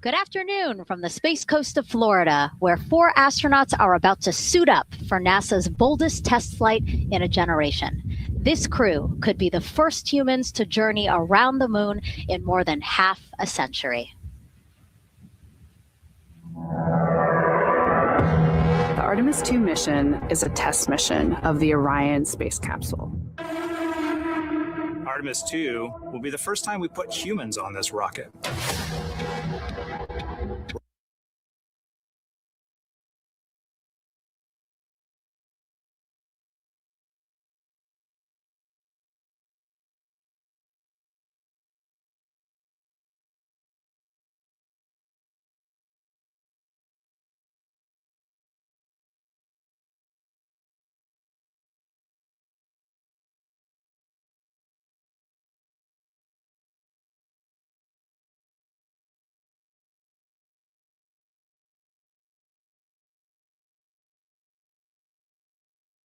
Good afternoon from the Space Coast of Florida, where 4 astronauts are about to suit up for NASA's boldest test flight in a generation. This crew could be the first humans to journey around the moon in more than half a century. The Artemis II mission is a test mission of the Orion space capsule. Artemis II will be the first time we put humans on this rocket.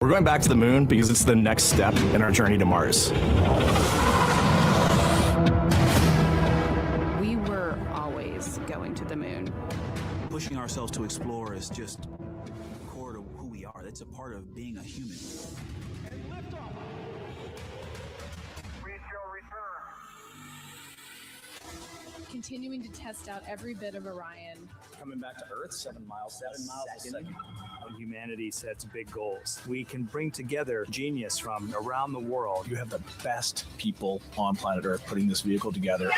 We're going back to the moon because it's the next step in our journey to Mars. We were always going to the moon. Pushing ourselves to explore is just core to who we are. That's a part of being a human. And liftoff. We shall return. Continuing to test out every bit of Orion. Coming back to Earth, 7 miles a second. When humanity sets big goals, we can bring together genius from around the world. You have the best people on planet Earth putting this vehicle together.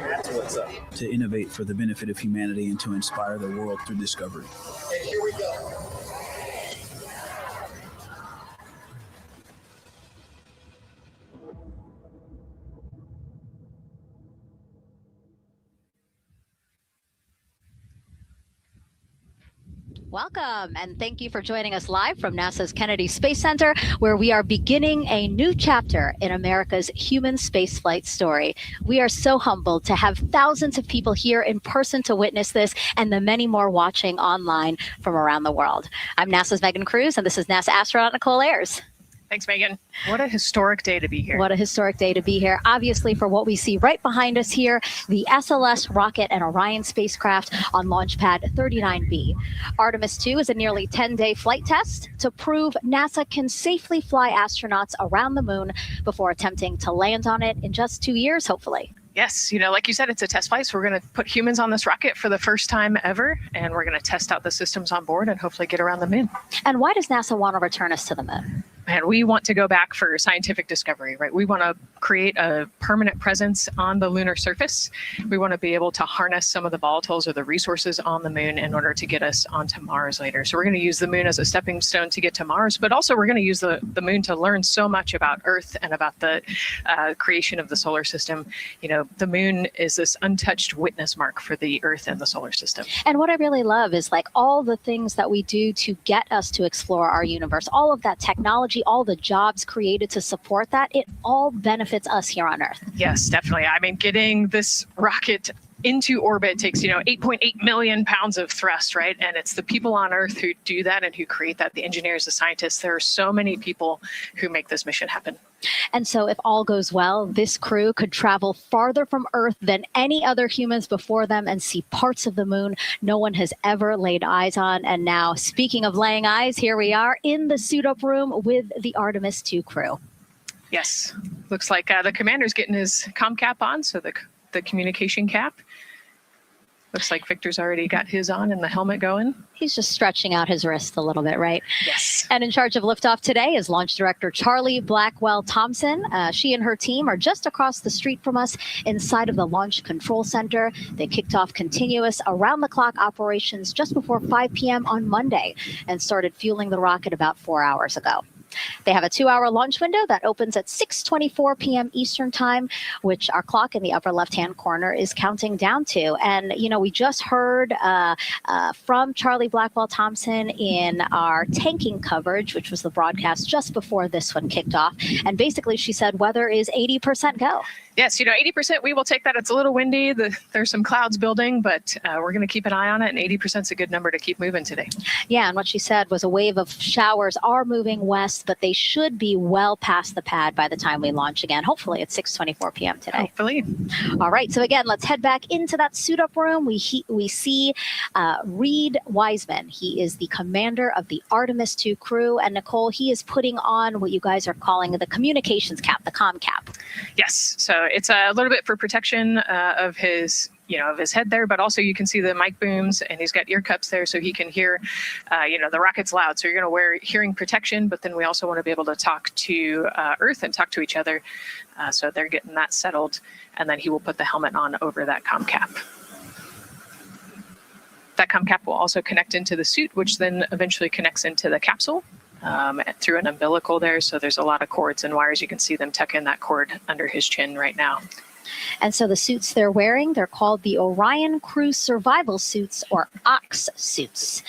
That's what's up. To innovate for the benefit of humanity and to inspire the world through discovery. And here we go. Welcome, and thank you for joining us live from NASA's Kennedy Space Center, where we are beginning a new chapter in America's human spaceflight story. We are so humbled to have thousands of people here in person to witness this, and the many more watching online from around the world. I'm NASA's Megan Cruz, and this is NASA astronaut Nicole Ayers. Thanks, Megan. What a historic day to be here. What a historic day to be here. Obviously, for what we see right behind us here, the SLS rocket and Orion spacecraft on launch pad 39B. Artemis II is a nearly 10-day flight test to prove NASA can safely fly astronauts around the moon before attempting to land on it in just 2 years, hopefully. Yes, like you said, it's a test flight, so we're going to put humans on this rocket for the first time ever, and we're going to test out the systems on board and hopefully get around the moon. And why does NASA want to return us to the moon? And we want to go back for scientific discovery, right? We want to create a permanent presence on the lunar surface. We want to be able to harness some of the volatiles or the resources on the moon in order to get us onto Mars later. So we're going to use the moon as a stepping stone to get to Mars, but also we're going to use the moon to learn so much about Earth and about the creation of the solar system. The moon is this untouched witness mark for the Earth and the solar system. And what I really love is all the things that we do to get us to explore our universe, all of that technology, all the jobs created to support that, it all benefits us here on Earth. Yes, definitely. I mean, getting this rocket into orbit takes, 8.8 million pounds of thrust, right? And it's the people on Earth who do that and who create that, the engineers, the scientists. There are so many people who make this mission happen. And so if all goes well, this crew could travel farther from Earth than any other humans before them and see parts of the moon no one has ever laid eyes on. And now, speaking of laying eyes, here we are in the suit-up room with the Artemis II crew. Yes, looks like the commander's getting his comm cap on, so the communication cap. Looks like Victor's already got his on and the helmet going. He's just stretching out his wrist a little bit, right? Yes. And in charge of liftoff today is Launch Director Charlie Blackwell-Thompson. She and her team are just across the street from us inside of the Launch Control Center. They kicked off continuous around-the-clock operations just before 5 p.m. on Monday and started fueling the rocket about 4 hours ago. They have a 2-hour launch window that opens at 6:24 p.m. Eastern Time, which our clock in the upper left-hand corner is counting down to. And, we just heard from Charlie Blackwell-Thompson in our tanking coverage, which was the broadcast just before this one kicked off. And basically, she said weather is 80% go. Yes, 80%, we will take that. It's a little windy. There's some clouds building, but we're going to keep an eye on it, and 80% is a good number to keep moving today. Yeah, and what she said was a wave of showers are moving west. close, but they should be well past the pad by the time we launch again. Hopefully at 6:24 p.m. today. Hopefully. All right. So again, let's head back into that suit up room. We see Reid Wiseman. He is the commander of the Artemis II crew. And Nicole, he is putting on what you guys are calling the communications cap, the comm cap. Yes. So it's a little bit for protection of his head there, but also you can see the mic booms, and he's got ear cups there so he can hear, the rocket's loud. So you're going to wear hearing protection, but then we also want to be able to talk to Earth and talk to each other. So they're getting that settled, and then he will put the helmet on over that comm cap. That comm cap will also connect into the suit, which then eventually connects into the capsule through an umbilical there. So there's a lot of cords and wires. You can see them tuck in that cord under his chin right now. And so the suits they're wearing, they're called the Orion Crew Survival Suits, or OX suits.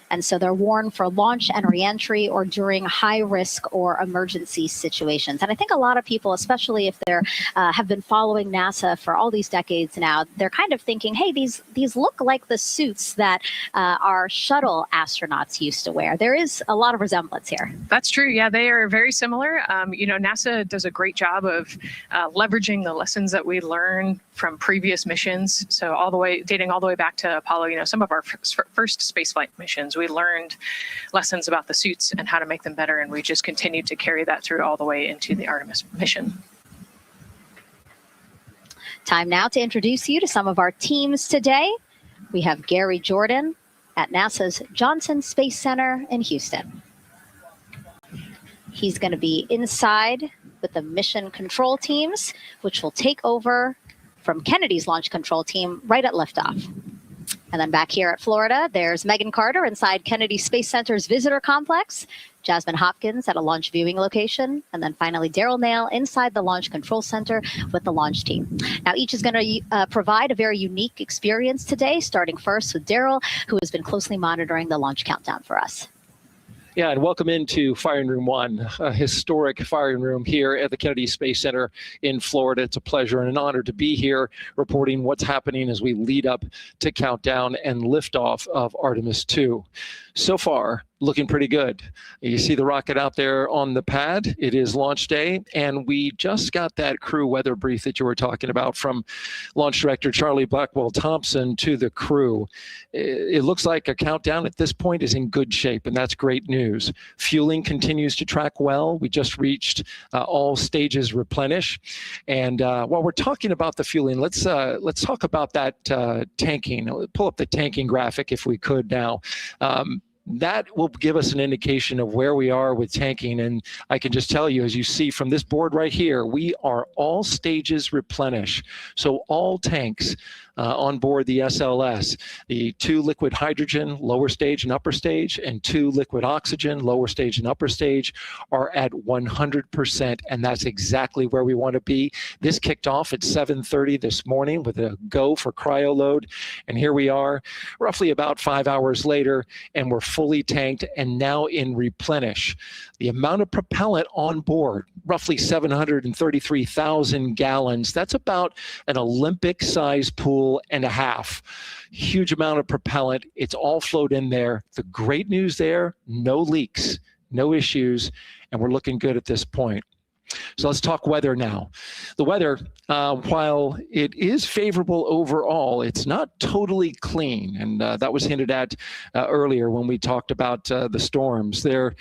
And so they're worn for launch and reentry or during high risk or emergency situations. And I think a lot of people, especially if they're have been following NASA for all these decades now, they're kind of thinking, hey, these look like the suits that our shuttle astronauts used to wear. There is a lot of resemblance here. That's true. Yeah, they are very similar. NASA does a great job of leveraging the lessons that we learned from previous missions. So dating all the way back to Apollo, some of our first spaceflight missions, we learned lessons about the suits and how to make them better. And we just continued to carry that through all the way into the Artemis mission. Time now to introduce you to some of our teams today. We have Gary Jordan at NASA's Johnson Space Center in Houston. He's going to be inside with the mission control teams, which will take over from Kennedy's launch control team right at liftoff. And then back here at Florida, there's Megan Carter inside Kennedy Space Center's visitor complex, Jasmine Hopkins at a launch viewing location, and then finally Daryl Nail inside the launch control center with the launch team. Now, each is going to provide a very unique experience today, starting first with Daryl, who has been closely monitoring the launch countdown for us. Yeah, and welcome into Firing Room 1, a historic firing room here at the Kennedy Space Center in Florida. It's a pleasure and an honor to be here reporting what's happening as we lead up to countdown and liftoff of Artemis II. So far, looking pretty good. You see the rocket out there on the pad. It is launch day, and we just got that crew weather brief that you were talking about from Launch Director Charlie Blackwell-Thompson to the crew. It looks like a countdown at this point is in good shape, and that's great news. Fueling continues to track well. We just reached all stages replenish. And while we're talking about the fueling, let's talk about that tanking. Pull up the tanking graphic if we could now. That will give us an indication of where we are with tanking. And I can just tell you, as you see from this board right here, we are all stages replenish. So all tanks on board the SLS, the 2 liquid hydrogen, lower stage and upper stage, and 2 liquid oxygen, lower stage and upper stage, are at 100%. And that's exactly where we want to be. This kicked off at 7:30 this morning with a go for cryo load. And here we are roughly about 5 hours later, and we're fully tanked and now in replenish. The amount of propellant on board, roughly 733,000 gallons. That's about an Olympic-sized pool and a half. Huge amount of propellant. It's all flowed in there. The great news there, no leaks, no issues, and we're looking good at this point. So let's talk weather now. The weather, while it is favorable overall, it's not totally clean. And that was hinted at earlier when we talked about the storms. There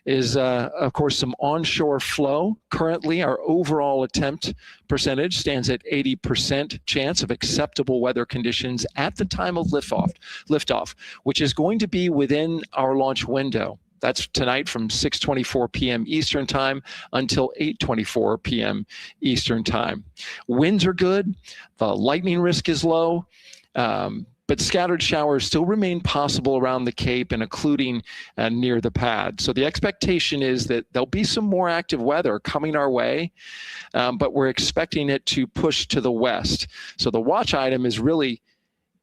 is, of course, some onshore flow. Currently, our overall attempt percentage stands at 80% chance of acceptable weather conditions at the time of liftoff, which is going to be within our launch window. That's tonight from 6:24 p.m. Eastern Time until 8:24 p.m. Eastern Time. Winds are good. The lightning risk is low, but scattered showers still remain possible around the Cape and including near the pad. So the expectation is that there'll be some more active weather coming our way, but we're expecting it to push to the west. So the watch item is really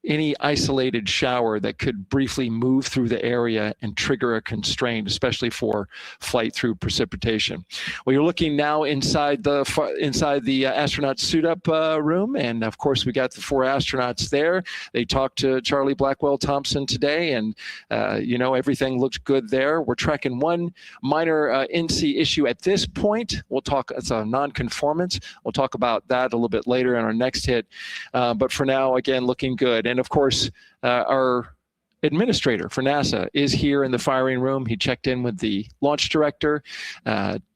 any isolated shower that could briefly move through the area and trigger a constraint, especially for flight through precipitation. Well, you're looking now inside the astronaut suit-up room, and of course we got the 4 astronauts there. They talked to Charlie Blackwell-Thompson today, and everything looks good there. We're tracking one minor NC issue at this point. We'll talk, it's a non-conformance. We'll talk about that a little bit later in our next hit, but for now, again, looking good. And of course, our administrator for NASA is here in the firing room. He checked in with the launch director,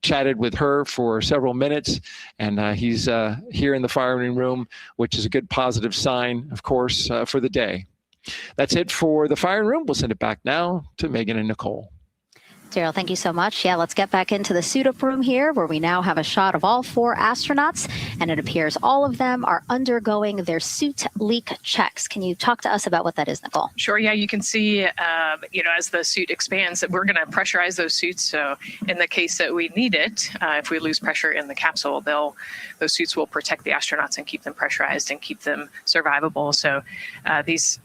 chatted with her for several minutes, and he's here in the firing room, which is a good positive sign, of course, for the day. That's it for the firing room. We'll send it back now to Megan and Nicole. Daryl, thank you so much. Yeah, let's get back into the suit-up room here, where we now have a shot of all 4 astronauts, and it appears all of them are undergoing their suit leak checks. Can you talk to us about what that is, Nicole? Sure. Yeah, you can see, as the suit expands, that we're going to pressurize those suits. So in the case that we need it, if we lose pressure in the capsule, those suits will protect the astronauts and keep them pressurized and keep them survivable. So these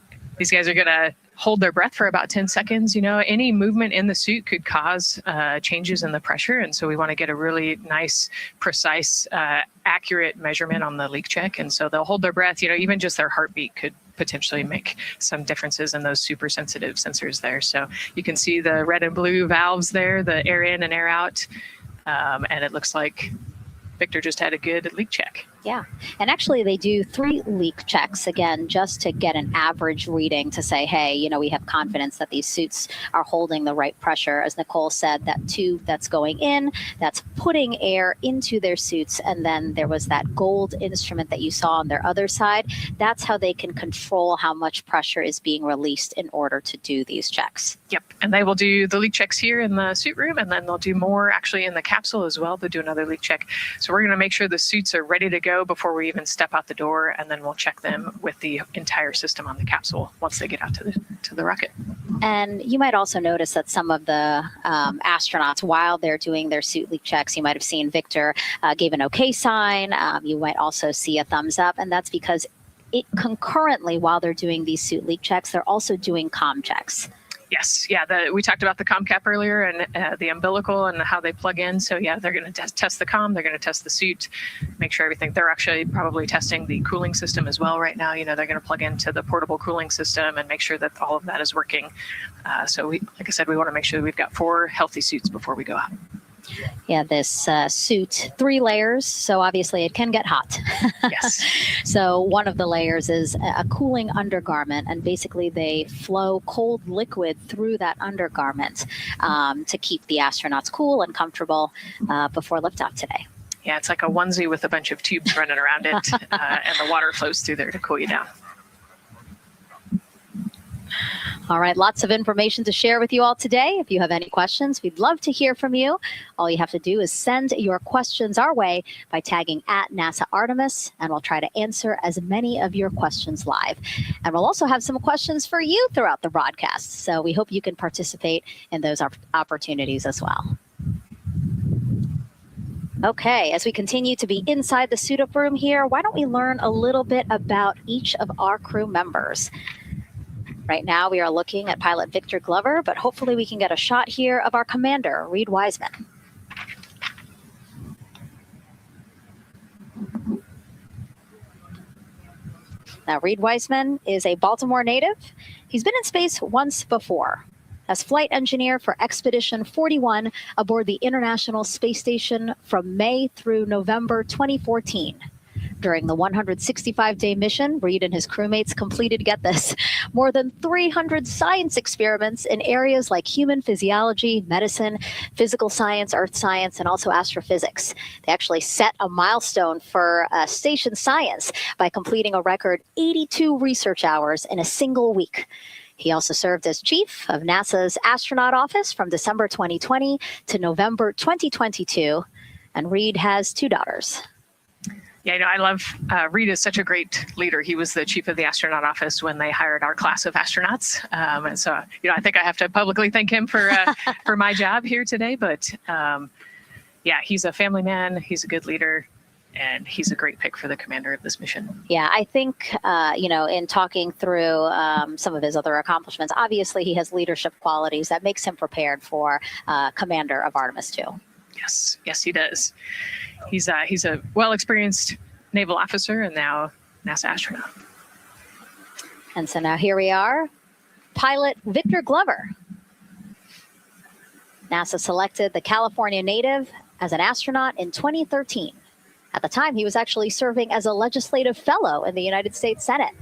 guys are going to hold their breath for about 10 seconds. Any movement in the suit could cause changes in the pressure. And so we want to get a really nice, precise, accurate measurement on the leak check. And so they'll hold their breath. Even just their heartbeat could potentially make some differences in those super sensitive sensors there. So you can see the red and blue valves there, the air in and air out. And it looks like Victor just had a good leak check. Yeah. And actually, they do 3 leak checks, again, just to get an average reading to say, hey, we have confidence that these suits are holding the right pressure. As Nicole said, that tube that's going in, that's putting air into their suits. And then there was that gold instrument that you saw on their other side. That's how they can control how much pressure is being released in order to do these checks. Yep. And they will do the leak checks here in the suit room, and then they'll do more actually in the capsule as well. They'll do another leak check. So we're going to make sure the suits are ready to go before we even step out the door, and then we'll check them with the entire system on the capsule once they get out to the rocket. And you might also notice that some of the astronauts, while they're doing their suit leak checks, you might have seen Victor gave an okay sign. You might also see a thumbs up, and that's because concurrently, while they're doing these suit leak checks, they're also doing comm checks. Yes. Yeah. We talked about the comm cap earlier, and the umbilical and how they plug in. So yeah, they're going to test the comm. They're going to test the suit, make sure everything. They're actually probably testing the cooling system as well right now. They're going to plug into the portable cooling system and make sure that all of that is working. So like I said, we want to make sure that we've got 4 healthy suits before we go out. Yeah, this suit, 3 layers, so obviously it can get hot. Yes. So one of the layers is a cooling undergarment, and basically they flow cold liquid through that undergarment to keep the astronauts cool and comfortable before liftoff today. Yeah, it's like a onesie with a bunch of tubes running around it, and the water flows through there to cool you down. All right, lots of information to share with you all today. If you have any questions, we'd love to hear from you. All you have to do is send your questions our way by tagging @NASA Artemis, and we'll try to answer as many of your questions live. And we'll also have some questions for you throughout the broadcast, so we hope you can participate in those opportunities as well. Okay, as we continue to be inside the suit-up room here, why don't we learn a little bit about each of our crew members? Right now, we are looking at pilot Victor Glover, but hopefully we can get a shot here of our commander, Reid Wiseman. Now, Reid Wiseman is a Baltimore native. He's been in space once before as flight engineer for Expedition 41 aboard the International Space Station from May through November 2014. During the 165-day mission, Reid and his crewmates completed, get this, more than 300 science experiments in areas like human physiology, medicine, physical science, earth science, and also astrophysics. They actually set a milestone for station science by completing a record 82 research hours in a single week. He also served as chief of NASA's Astronaut Office from December 2020 to November 2022, and Reid has 2 daughters. Yeah, I love Reid is such a great leader. He was the chief of the astronaut office when they hired our class of astronauts. And so, I think I have to publicly thank him for my job here today. But yeah, he's a family man. He's a good leader. and he's a great pick for the commander of this mission. Yeah, I think, in talking through some of his other accomplishments, obviously he has leadership qualities that makes him prepared for commander of Artemis II. Yes, he does. He's a well-experienced naval officer and now NASA astronaut. And so now here we are, pilot Victor Glover. NASA selected the California native as an astronaut in 2013. At the time, he was actually serving as a legislative fellow in the United States Senate.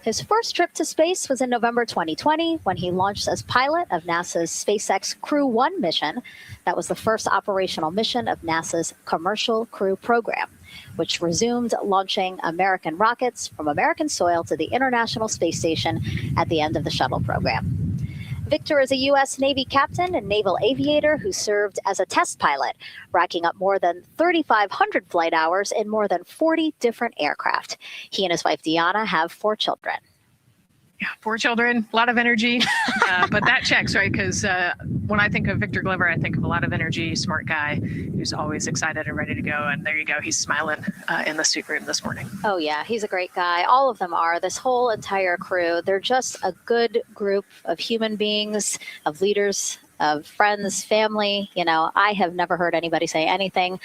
His first trip to space was in November 2020 when he launched as pilot of NASA's SpaceX Crew 1 mission. That was the first operational mission of NASA's Commercial Crew program, which resumed launching American rockets from American soil to the International Space Station at the end of the shuttle program. Victor is a U.S. Navy captain and naval aviator who served as a test pilot, racking up more than 3,500 flight hours in more than 40 different aircraft. He and his wife, Deanna, have 4 children. Yeah, 4 children, a lot of energy, but that checks, right? Because when I think of Victor Glover, I think of a lot of energy, smart guy who's always excited and ready to go. And there you go, he's smiling in the suit room this morning. Oh yeah, he's a great guy. All of them are. This whole entire crew, they're just a good group of human beings, of leaders, of friends, family. I have never heard anybody say anything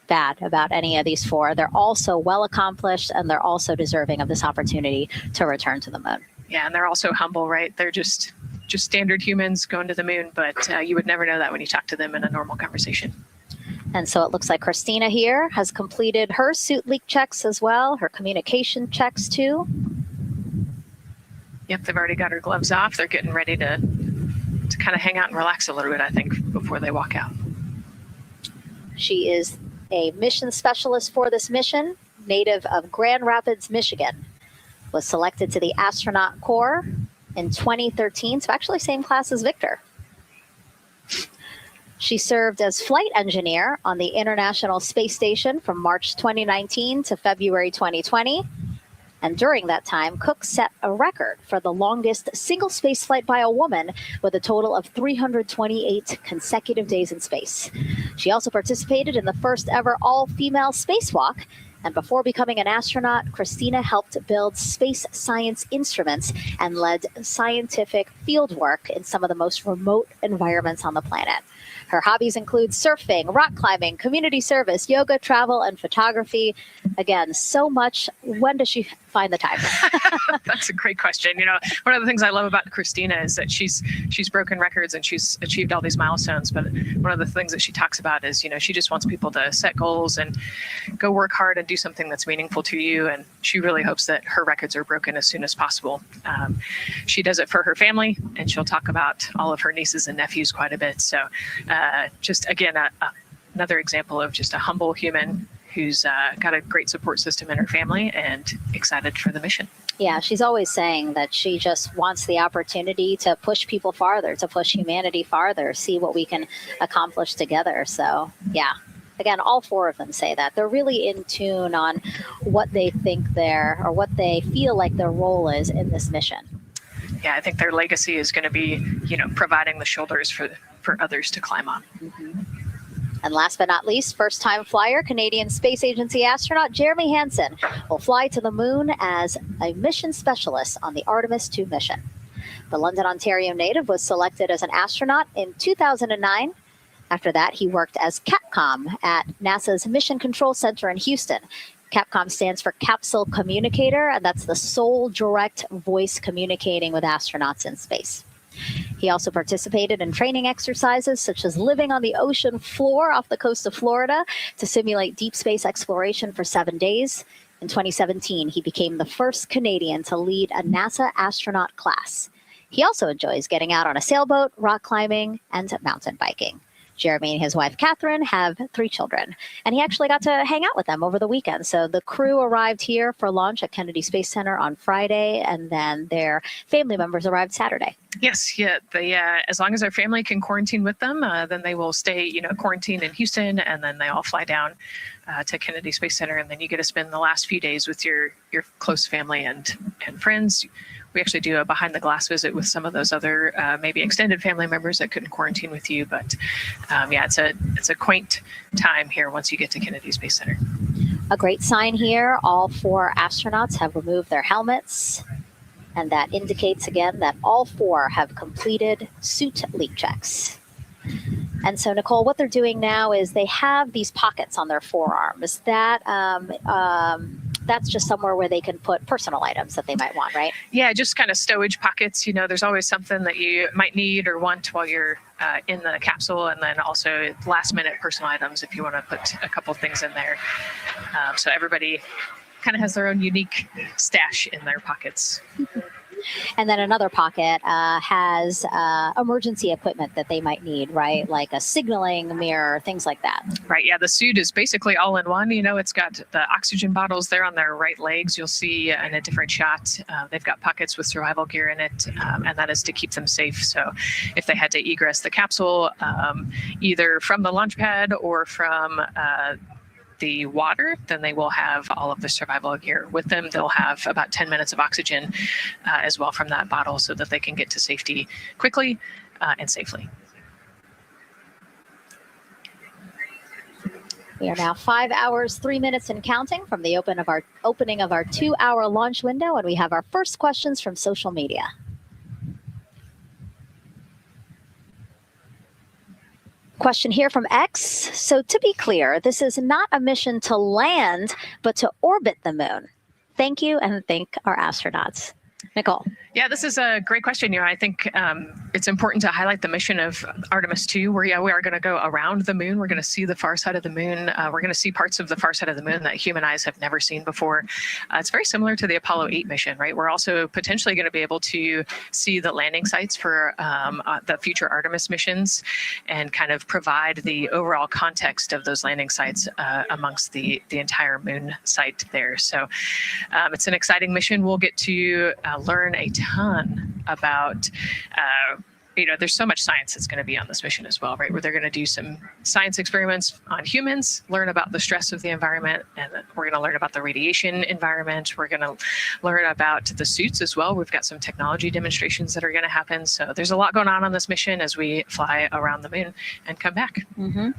bad about any of these 4. They're all so well accomplished, and they're also deserving of this opportunity to return to the moon. Yeah, and they're also humble, right? They're just standard humans going to the moon, but you would never know that when you talk to them in a normal conversation. And so it looks like Christina here has completed her suit leak checks as well, her communication checks too. Yep, they've already got her gloves off. They're getting ready to kind of hang out and relax a little bit, I think, before they walk out. She is a mission specialist for this mission, native of Grand Rapids, Michigan, was selected to the Astronaut Corps in 2013, so actually same class as Victor. She served as flight engineer on the International Space Station from March 2019 to February 2020. And during that time, Koch set a record for the longest single space flight by a woman with a total of 328 consecutive days in space. She also participated in the first ever all-female spacewalk. And before becoming an astronaut, Christina helped build space science instruments and led scientific field work in some of the most remote environments on the planet. Her hobbies include surfing, rock climbing, community service, yoga, travel, and photography. Again, so much. When does she find the time? That's a great question. One of the things I love about Christina is that she's broken records and she's achieved all these milestones. But one of the things that she talks about is, she just wants people to set goals and go work hard and do something that's meaningful to you. And she really hopes that her records are broken as soon as possible. She does it for her family, and she'll talk about all of her nieces and nephews quite a bit. So just again, another example of just a humble human who's got a great support system in her family and excited for the mission. Yeah, she's always saying that she just wants the opportunity to push people farther, to push humanity farther, see what we can accomplish together. So, yeah. Again, all 4 of them say that. They're really in tune on what they think or what they feel like their role is in this mission. Yeah, I think their legacy is going to be, providing the shoulders for others to climb on. Mm-hmm. And last but not least, first-time flyer, Canadian Space Agency astronaut Jeremy Hansen will fly to the moon as a mission specialist on the Artemis II mission. The London, Ontario native was selected as an astronaut in 2009. After that, he worked as Capcom at NASA's Mission Control Center in Houston. Capcom stands for Capsule Communicator, and that's the sole direct voice communicating with astronauts in space. He also participated in training exercises such as living on the ocean floor off the coast of Florida to simulate deep space exploration for 7 days. In 2017, he became the first Canadian to lead a NASA astronaut class. He also enjoys getting out on a sailboat, rock climbing, and mountain biking. Jeremy and his wife, Catherine, have 3 children, and he actually got to hang out with them over the weekend. So the crew arrived here for launch at Kennedy Space Center on Friday, and then their family members arrived Saturday. Yes, yeah. They, as long as their family can quarantine with them, then they will stay, quarantined in Houston, and then they all fly down to Kennedy Space Center, and then you get to spend the last few days with your close family and friends. We actually do a behind the glass visit with some of those other maybe extended family members that couldn't quarantine with you. But yeah, it's a quaint time here once you get to Kennedy Space Center. A great sign here. All 4 astronauts have removed their helmets. And that indicates again that all 4 have completed suit leak checks. And so, Nicole, what they're doing now is they have these pockets on their forearms. That's just somewhere where they can put personal items that they might want, right? Yeah, just kind of stowage pockets. You know, there's always something that you might need or want while you're in the capsule, and then also last minute personal items if you want to put a couple things in there. So everybody kind of has their own unique stash in their pockets. And then another pocket has emergency equipment that they might need, right? Like a signaling mirror, things like that. Right. Yeah. The suit is basically all in one. You know, it's got the oxygen bottles there on their right legs. You'll see in a different shot, they've got pockets with survival gear in it, and that is to keep them safe. So if they had to egress the capsule, either from the launch pad or from the water, then they will have all of the survival gear with them. They'll have about 10 minutes of oxygen as well from that bottle so that they can get to safety quickly and safely. We are now 5 hours, 3 minutes and counting from the opening of our 2-hour launch window, and we have our first questions from social media. Question here from X. So to be clear, this is not a mission to land, but to orbit the moon. Thank you, and thank our astronauts. Nicole. Yeah, this is a great question. You know, I think it's important to highlight the mission of Artemis II, where we are going to go around the moon. We're going to see the far side of the moon. We're going to see parts of the far side of the moon that human eyes have never seen before. It's very similar to the Apollo 8 mission, right? We're also potentially going to be able to see the landing sites for the future Artemis missions and kind of provide the overall context of those landing sites amongst the entire moon site there. So it's an exciting mission. We'll get to learn a ton about, you know, there's so much science that's going to be on this mission as well, right? Where they're going to do some science experiments on humans, learn about the stress of the environment, and we're going to learn about the radiation environment. We're going to learn about the suits as well. We've got some technology demonstrations that are going to happen. So there's a lot going on this mission as we fly around the moon and come back. Mm-hmm.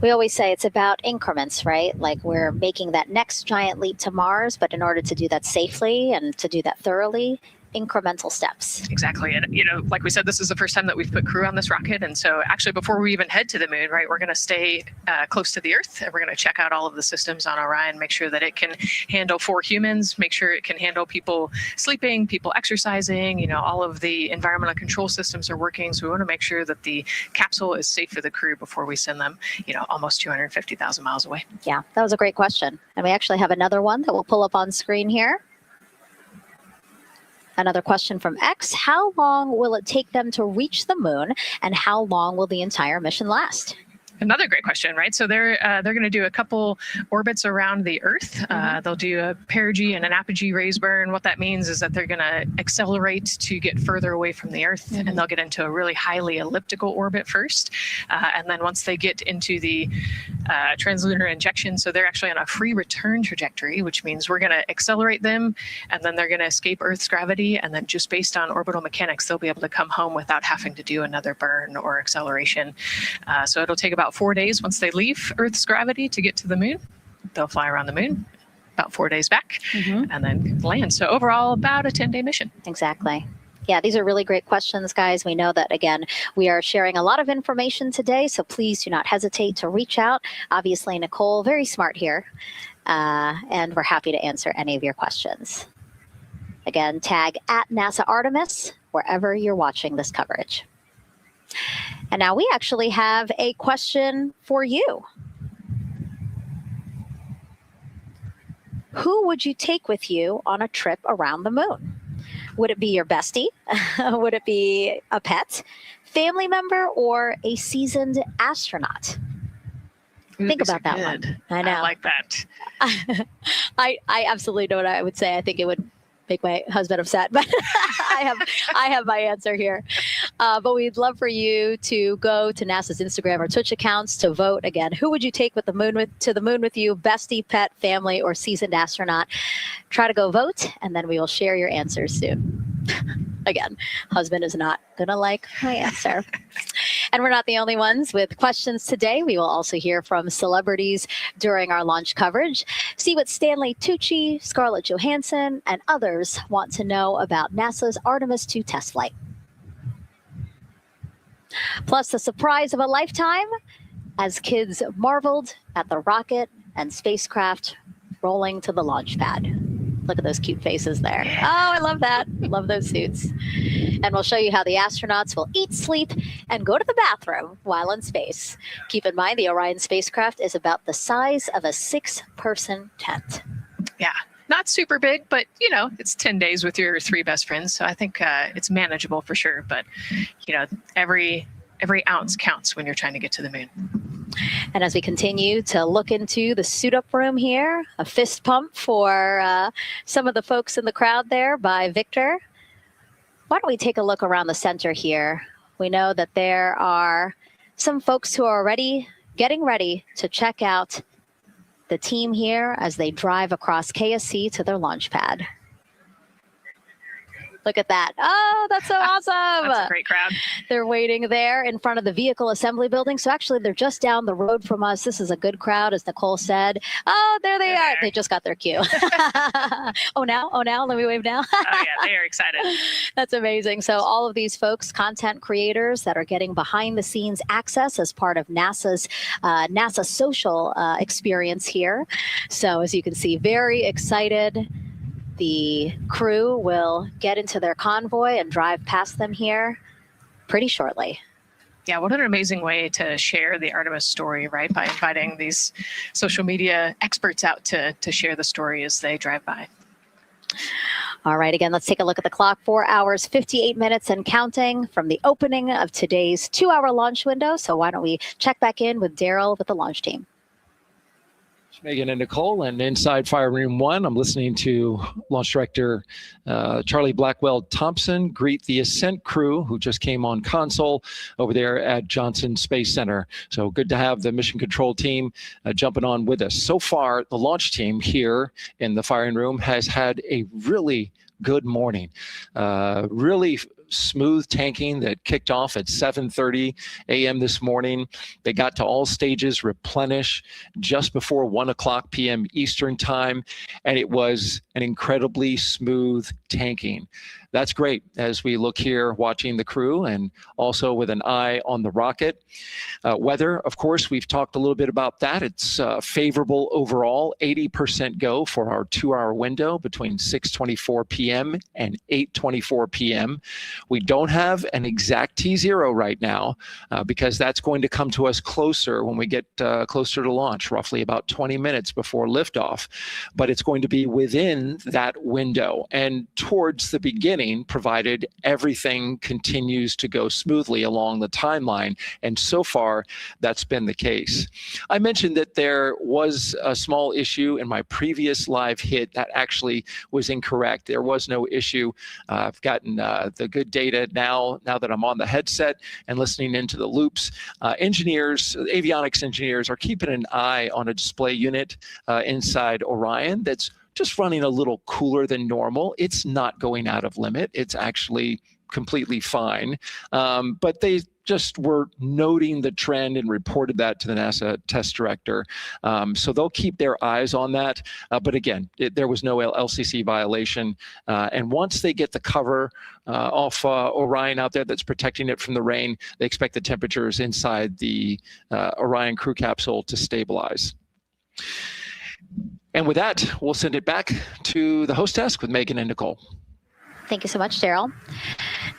We always say it's about increments, right? Like we're making that next giant leap to Mars, but in order to do that safely and to do that thoroughly, incremental steps. Exactly. And, you know, like we said, this is the first time that we've put crew on this rocket. And so actually, before we even head to the moon, right, we're going to stay close to the Earth, and we're going to check out all of the systems on Orion, make sure that it can handle 4 humans, make sure it can handle people sleeping, people exercising, you know, all of the environmental control systems are working. So we want to make sure that the capsule is safe for the crew before we send them, you know, almost 250,000 miles away. Yeah, that was a great question. And we actually have another one that we'll pull up on screen here. Another question from X. How long will it take them to reach the moon, and how long will the entire mission last? Another great question, right? So they're going to do a couple orbits around the Earth. They'll do a perigee and an apogee raise burn. What that means is that they're going to accelerate to get further away from the Earth, and they'll get into a really highly elliptical orbit first. And then once they get into the translunar injection, so they're actually on a free return trajectory, which means we're going to accelerate them, and then they're going to escape Earth's gravity. And then just based on orbital mechanics, they'll be able to come home without having to do another burn or acceleration. So it'll take about 4 days once they leave Earth's gravity to get to the moon. They'll fly around the moon, about 4 days back, and then land. So overall, about a 10-day mission. Exactly. Yeah, these are really great questions, guys. We know that, again, we are sharing a lot of information today, so please do not hesitate to reach out. Obviously, Nicole, very smart here, and we're happy to answer any of your questions. Again, tag @NASA Artemis wherever you're watching this coverage. And now we actually have a question for you. Who would you take with you on a trip around the moon? Would it be your bestie? Would it be a pet, family member, or a seasoned astronaut? Think about that one. I know. I like that. I absolutely know what I would say. I think it would make my husband upset, but I have my answer here. But we'd love for you to go to NASA's Instagram or Twitch accounts to vote. Again, who would you take to the moon with you? Bestie, pet, family, or seasoned astronaut? Try to go vote, and then we will share your answers soon. Again, husband is not gonna like my answer. And we're not the only ones with questions today. We will also hear from celebrities during our launch coverage. See what Stanley Tucci, Scarlett Johansson, and others want to know about NASA's Artemis II test flight. Plus, the surprise of a lifetime as kids marveled at the rocket and spacecraft rolling to the launch pad. Look at those cute faces there. Oh, I love that. Love those suits. And we'll show you how the astronauts will eat, sleep, and go to the bathroom while in space. Keep in mind, the Orion spacecraft is about the size of a 6-person tent. Yeah, not super big, but you know, it's 10 days with your 3 best friends. So I think it's manageable for sure. But you know, every ounce counts when you're trying to get to the moon. And as we continue to look into the suit-up room here, a fist pump for some of the folks in the crowd there by Victor. Why don't we take a look around the center here? We know that there are some folks who are already getting ready to check out the team here as they drive across KSC to their launch pad. Look at that. Oh, that's so awesome. That's a great crowd. They're waiting there in front of the vehicle assembly building. So actually, they're just down the road from us. This is a good crowd, as Nicole said. Oh, there they are. They just got their cue. Oh, now? Let me wave now. Oh, yeah, they are excited. That's amazing. So all of these folks, content creators that are getting behind the scenes access as part of NASA's NASA social experience here. So as you can see, very excited. The crew will get into their convoy and drive past them here pretty shortly. Yeah, what an amazing way to share the Artemis story, right? By inviting these social media experts out to share the story as they drive by. All right, again, let's take a look at the clock. 4 hours, 58 minutes and counting from the opening of today's 2-hour launch window. So why don't we check back in with Daryl with the launch team. Megan and Nicole, and inside Fire Room 1, I'm listening to Launch Director Charlie Blackwell Thompson greet the Ascent crew who just came on console over there at Johnson Space Center. So good to have the mission control team jumping on with us. So far, the launch team here in the firing room has had a really good morning. Really smooth tanking that kicked off at 7:30 a.m. this morning. They got to all stages replenish just before 1 o'clock p.m. Eastern time, and it was an incredibly smooth tanking. That's great as we look here watching the crew and also with an eye on the rocket. Weather, of course, we've talked a little bit about that. It's favorable overall, 80% go for our 2-hour window between 6:24 p.m. and 8:24 p.m. We don't have an exact T0 right now because that's going to come to us closer when we get closer to launch, roughly about 20 minutes before liftoff. But it's going to be within that window and towards the beginning, provided everything continues to go smoothly along the timeline. And so far, that's been the case. I mentioned that there was a small issue in my previous live hit that actually was incorrect. There was no issue. I've gotten the good data now that I'm on the headset and listening into the loops. Engineers, avionics engineers are keeping an eye on a display unit inside Orion that's just running a little cooler than normal. It's not going out of limit. It's actually completely fine. But they just were noting the trend and reported that to the NASA test director. So they'll keep their eyes on that. But again, there was no LCC violation. And once they get the cover off Orion out there that's protecting it from the rain, they expect the temperatures inside the Orion crew capsule to stabilize. And with that, we'll send it back to the host desk with Megan and Nicole. Thank you so much, Daryl.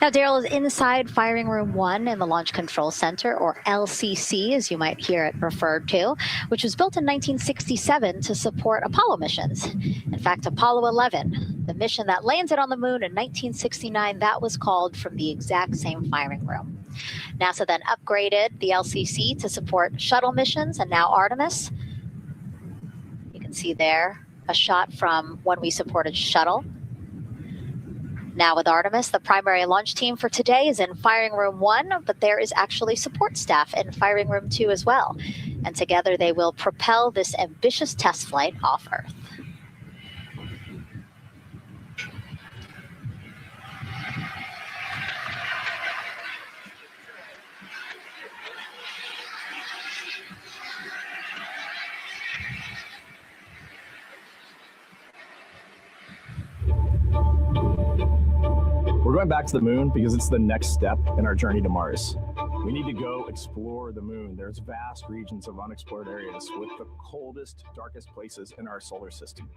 Now, Daryl is inside Firing Room 1 in the Launch Control Center, or LCC, as you might hear it referred to, which was built in 1967 to support Apollo missions. In fact, Apollo 11, the mission that landed on the moon in 1969, that was called from the exact same firing room. NASA then upgraded the LCC to support shuttle missions, and now Artemis. You can see there a shot from when we supported shuttle. Now with Artemis, the primary launch team for today is in Firing Room 1, but there is actually support staff in Firing Room 2 as well. And together they will propel this ambitious test flight off Earth. We're going back to the moon because it's the next step in our journey to Mars. We need to go explore the moon. There's vast regions of unexplored areas with the coldest, darkest places in our solar system.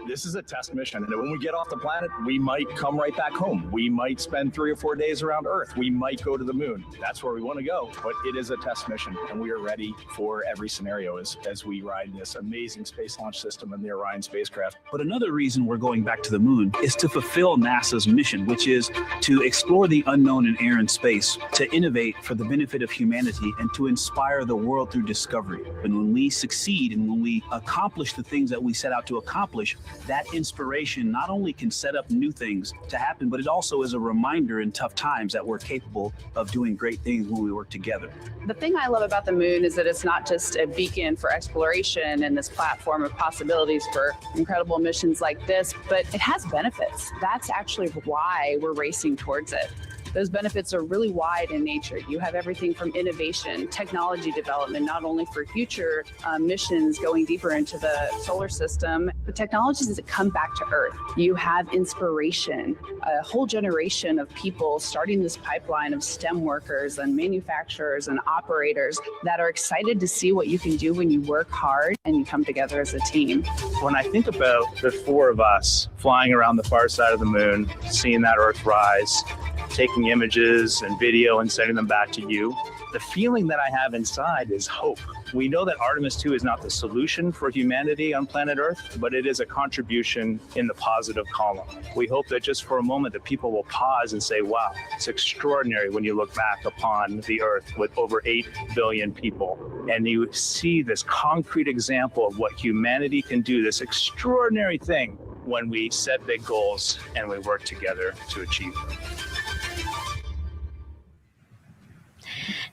This is a test mission, and when we get off the planet, we might come right back home. We might spend 3 or 4 days around Earth. We might go to the moon. That's where we want to go, but it is a test mission, and we are ready for every scenario as we ride this amazing space launch system and the Orion spacecraft. But another reason we're going back to the moon is to fulfill NASA's mission, which is to explore the unknown in air and space, to innovate for the benefit of humanity, and to inspire the world through discovery. And when we succeed and when we accomplish the things that we set out to accomplish, that inspiration not only can set up new things to happen, but it also is a reminder in tough times that we're capable of doing great things when we work together. The thing I love about the moon is that it's not just a beacon for exploration and this platform of possibilities for incredible missions like this, but it has benefits. That's actually why we're racing towards it. Those benefits are really wide in nature. You have everything from innovation, technology development, not only for future missions going deeper into the solar system, but technologies that come back to Earth. You have inspiration, a whole generation of people starting this pipeline of STEM workers and manufacturers and operators that are excited to see what you can do when you work hard and you come together as a team. When I think about the 4 of us flying around the far side of the moon, seeing that Earth rise, taking images and video and sending them back to you, the feeling that I have inside is hope. We know that Artemis II is not the solution for humanity on planet Earth, but it is a contribution in the positive column. We hope that just for a moment that people will pause and say, wow, it's extraordinary when you look back upon the Earth with over 8 billion people, and you see this concrete example of what humanity can do, this extraordinary thing when we set big goals and we work together to achieve them.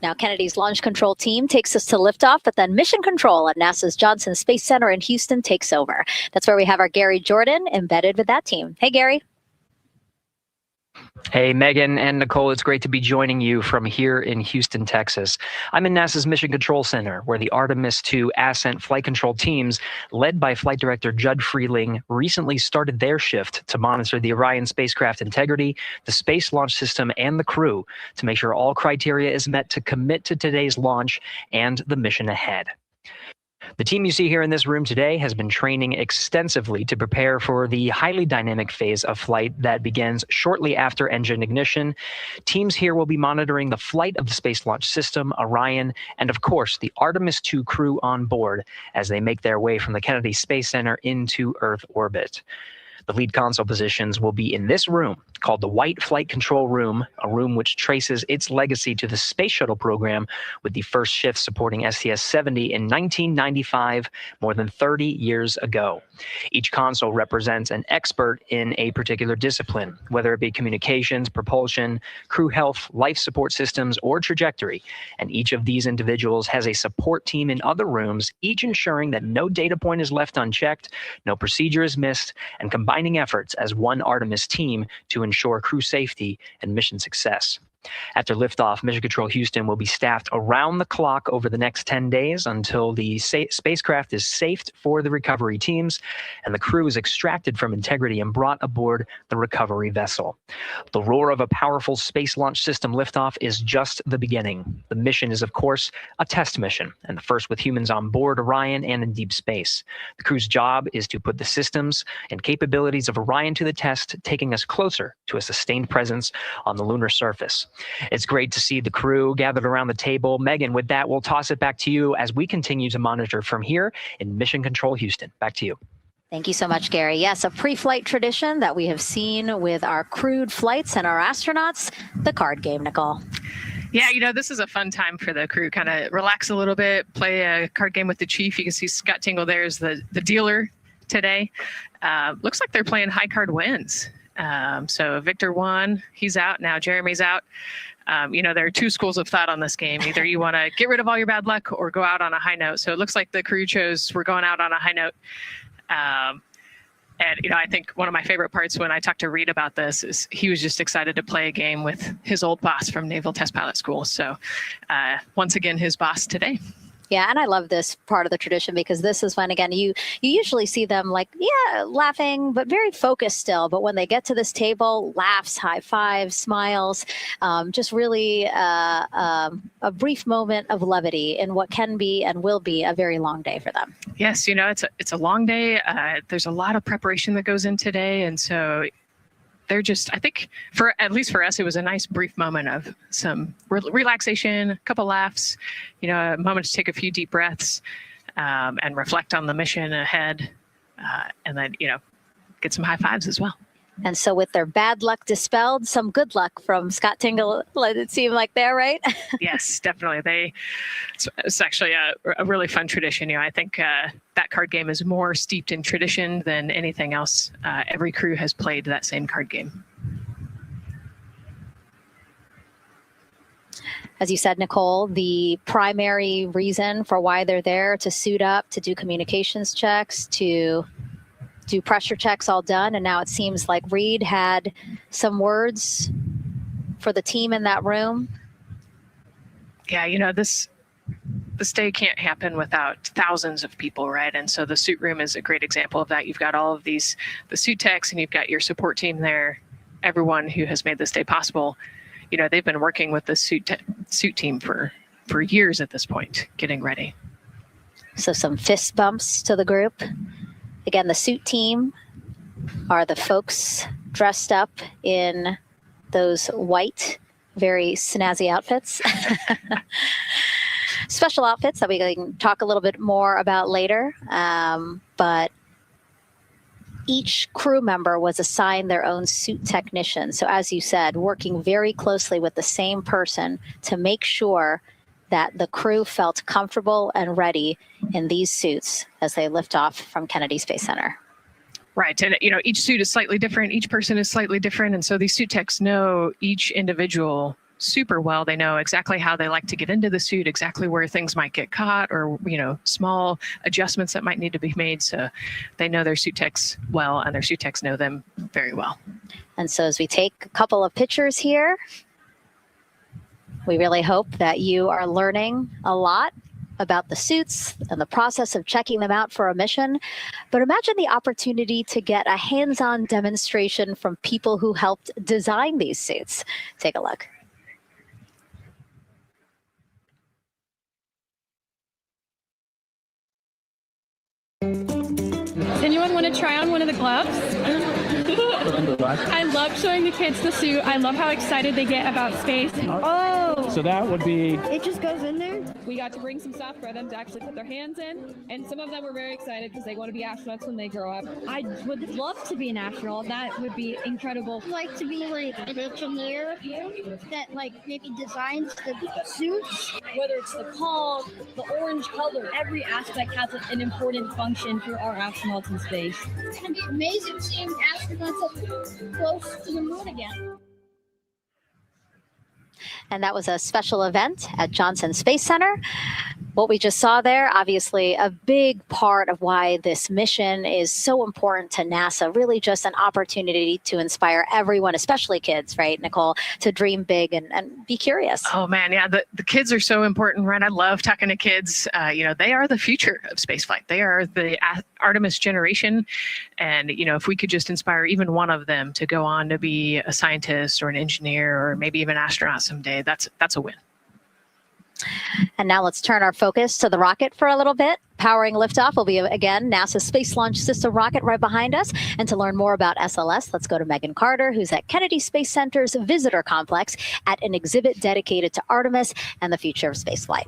Now, Kennedy's launch control team takes us to liftoff, but then mission control at NASA's Johnson Space Center in Houston takes over. That's where we have our Gary Jordan embedded with that team. Hey, Gary. Hey, Megan and Nicole, it's great to be joining you from here in Houston, Texas. I'm in NASA's Mission Control Center, where the Artemis II ascent flight control teams, led by Flight Director Judd Freeling, recently started their shift to monitor the Orion spacecraft integrity, the Space Launch System, and the crew to make sure all criteria is met to commit to today's launch and the mission ahead. The team you see here in this room today has been training extensively to prepare for the highly dynamic phase of flight that begins shortly after engine ignition. Teams here will be monitoring the flight of the Space Launch System, Orion, and of course, the Artemis II crew on board as they make their way from the Kennedy Space Center into Earth orbit. The lead console positions will be in this room, called the White Flight Control Room, a room which traces its legacy to the Space Shuttle program, with the first shift supporting STS-70 in 1995, more than 30 years ago. Each console represents an expert in a particular discipline, whether it be communications, propulsion, crew health, life support systems, or trajectory. And each of these individuals has a support team in other rooms, each ensuring that no data point is left unchecked, no procedure is missed, and combining efforts as one Artemis team to ensure crew safety and mission success. After liftoff, Mission Control Houston will be staffed around the clock over the next 10 days until the spacecraft is safed for the recovery teams and the crew is extracted from integrity and brought aboard the recovery vessel. The roar of a powerful Space Launch System liftoff is just the beginning. The mission is, of course, a test mission, and the first with humans on board Orion and in deep space. The crew's job is to put the systems and capabilities of Orion to the test, taking us closer to a sustained presence on the lunar surface. It's great to see the crew gathered around the table. Megan, with that, we'll toss it back to you as we continue to monitor from here in Mission Control Houston. Back to you. Thank you so much, Gary. Yes, a pre-flight tradition that we have seen with our crewed flights and our astronauts, the card game, Nicole. Yeah, you know, this is a fun time for the crew. Kind of relax a little bit, play a card game with the chief. You can see Scott Tingle there is the dealer today. Looks like they're playing high card wins. So Victor won, he's out. Now Jeremy's out. You know, there are two schools of thought on this game. Either you want to get rid of all your bad luck or go out on a high note. So it looks like the crew chose we're going out on a high note. And, you know, I think one of my favorite parts when I talked to Reid about this is he was just excited to play a game with his old boss from Naval Test Pilot School. So once again, his boss today. Yeah, and I love this part of the tradition because this is when, again, you usually see them like, yeah, laughing, but very focused still. But when they get to this table, laughs, high fives, smiles, just really a brief moment of levity in what can be and will be a very long day for them. Yes, you know, it's a long day. There's a lot of preparation that goes in today, and so they're just, I think, at least for us, it was a nice brief moment of some relaxation, a couple laughs, you know, a moment to take a few deep breaths and reflect on the mission ahead, and then, you know, get some high fives as well. And so with their bad luck dispelled, some good luck from Scott Tingle, let it seem like there, right? Yes, definitely. It's actually a really fun tradition. You know, I think that card game is more steeped in tradition than anything else. Every crew has played that same card game. As you said, Nicole, the primary reason for why they're there to suit up, to do communications checks, to do pressure checks all done. And now it seems like Reid had some words for the team in that room. Yeah, you know, this day can't happen without thousands of people, right? And so the suit room is a great example of that. You've got all of the suit techs, and you've got your support team there, everyone who has made this day possible. You know, they've been working with the suit team for years at this point, getting ready. So some fist bumps to the group. Again, the suit team are the folks dressed up in those white, very snazzy outfits. Special outfits that we can talk a little bit more about later. But each crew member was assigned their own suit technician. So as you said, working very closely with the same person to make sure that the crew felt comfortable and ready in these suits as they lift off from Kennedy Space Center. Right. And, you know, each suit is slightly different. Each person is slightly different. And so these suit techs know each individual super well. They know exactly how they like to get into the suit, exactly where things might get caught, or, you know, small adjustments that might need to be made. So they know their suit techs well, and their suit techs know them very well. And so as we take a couple of pictures here, we really hope that you are learning a lot about the suits and the process of checking them out for a mission. But imagine the opportunity to get a hands-on demonstration from people who helped design these suits. Take a look. Does anyone want to try on one of the gloves? I love showing the kids the suit. I love how excited they get about space. Oh! So that would be... It just goes in there? We got to bring some stuff for them to actually put their hands in, and some of them were very excited because they want to be astronauts when they grow up. I would love to be an astronaut. That would be incredible. I'd like to be like an engineer that like maybe designs the suits. Whether it's the call, the orange color, every aspect has an important function for our astronauts in space. It's going to be amazing seeing astronauts up close to the moon again. And that was a special event at Johnson Space Center. What we just saw there, obviously a big part of why this mission is so important to NASA, really just an opportunity to inspire everyone, especially kids, right, Nicole, to dream big and be curious. Oh, man, yeah, the kids are so important, right? I love talking to kids. You know, they are the future of spaceflight. They are the Artemis generation. And, you know, if we could just inspire even one of them to go on to be a scientist or an engineer or maybe even an astronaut someday, that's a win. And now let's turn our focus to the rocket for a little bit. Powering liftoff will be, again, NASA's Space Launch System rocket right behind us. And to learn more about SLS, let's go to Megan Carter, who's at Kennedy Space Center's Visitor Complex at an exhibit dedicated to Artemis and the future of spaceflight.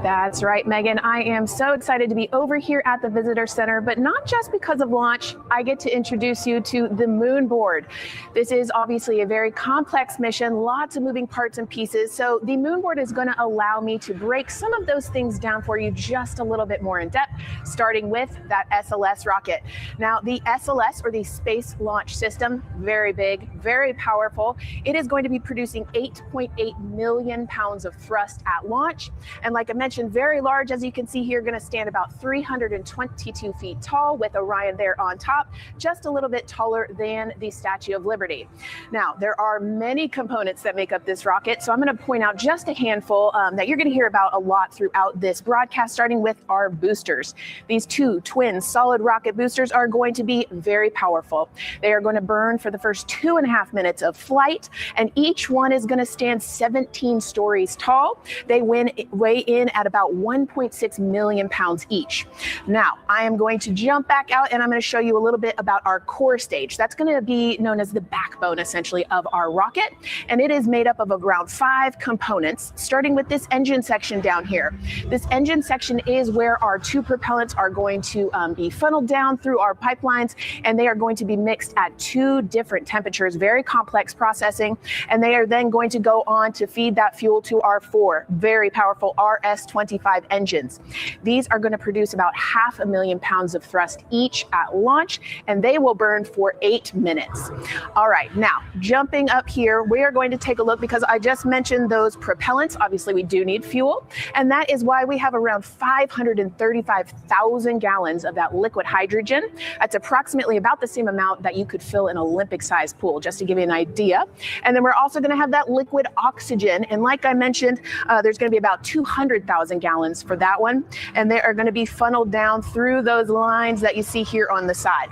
That's right, Megan. I am so excited to be over here at the Visitor Center, but not just because of launch. I get to introduce you to the moon board. This is obviously a very complex mission, lots of moving parts and pieces. So the moon board is going to allow me to break some of those things down for you just a little bit more in depth, starting with that SLS rocket. Now, the SLS, or the Space Launch System, very big, very powerful. It is going to be producing 8.8 million pounds of thrust at launch. And like I mentioned, very large, as you can see here, going to stand about 322 feet tall with Orion there on top, just a little bit taller than the Statue of Liberty. Now, there are many components that make up this rocket, so I'm going to point out just a handful that you're going to hear about a lot throughout this broadcast, starting with our boosters. These two twin solid rocket boosters are going to be very powerful. They are going to burn for the first 2.5 minutes of flight, and each one is going to stand 17 stories tall. They weigh in at about 1.6 million pounds each. Now, I am going to jump back out and I'm going to show you a little bit about our core stage. That's going to be known as the backbone, essentially, of our rocket, and it is made up of around 5 components, starting with this engine section down here. This engine section is where our 2 propellants are going to be funneled down through our pipelines, and they are going to be mixed at 2 different temperatures, very complex processing, and they are then going to go on to feed that fuel to our 4 very powerful RS-25 engines. These are going to produce about 500,000 pounds of thrust each at launch, and they will burn for 8 minutes. All right, now jumping up here, we are going to take a look, because I just mentioned those propellants. Obviously, we do need fuel, and that is why we have around 535,000 gallons of that liquid hydrogen. That's approximately about the same amount that you could fill an Olympic-sized pool, just to give you an idea. And then we're also going to have that liquid oxygen, and like I mentioned, there's going to be about 200,000 gallons for that one, and they are going to be funneled down through those lines that you see here on the side.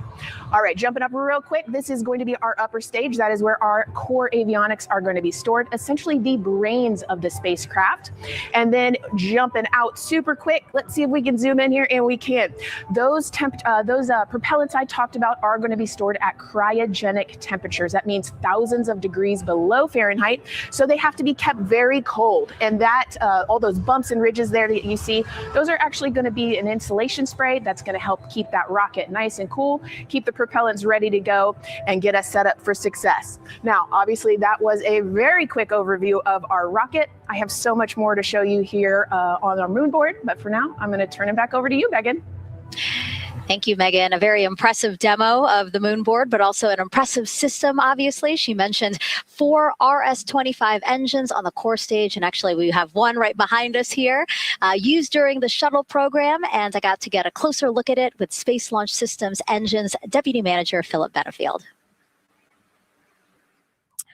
All right, jumping up real quick, this is going to be our upper stage. That is where our core avionics are going to be stored, essentially the brains of the spacecraft. And then jumping out super quick, let's see if we can zoom in here, and we can. Those propellants I talked about are going to be stored at cryogenic temperatures. That means thousands of degrees below Fahrenheit, so they have to be kept very cold. And that, all those bumps and ridges there that you see, those are actually going to be an insulation spray that's going to help keep that rocket nice and cool, keep the propellants ready to go, and get us set up for success. Now, obviously, that was a very quick overview of our rocket. I have so much more to show you here on our moon board, but for now, I'm going to turn it back over to you, Megan. Thank you, Megan. A very impressive demo of the moon board, but also an impressive system, obviously. She mentioned 4 RS-25 engines on the core stage, and actually we have one right behind us here, used during the shuttle program, and I got to get a closer look at it with Space Launch Systems Engines Deputy Manager Philip Benefield.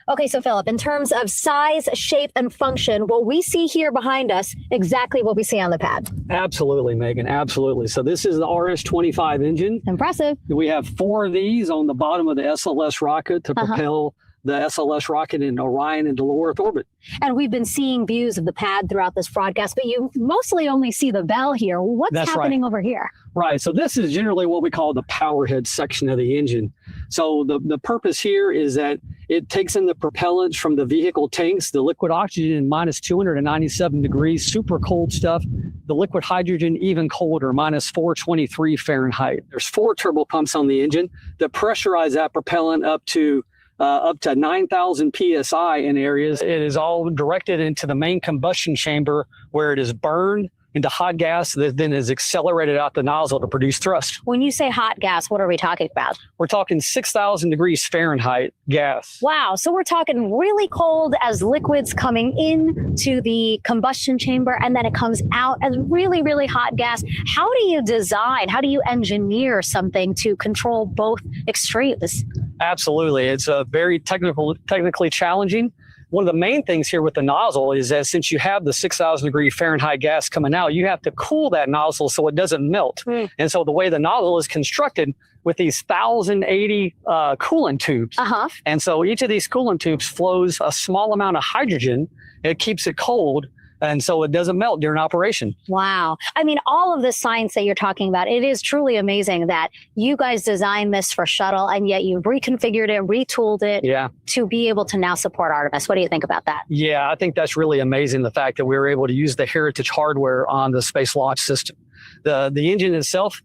Okay, so Philip, in terms of size, shape, and function, what we see here behind us, exactly what we see on the pad. Absolutely, Megan, absolutely. So this is the RS-25 engine. Impressive. We have 4 of these on the bottom of the SLS rocket to propel the SLS rocket in Orion into low Earth orbit. And we've been seeing views of the pad throughout this broadcast, but you mostly only see the bell here. What's happening over here? Right. So this is generally what we call the power head section of the engine. So the purpose here is that it takes in the propellants from the vehicle tanks, the liquid oxygen minus 297 degrees, super cold stuff. The liquid hydrogen even colder, minus 423 Fahrenheit. There's 4 turbo pumps on the engine that pressurize that propellant up to 9,000 PSI in areas. It is all directed into the main combustion chamber, where it is burned into hot gas that then is accelerated out the nozzle to produce thrust. When you say hot gas, what are we talking about? We're talking 6,000 degrees Fahrenheit gas. Wow. So we're talking really cold as liquids coming into the combustion chamber, and then it comes out as really, really hot gas. How do you design, how do you engineer something to control both extremes? Absolutely. It's very technically challenging. One of the main things here with the nozzle is that since you have the 6,000 degree Fahrenheit gas coming out, you have to cool that nozzle so it doesn't melt. And so the way the nozzle is constructed with these 1,080 coolant tubes. And so each of these coolant tubes flows a small amount of hydrogen. It keeps it cold, and so it doesn't melt during operation. Wow. I mean, all of the science that you're talking about, it is truly amazing that you guys designed this for shuttle, and yet you reconfigured it, retooled it to be able to now support Artemis. What do you think about that? Yeah, I think that's really amazing, the fact that we were able to use the heritage hardware on the Space Launch System. The engine itself,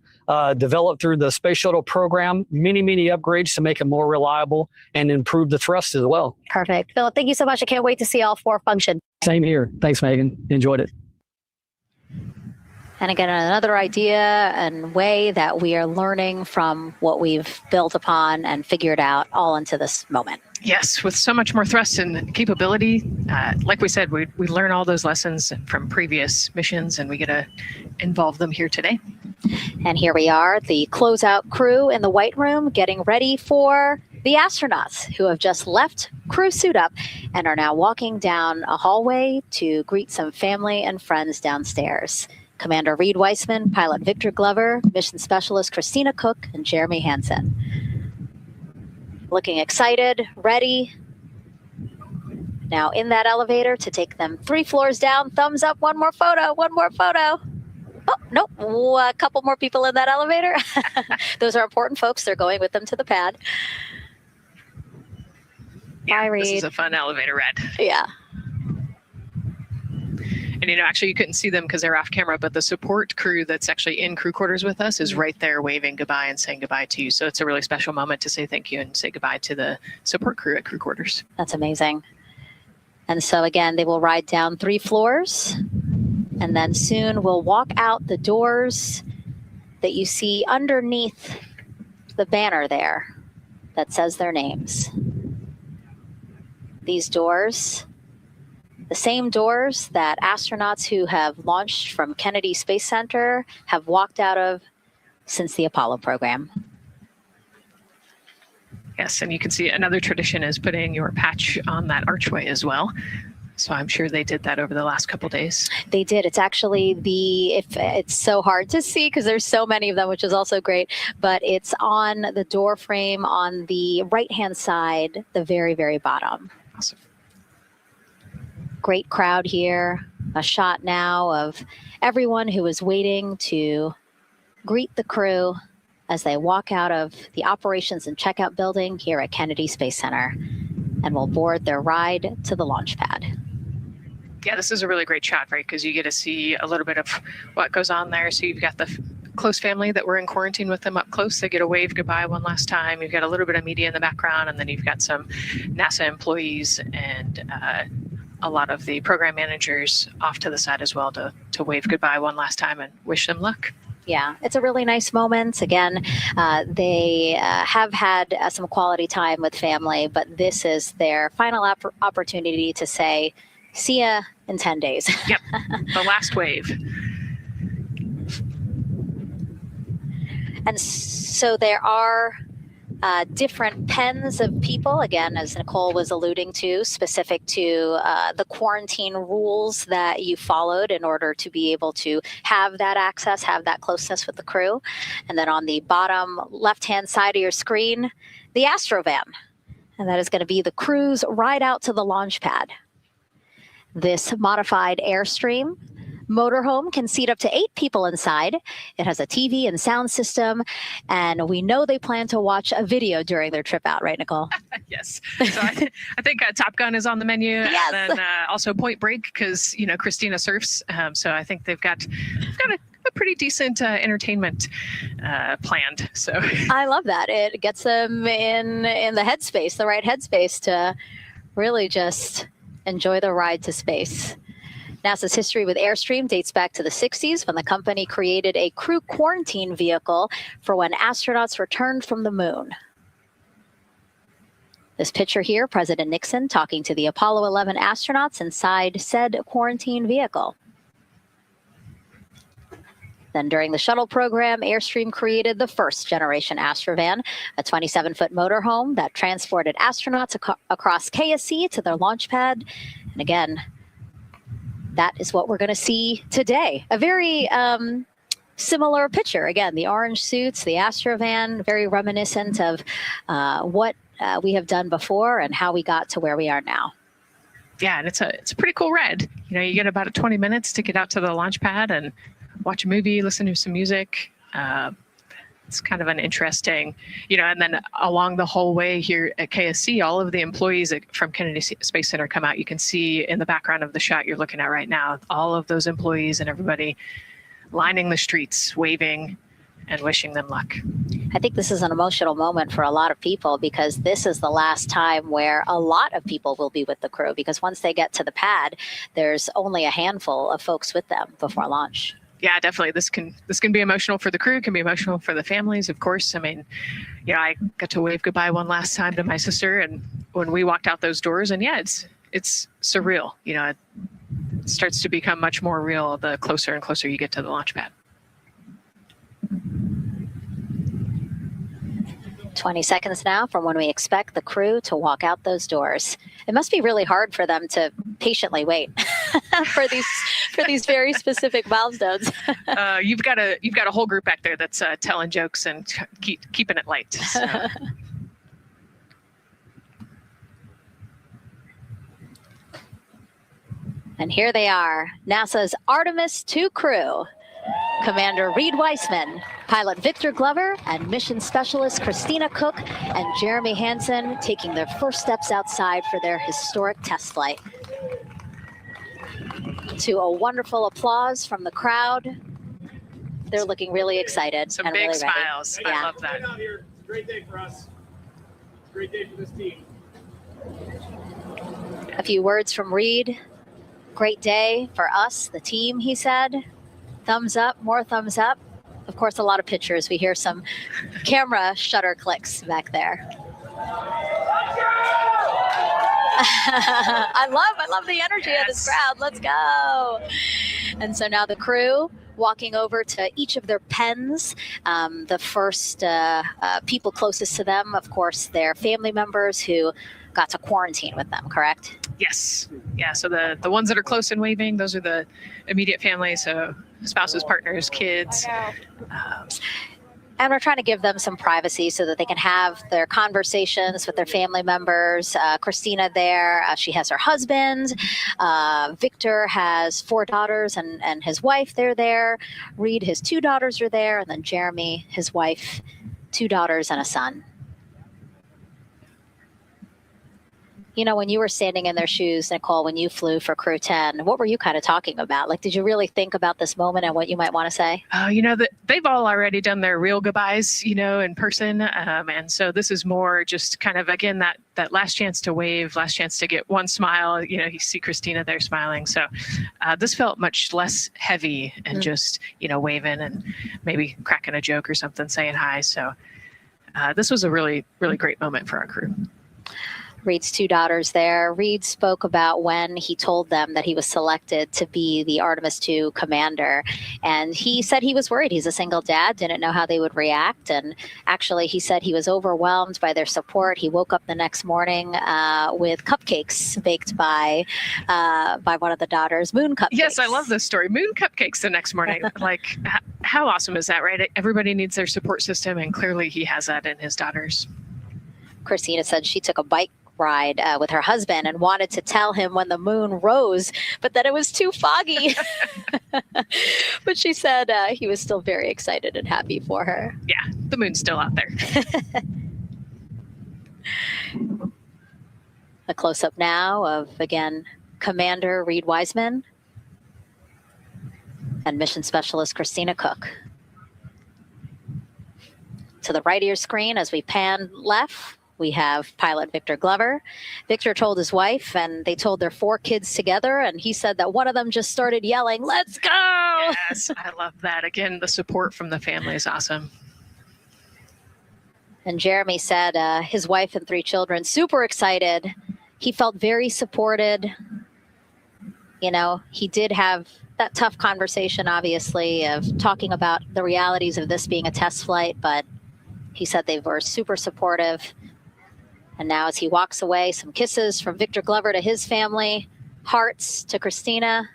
developed through the Space Shuttle program, many upgrades to make it more reliable and improve the thrust as well. Perfect. Philip, thank you so much. I can't wait to see all 4 function. Same here. Thanks, Megan. Enjoyed it. And again, another idea and way that we are learning from what we've built upon and figured out all into this moment. Yes, with so much more thrust and capability. Like we said, we learn all those lessons from previous missions, and we get to involve them here today. And here we are, the closeout crew in the White Room getting ready for the astronauts who have just left crew suit up and are now walking down a hallway to greet some family and friends downstairs. Commander Reid Wiseman, Pilot Victor Glover, Mission Specialist Christina Koch, and Jeremy Hansen. Looking excited, ready. Now in that elevator to take them 3 floors down. Thumbs up, one more photo, one more photo. Oh, nope, a couple more people in that elevator. Those are important folks. They're going with them to the pad. Yeah, Hi, Reid. This is a fun elevator ride. Yeah. And, actually you couldn't see them because they're off camera, but the support crew that's actually in crew quarters with us is right there waving goodbye and saying goodbye to you. So it's a really special moment to say thank you and say goodbye to the support crew at crew quarters. That's amazing. And so again, they will ride down 3 floors, and then soon we'll walk out the doors that you see underneath the banner there that says their names. These doors, the same doors that astronauts who have launched from Kennedy Space Center have walked out of since the Apollo program. Yes, and you can see another tradition is putting your patch on that archway as well. So I'm sure they did that over the last couple days. They did. It's actually it's so hard to see because there's so many of them, which is also great, but it's on the door frame on the right-hand side, the very, very bottom. Awesome. Great crowd here. A shot now of everyone who is waiting to greet the crew as they walk out of the operations and checkout building here at Kennedy Space Center and will board their ride to the launch pad. Yeah, this is a really great shot, right? Because you get to see a little bit of what goes on there. So you've got the close family that were in quarantine with them up close. They get a wave goodbye one last time. You've got a little bit of media in the background, and then you've got some NASA employees and a lot of the program managers off to the side as well to wave goodbye one last time and wish them luck. Yeah, it's a really nice moment. Again, they have had some quality time with family, but this is their final opportunity to say, see ya in 10 days. Yep, the last wave. And so there are different pens of people, again, as Nicole was alluding to, specific to the quarantine rules that you followed in order to be able to have that access, have that closeness with the crew. And then on the bottom left-hand side of your screen, the Astrovan. And that is going to be the crew's ride out to the launch pad. This modified Airstream motorhome can seat up to 8 people inside. It has a TV and sound system, and we know they plan to watch a video during their trip out, right, Nicole? Yes. So I think Top Gun is on the menu, Yes. and then also Point Break because Christina surfs. So I think they've got a pretty decent entertainment planned. So I love that. It gets them in the headspace, the right headspace to really just enjoy the ride to space. NASA's history with Airstream dates back to the 60s when the company created a crew quarantine vehicle for when astronauts returned from the moon. This picture here, President Nixon talking to the Apollo 11 astronauts inside said quarantine vehicle. Then during the shuttle program, Airstream created the first generation Astrovan, a 27-foot motorhome that transported astronauts across KSC to their launch pad. And again, that is what we're going to see today. A very similar picture. Again, the orange suits, the Astrovan, very reminiscent of what we have done before and how we got to where we are now. Yeah, and it's a pretty cool ride. You get about 20 minutes to get out to the launch pad and watch a movie, listen to some music. It's kind of an interesting, and then along the whole way here at KSC, all of the employees from Kennedy Space Center come out. You can see in the background of the shot you're looking at right now, all of those employees and everybody lining the streets, waving and wishing them luck. I think this is an emotional moment for a lot of people because this is the last time where a lot of people will be with the crew, because once they get to the pad, there's only a handful of folks with them before launch. yeah, definitely. This can be emotional for the crew, can be emotional for the families, of course. I mean, you know, I got to wave goodbye one last time to my sister, and when we walked out those doors, and yeah, it's surreal. You know, it starts to become much more real the closer and closer you get to the launch pad. 20 seconds now from when we expect the crew to walk out those doors. It must be really hard for them to patiently wait for these very specific milestones. You've got a whole group back there that's telling jokes and keeping it light. So. And here they are, NASA's Artemis II crew. Commander Reid Wiseman, pilot Victor Glover, and mission specialist Christina Koch and Jeremy Hansen taking their first steps outside for their historic test flight. To a wonderful applause from the crowd. They're looking really excited. Some and big really smiles. Ready. I Yeah. love that. It's a great day for us. It's a great day for this team. A few words from Reid. Great day for us, the team, he said. Thumbs up, more thumbs up. Of course, a lot of pictures. We hear some camera shutter clicks back there. I love the energy of this crowd. Let's go. And so now the crew walking over to each of their pens. The first people closest to them, of course, their family members who got to quarantine with them, correct? Yes. Yeah. So the ones that are close and waving, those are the immediate family. So spouses, partners, kids. And we're trying to give them some privacy so that they can have their conversations with their family members. Christina there, she has her husband. Victor has 4 daughters and his wife, they're there. Reid, his 2 daughters are there. And then Jeremy, his wife, 2 daughters and a son. You know, when you were standing in their shoes, Nicole, when you flew for Crew 10, what were you kind of talking about? Like, did you really think about this moment and what you might want to say? You know, they've all already done their real goodbyes, you know, in person. And so this is more just kind of, again, that last chance to wave, last chance to get one smile. You know, you see Christina there smiling. So this felt much less heavy and just, you know, waving and maybe cracking a joke or something, saying hi. So this was a really, really great moment for our crew. Reid's 2 daughters there. Reid spoke about when he told them that he was selected to be the Artemis II commander. And he said he was worried. He's a single dad, didn't know how they would react. And actually, he said he was overwhelmed by their support. He woke up the next morning with cupcakes baked by one of the daughters, moon cupcakes. Yes, I love this story. Moon cupcakes the next morning. Like, how awesome is that, right? Everybody needs their support system, and clearly he has that in his daughters. Christina said she took a bike ride with her husband and wanted to tell him when the moon rose, but that it was too foggy. But she said he was still very excited and happy for her. Yeah, the moon's still out there. A close-up now of, again, Commander Reid Wiseman and Mission Specialist Christina Koch. To the right of your screen, as we pan left, we have pilot Victor Glover. Victor told his wife, and they told their 4 kids together, and he said that one of them just started yelling, "Let's go!" Yes, I love that. Again, the support from the family is awesome. And Jeremy said his wife and 3 children, super excited. He felt very supported. You know, he did have that tough conversation, obviously, of talking about the realities of this being a test flight, but he said they were super supportive. And now as he walks away, some kisses from Victor Glover to his family, hearts to Christina.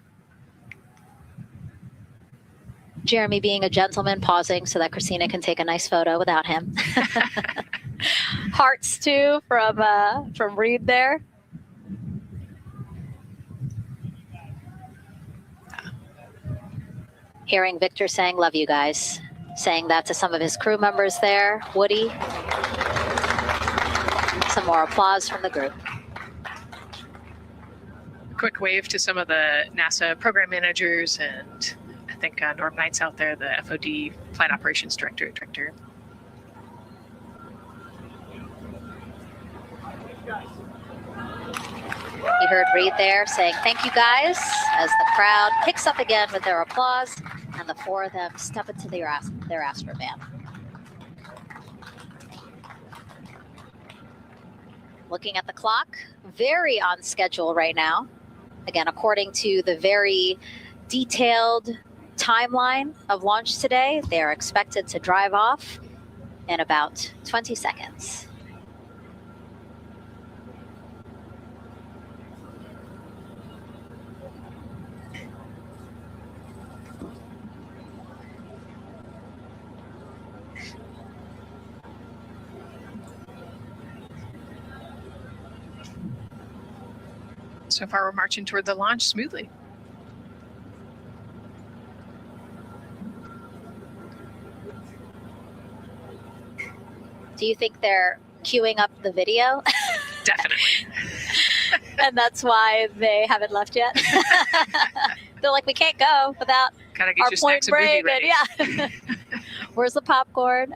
Jeremy being a gentleman, pausing so that Christina can take a nice photo without him. Hearts too from Reid there. Hearing Victor saying, "Love you guys," saying that to some of his crew members there, Woody. Some more applause from the group. Quick wave to some of the NASA program managers, and I think Norm Knight's out there, the FOD Flight Operations Director. You heard Reid there saying, "Thank you guys," as the crowd picks up again with their applause. And the four of them step into their Astrovan. Looking at the clock, very on schedule right now. Again, according to the very detailed timeline of launch today, they are expected to drive off in about 20 seconds. So far, we're marching toward the launch smoothly. Do you think they're queuing up the video? Definitely. And that's why they haven't left yet? They're like, we can't go without Gotta get our your point snacks and movie break. ready. And yeah. Where's the popcorn?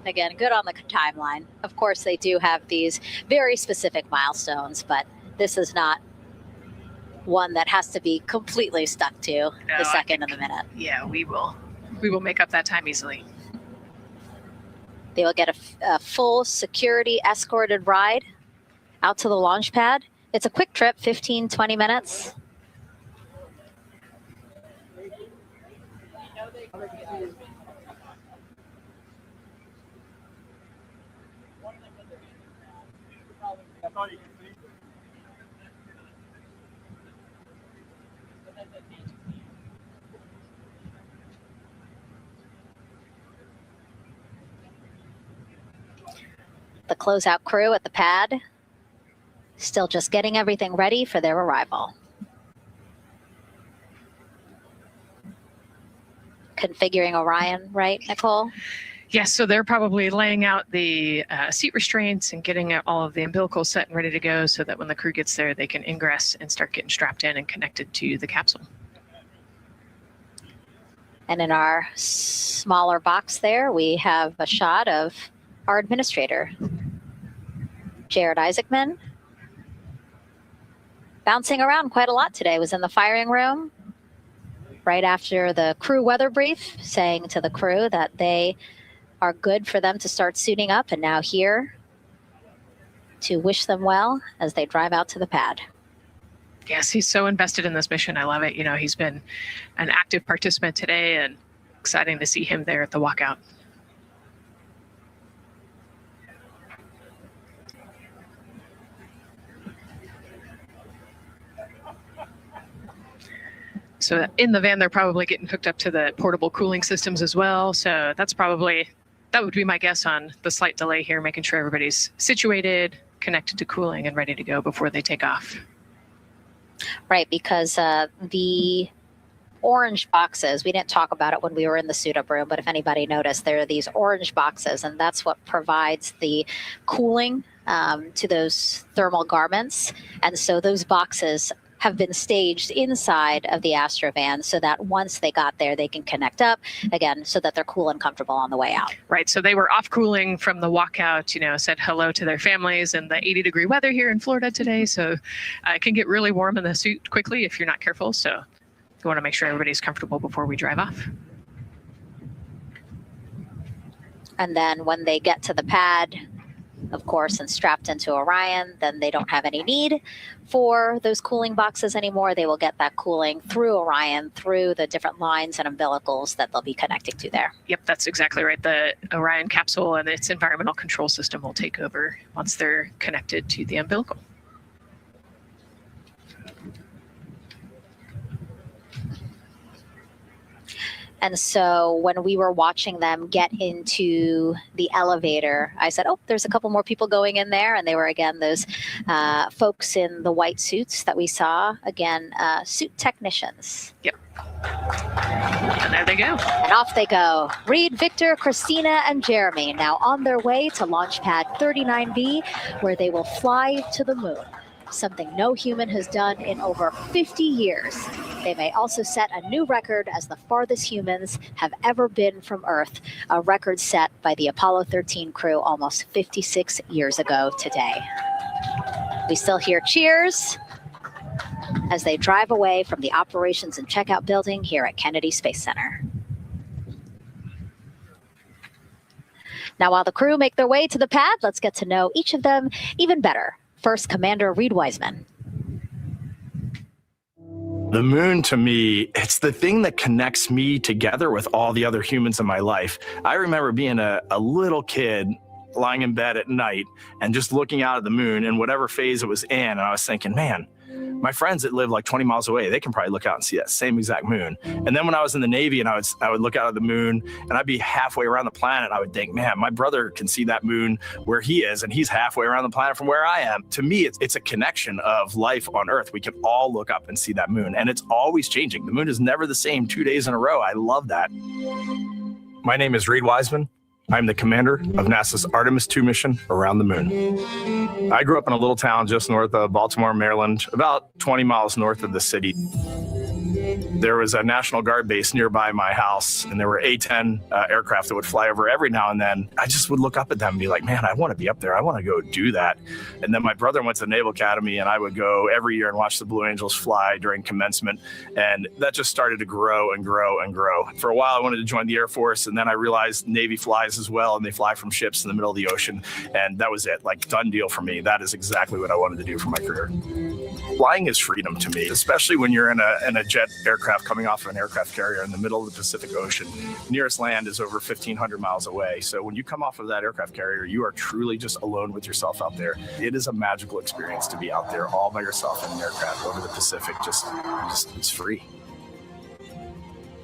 Again, good on the timeline. Of course, they do have these very specific milestones, but this is not one that has to be completely stuck to the second and the minute. Yeah, we will make up that time easily. They will get a full security escorted ride out to the launch pad. It's a quick trip, 15, 20 minutes. The closeout crew at the pad still just getting everything ready for their arrival. Configuring Orion, right, Nicole? Yes, so they're probably laying out the seat restraints and getting all of the umbilicals set and ready to go so that when the crew gets there, they can ingress and start getting strapped in and connected to the capsule. And in our smaller box there, we have a shot of our administrator, Jared Isaacman, bouncing around quite a lot today. Was in the firing room right after the crew weather brief, saying to the crew that they are good for them to start suiting up, and now here to wish them well as they drive out to the pad. Yes, he's so invested in this mission. I love it. You know, he's been an active participant today, and exciting to see him there at the walkout. So in the van, they're probably getting hooked up to the portable cooling systems as well. So that would be my guess on the slight delay here, making sure everybody's situated, connected to cooling, and ready to go before they take off. Right, because the orange boxes, we didn't talk about it when we were in the suit-up room, but if anybody noticed, there are these orange boxes, and that's what provides the cooling to those thermal garments. And so those boxes have been staged inside of the Astrovan so that once they got there, they can connect up again so that they're cool and comfortable on the way out. Right. So they were off cooling from the walkout, you know, said hello to their families in the 80-degree weather here in Florida today. So it can get really warm in the suit quickly if you're not careful. So you want to make sure everybody's comfortable before we drive off. And then when they get to the pad, of course, and strapped into Orion, then they don't have any need for those cooling boxes anymore. They will get that cooling through Orion, through the different lines and umbilicals that they'll be connecting to there. Yep, that's exactly right. The Orion capsule and its environmental control system will take over once they're connected to the umbilical. And so when we were watching them get into the elevator, I said, oh, there's a couple more people going in there. And they were, again, those folks in the white suits that we saw. Again, suit technicians. Yep. And there they go. And off they go. Reid, Victor, Christina, and Jeremy now on their way to launch pad 39B, where they will fly to the moon. Something no human has done in over 50 years. They may also set a new record as the farthest humans have ever been from Earth, a record set by the Apollo 13 crew almost 56 years ago today. We still hear cheers as they drive away from the operations and checkout building here at Kennedy Space Center. Now, while the crew make their way to the pad, let's get to know each of them even better. First, Commander Reid Wiseman. The moon, to me, it's the thing that connects me together with all the other humans in my life. I remember being a little kid lying in bed at night and just looking out at the moon in whatever phase it was in. And I was thinking, man, my friends that live like 20 miles away, they can probably look out and see that same exact moon. And then when I was in the Navy and I would look out at the moon and I'd be halfway around the planet, I would think, man, my brother can see that moon where he is and he's halfway around the planet from where I am. To me, it's a connection of life on Earth. We can all look up and see that moon, and it's always changing. The moon is never the same 2 days in a row. I love that. My name is Reid Wiseman. I'm the commander of NASA's Artemis II mission around the moon. I grew up in a little town just north of Baltimore, Maryland, about 20 miles north of the city. There was a National Guard base nearby my house, and there were A-10 aircraft that would fly over every now and then. I just would look up at them and be like, man, I want to be up there. I want to go do that. And then my brother went to the Naval Academy, and I would go every year and watch the Blue Angels fly during commencement. And that just started to grow and grow and grow. For a while, I wanted to join the Air Force, and then I realized Navy flies as well, and they fly from ships in the middle of the ocean. And that was it, like done deal for me. That is exactly what I wanted to do for my career. Flying is freedom to me, especially when you're in a jet aircraft coming off of an aircraft carrier in the middle of the Pacific Ocean. Nearest land is over 1,500 miles away. So when you come off of that aircraft carrier, you are truly just alone with yourself out there. It is a magical experience to be out there all by yourself in an aircraft over the Pacific. Just it's free.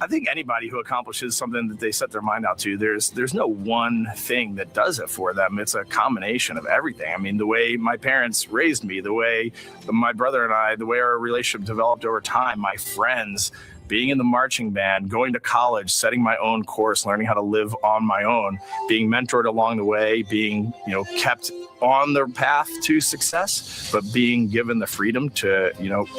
I think anybody who accomplishes something that they set their mind out to, there's no one thing that does it for them. It's a combination of everything. I mean, the way my parents raised me, the way my brother and I, the way our relationship developed over time, my friends, being in the marching band, going to college, setting my own course, learning how to live on my own, being mentored along the way, being, kept on the path to success, but being given the freedom to,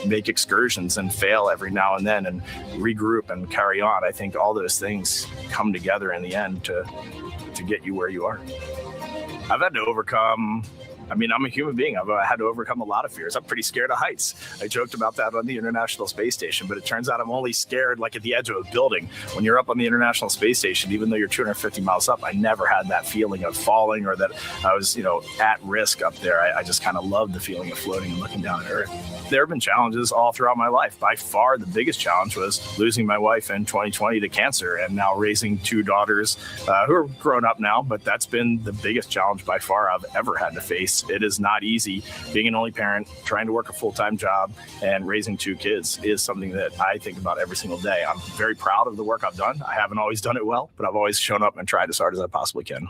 make excursions and fail every now and then and regroup and carry on. I think all those things come together in the end to get you where you are. I've had to overcome, I'm a human being. I've had to overcome a lot of fears. I'm pretty scared of heights. I joked about that on the International Space Station, but it turns out I'm only scared like at the edge of a building. When you're up on the International Space Station, even though you're 250 miles up, I never had that feeling of falling or that I was, at risk up there. I just kind of loved the feeling of floating and looking down at Earth. There have been challenges all throughout my life. By far, the biggest challenge was losing my wife in 2020 to cancer and now raising two daughters who are grown up now, but that's been the biggest challenge by far I've ever had to face. It is not easy. Being an only parent, trying to work a full-time job, and raising two kids is something that I think about every single day. I'm very proud of the work I've done. I haven't always done it well, but I've always shown up and tried as hard as I possibly can.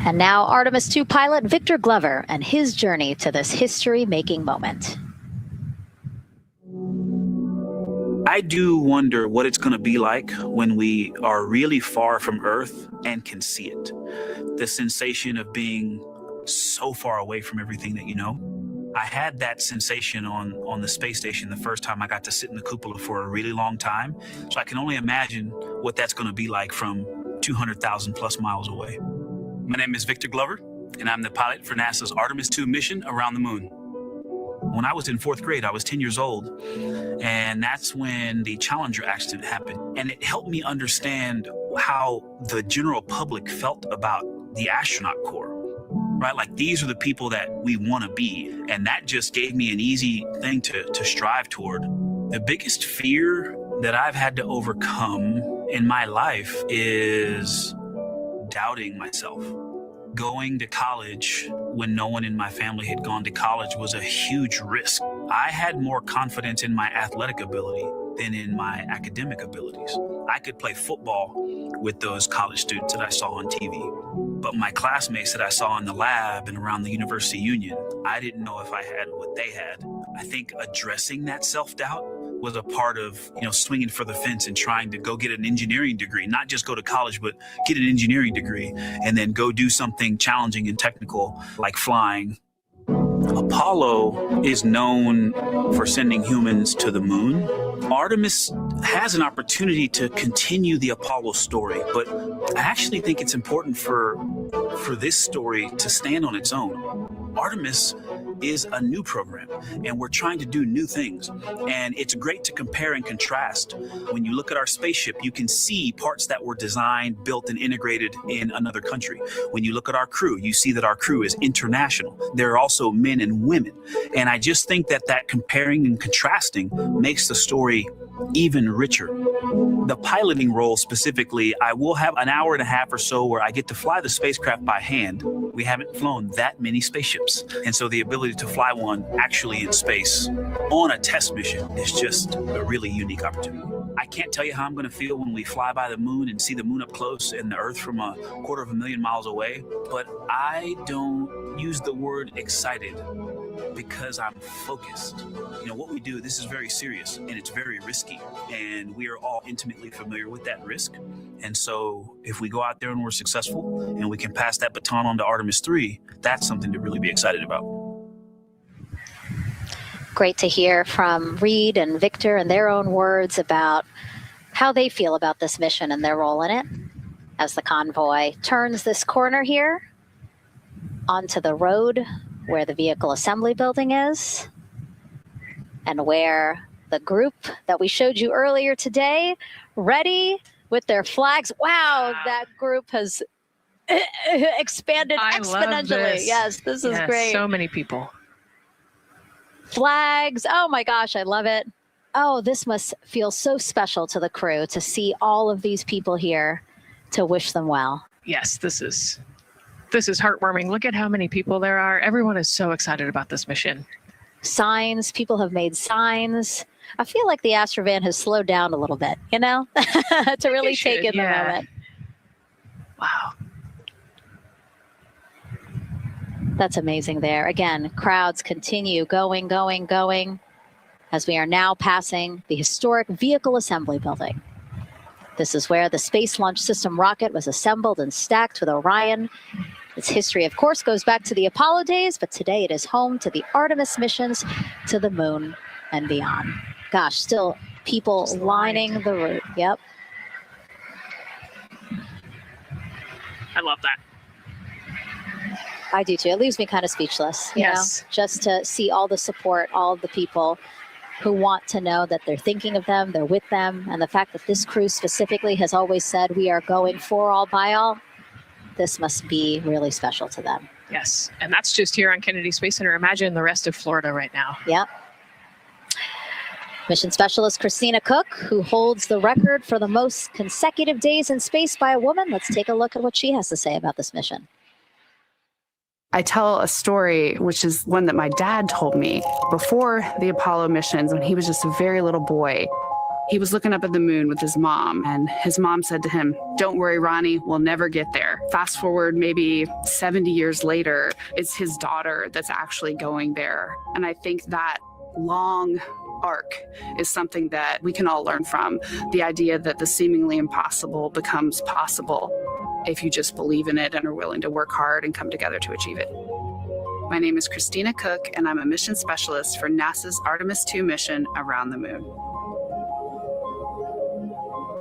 And now Artemis II pilot Victor Glover and his journey to this history-making moment. I do wonder what it's going to be like when we are really far from Earth and can see it. The sensation of being so far away from everything that you know. I had that sensation on the space station the first time I got to sit in the cupola for a really long time. So I can only imagine what that's going to be like from 200,000 plus miles away. My name is Victor Glover, and I'm the pilot for NASA's Artemis II mission around the moon. When I was in fourth grade, I was 10 years old, and that's when the Challenger accident happened. And it helped me understand how the general public felt about the astronaut corps, right? Like, these are the people that we want to be. And that just gave me an easy thing to strive toward. The biggest fear that I've had to overcome in my life is doubting myself. Going to college when no one in my family had gone to college was a huge risk. I had more confidence in my athletic ability than in my academic abilities. I could play football with those college students that I saw on TV. But my classmates that I saw in the lab and around the University Union, I didn't know if I had what they had. I think addressing that self-doubt was a part of, swinging for the fence and trying to go get an engineering degree, not just go to college, but get an engineering degree and then go do something challenging and technical like flying. Apollo is known for sending humans to the moon. Artemis has an opportunity to continue the Apollo story, but I actually think it's important for this story to stand on its own. Artemis is a new program, and we're trying to do new things. And it's great to compare and contrast. When you look at our spaceship, you can see parts that were designed, built, and integrated in another country. When you look at our crew, you see that our crew is international. There are also men and women. And I just think that comparing and contrasting makes the story even richer. The piloting role specifically, I will have an hour and a half or so where I get to fly the spacecraft by hand. We haven't flown that many spaceships. And so the ability to fly one actually in space on a test mission is just a really unique opportunity. I can't tell you how I'm going to feel when we fly by the moon and see the moon up close and the Earth from 250,000 miles away, but I don't use the word excited because I'm focused. You know, what we do, this is very serious and it's very risky, and we are all intimately familiar with that risk. And so if we go out there and we're successful and we can pass that baton on to Artemis II, that's something to really be excited about. Great to hear from Reid and Victor in their own words about how they feel about this mission and their role in it as the convoy turns this corner here onto the road where the vehicle assembly building is and where the group that we showed you earlier today, ready with their flags. Wow, that group has expanded exponentially. Yes, this is great. So many people. Flags. Oh my gosh, I love it. Oh, this must feel so special to the crew to see all of these people here to wish them well. Yes, this is heartwarming. Look at how many people there are. Everyone is so excited about this mission. Signs, people have made signs. I feel like the Astrovan has slowed down a little bit, you know, to really take in the moment. Wow. That's amazing there. Again, crowds continue going as we are now passing the historic vehicle assembly building. This is where the Space Launch System rocket was assembled and stacked with Orion. Its history, of course, goes back to the Apollo days, but today it is home to the Artemis missions to the moon and beyond. Gosh, still people lining the route. Yep. I love that. I do too. It leaves me kind of speechless, you know, just to see all the support, all of the people who want to know that they're thinking of them, they're with them, and the fact that this crew specifically has always said we are going for all by all, this must be really special to them. Yes, and that's just here on Kennedy Space Center. Imagine the rest of Florida right now. Yep. Mission Specialist Christina Koch, who holds the record for the most consecutive days in space by a woman. Let's take a look at what she has to say about this mission. I tell a story, which is one that my dad told me before the Apollo missions when he was just a very little boy. He was looking up at the moon with his mom, and his mom said to him, "Don't worry, Ronnie, we'll never get there." Fast forward maybe 70 years later, it's his daughter that's actually going there. And I think that long arc is something that we can all learn from. The idea that the seemingly impossible becomes possible if you just believe in it and are willing to work hard and come together to achieve it. My name is Christina Koch, and I'm a mission specialist for NASA's Artemis II mission around the moon.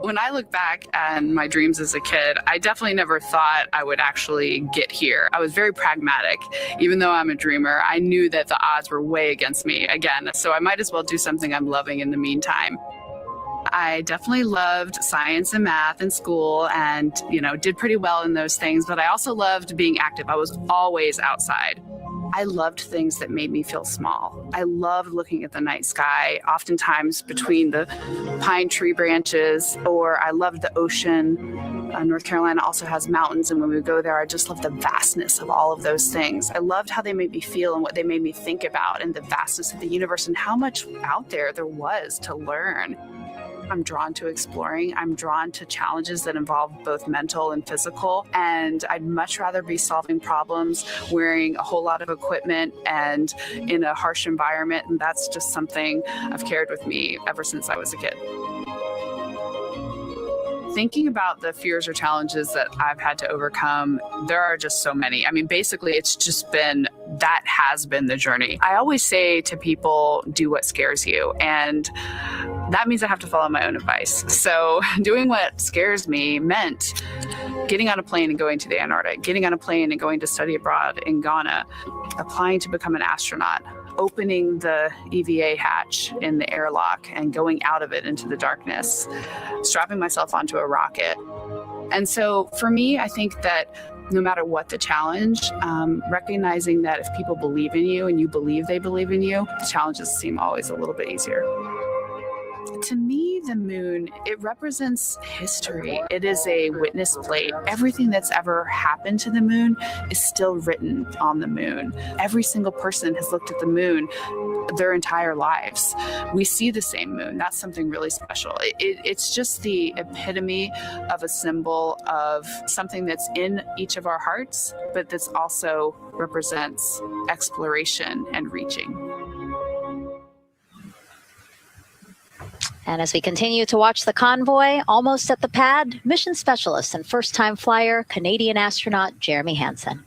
When I look back at my dreams as a kid, I definitely never thought I would actually get here. I was very pragmatic. Even though I'm a dreamer, I knew that the odds were way against me again, so I might as well do something I'm loving in the meantime. I definitely loved science and math in school and, did pretty well in those things, but I also loved being active. I was always outside. I loved things that made me feel small. I loved looking at the night sky, oftentimes between the pine tree branches, or I loved the ocean. North Carolina also has mountains, and when we go there, I just love the vastness of all of those things. I loved how they made me feel and what they made me think about, and the vastness of the universe and how much out there was to learn. I'm drawn to exploring. I'm drawn to challenges that involve both mental and physical. And I'd much rather be solving problems, wearing a whole lot of equipment and in a harsh environment. And that's just something I've carried with me ever since I was a kid. Thinking about the fears or challenges that I've had to overcome, there are just so many. I mean, basically, it's just been that has been the journey. I always say to people, do what scares you. And that means I have to follow my own advice. So doing what scares me meant getting on a plane and going to the Antarctic, getting on a plane and going to study abroad in Ghana, applying to become an astronaut, opening the EVA hatch in the airlock and going out of it into the darkness, strapping myself onto a rocket. And so for me, I think that no matter what the challenge, recognizing that if people believe in you and you believe they believe in you, the challenges seem always a little bit easier. To me, the moon, it represents history. It is a witness plate. Everything that's ever happened to the moon is still written on the moon. Every single person has looked at the moon their entire lives. We see the same moon. That's something really special. It's just the epitome of a symbol of something that's in each of our hearts, but that's also represents exploration and reaching. And as we continue to watch the convoy, almost at the pad, mission specialist and first-time flyer, Canadian astronaut Jeremy Hansen.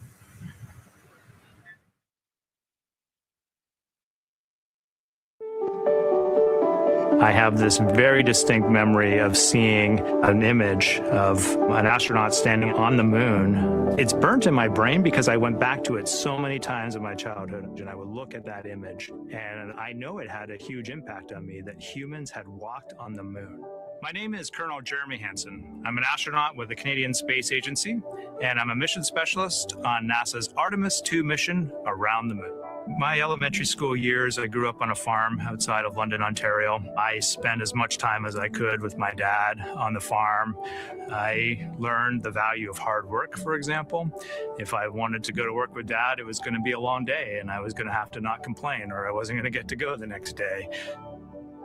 I have this very distinct memory of seeing an image of an astronaut standing on the moon. It's burnt in my brain because I went back to it so many times in my childhood, and I would look at that image, and I know it had a huge impact on me that humans had walked on the moon. My name is Colonel Jeremy Hansen. I'm an astronaut with the Canadian Space Agency, and I'm a mission specialist on NASA's Artemis II mission around the moon. My elementary school years, I grew up on a farm outside of London, Ontario. I spent as much time as I could with my dad on the farm. I learned the value of hard work, for example. If I wanted to go to work with Dad, it was going to be a long day and I was going to have to not complain, or I wasn't going to get to go the next day.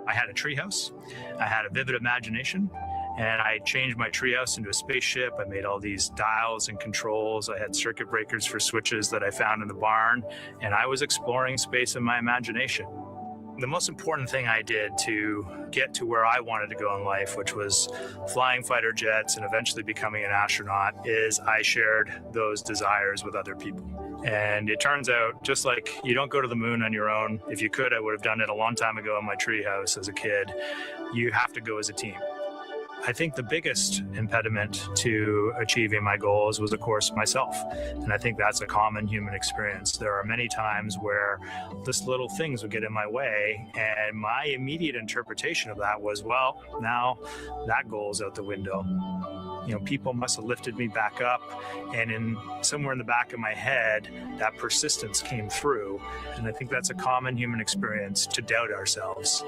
I had a treehouse. I had a vivid imagination. And I changed my treehouse into a spaceship. I made all these dials and controls. I had circuit breakers for switches that I found in the barn. And I was exploring space in my imagination. The most important thing I did to get to where I wanted to go in life, which was flying fighter jets and eventually becoming an astronaut, is I shared those desires with other people. And it turns out, just like you don't go to the moon on your own, if you could, I would have done it a long time ago in my treehouse as a kid. You have to go as a team. I think the biggest impediment to achieving my goals was, of course, myself. And I think that's a common human experience. There are many times where just little things would get in my way. And my immediate interpretation of that was, well, now that goal's out the window. You know, people must have lifted me back up. And somewhere in the back of my head, that persistence came through. And I think that's a common human experience, to doubt ourselves.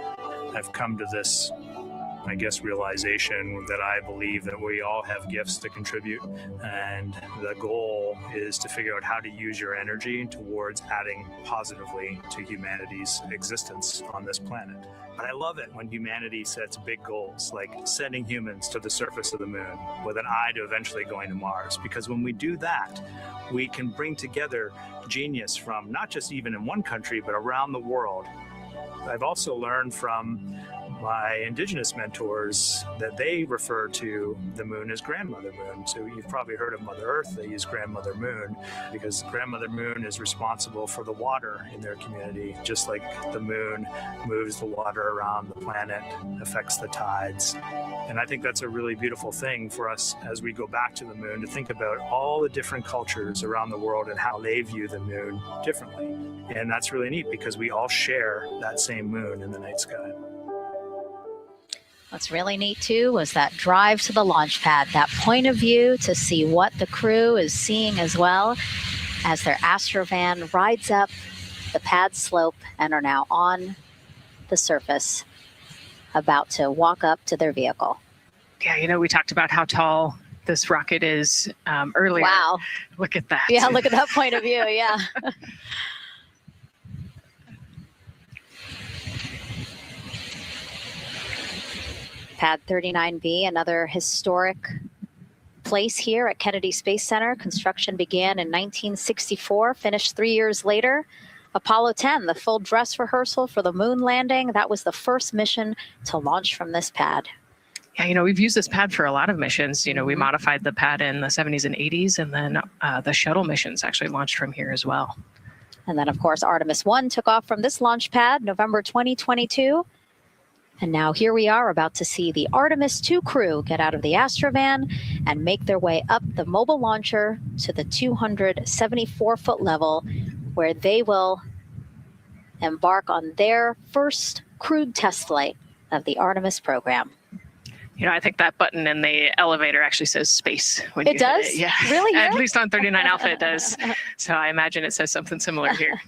I've come to this, I guess, realization that I believe that we all have gifts to contribute, and the goal is to figure out how to use your energy towards adding positively to humanity's existence on this planet. But I love it when humanity sets big goals, like sending humans to the surface of the moon with an eye to eventually going to Mars, because when we do that, we can bring together genius from not just even in one country, but around the world. I've also learned from my indigenous mentors that they refer to the moon as Grandmother Moon. So you've probably heard of Mother Earth. They use Grandmother Moon because Grandmother Moon is responsible for the water in their community, just like the moon moves the water around the planet, affects the tides. And I think that's a really beautiful thing for us as we go back to the moon, to think about all the different cultures around the world and how they view the moon differently. And that's really neat because we all share that same moon in the night sky. What's really neat, too, was that drive to the launch pad, that point of view to see what the crew is seeing as well, as their Astrovan rides up the pad slope and are now on the surface, about to walk up to their vehicle. Yeah, you know, we talked about how tall this rocket is earlier. Wow. Look at that. Yeah, look at that point of view, yeah. Pad 39B, another historic place here at Kennedy Space Center. Construction began in 1964, finished 3 years later. Apollo 10, the full dress rehearsal for the moon landing. That was the first mission to launch from this pad. Yeah, you know, we've used this pad for a lot of missions. You know, we modified the pad in the 70s and 80s, and then the shuttle missions actually launched from here as well. And then, of course, Artemis I took off from this launch pad November 2022. And now here we are about to see the Artemis II crew get out of the Astrovan and make their way up the mobile launcher to the 274-foot level, where they will embark on their first crewed test flight of the Artemis program. You know, I think that button in the elevator actually says space. When It you does? hit it. Yeah. Really? At least on 39 Alpha it does. So I imagine it says something similar here.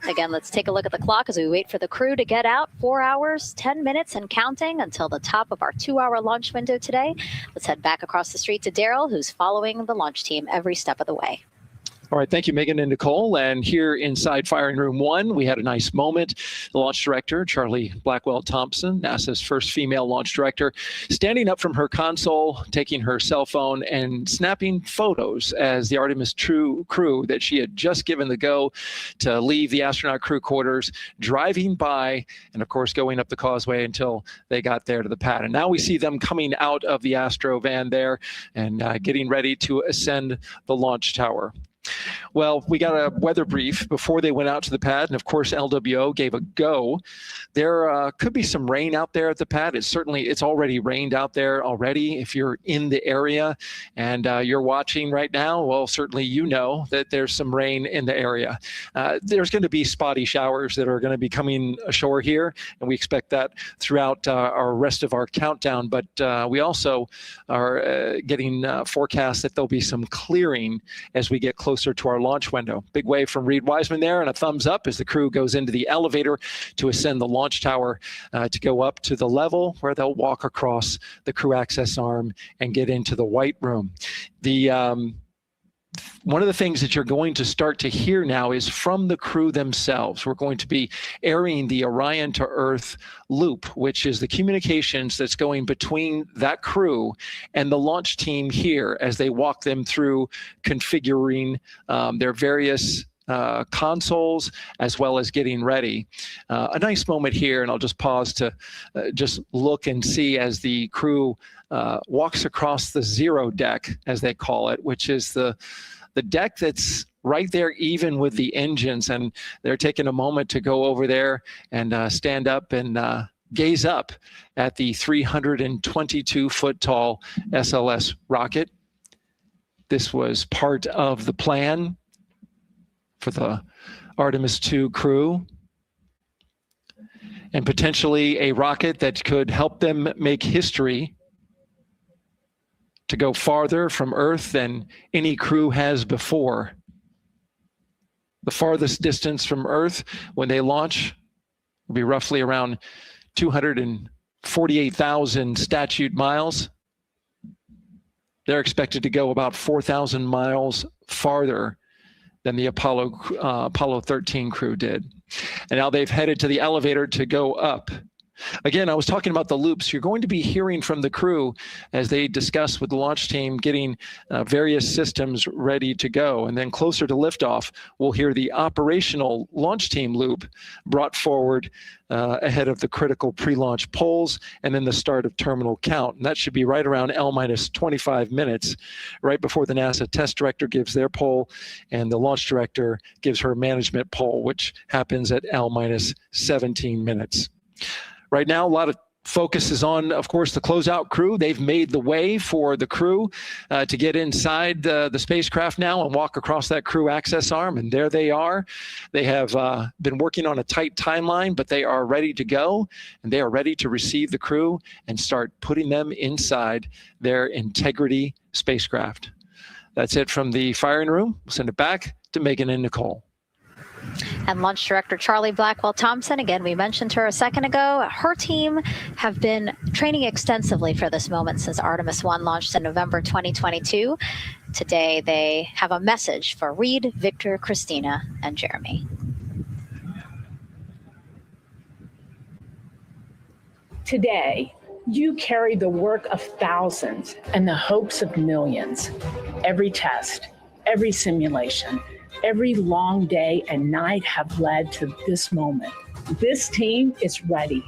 Again, let's take a look at the clock as we wait for the crew to get out. 4 hours, 10 minutes and counting until the top of our 2-hour launch window today. Let's head back across the street to Daryl, who's following the launch team every step of the way. All right, thank you, Megan and Nicole. And here inside Firing Room 1, we had a nice moment. The launch director, Charlie Blackwell-Thompson, NASA's first female launch director, standing up from her console, taking her cell phone and snapping photos as the Artemis II crew that she had just given the go to leave the astronaut crew quarters, driving by, and of course going up the causeway until they got there to the pad. And now we see them coming out of the Astro van there and getting ready to ascend the launch tower. Well, we got a weather brief before they went out to the pad, and of course LWO gave a go. There could be some rain out there at the pad. It's already rained out there already. If you're in the area and you're watching right now, well, certainly you know that there's some rain in the area. There's going to be spotty showers that are going to be coming ashore here, and we expect that throughout our rest of our countdown. But we also are getting forecasts that there'll be some clearing as we get closer to our launch window. Big wave from Reid Wiseman there, and a thumbs up as the crew goes into the elevator to ascend the launch tower to go up to the level where they'll walk across the crew access arm and get into the white room. One of the things that you're going to start to hear now is from the crew themselves. We're going to be airing the Orion to Earth loop, which is the communications that's going between that crew and the launch team here as they walk them through configuring their various consoles as well as getting ready. A nice moment here, and I'll just pause to just look and see as the crew walks across the zero deck, as they call it, which is the deck that's right there even with the engines, and they're taking a moment to go over there and stand up and gaze up at the 322-foot tall SLS rocket. This was part of the plan for the Artemis II crew, and potentially a rocket that could help them make history to go farther from Earth than any crew has before. The farthest distance from Earth when they launch will be roughly around 248,000 statute miles. They're expected to go about 4,000 miles farther than the Apollo 13 crew did. And now they've headed to the elevator to go up. Again, I was talking about the loops. You're going to be hearing from the crew as they discuss with the launch team getting various systems ready to go. And then closer to liftoff, we'll hear the operational launch team loop brought forward ahead of the critical pre-launch polls and then the start of terminal count. And that should be right around L-25 minutes, right before the NASA test director gives their poll and the launch director gives her management poll, which happens at L-17 minutes. Right now, a lot of focus is on, of course, the closeout crew. They've made the way for the crew to get inside the spacecraft now and walk across that crew access arm, and there they are. They have been working on a tight timeline, but they are ready to go, and they are ready to receive the crew and start putting them inside their Integrity spacecraft. That's it from the firing room. We'll send it back to Megan and Nicole. And launch director Charlie Blackwell-Thompson, again, we mentioned her a second ago. Her team have been training extensively for this moment since Artemis I launched in November 2022. Today, they have a message for Reid, Victor, Christina, and Jeremy. Today, you carry the work of thousands and the hopes of millions. Every test, every simulation, every long day and night have led to this moment. This team is ready.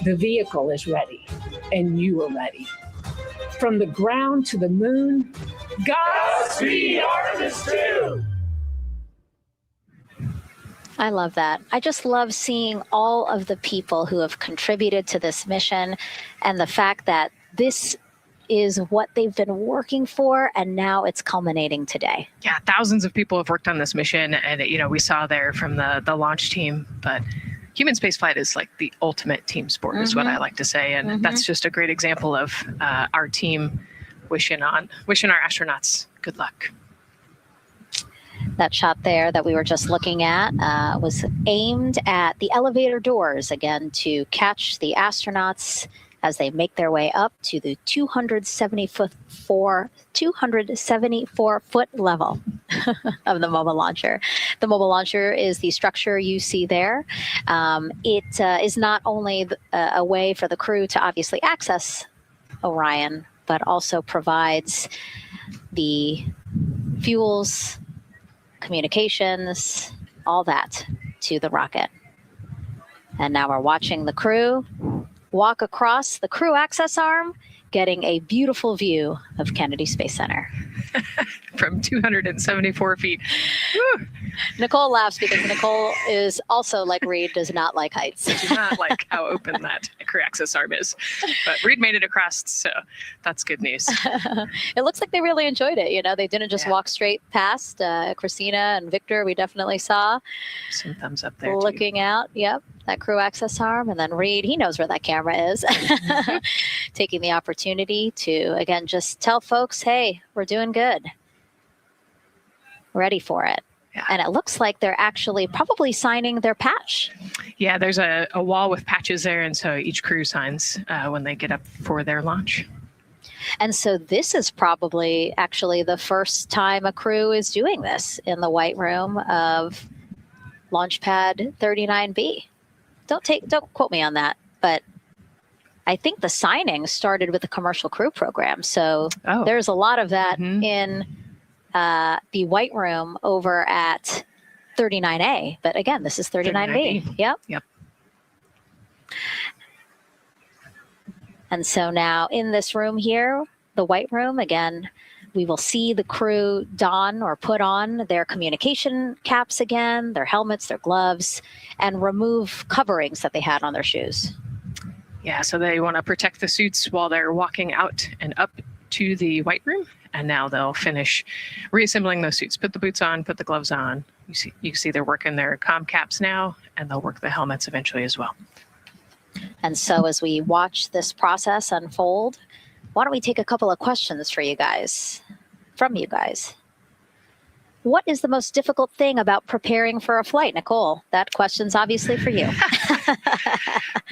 The vehicle is ready, and you are ready. From the ground to the moon, Godspeed, Artemis II! I love that. I just love seeing all of the people who have contributed to this mission and the fact that this is what they've been working for, and now it's culminating today. Yeah, thousands of people have worked on this mission, and we saw there from the launch team, but human spaceflight is like the ultimate team sport, is what I like to say, and that's just a great example of our team wishing our astronauts good luck. That shot there that we were just looking at was aimed at the elevator doors, again, to catch the astronauts as they make their way up to the 274-foot level of the mobile launcher. The mobile launcher is the structure you see there. It is not only a way for the crew to obviously access Orion, but also provides the fuels, communications, all that to the rocket. And now we're watching the crew walk across the crew access arm, getting a beautiful view of Kennedy Space Center. From 274 feet. Woo. Nicole laughs because Nicole is also, like Reid, does not like heights. Does not like how open that crew access arm is. But Reid made it across, so that's good news. It looks like they really enjoyed it. They didn't just walk straight past. Christina and Victor, we definitely saw. Some thumbs up there, looking out, yep, that crew access arm. And then Reid, he knows where that camera is. Taking the opportunity to, again, just tell folks, hey, we're doing good. Ready for it. Yeah. And it looks like they're actually probably signing their patch. Yeah, there's a wall with patches there, and so each crew signs when they get up for their launch. And so this is probably actually the first time a crew is doing this in the White Room of Launch Pad 39B. Don't quote me on that, but I think the signing started with the commercial crew program. So there's a lot of that in the White Room over at 39A. But again, this is 39B. Yep. And so now in this room here, the White Room, again, we will see the crew don or put on their communication caps again, their helmets, their gloves, and remove coverings that they had on their shoes. Yeah, so they want to protect the suits while they're walking out and up to the White Room. And now they'll finish reassembling those suits. Put the boots on, put the gloves on. You can see they're working their comm caps now, and they'll work the helmets eventually as well. And so as we watch this process unfold, why don't we take a couple of questions from you guys? What is the most difficult thing about preparing for a flight? Nicole, that question's obviously for you.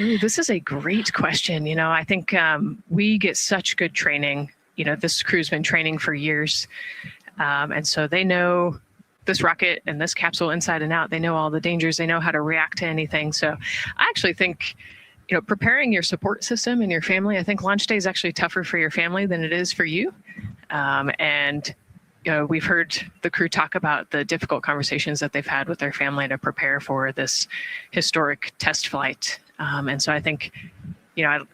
Ooh, this is a great question. I think we get such good training. This crew's been training for years. And so they know this rocket and this capsule inside and out. They know all the dangers. They know how to react to anything. So I actually think, preparing your support system and your family, I think launch day is actually tougher for your family than it is for you. And we've heard the crew talk about the difficult conversations that they've had with their family to prepare for this historic test flight. And so I think, the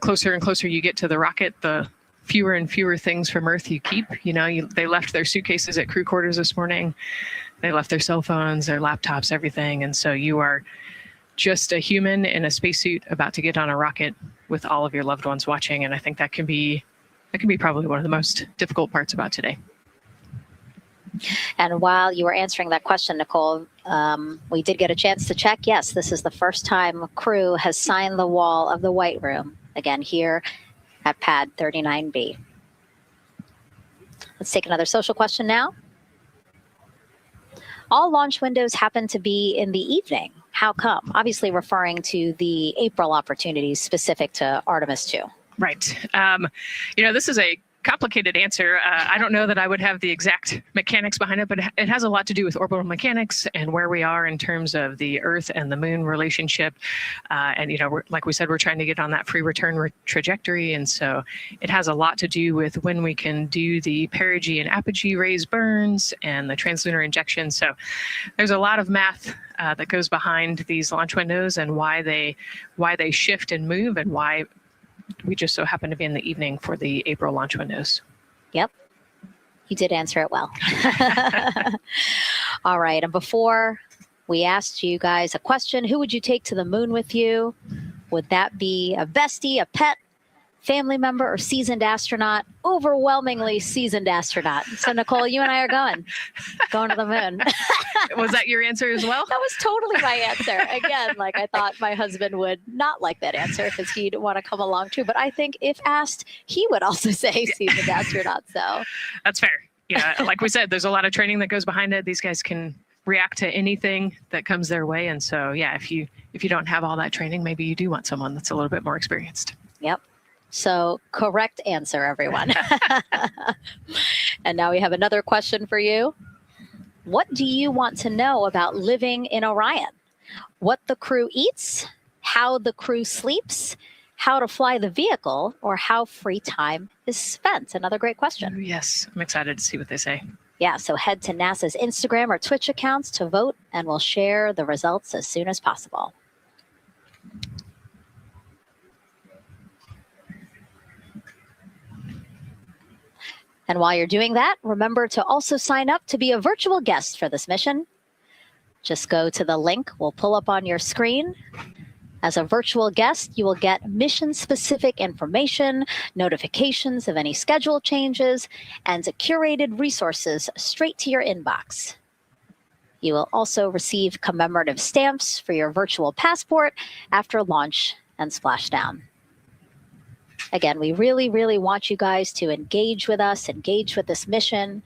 closer and closer you get to the rocket, the fewer and fewer things from Earth you keep. They left their suitcases at crew quarters this morning. They left their cell phones, their laptops, everything. And so you are just a human in a spacesuit about to get on a rocket with all of your loved ones watching. And I think that can be probably one of the most difficult parts about today. And while you were answering that question, Nicole, we did get a chance to check. Yes, this is the first time a crew has signed the wall of the White Room, again, here at pad 39B. Let's take another social question now. All launch windows happen to be in the evening. How come? Obviously referring to the April opportunities specific to Artemis II. Right. This is a complicated answer. I don't know that I would have the exact mechanics behind it, but it has a lot to do with orbital mechanics and where we are in terms of the Earth and the Moon relationship. Like we said, we're trying to get on that free return trajectory. And so it has a lot to do with when we can do the perigee and apogee rays burns and the translunar injection. So there's a lot of math that goes behind these launch windows and why they shift and move and why we just so happen to be in the evening for the April launch windows. Yep. You did answer it well. All right. And before We asked you guys a question. Who would you take to the moon with you? Would that be a bestie, a pet, family member, or seasoned astronaut? Overwhelmingly seasoned astronaut. So Nicole, you and I are going to the moon. Was that your answer as well? That was totally my answer. Again, like I thought my husband would not like that answer because he'd want to come along too. But I think if asked, he would also say seasoned astronaut. So that's fair. Yeah, like we said, there's a lot of training that goes behind it. These guys can react to anything that comes their way. And so, yeah, if you don't have all that training, maybe you do want someone that's a little bit more experienced. Yep. So correct answer, everyone. And now we have another question for you. What do you want to know about living in Orion? What the crew eats, how the crew sleeps, how to fly the vehicle, or how free time is spent? Another great question. Yes, I'm excited to see what they say. Yeah, so head to NASA's Instagram or Twitch accounts to vote, and we'll share the results as soon as possible. And while you're doing that, remember to also sign up to be a virtual guest for this mission. Just go to the link we'll pull up on your screen. As a virtual guest, you will get mission-specific information, notifications of any schedule changes, and curated resources straight to your inbox. You will also receive commemorative stamps for your virtual passport after launch and splashdown. Again, we really, really want you guys to engage with us, engage with this mission,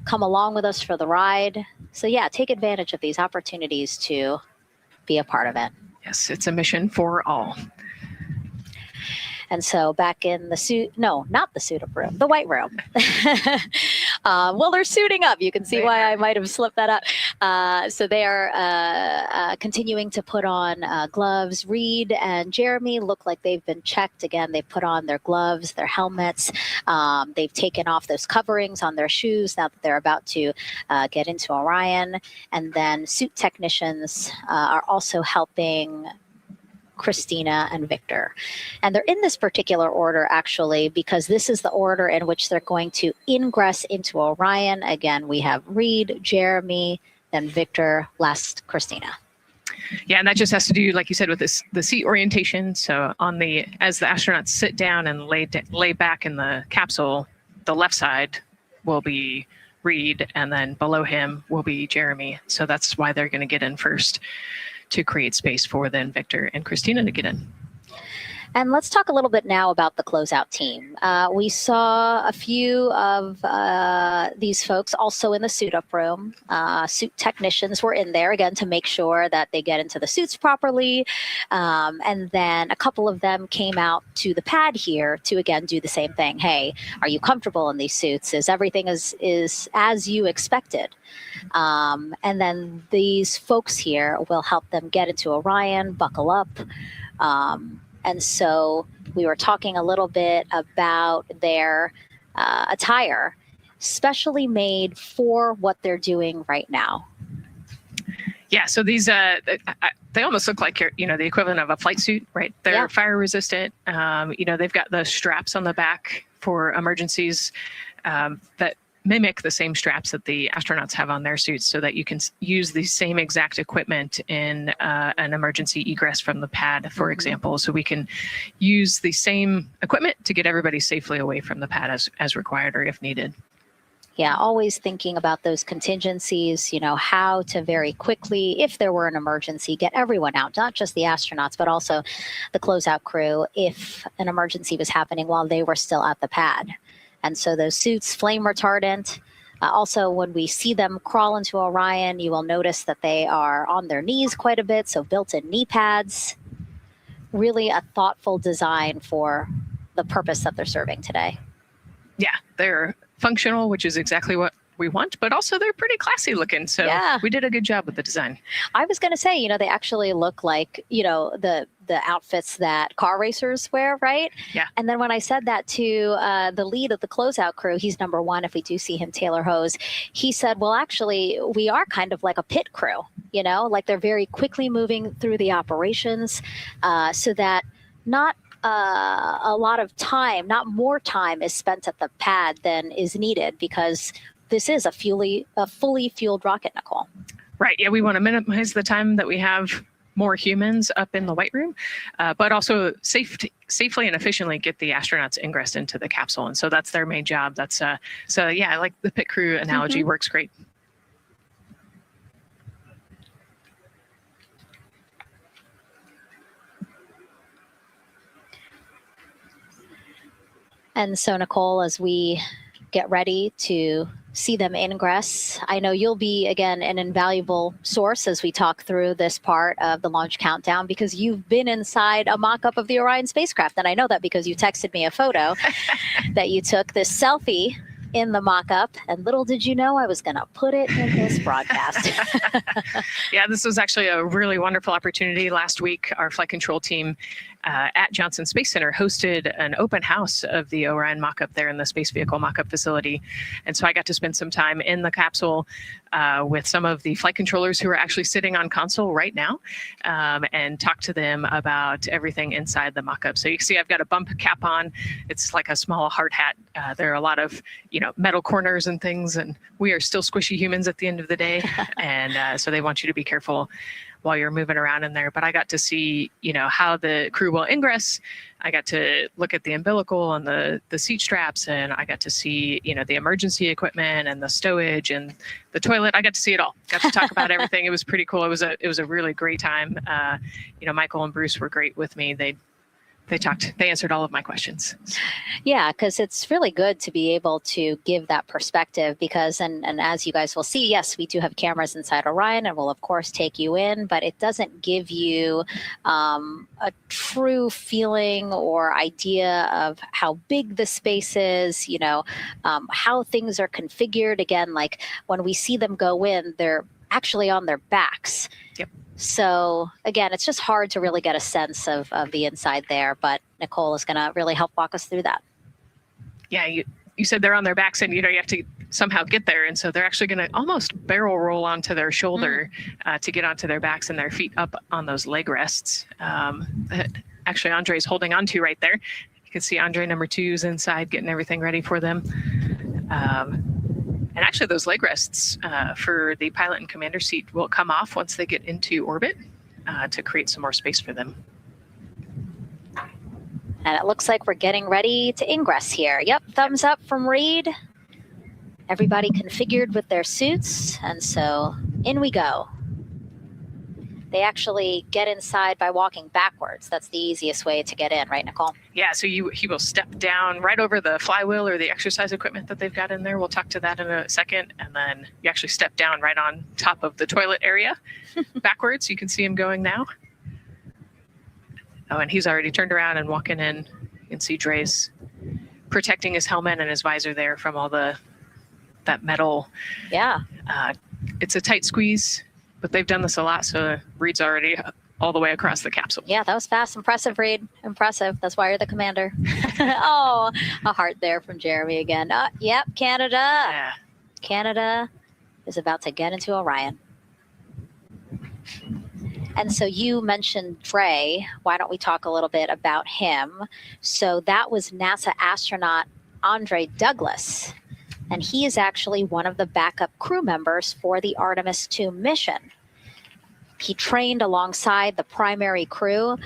come along with us for the ride. So yeah, take advantage of these opportunities to be a part of it. Yes, it's a mission for all. And so back in the suit, no, not the suit up room, the white room. Well, they're suiting up. You can see why I might have slipped that up. So they are continuing to put on gloves. Reid and Jeremy look like they've been checked. Again, they've put on their gloves, their helmets. They've taken off those coverings on their shoes now that they're about to get into Orion. And then suit technicians are also helping Christina and Victor. And they're in this particular order, actually, because this is the order in which they're going to ingress into Orion. Again, we have Reid, Jeremy, then Victor, last Christina. Yeah, and that just has to do, like you said, with the seat orientation. So as the astronauts sit down and lay back in the capsule, the left side will be Reid, and then below him will be Jeremy. So that's why they're going to get in first, to create space for then Victor and Christina to get in. And let's talk a little bit now about the closeout team. We saw a few of these folks also in the suit up room. Suit technicians were in there, again, to make sure that they get into the suits properly. And then a couple of them came out to the pad here to, again, do the same thing. Hey, are you comfortable in these suits? Is everything is as you expected? And then these folks here will help them get into Orion, buckle up. And so we were talking a little bit about their attire, specially made for what they're doing right now. Yeah, so these they almost look like the equivalent of a flight suit, right? They're fire resistant. They've got the straps on the back for emergencies that mimic the same straps that the astronauts have on their suits, so that you can use the same exact equipment in an emergency egress from the pad, for example. So we can use the same equipment to get everybody safely away from the pad as required or if needed. Yeah, always thinking about those contingencies, how to very quickly, if there were an emergency, get everyone out, not just the astronauts, but also the closeout crew if an emergency was happening while they were still at the pad. And so those suits, flame retardant. Also, when we see them crawl into Orion, you will notice that they are on their knees quite a bit, so built-in knee pads. Really a thoughtful design for the purpose that they're serving today. Yeah, they're functional, which is exactly what we want, but also they're pretty classy looking. So we did a good job with the design. I was going to say, they actually look like, the outfits that car racers wear, right? Yeah. And then when I said that to the lead of the closeout crew, he's number one, if we do see him, Taylor Hose, he said, well, actually, we are kind of like a pit crew, like they're very quickly moving through the operations so that not a lot of time, not more time is spent at the pad than is needed, because this is a fully fueled rocket, Nicole. Right. Yeah, we want to minimize the time that we have more humans up in the White Room, but also safely and efficiently get the astronauts ingress into the capsule. And so that's their main job. That's so yeah, I like the pit crew analogy. Works great. And so, Nicole, as we get ready to see them ingress, I know you'll be, again, an invaluable source as we talk through this part of the launch countdown, because you've been inside a mock-up of the Orion spacecraft. And I know that because you texted me a photo that you took, this selfie in the mock-up, and little did you know I was going to put it in this broadcast. Yeah, this was actually a really wonderful opportunity. Last week, our flight control team at Johnson Space Center hosted an open house of the Orion mock-up there in the space vehicle mock-up facility. And so I got to spend some time in the capsule with some of the flight controllers who are actually sitting on console right now, and talk to them about everything inside the mock-up. So you can see I've got a bump cap on. It's like a small hard hat. There are a lot of, metal corners and things, and we are still squishy humans at the end of the day. And so they want you to be careful while you're moving around in there. But I got to see, how the crew will ingress. I got to look at the umbilical and the seat straps, and I got to see, the emergency equipment and the stowage and the toilet. I got to see it all. Got to talk about everything. It was pretty cool. It was a really great time. Michael and Bruce were great with me. They answered all of my questions. Yeah, because it's really good to be able to give that perspective because, and as you guys will see, yes, we do have cameras inside Orion and we'll of course take you in, but it doesn't give you a true feeling or idea of how big the space is, how things are configured. Again, like when we see them go in, they're actually on their backs. Yep. So again, it's just hard to really get a sense of the inside there, but Nicole is going to really help walk us through that. Yeah, you said they're on their backs and, you have to somehow get there. And so they're actually going to almost barrel roll onto their shoulder to get onto their backs and their feet up on those leg rests. That actually, Andre's holding onto right there. You can see Andre number 2's inside getting everything ready for them. And actually, those leg rests for the pilot and commander seat will come off once they get into orbit to create some more space for them. And it looks like we're getting ready to ingress here. Yep, thumbs up from Reid. Everybody configured with their suits. And so in we go. They actually get inside by walking backwards. That's the easiest way to get in, right, Nicole? Yeah, so he will step down right over the flywheel or the exercise equipment that they've got in there. We'll talk to that in a second. And then you actually step down right on top of the toilet area backwards. You can see him going now. Oh, and he's already turned around and walking in. You can see Dre's protecting his helmet and his visor there from all that metal. Yeah. It's a tight squeeze. But they've done this a lot, so Reid's already all the way across the capsule. Yeah, that was fast. Impressive, Reid. Impressive. That's why you're the commander. Oh, a heart there from Jeremy again. Yep, Canada. Yeah. Canada is about to get into Orion. And so you mentioned Dre. Why don't we talk a little bit about him? So that was NASA astronaut Andre Douglas. And he is actually one of the backup crew members for the Artemis II mission. He trained alongside the primary crew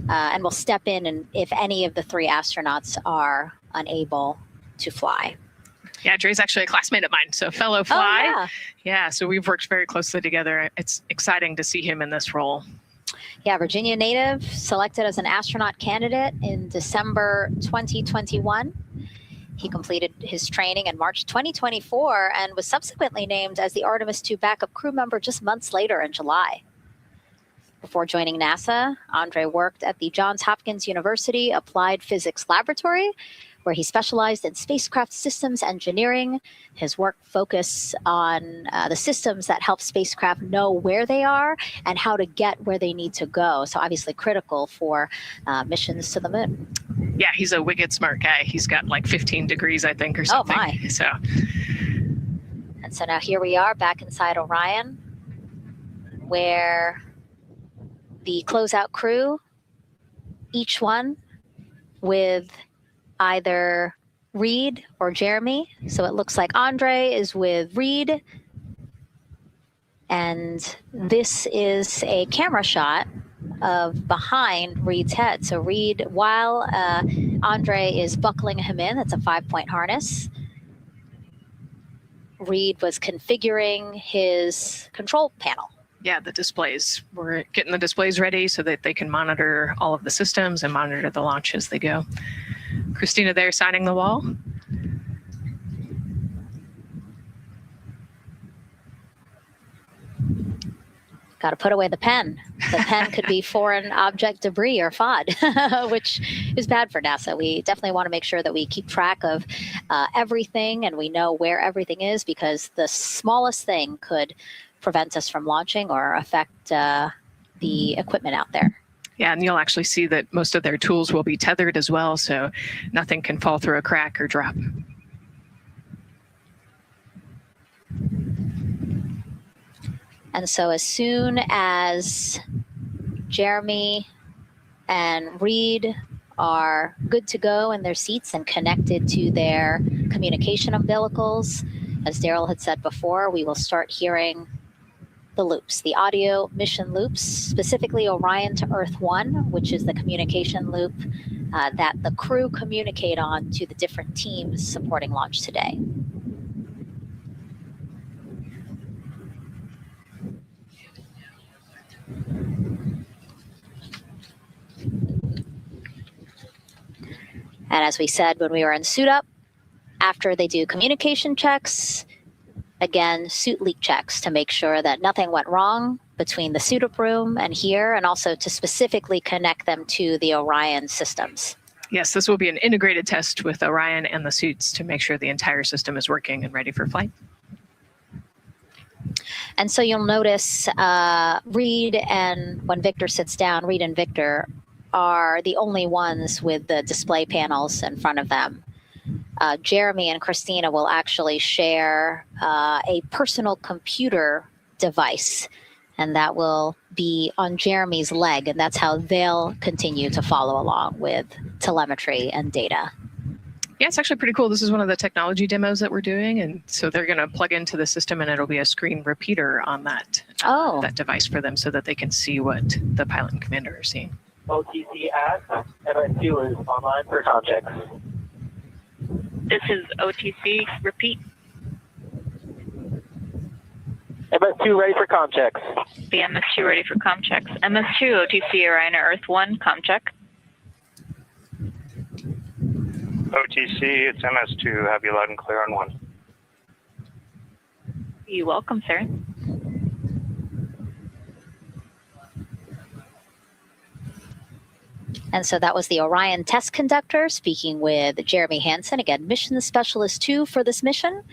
and will step in and if any of the 3 astronauts are unable to fly. Yeah, Dre's actually a classmate of mine, so fellow fly. Oh, yeah, so we've worked very closely together. It's exciting to see him in this role. Yeah, Virginia native, selected as an astronaut candidate in December 2021. He completed his training in March 2024 and was subsequently named as the Artemis II backup crew member just months later in July. Before joining NASA, Andre worked at the Johns Hopkins University Applied Physics Laboratory, where he specialized in spacecraft systems engineering. His work focused on the systems that help spacecraft know where they are and how to get where they need to go. So obviously critical for missions to the moon. Yeah, he's a wicked smart guy. He's got like 15 degrees, I think, or something. Oh, my. So. And so now here we are back inside Orion, where the closeout crew, each one with either Reid or Jeremy. So it looks like Andre is with Reid And this is a camera shot of behind Reid's head. So Reid, while Andre is buckling him in, it's a 5-point harness, Reid was configuring his control panel. Yeah, the displays. We're getting the displays ready so that they can monitor all of the systems and monitor the launch as they go. Christina there signing the wall. Got to put away the pen. The pen could be foreign object debris or FOD, which is bad for NASA. We definitely want to make sure that we keep track of everything and we know where everything is, because the smallest thing could prevent us from launching or affect the equipment out there. Yeah, and you'll actually see that most of their tools will be tethered as well, so nothing can fall through a crack or drop. And so as soon as Jeremy and Reid are good to go in their seats and connected to their communication umbilicals, as Daryl had said before, we will start hearing the loops, the audio mission loops, specifically Orion to Earth 1, which is the communication loop that the crew communicate on to the different teams supporting launch today. And as we said when we were in suit up, after they do communication checks, again, suit leak checks to make sure that nothing went wrong between the suit up room and here, and also to specifically connect them to the Orion systems. Yes, this will be an integrated test with Orion and the suits to make sure the entire system is working and ready for flight. And so you'll notice Reid, and when Victor sits down, Reid and Victor are the only ones with the display panels in front of them. Jeremy and Christina will actually share a personal computer device, and that will be on Jeremy's leg, and that's how they'll continue to follow along with telemetry and data. Yeah, it's actually pretty cool. This is one of the technology demos that we're doing, and so they're going to plug into the system, and it'll be a screen repeater on that that device for them, so that they can see what the pilot and commander are seeing. OTC ask, MS2 is online for contact. This is OTC. Repeat. MS2 ready for comm checks. The MS2 ready for comm checks. MS2, OTC Orion Earth 1, comm check. OTC, it's MS2. Have you loud and clear on 1. You're welcome, sir. And so that was the Orion test conductor speaking with Jeremy Hansen, again, mission specialist 2 for this mission.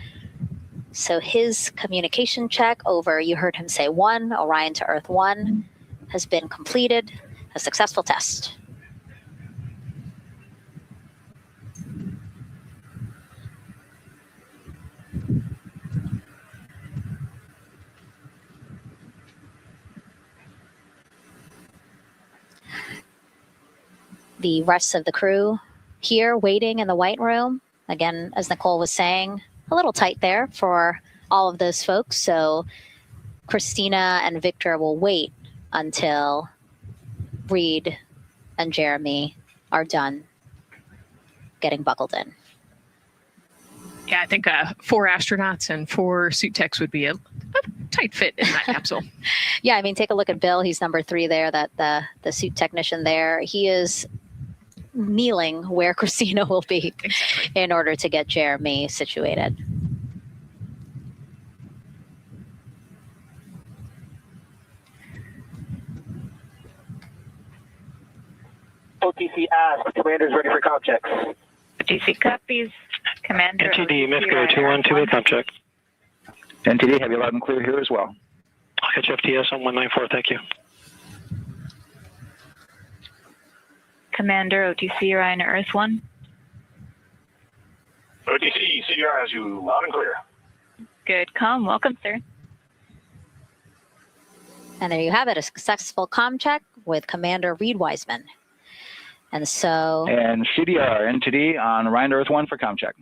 So his communication check over, you heard him say 1, Orion to Earth 1, has been completed, a successful test. The rest of the crew here waiting in the white room. Again, as Nicole was saying, a little tight there for all of those folks. So Christina and Victor will wait until Reid and Jeremy are done getting buckled in. Yeah, I think 4 astronauts and 4 suit techs would be a tight fit in that capsule. Yeah, I mean, take a look at Bill. He's number 3 there, that the suit technician there. He is kneeling where Christina will be in order to get Jeremy situated. OTC ask, commander's ready for comm checks. OTC copies. Commander. NTD, Misco 212 comm check. NTD, have you loud and clear here as well. HFTS on 194, thank you. Commander, OTC Orion Earth 1. OTC, CDR has you loud and clear. Good comm. Welcome, sir. And there you have it, a successful comm check with Commander Reid Wiseman. And so... And CDR, NTD on Orion Earth 1 for comm check.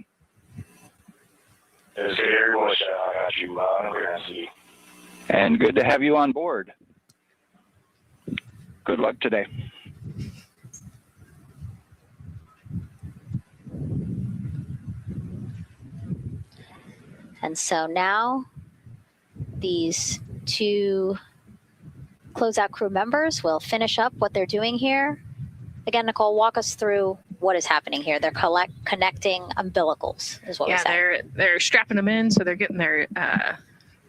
CDR, I got you loud and clear, NTD. And good to have you on board. Good luck today. And so now these two closeout crew members will finish up what they're doing here. Again, Nicole, walk us through what is happening here. They're connecting umbilicals, is what we said. They're strapping them in, so they're getting their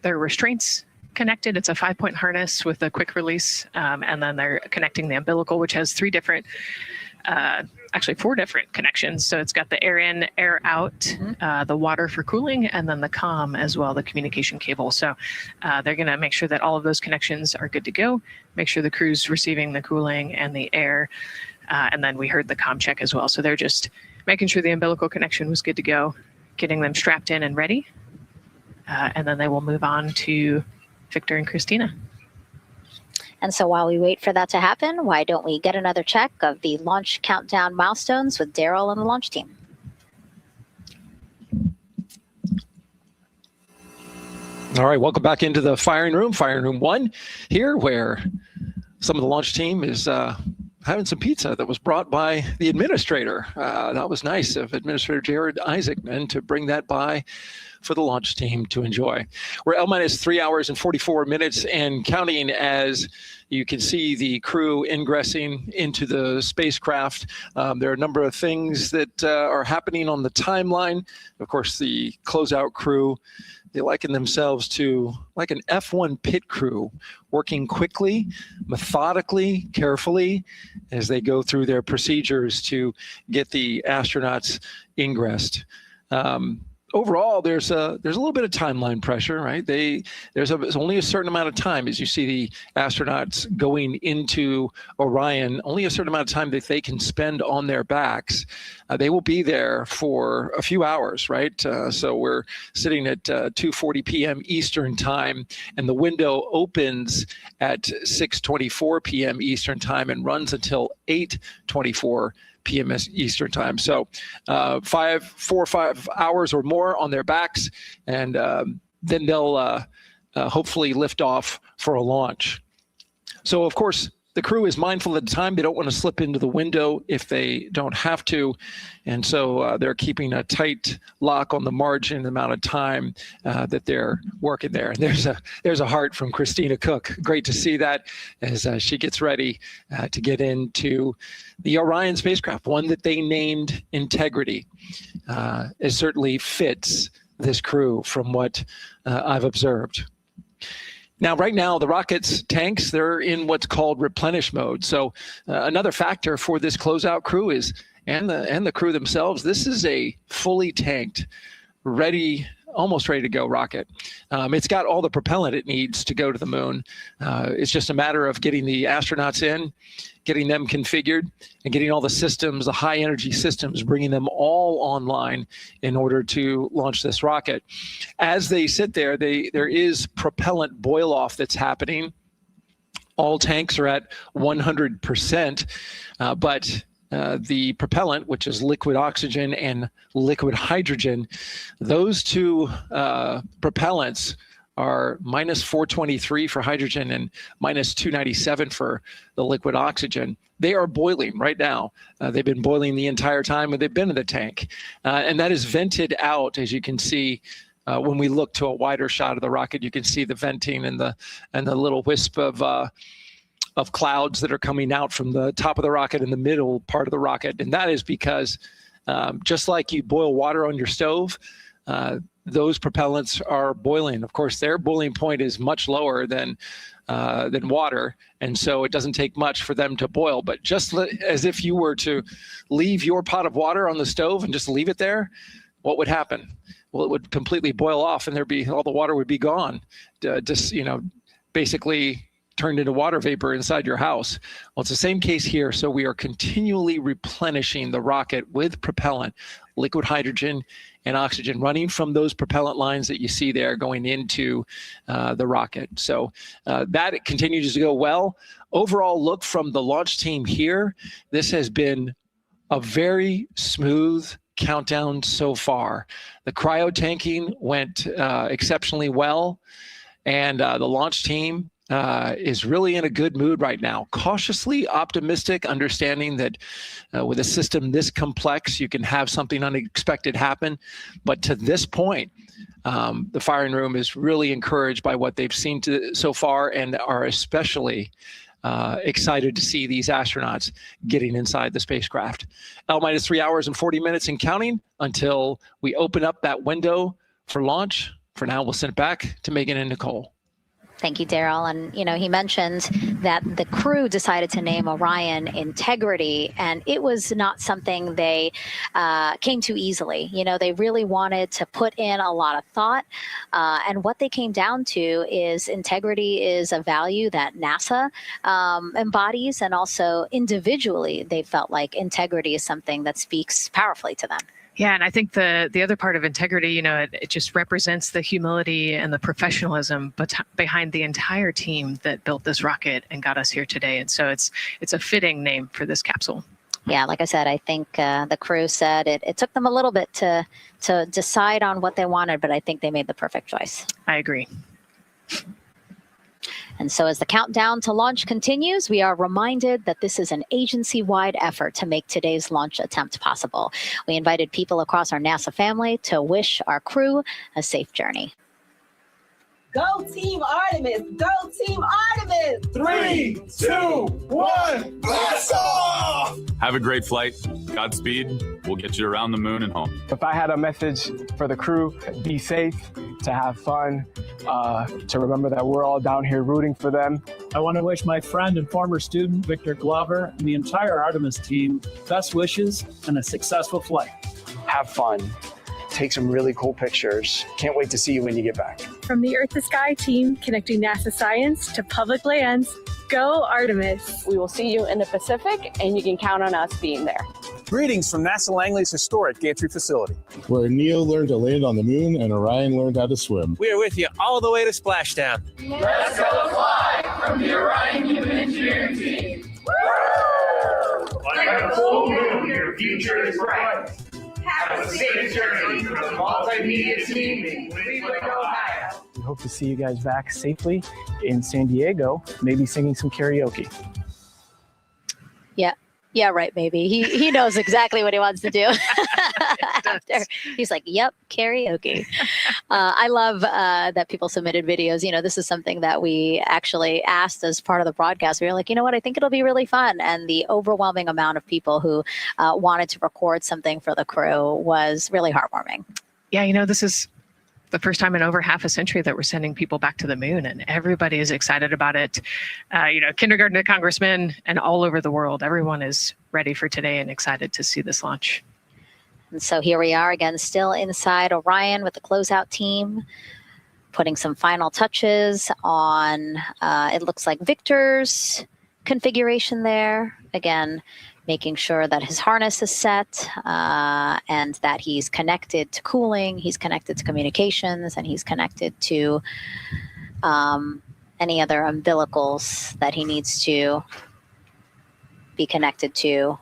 restraints connected. It's a 5-point harness with a quick release, and then they're connecting the umbilical, which has actually 4 different connections. So it's got the air in, air out, the water for cooling, and then the comm as well, the communication cable. So they're going to make sure that all of those connections are good to go, make sure the crew's receiving the cooling and the air, and then we heard the comm check as well. So they're just making sure the umbilical connection was good to go, getting them strapped in and ready, and then they will move on to Victor and Christina. And so while we wait for that to happen, why don't we get another check of the launch countdown milestones with Daryl and the launch team? All right, welcome back into the firing room 1 here, where some of the launch team is having some pizza that was brought by the administrator. That was nice of Administrator Jared Isaacman to bring that by for the launch team to enjoy. We're L-3 hours and 44 minutes and counting, as you can see the crew ingressing into the spacecraft. There are a number of things that are happening on the timeline. Of course, the closeout crew, they liken themselves to like an F1 pit crew, working quickly, methodically, carefully, as they go through their procedures to get the astronauts ingressed. Overall, there's a little bit of timeline pressure, right? There's only a certain amount of time, as you see the astronauts going into Orion, only a certain amount of time that they can spend on their backs. They will be there for a few hours, right? So we're sitting at 2:40 p.m. Eastern time, and the window opens at 6:24 p.m. Eastern time and runs until 8:24 p.m. Eastern time. So 4 or 5 hours or more on their backs, and then they'll hopefully lift off for a launch. So of course, the crew is mindful of the time. They don't want to slip into the window if they don't have to. And so they're keeping a tight lock on the margin, the amount of time that they're working there. And there's a heart from Christina Koch. Great to see that as she gets ready to get into the Orion spacecraft, one that they named Integrity. It certainly fits this crew from what I've observed. Now, right now, the rocket's tanks, they're in what's called replenish mode. So another factor for this closeout crew is, and the crew themselves, this is a fully tanked, almost ready to go rocket. It's got all the propellant it needs to go to the moon. It's just a matter of getting the astronauts in, getting them configured, and getting all the systems, the high energy systems, bringing them all online in order to launch this rocket. As they sit there, there is propellant boil off that's happening. All tanks are at 100%, but the propellant, which is liquid oxygen and liquid hydrogen, those two propellants are minus 423 for hydrogen and minus 297 for the liquid oxygen. They are boiling right now. They've been boiling the entire time they've been in the tank. And that is vented out, as you can see. When we look to a wider shot of the rocket, you can see the venting and the little wisp of clouds that are coming out from the top of the rocket and the middle part of the rocket. And that is because just like you boil water on your stove, those propellants are boiling. Of course, their boiling point is much lower than water, and so it doesn't take much for them to boil. But just as if you were to leave your pot of water on the stove and just leave it there, what would happen? Well, it would completely boil off, and all the water would be gone. Basically turned into water vapor inside your house. Well, it's the same case here. So we are continually replenishing the rocket with propellant, liquid hydrogen and oxygen, running from those propellant lines that you see there going into the rocket. So that continues to go well. Overall look from the launch team here, this has been a very smooth countdown so far. The cryo tanking went exceptionally well. And the launch team is really in a good mood right now. Cautiously optimistic, understanding that with a system this complex, you can have something unexpected happen. But to this point, the firing room is really encouraged by what they've seen so far, and are especially excited to see these astronauts getting inside the spacecraft. L-minus 3 hours and 40 minutes and counting until we open up that window for launch. For now, we'll send it back to Megan and Nicole. Thank you, Daryl. And, he mentioned that the crew decided to name Orion Integrity, and it was not something they came to easily. They really wanted to put in a lot of thought. And what they came down to is integrity is a value that NASA embodies, and also individually, they felt like integrity is something that speaks powerfully to them. Yeah, and I think the other part of integrity, it just represents the humility and the professionalism behind the entire team that built this rocket and got us here today. And so it's a fitting name for this capsule. Yeah, like I said, I think the crew said it took them a little bit to decide on what they wanted, but I think they made the perfect choice. I agree. And so as the countdown to launch continues, we are reminded that this is an agency-wide effort to make today's launch attempt possible. We invited people across our NASA family to wish our crew a safe journey. Go Team Artemis! Go Team Artemis! 3, 2, 1, blast off! Have a great flight. Godspeed. We'll get you around the moon and home. If I had a message for the crew, be safe, to have fun, to remember that we're all down here rooting for them. I want to wish my friend and former student, Victor Glover, and the entire Artemis team best wishes and a successful flight. Have fun. Take some really cool pictures. Can't wait to see you when you get back. From the Earth to Sky team, connecting NASA science to public lands, go Artemis. We will see you in the Pacific, and you can count on us being there. Greetings from NASA Langley's historic gantry facility, where Neil learned to land on the moon and Orion learned how to swim. We are with you all the way to splashdown. Let's go fly from the Orion Human Engineering Team. Woo! Like a full moon, your future is bright. Have a safe journey from the multimedia team in Cleveland, Ohio. We hope to see you guys back safely in San Diego, maybe singing some karaoke. Yeah, right, maybe. He knows exactly what he wants to do. He's like, yep, karaoke. I love that people submitted videos. This is something that we actually asked as part of the broadcast. We were like, you know what, I think it'll be really fun. And the overwhelming amount of people who wanted to record something for the crew was really heartwarming. Yeah, this is the first time in over half a century that we're sending people back to the moon, and everybody is excited about it. Kindergarten to congressmen and all over the world, everyone is ready for today and excited to see this launch. And so here we are again, still inside Orion with the closeout team, putting some final touches on, it looks like Victor's configuration there. Again, making sure that his harness is set and that he's connected to cooling, he's connected to communications, and he's connected to any other umbilicals that he needs to be connected to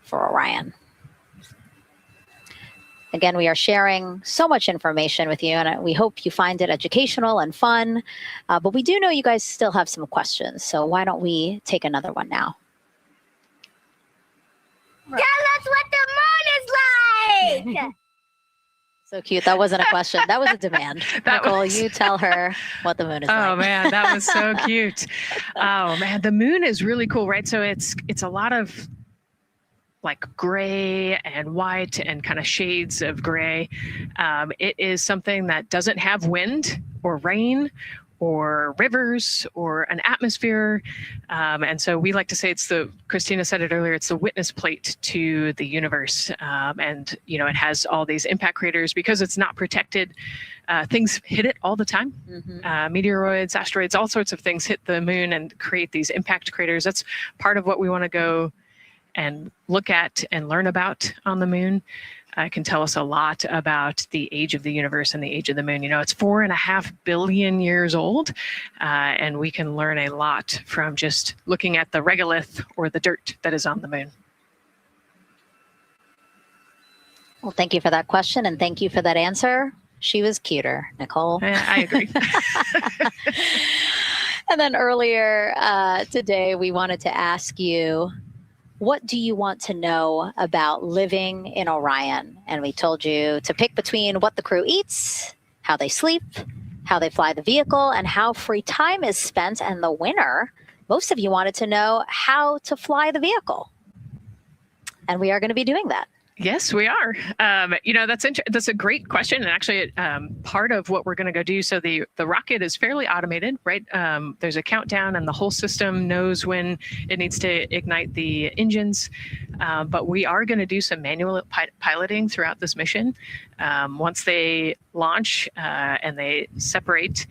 for Orion. Again, we are sharing so much information with you, and we hope you find it educational and fun. But we do know you guys still have some questions, so why don't we take another one now? Tell us what the moon is like! So cute. That wasn't a question. That was a demand. Nicole, you tell her what the moon is like. Oh, man, that was so cute. Oh, man, the moon is really cool, right? So it's a lot of like gray and white and kind of shades of gray. It is something that doesn't have wind or rain or rivers or an atmosphere. And so we like to say Christina said it earlier, it's the witness plate to the universe. And, it has all these impact craters because it's not protected. Things hit it all the time. Mm-hmm. Meteoroids, asteroids, all sorts of things hit the moon and create these impact craters. That's part of what we want to go and look at and learn about on the moon. Can tell us a lot about the age of the universe and the age of the moon. It's 4.5 billion years old, and we can learn a lot from just looking at the regolith or the dirt that is on the moon. Well, thank you for that question, and thank you for that answer. She was cuter, Nicole. I agree. And then earlier today, we wanted to ask you, what do you want to know about living in Orion? And we told you to pick between what the crew eats, how they sleep, how they fly the vehicle, and how free time is spent. And the winner, most of you wanted to know how to fly the vehicle. And we are going to be doing that. Yes, we are. That's a great question. And actually, part of what we're going to go do, so the rocket is fairly automated, right? There's a countdown and the whole system knows when it needs to ignite the engines. But we are going to do some manual piloting throughout this mission. Once they launch and they separate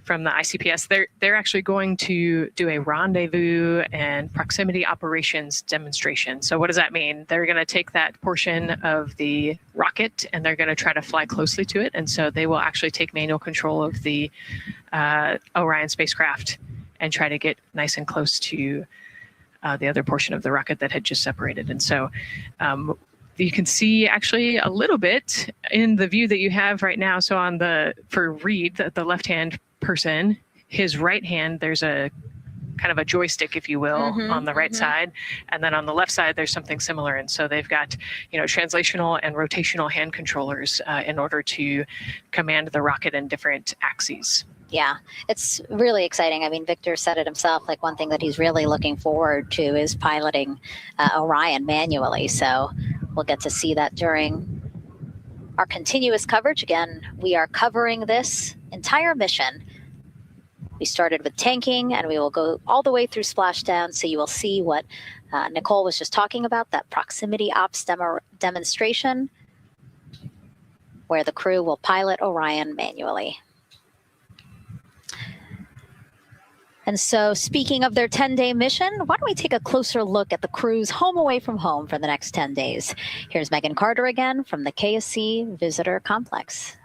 from the ICPS, they're actually going to do a rendezvous and proximity operations demonstration. So what does that mean? They're going to take that portion of the rocket and they're going to try to fly closely to it. And so they will actually take manual control of the Orion spacecraft and try to get nice and close to the other portion of the rocket that had just separated. And so you can see actually a little bit in the view that you have right now. So for Reid, the left-hand person, his right hand, there's a kind of a joystick, if you will, on the right side. And then on the left side, there's something similar. And so they've got, translational and rotational hand controllers in order to command the rocket in different axes. Yeah, it's really exciting. I mean, Victor said it himself, like one thing that he's really looking forward to is piloting Orion manually. So we'll get to see that during our continuous coverage. Again, we are covering this entire mission. We started with tanking and we will go all the way through splashdown. So you will see what Nicole was just talking about, that proximity ops demonstration where the crew will pilot Orion manually. And so speaking of their 10-day mission, why don't we take a closer look at the crew's home away from home for the next 10 days. Here's Megan Carter again from the KSC Visitor Complex.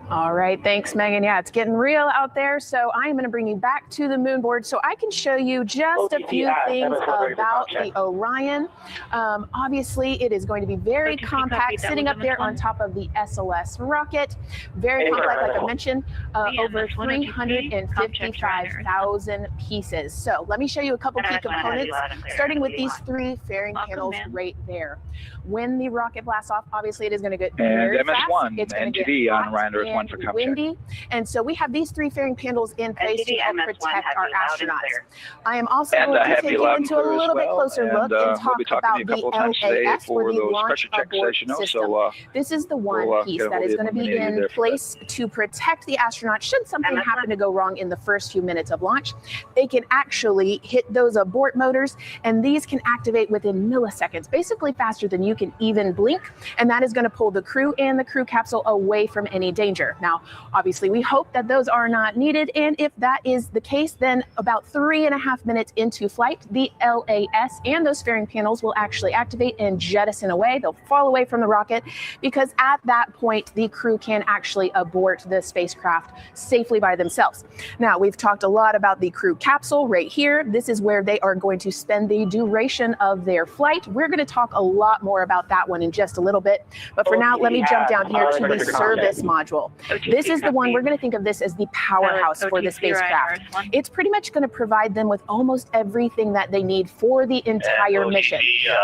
All right, thanks, Megan. Yeah, it's getting real out there. So I am going to bring you back to the moon board so I can show you just a few things about the Orion. Obviously, it is going to be very compact, sitting up there on top of the SLS rocket. Very compact, like I mentioned, over 355,000 pieces. So let me show you a couple key components, starting with these three fairing panels right there. When the rocket blasts off, obviously it is going to get very fast. It's going to get on Orion Earth 1 for windy, and so we have these three fairing panels in place to help protect our astronauts. I am also going to take you into a little bit closer look and talk about the LAS, or the Launch Abort System. This is the one piece that is going to be in place to protect the astronauts should something happen to go wrong in the first few minutes of launch. They can actually hit those abort motors, and these can activate within milliseconds, basically faster than you can even blink, and that is going to pull the crew and the crew capsule away from any danger. Now, obviously, we hope that those are not needed, and if that is the case, then about 3.5 minutes into flight, the LAS and those fairing panels will actually activate and jettison away. They'll fall away from the rocket, because at that point, the crew can actually abort the spacecraft safely by themselves. Now, we've talked a lot about the crew capsule right here. This is where they are going to spend the duration of their flight. We're going to talk a lot more about that one in just a little bit. But for now, let me jump down here to the service module. This is the one, we're going to think of this as the powerhouse for the spacecraft. It's pretty much going to provide them with almost everything that they need for the entire mission.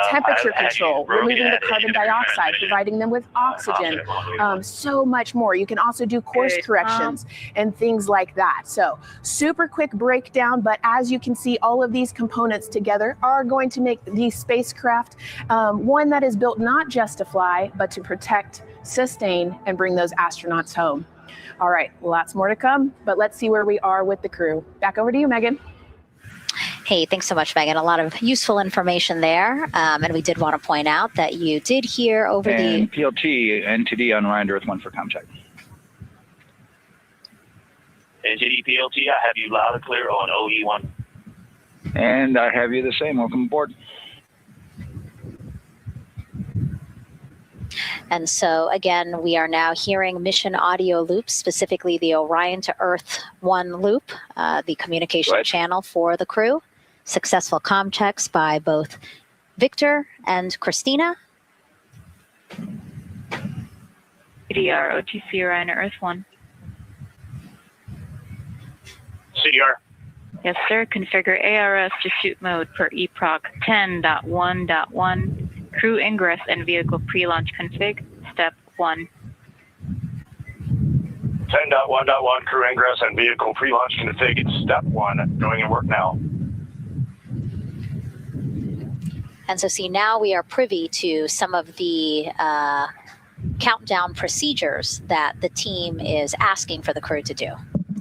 Temperature control, removing the carbon dioxide, providing them with oxygen, so much more. You can also do course corrections and things like that. So super quick breakdown, but as you can see, all of these components together are going to make the spacecraft one that is built not just to fly, but to protect, sustain, and bring those astronauts home. All right, lots more to come, but let's see where we are with the crew. Back over to you, Megan. Hey, thanks so much, Megan. A lot of useful information there. And we did want to point out that you did hear over the PLT, NTD on Orion Earth 1 for ComCheck. NTD PLT, I have you loud and clear on OE1. And I have you the same. Welcome aboard. And so, again, we are now hearing mission audio loops, specifically the Orion to Earth 1 loop, the communication channel for the crew. Successful comm checks by both Victor and Christina. CDR, OTC Orion Earth 1. CDR. Yes, sir. Configure ARS to shoot mode per eproc 10.1.1. Crew ingress and vehicle pre-launch config. Step 1. 10.1.1 crew ingress and vehicle pre-launch config. Step 1. Going in work now. And so see, now we are privy to some of the countdown procedures that the team is asking for the crew to do.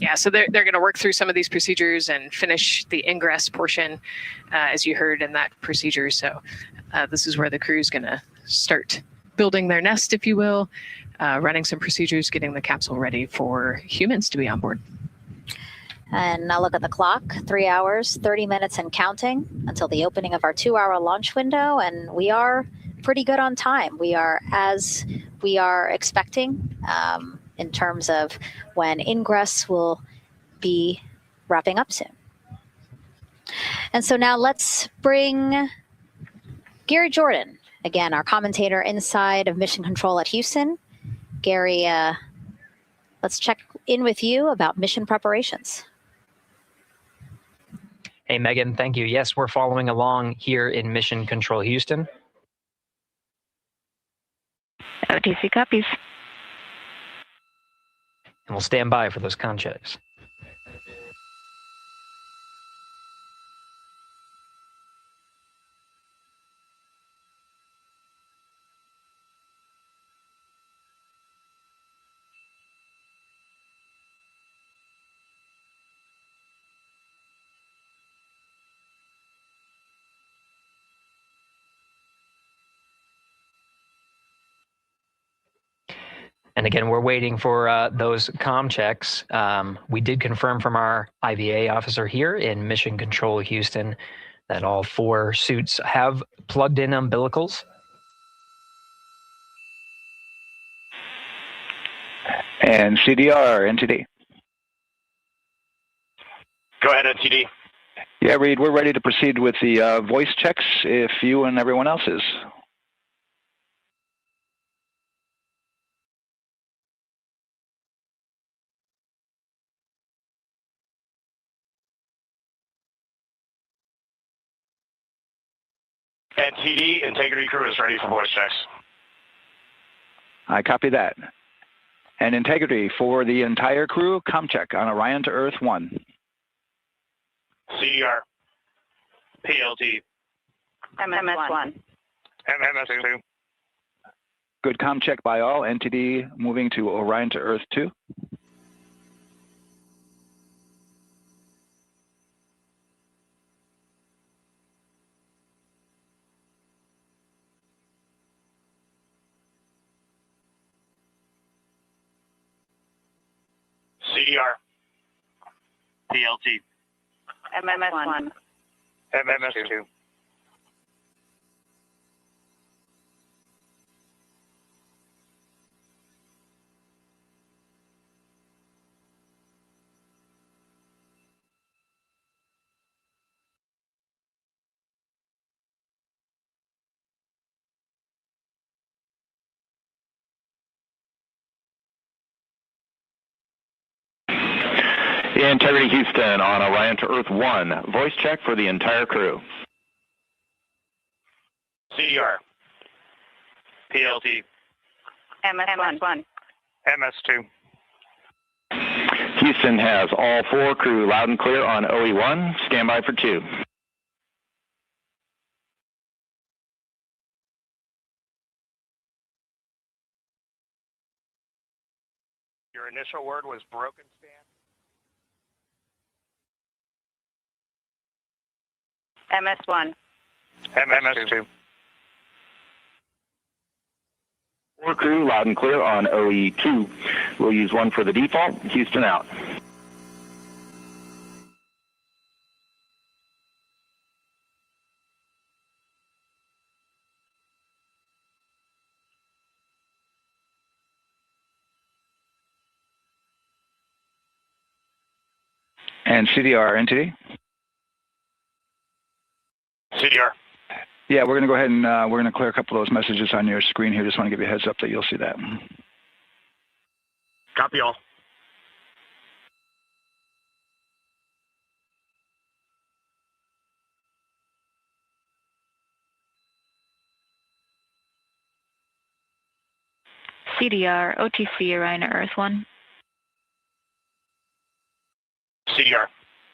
Yeah, so they're going to work through some of these procedures and finish the ingress portion, as you heard in that procedure. So this is where the crew is going to start building their nest, if you will, running some procedures, getting the capsule ready for humans to be on board. And now look at the clock, 3 hours, 30 minutes and counting until the opening of our 2-hour launch window. And we are pretty good on time. We are as we are expecting in terms of when Ingress will be wrapping up soon. And so now let's bring Gary Jordan, again, our commentator inside of Mission Control at Houston. Gary, let's check in with you about mission preparations. Hey, Megan, thank you. Yes, we're following along here in Mission Control Houston. OTC copies. And we'll stand by for those con checks. And again, we're waiting for those comm checks. We did confirm from our IVA officer here in Mission Control Houston that all 4 suits have plugged in umbilicals. And CDR, NTD. Go ahead, NTD. Yeah, Reid, we're ready to proceed with the voice checks if you and everyone else is. NTD, integrity crew is ready for voice checks. I copy that. And integrity for the entire crew, comm check on Orion to Earth 1. CDR. PLT. MS1. MS2. Good comm check by all. NTD moving to Orion to Earth 2. CDR. PLT. MS1. MS2. Integrity Houston on Orion to Earth 1. Voice check for the entire crew. CDR. PLT. MS1. MS2. Houston has all 4 crew loud and clear on OE1. Stand by for 2. Your initial word was broken, Stan? MS1. MS2. 4 crew loud and clear on OE2. We'll use 1 for the default. Houston out. And CDR, NTD? CDR. Yeah, we're going to go ahead and we're going to clear a couple of those messages on your screen here. Just want to give you a heads up that you'll see that. Copy all. CDR, OTC, Orion to Earth 1. CDR.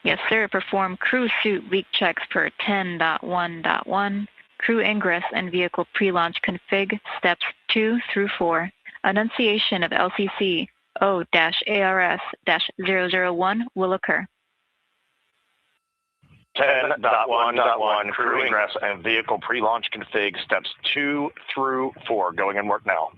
Yes, sir. Perform crew suit leak checks per 10.1.1. Crew ingress and vehicle pre-launch config steps 2 through 4. Annunciation of LCC O-ARS-001 will occur. 10.1.1 crew ingress and vehicle pre-launch config steps 2 through 4. Going in work now.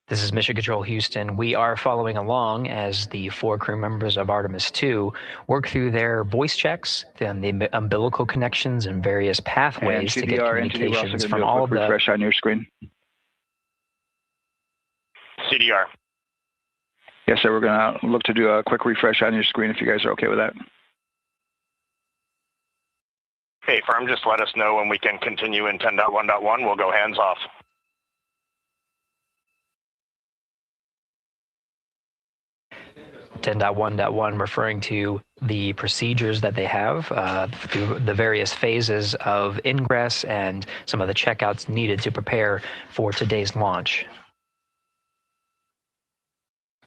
This is Mission Control Houston. We are following along as the 4 crew members of Artemis II work through their voice checks, then the umbilical connections and various pathways to get communications from all of the... refresh on your screen. CDR. Yes, sir. We're going to look to do a quick refresh on your screen if you guys are okay with that. Okay, firm, just let us know when we can continue in 10.1.1. We'll go hands off. .1.1 referring to the procedures that they have through the various phases of ingress and some of the checkouts needed to prepare for today's launch.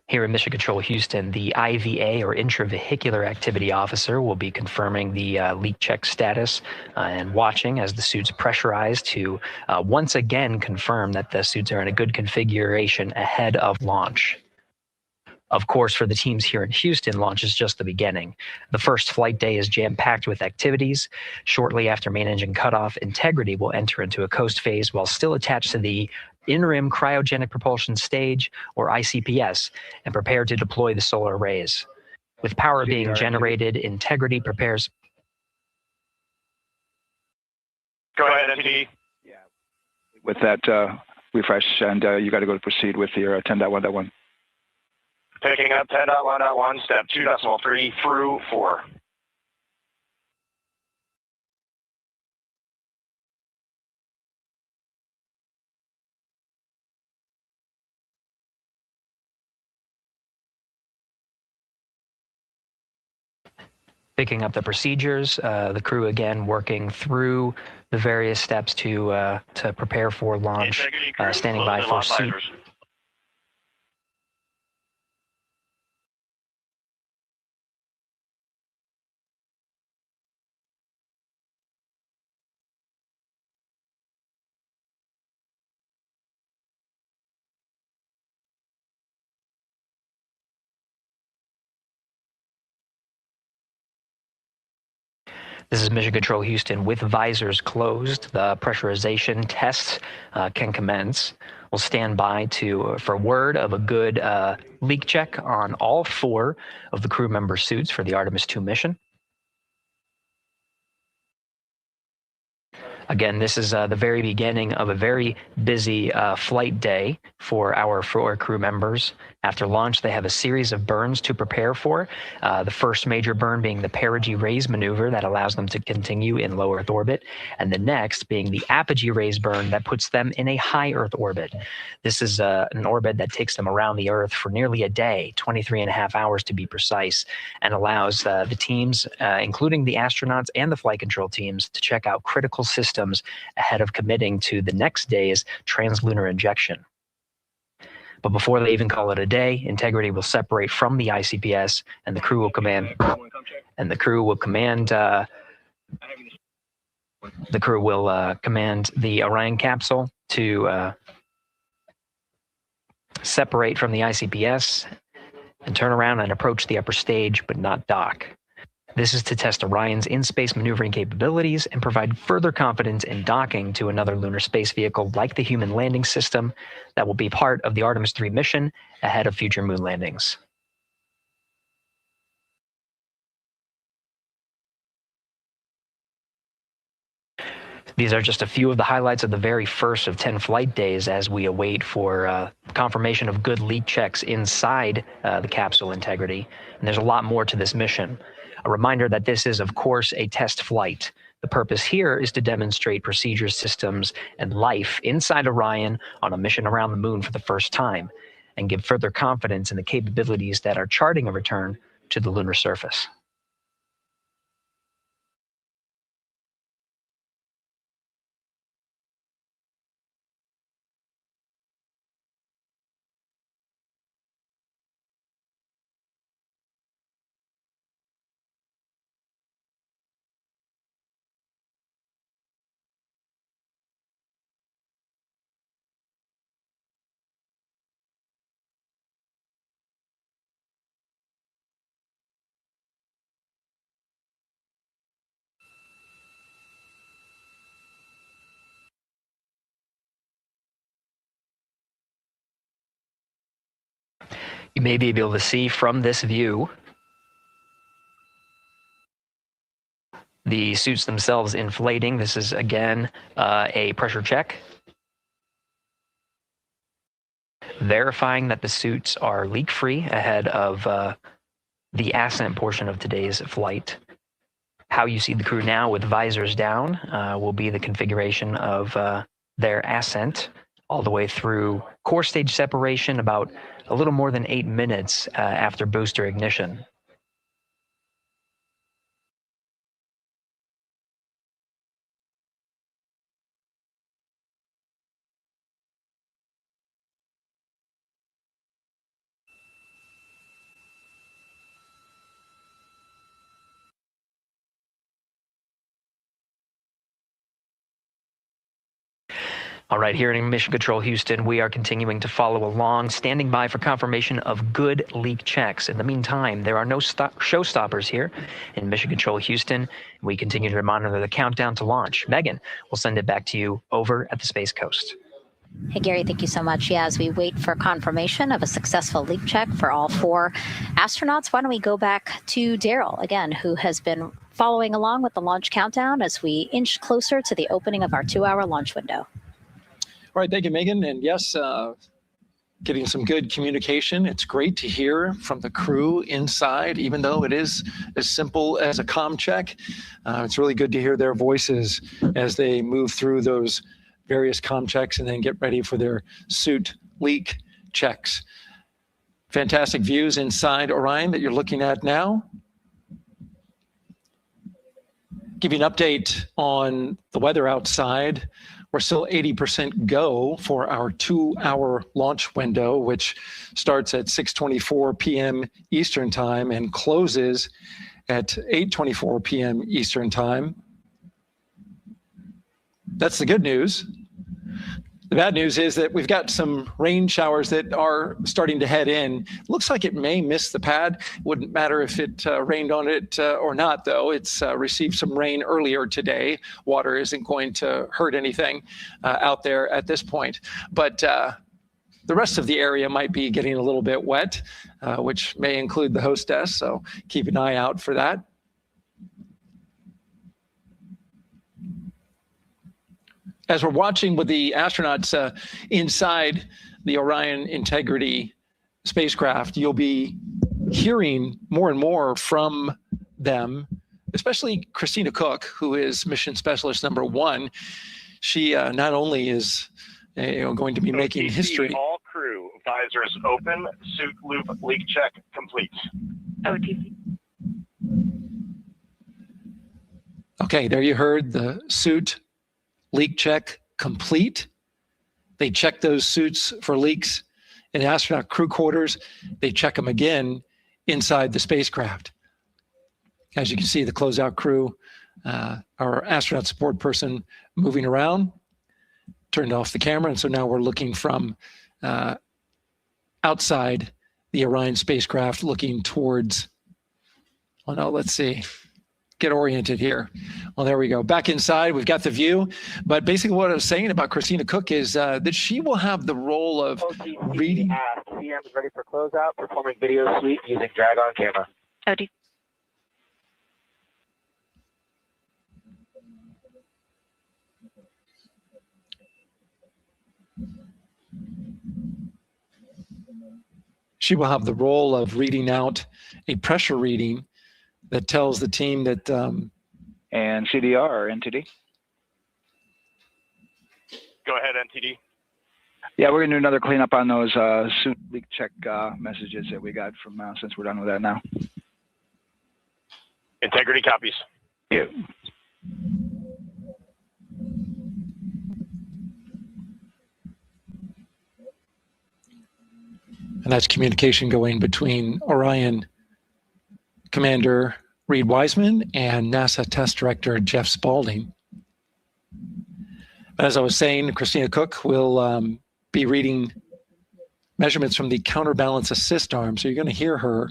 Here in Mission Control Houston, the IVA or Intravehicular Activity Officer will be confirming the leak check status and watching as the suits pressurize to once again confirm that the suits are in a good configuration ahead of launch. Of course, for the teams here in Houston, launch is just the beginning. The first flight day is jam-packed with activities. Shortly after main engine cutoff, Integrity will enter into a coast phase while still attached to the interim cryogenic propulsion stage, or ICPS, and prepare to deploy the solar arrays. With power being generated, Integrity prepares... Go ahead, NTD. With that refresh, and you got to go to proceed with your 10.1.1. Picking up 10.1.1, step 2.3 through 4. Picking up the procedures, the crew again working through the various steps to prepare for launch, standing by for suit. This is Mission Control Houston. With visors closed, the pressurization tests can commence. We'll stand by for word of a good leak check on all 4 of the crew member suits for the Artemis II mission. Again, this is the very beginning of a very busy flight day for our 4 crew members. After launch, they have a series of burns to prepare for. The first major burn being the perigee raise maneuver that allows them to continue in low Earth orbit, and the next being the apogee raise burn that puts them in a high Earth orbit. This is an orbit that takes them around the Earth for nearly a day, 23.5 hours to be precise, and allows the teams, including the astronauts and the flight control teams, to check out critical systems ahead of committing to the next day's translunar injection. But before they even call it a day, Integrity will separate from the ICPS, and the crew will command. And the crew will command. The crew will command the Orion capsule to separate from the ICPS and turn around and approach the upper stage, but not dock. This is to test Orion's in-space maneuvering capabilities and provide further confidence in docking to another lunar space vehicle like the Human Landing System that will be part of the Artemis III mission ahead of future moon landings. These are just a few of the highlights of the very first of 10 flight days as we await for confirmation of good leak checks inside the capsule integrity. And there's a lot more to this mission. A reminder that this is, of course, a test flight. The purpose here is to demonstrate procedures, systems, and life inside Orion on a mission around the moon for the first time, and give further confidence in the capabilities that are charting a return to the lunar surface. You may be able to see from this view the suits themselves inflating. This is, again, a pressure check, verifying that the suits are leak-free ahead of the ascent portion of today's flight. How you see the crew now with visors down will be the configuration of their ascent all the way through core stage separation, about a little more than 8 minutes after booster ignition. All right, here in Mission Control Houston, we are continuing to follow along, standing by for confirmation of good leak checks. In the meantime, there are no showstoppers here in Mission Control Houston. We continue to monitor the countdown to launch. Megan, we'll send it back to you over at the Space Coast. Hey, Gary, thank you so much. Yeah, as we wait for confirmation of a successful leak check for all 4 astronauts, why don't we go back to Daryl again, who has been following along with the launch countdown as we inch closer to the opening of our 2-hour launch window. All right, thank you, Megan. And yes, getting some good communication. It's great to hear from the crew inside, even though it is as simple as a comm check. It's really good to hear their voices as they move through those various comm checks and then get ready for their suit leak checks. Fantastic views inside Orion that you're looking at now. Give you an update on the weather outside. We're still 80% go for our 2-hour launch window, which starts at 6:24 p.m. Eastern Time and closes at 8:24 p.m. Eastern Time. That's the good news. The bad news is that we've got some rain showers that are starting to head in. Looks like it may miss the pad. Wouldn't matter if it rained on it or not, though. It's received some rain earlier today. Water isn't going to hurt anything out there at this point. But the rest of the area might be getting a little bit wet, which may include the hostess. So keep an eye out for that. As we're watching with the astronauts inside the Orion Integrity spacecraft, you'll be hearing more and more from them, especially Christina Koch, who is mission specialist number 1. She not only is going to be making history. All crew, visors open, suit loop leak check complete. OTC. Okay, there you heard the suit leak check complete. They check those suits for leaks in astronaut crew quarters. They check them again inside the spacecraft. As you can see, the closeout crew, our astronaut support person moving around, turned off the camera. And so now we're looking from outside the Orion spacecraft, looking towards, oh no, let's see. Get oriented here. Well, there we go. Back inside, we've got the view. But basically what I was saying about Christina Koch is that she will have the role of reading. CM is ready for closeout, performing video sweep using drag on camera. OT. she will have the role of reading out a pressure reading that tells the team that. And CDR, NTD. Go ahead, NTD. Yeah, we're going to do another cleanup on those suit leak check messages that we got from since we're done with that now. Integrity copies. Yeah. And that's communication going between Orion Commander Reid Wiseman and NASA Test Director Jeff Spaulding. As I was saying, Christina Koch will be reading measurements from the counterbalance assist arm. So you're going to hear her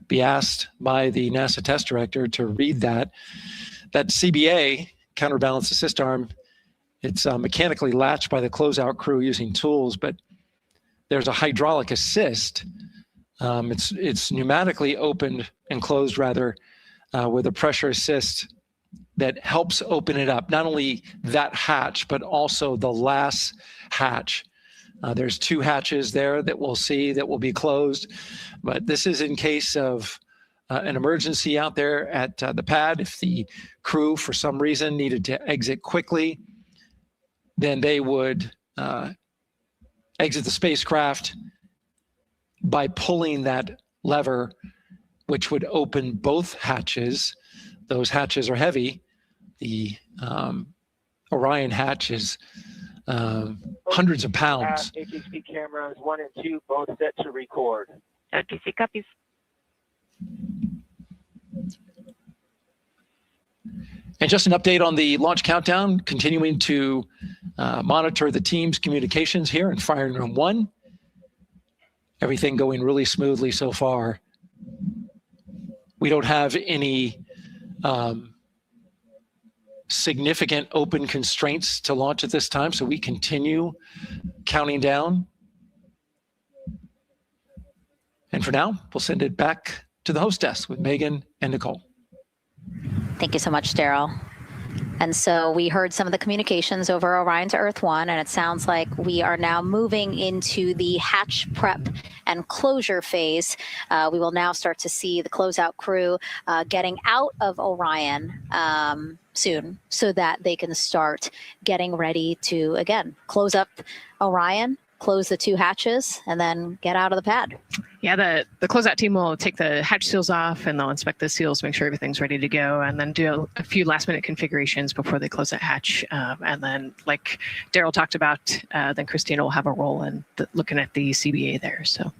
be asked by the NASA Test Director to read that. That CBA, counterbalance assist arm, it's mechanically latched by the closeout crew using tools, but there's a hydraulic assist. It's pneumatically opened and closed rather with a pressure assist that helps open it up. Not only that hatch, but also the last hatch. There's 2 hatches there that we'll see that will be closed, but this is in case of an emergency out there at the pad. If the crew for some reason needed to exit quickly, then they would exit the spacecraft by pulling that lever, which would open both hatches. Those hatches are heavy. The Orion hatch is hundreds of pounds. HHD cameras 1 and 2 both set to record. OTC copies. And just an update on the launch countdown, continuing to monitor the team's communications here in Firing Room 1. Everything going really smoothly so far. We don't have any significant open constraints to launch at this time, so we continue counting down. And for now, we'll send it back to the host desk with Megan and Nicole. Thank you so much, Daryl. And so we heard some of the communications over Orion to Earth 1, and it sounds like we are now moving into the hatch prep and closure phase. We will now start to see the closeout crew getting out of Orion soon so that they can start getting ready to, again, close up Orion, close the 2 hatches, and then get out of the pad. Yeah, the closeout team will take the hatch seals off and they'll inspect the seals, make sure everything's ready to go, and then do a few last minute configurations before they close that hatch. And then, like Daryl talked about, then Christina will have a role in looking at the CBA there. So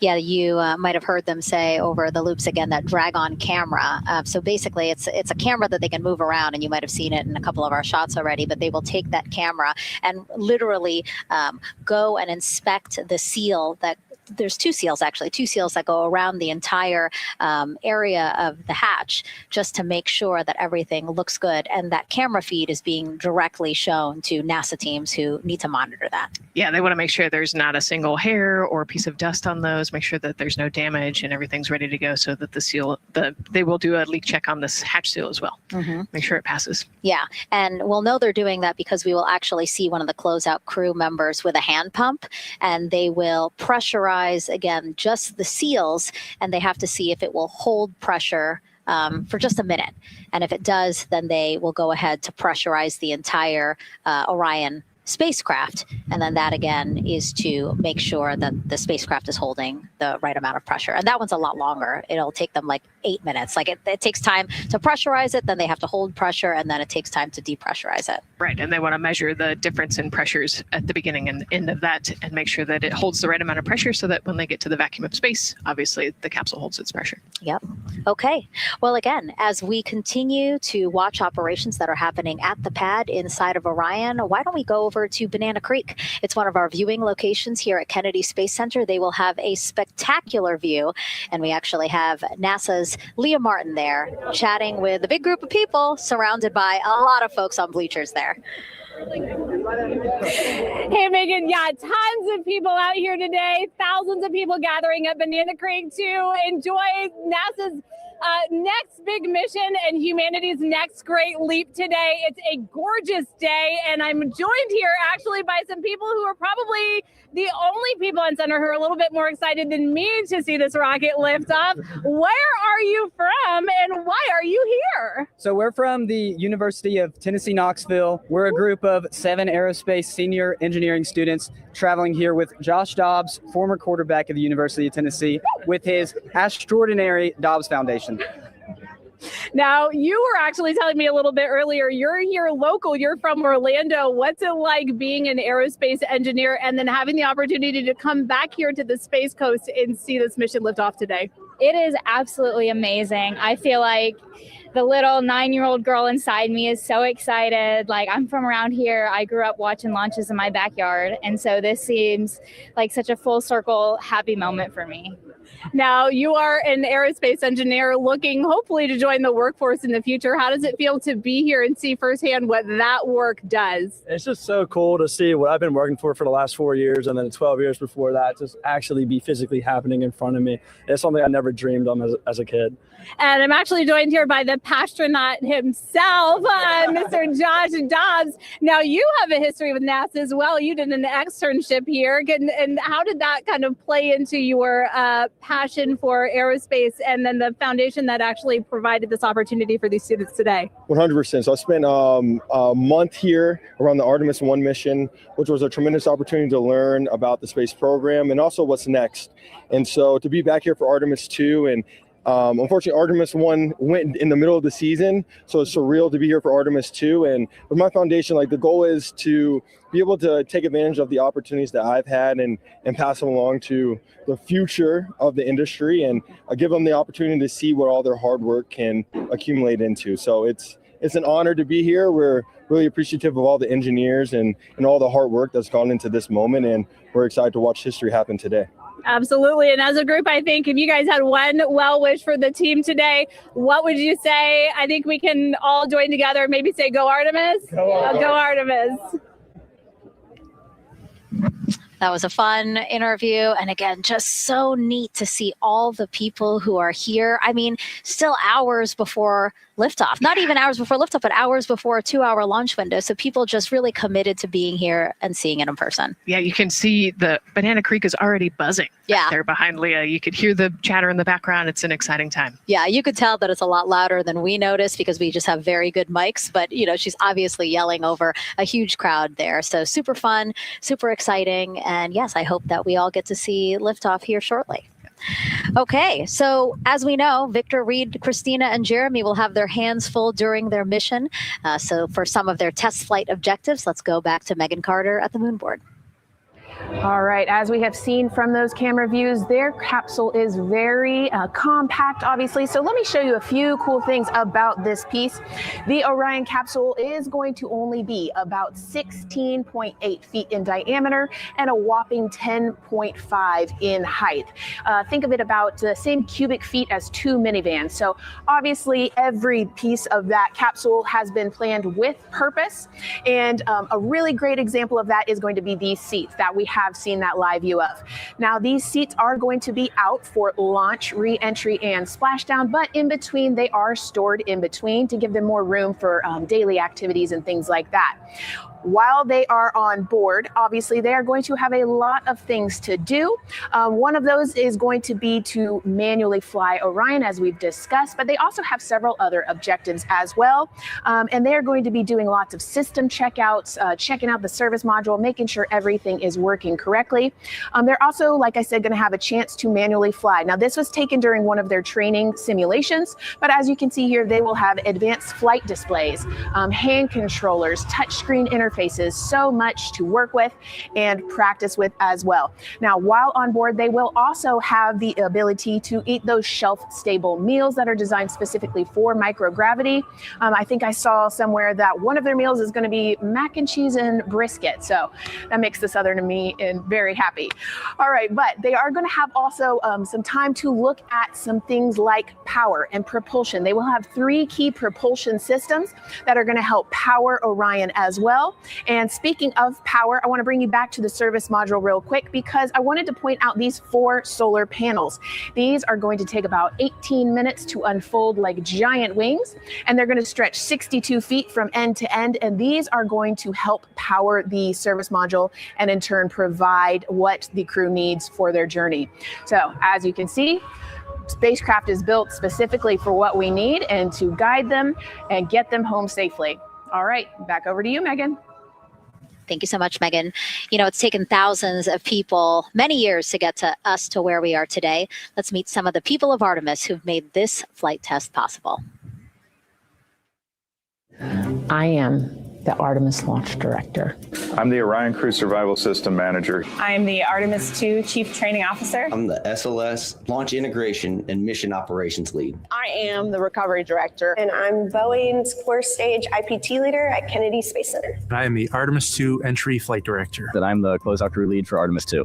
yeah, you might have heard them say over the loops again that drag-on camera. So basically, it's a camera that they can move around, and you might have seen it in a couple of our shots already. But they will take that camera and literally go and inspect the seal that. There's 2 seals, actually, 2 seals that go around the entire area of the hatch just to make sure that everything looks good. And that camera feed is being directly shown to NASA teams who need to monitor that. Yeah, they want to make sure there's not a single hair or piece of dust on those, make sure that there's no damage and everything's ready to go so that the seal, they will do a leak check on this hatch seal as well. Make sure it passes. Yeah, and we'll know they're doing that because we will actually see one of the closeout crew members with a hand pump, and they will pressurize, again, just the seals, and they have to see if it will hold pressure for just a minute. And if it does, then they will go ahead to pressurize the entire Orion spacecraft. And then that again is to make sure that the spacecraft is holding the right amount of pressure. And that one's a lot longer. It'll take them like 8 minutes. Like it takes time to pressurize it, then they have to hold pressure, and then it takes time to depressurize it. Right, and they want to measure the difference in pressures at the beginning and end of that and make sure that it holds the right amount of pressure so that when they get to the vacuum of space, obviously the capsule holds its pressure. Yep. Okay. Well, again, as we continue to watch operations that are happening at the pad inside of Orion, why don't we go over to Banana Creek? It's one of our viewing locations here at Kennedy Space Center. They will have a spectacular view, and we actually have NASA's Leah Martin there chatting with a big group of people surrounded by a lot of folks on bleachers there. Hey, Megan. Yeah, tons of people out here today. Thousands of people gathering at Banana Creek to enjoy NASA's Next big mission and humanity's next great leap today. It's a gorgeous day, and I'm joined here actually by some people who are probably the only people on center who are a little bit more excited than me to see this rocket lift off. Where are you from, and why are you here? So we're from the University of Tennessee, Knoxville. We're a group of 7 aerospace senior engineering students traveling here with Josh Dobbs, former quarterback of the University of Tennessee, with his extraordinary Dobbs Foundation. Now, you were actually telling me a little bit earlier, you're here local, you're from Orlando. What's it like being an aerospace engineer and then having the opportunity to come back here to the Space Coast and see this mission lift off today? It is absolutely amazing. I feel like the little 9-year-old girl inside me is so excited. Like, I'm from around here. I grew up watching launches in my backyard. And so this seems like such a full circle happy moment for me. Now, you are an aerospace engineer looking hopefully to join the workforce in the future. How does it feel to be here and see firsthand what that work does? It's just so cool to see what I've been working for the last 4 years and then 12 years before that just actually be physically happening in front of me. It's something I never dreamed of as a kid. And I'm actually joined here by the astronaut himself, Mr. Josh Dobbs. Now, you have a history with NASA as well. You did an externship here. And how did that kind of play into your passion for aerospace and then the foundation that actually provided this opportunity for these students today? 100%. So I spent a month here around the Artemis I mission, which was a tremendous opportunity to learn about the space program and also what's next. And so to be back here for Artemis II, and unfortunately, Artemis I went in the middle of the season, so it's surreal to be here for Artemis II. And with my foundation, like, the goal is to be able to take advantage of the opportunities that I've had and pass them along to the future of the industry and give them the opportunity to see what all their hard work can accumulate into. So it's an honor to be here. We're really appreciative of all the engineers and all the hard work that's gone into this moment, and we're excited to watch history happen today. Absolutely. And as a group, I think if you guys had one well wish for the team today, what would you say? I think we can all join together, maybe say, go Artemis. Go Artemis. That was a fun interview. And again, just so neat to see all the people who are here. I mean, still hours before liftoff, not even hours before liftoff, but hours before a 2-hour launch window. So people just really committed to being here and seeing it in person. Yeah, you can see the Banana Creek is already buzzing. Yeah. There behind Leah. You could hear the chatter in the background. It's an exciting time. Yeah, you could tell that it's a lot louder than we noticed because we just have very good mics. But, you know, she's obviously yelling over a huge crowd there. So super fun, super exciting. And yes, I hope that we all get to see liftoff here shortly. Okay, so as we know, Victor, Reid, Christina, and Jeremy will have their hands full during their mission. So for some of their test flight objectives, let's go back to Megan Carter at the moon board. All right, as we have seen from those camera views, their capsule is very compact, obviously. So let me show you a few cool things about this piece. The Orion capsule is going to only be about 16.8 feet in diameter and a whopping 10.5 in height. Think of it about the same cubic feet as 2 minivans. So obviously every piece of that capsule has been planned with purpose. And a really great example of that is going to be these seats that we have seen that live view of. Now, these seats are going to be out for launch, re-entry, and splashdown, but in between, they are stored in between to give them more room for daily activities and things like that. While they are on board, obviously, they are going to have a lot of things to do. One of those is going to be to manually fly Orion, as we've discussed, but they also have several other objectives as well. And they are going to be doing lots of system checkouts, checking out the service module, making sure everything is working correctly. They're also, like I said, going to have a chance to manually fly. Now, this was taken during one of their training simulations, but as you can see here, they will have advanced flight displays, hand controllers, touchscreen interfaces, so much to work with and practice with as well. Now, while on board, they will also have the ability to eat those shelf-stable meals that are designed specifically for microgravity. I think I saw somewhere that one of their meals is going to be mac and cheese and brisket. So that makes the Southern in me very happy. All right, but they are going to have also some time to look at some things like power and propulsion. They will have 3 key propulsion systems that are going to help power Orion as well. And speaking of power, I want to bring you back to the service module real quick because I wanted to point out these 4 solar panels. These are going to take about 18 minutes to unfold like giant wings, and they're going to stretch 62 feet from end to end, and these are going to help power the service module and in turn provide what the crew needs for their journey. So as you can see, spacecraft is built specifically for what we need and to guide them and get them home safely. All right, back over to you, Megan. Thank you so much, Megan. You know, it's taken thousands of people many years to get to us to where we are today. Let's meet some of the people of Artemis who've made this flight test possible. I am the Artemis Launch Director. I'm the Orion Crew Survival System Manager. I'm the Artemis II Chief Training Officer. I'm the SLS Launch Integration and Mission Operations Lead. I am the Recovery Director. And I'm Boeing's Core Stage IPT Leader at Kennedy Space Center. I am the Artemis II Entry Flight Director. And I'm the Closeout Crew Lead for Artemis II.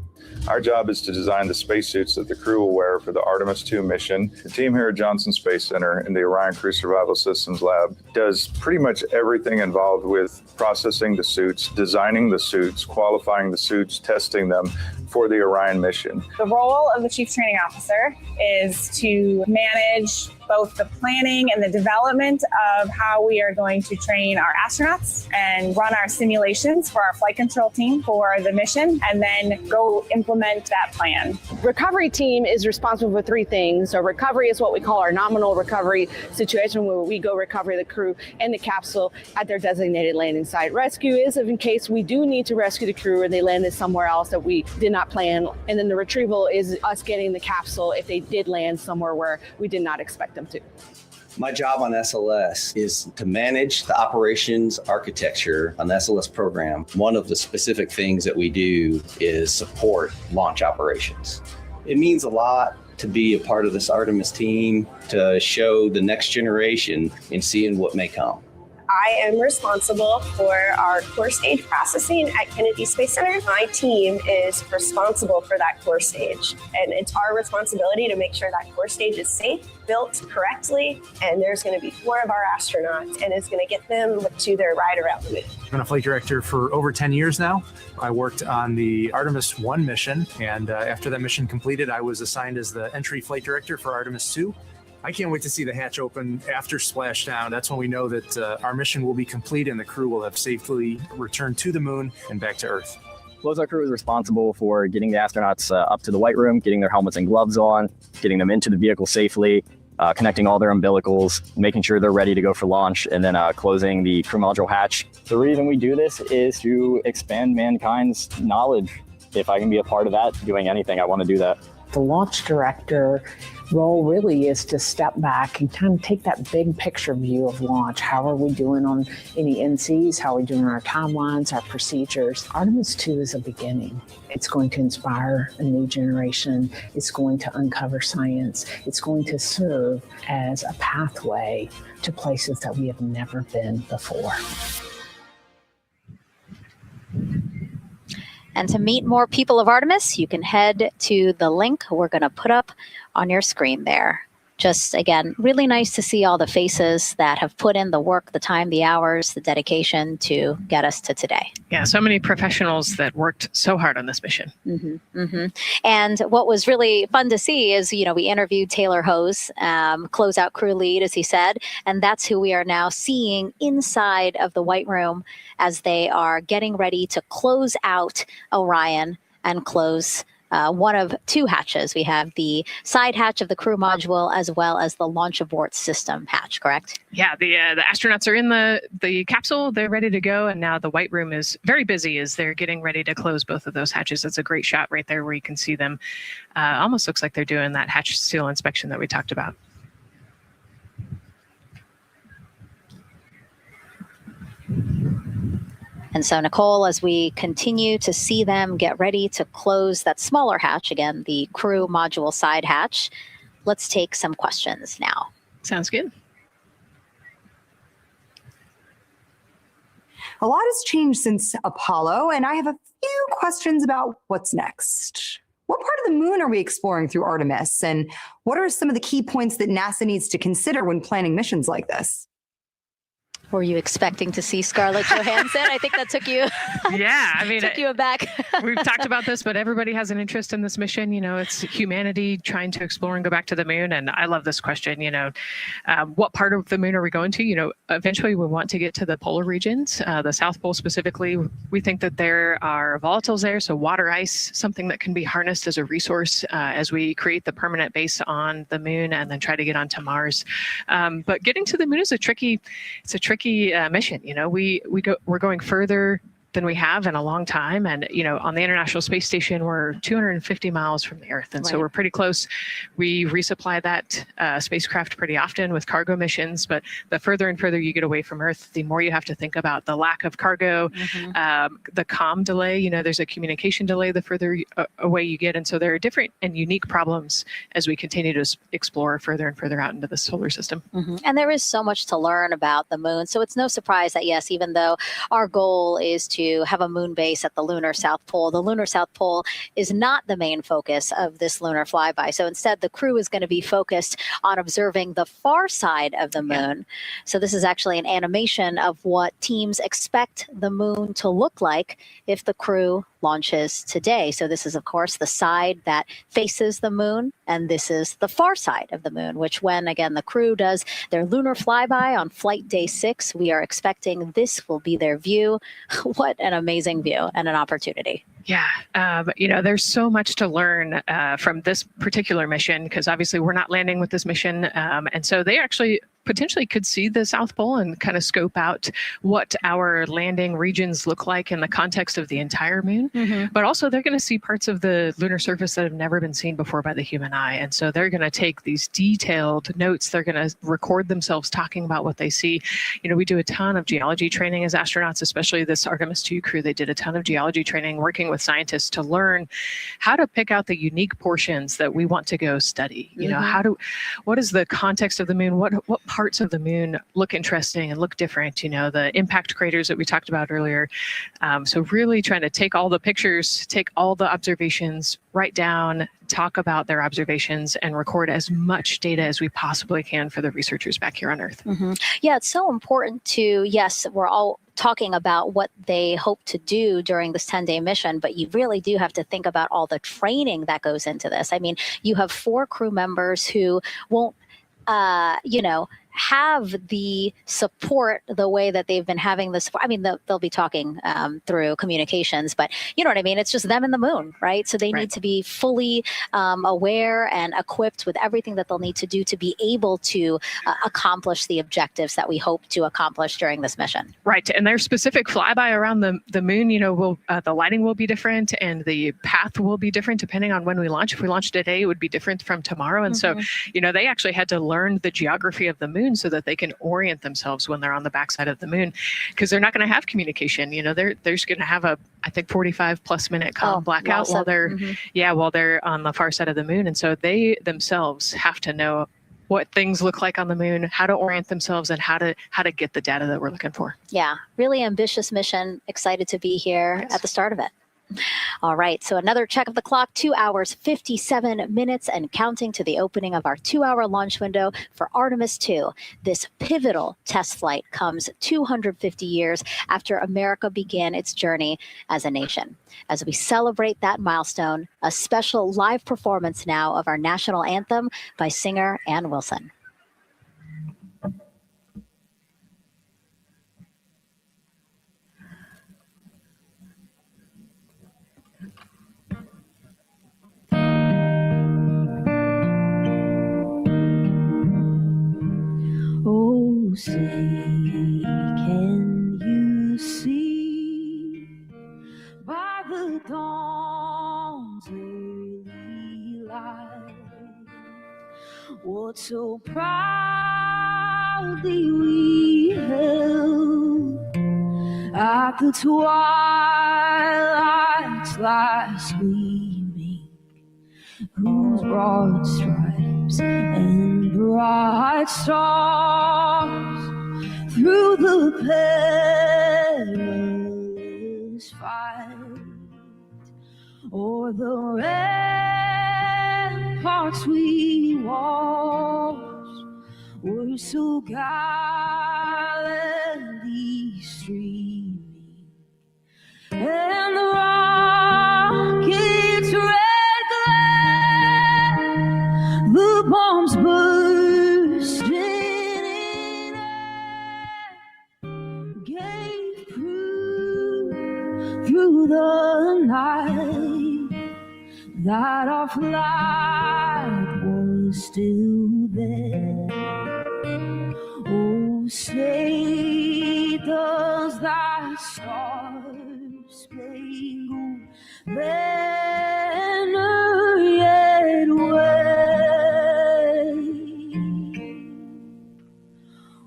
Our job is to design the spacesuits that the crew will wear for the Artemis II mission. The team here at Johnson Space Center in the Orion Crew Survival Systems Lab does pretty much everything involved with processing the suits, designing the suits, qualifying the suits, testing them for the Orion mission. The role of the Chief Training Officer is to manage both the planning and the development of how we are going to train our astronauts and run our simulations for our flight control team for the mission, and then go implement that plan. Recovery team is responsible for 3 things. So recovery is what we call our nominal recovery situation, where we go recover the crew and the capsule at their designated landing site. Rescue is in case we do need to rescue the crew and they landed somewhere else that we did not plan. And then the retrieval is us getting the capsule if they did land somewhere where we did not expect them to. My job on SLS is to manage the operations architecture on the SLS program. One of the specific things that we do is support launch operations. It means a lot to be a part of this Artemis team, to show the next generation in seeing what may come. I am responsible for our core stage processing at Kennedy Space Center. My team is responsible for that core stage, and it's our responsibility to make sure that core stage is safe, built correctly, and there's going to be 4 of our astronauts, and it's going to get them to their ride around the moon. I've been a flight director for over 10 years now. I worked on the Artemis I mission, and after that mission completed, I was assigned as the entry flight director for Artemis II. I can't wait to see the hatch open after splashdown. That's when we know that our mission will be complete and the crew will have safely returned to the moon and back to Earth. Closeout Crew is responsible for getting the astronauts up to the white room, getting their helmets and gloves on, getting them into the vehicle safely, connecting all their umbilicals, making sure they're ready to go for launch, and then closing the crew module hatch. The reason we do this is to expand mankind's knowledge. If I can be a part of that, doing anything, I want to do that. The launch director role really is to step back and kind of take that big picture view of launch. How are we doing on any NCs? How are we doing on our timelines, our procedures? Artemis II is a beginning. It's going to inspire a new generation. It's going to uncover science. It's going to serve as a pathway to places that we have never been before. And to meet more people of Artemis, you can head to the link we're going to put up on your screen there. Just, again, really nice to see all the faces that have put in the work, the time, the hours, the dedication to get us to today. Yeah, so many professionals that worked so hard on this mission. And what was really fun to see is, you know, we interviewed Taylor Hose, closeout crew lead, as he said, and that's who we are now seeing inside of the White Room as they are getting ready to close out Orion and close one of 2 hatches. We have the side hatch of the crew module as well as the launch abort system hatch, correct? Yeah, the astronauts are in the capsule. They're ready to go. And now the White Room is very busy as they're getting ready to close both of those hatches. It's a great shot right there where you can see them. Almost looks like they're doing that hatch seal inspection that we talked about. And so, Nicole, as we continue to see them get ready to close that smaller hatch, again, the crew module side hatch, let's take some questions now. Sounds good. A lot has changed since Apollo, and I have a few questions about what's next. What part of the moon are we exploring through Artemis, and what are some of the key points that NASA needs to consider when planning missions like this? Were you expecting to see Scarlett Johansson? I think that took you. Yeah, I mean, took you aback. We've talked about this, but everybody has an interest in this mission. You know, it's humanity trying to explore and go back to the moon. And I love this question. You know, what part of the moon are we going to? You know, eventually we want to get to the polar regions, the South Pole specifically. We think that there are volatiles there, so water ice, something that can be harnessed as a resource as we create the permanent base on the moon and then try to get onto Mars. But getting to the moon is a tricky mission. You know, we're going further than we have in a long time. And, you know, on the International Space Station, we're 250 miles from the Earth. And so we're pretty close. We resupply that spacecraft pretty often with cargo missions. But the further and further you get away from Earth, the more you have to think about the lack of cargo, the comm delay. You know, there's a communication delay the further away you get. And so there are different and unique problems as we continue to explore further and further out into the solar system. And there is so much to learn about the moon. So it's no surprise that, yes, even though our goal is to have a moon base at the lunar South Pole, the lunar South Pole is not the main focus of this lunar flyby. So instead, the crew is going to be focused on observing the far side of the moon. So this is actually an animation of what teams expect the moon to look like if the crew launches today. So this is, of course, the side that faces the moon, and this is the far side of the moon, which when, again, the crew does their lunar flyby on flight day 6, we are expecting this will be their view. What an amazing view and an opportunity. Yeah, you know, there's so much to learn from this particular mission, because obviously we're not landing with this mission. And so they actually potentially could see the South Pole and kind of scope out what our landing regions look like in the context of the entire moon. But also they're going to see parts of the lunar surface that have never been seen before by the human eye. And so they're going to take these detailed notes. They're going to record themselves talking about what they see. You know, we do a ton of geology training as astronauts, especially this Artemis II crew. They did a ton of geology training working with scientists to learn how to pick out the unique portions that we want to go study. You know, what is the context of the moon? What parts of the moon look interesting and look different? You know, the impact craters that we talked about earlier. So really trying to take all the pictures, take all the observations, write down, talk about their observations, and record as much data as we possibly can for the researchers back here on Earth. Yeah, it's so important to, yes, we're all talking about what they hope to do during this 10-day mission, but you really do have to think about all the training that goes into this. I mean, you have 4 crew members who won't, you know, have the support the way that they've been having this. I mean, they'll be talking through communications, but you know what I mean? It's just them and the moon, right? So they need to be fully aware and equipped with everything that they'll need to do to be able to accomplish the objectives that we hope to accomplish during this mission. Right, and their specific flyby around the moon, you know, the lighting will be different and the path will be different depending on when we launch. If we launch today, it would be different from tomorrow. And so, you know, they actually had to learn the geography of the moon so that they can orient themselves when they're on the backside of the moon, because they're not going to have communication. You know, they're just going to have a, I think, 45+ minute comm blackout while they're, while they're on the far side of the moon. And so they themselves have to know what things look like on the moon, how to orient themselves, and how to get the data that we're looking for. Yeah, really ambitious mission. Excited to be here at the start of it. All right, so another check of the clock, 2 hours, 57 minutes and counting to the opening of our 2-hour launch window for Artemis II. This pivotal test flight comes 250 years after America began its journey as a nation. As we celebrate that milestone, a special live performance now of our national anthem by singer Ann Wilson. Oh, say, can you see by the dawn's early light what so proudly we held at the twilight's last gleaming, whose broad stripes and bright stars through the perilous fight o'er the ramparts we watched were so gallantly through the night that our flight was still there. Oh, say does that star-spangled banner yet wave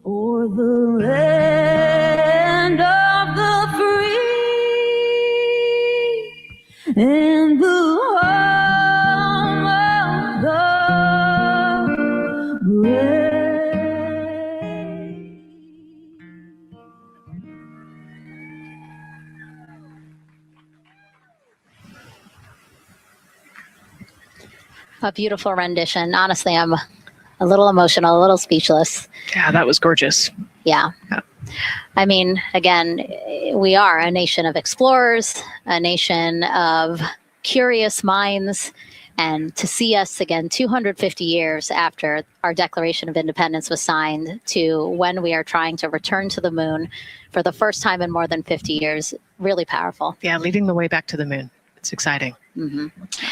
o'er the land of the free and the home of the brave. A beautiful rendition. Honestly, I'm a little emotional, a little speechless. Yeah, that was gorgeous. Yeah. I mean, again, we are a nation of explorers, a nation of curious minds, and to see us again 250 years after our Declaration of Independence was signed to when we are trying to return to the moon for the first time in more than 50 years, really powerful. Yeah, leading the way back to the moon. It's exciting. Mm-hmm.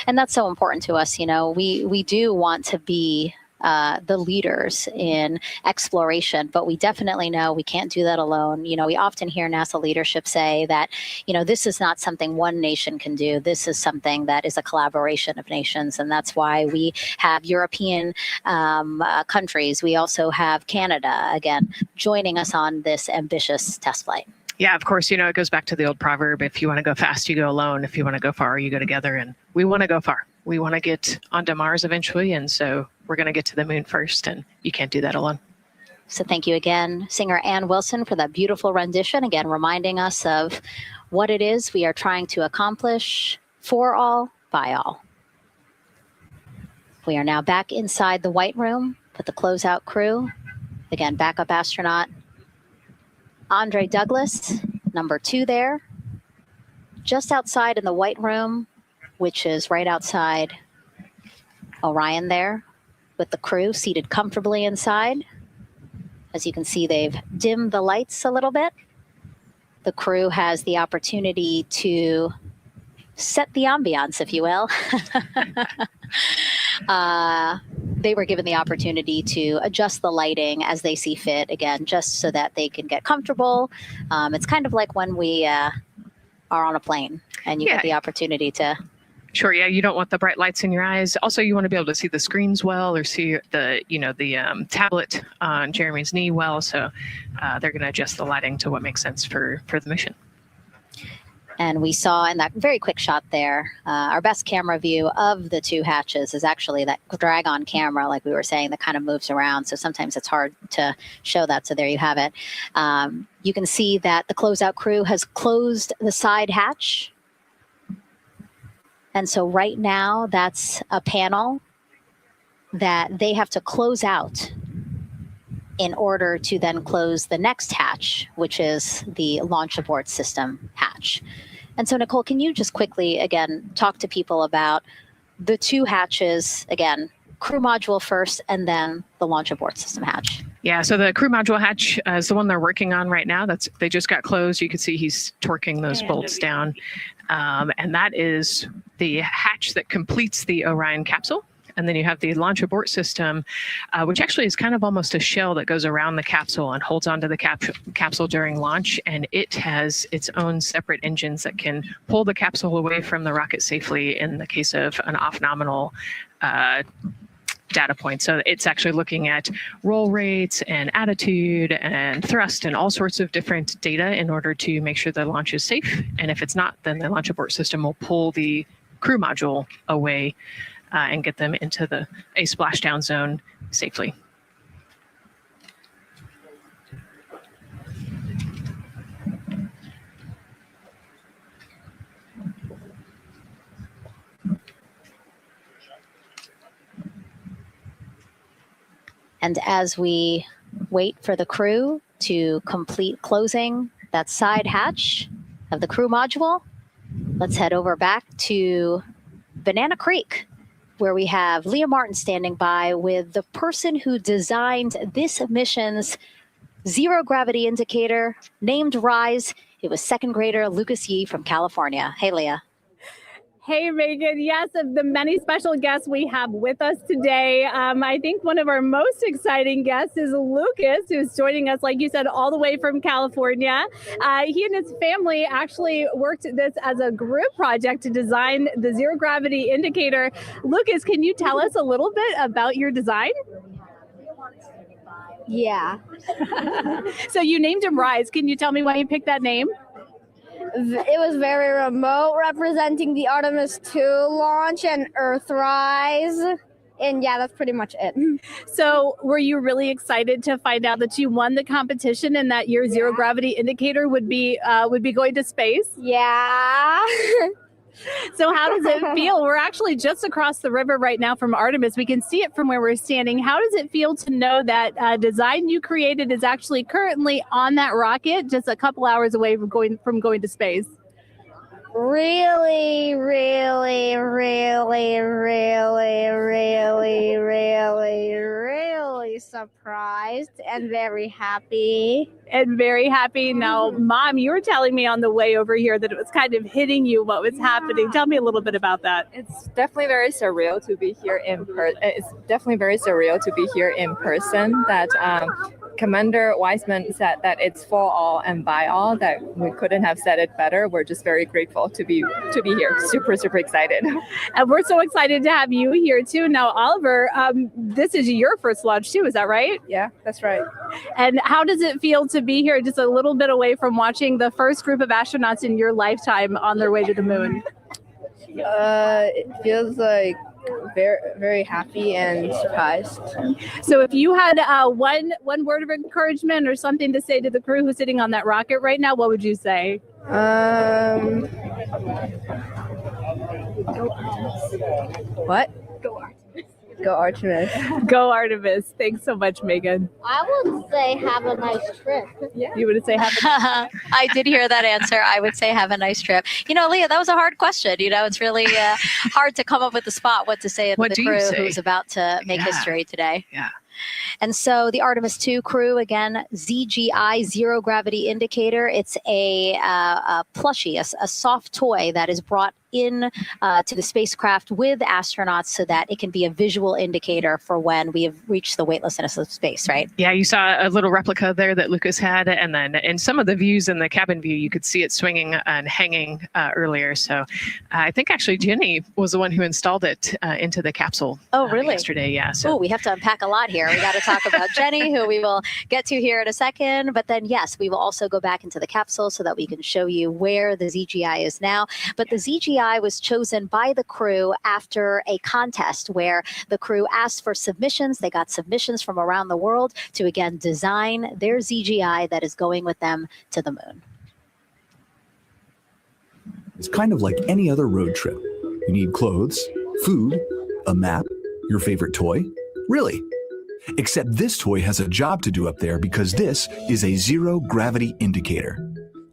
And that's so important to us. You know, we do want to be the leaders in exploration, but we definitely know we can't do that alone. You know, we often hear NASA leadership say that, you know, this is not something one nation can do. This is something that is a collaboration of nations. And that's why we have European countries. We also have Canada, again, joining us on this ambitious test flight. Yeah, of course, you know, it goes back to the old proverb, if you want to go fast, you go alone. If you want to go far, you go together. And we want to go far. We want to get onto Mars eventually. And so we're going to get to the moon first. And you can't do that alone. So thank you again, singer Ann Wilson, for that beautiful rendition. Again, reminding us of what it is we are trying to accomplish for all, by all. We are now back inside the White Room with the closeout crew. Again, backup astronaut Andre Douglas, number 2 there, just outside in the White Room, which is right outside Orion there, with the crew seated comfortably inside. As you can see, they've dimmed the lights a little bit. The crew has the opportunity to set the ambiance, if you will. They were given the opportunity to adjust the lighting as they see fit, again, just so that they can get comfortable. It's kind of like when we are on a plane and you get the opportunity to... Sure, yeah, you don't want the bright lights in your eyes. Also, you want to be able to see the screens well or see the, you know, the tablet on Jeremy's knee well. So they're going to adjust the lighting to what makes sense for the mission. And we saw in that very quick shot there, our best camera view of the 2 hatches is actually that drag-on camera, like we were saying, that kind of moves around. So sometimes it's hard to show that. So there you have it. You can see that the closeout crew has closed the side hatch. And so right now, that's a panel that they have to close out in order to then close the next hatch, which is the launch abort system hatch. And so, Nicole, can you just quickly, again, talk to people about the 2 hatches, again, crew module first, and then the launch abort system hatch? Yeah, so the crew module hatch is the one they're working on right now. They just got closed. You can see he's torquing those bolts down. And that is the hatch that completes the Orion capsule. And then you have the launch abort system, which actually is kind of almost a shell that goes around the capsule and holds onto the capsule during launch. And it has its own separate engines that can pull the capsule away from the rocket safely in the case of an off-nominal data point. So it's actually looking at roll rates and attitude and thrust and all sorts of different data in order to make sure the launch is safe. And if it's not, then the launch abort system will pull the crew module away and get them into a splashdown zone safely. And as we wait for the crew to complete closing that side hatch of the crew module, let's head over back to Banana Creek, where we have Leah Martin standing by with the person who designed this mission's zero gravity indicator, named RISE. It was second grader Lucas Yee from California. Hey, Leah. Hey, Megan. Yes, of the many special guests we have with us today, I think one of our most exciting guests is Lucas, who's joining us, like you said, all the way from California. He and his family actually worked this as a group project to design the zero gravity indicator. Lucas, can you tell us a little bit about your design? Yeah. So you named him Rise. Can you tell me why you picked that name? It was very remote, representing the Artemis II launch and Earthrise. And yeah, that's pretty much it. So were you really excited to find out that you won the competition and that your zero gravity indicator would be going to space? Yeah. So how does it feel? We're actually just across the river right now from Artemis. We can see it from where we're standing. How does it feel to know that design you created is actually currently on that rocket just a couple hours away from going to space? Really, really, really, really, really, really, really surprised and very happy. Now, Mom, you were telling me on the way over here that it was kind of hitting you what was happening. Tell me a little bit about that. It's definitely very surreal to be here in person. That Commander Wiseman said that it's for all and by all, that we couldn't have said it better. We're just very grateful to be here. Super, super excited. And we're so excited to have you here too. Now, Oliver, this is your first launch too, is that right? Yeah, that's right. And how does it feel to be here just a little bit away from watching the first group of astronauts in your lifetime on their way to the moon? It feels like very, very happy and surprised. So if you had one word of encouragement or something to say to the crew who's sitting on that rocket right now, what would you say? What? Go Artemis. Go Artemis. Thanks so much, Megan. I would say have a nice trip. Yeah. You would say have a I did hear that answer. I would say have a nice trip. You know, Leah, that was a hard question. You know, it's really hard to come up with the spot what to say to the crew who's about to make history today. Yeah. And so the Artemis II crew, again, ZGI, zero gravity indicator. It's a plushie, a soft toy that is brought in to the spacecraft with astronauts so that it can be a visual indicator for when we have reached the weightlessness of space, right? Yeah, you saw a little replica there that Lucas had, and then in some of the views in the cabin view, you could see it swinging and hanging earlier. So I think actually Jenny was the one who installed it into the capsule. Oh, really? Yesterday, yeah. So we have to unpack a lot here. We got to talk about Jenny, who we will get to here in a second. But then, yes, we will also go back into the capsule so that we can show you where the ZGI is now. But the ZGI was chosen by the crew after a contest where the crew asked for submissions. They got submissions from around the world to, again, design their ZGI that is going with them to the moon. It's kind of like any other road trip. You need clothes, food, a map, your favorite toy. Really. Except this toy has a job to do up there because this is a zero gravity indicator.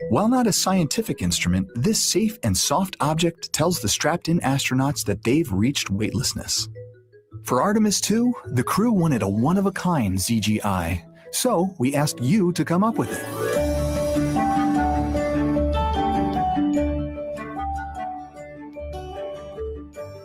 While not a scientific instrument, this safe and soft object tells the strapped-in astronauts that they've reached weightlessness. For Artemis II, the crew wanted a one-of-a-kind ZGI, so we asked you to come up with it.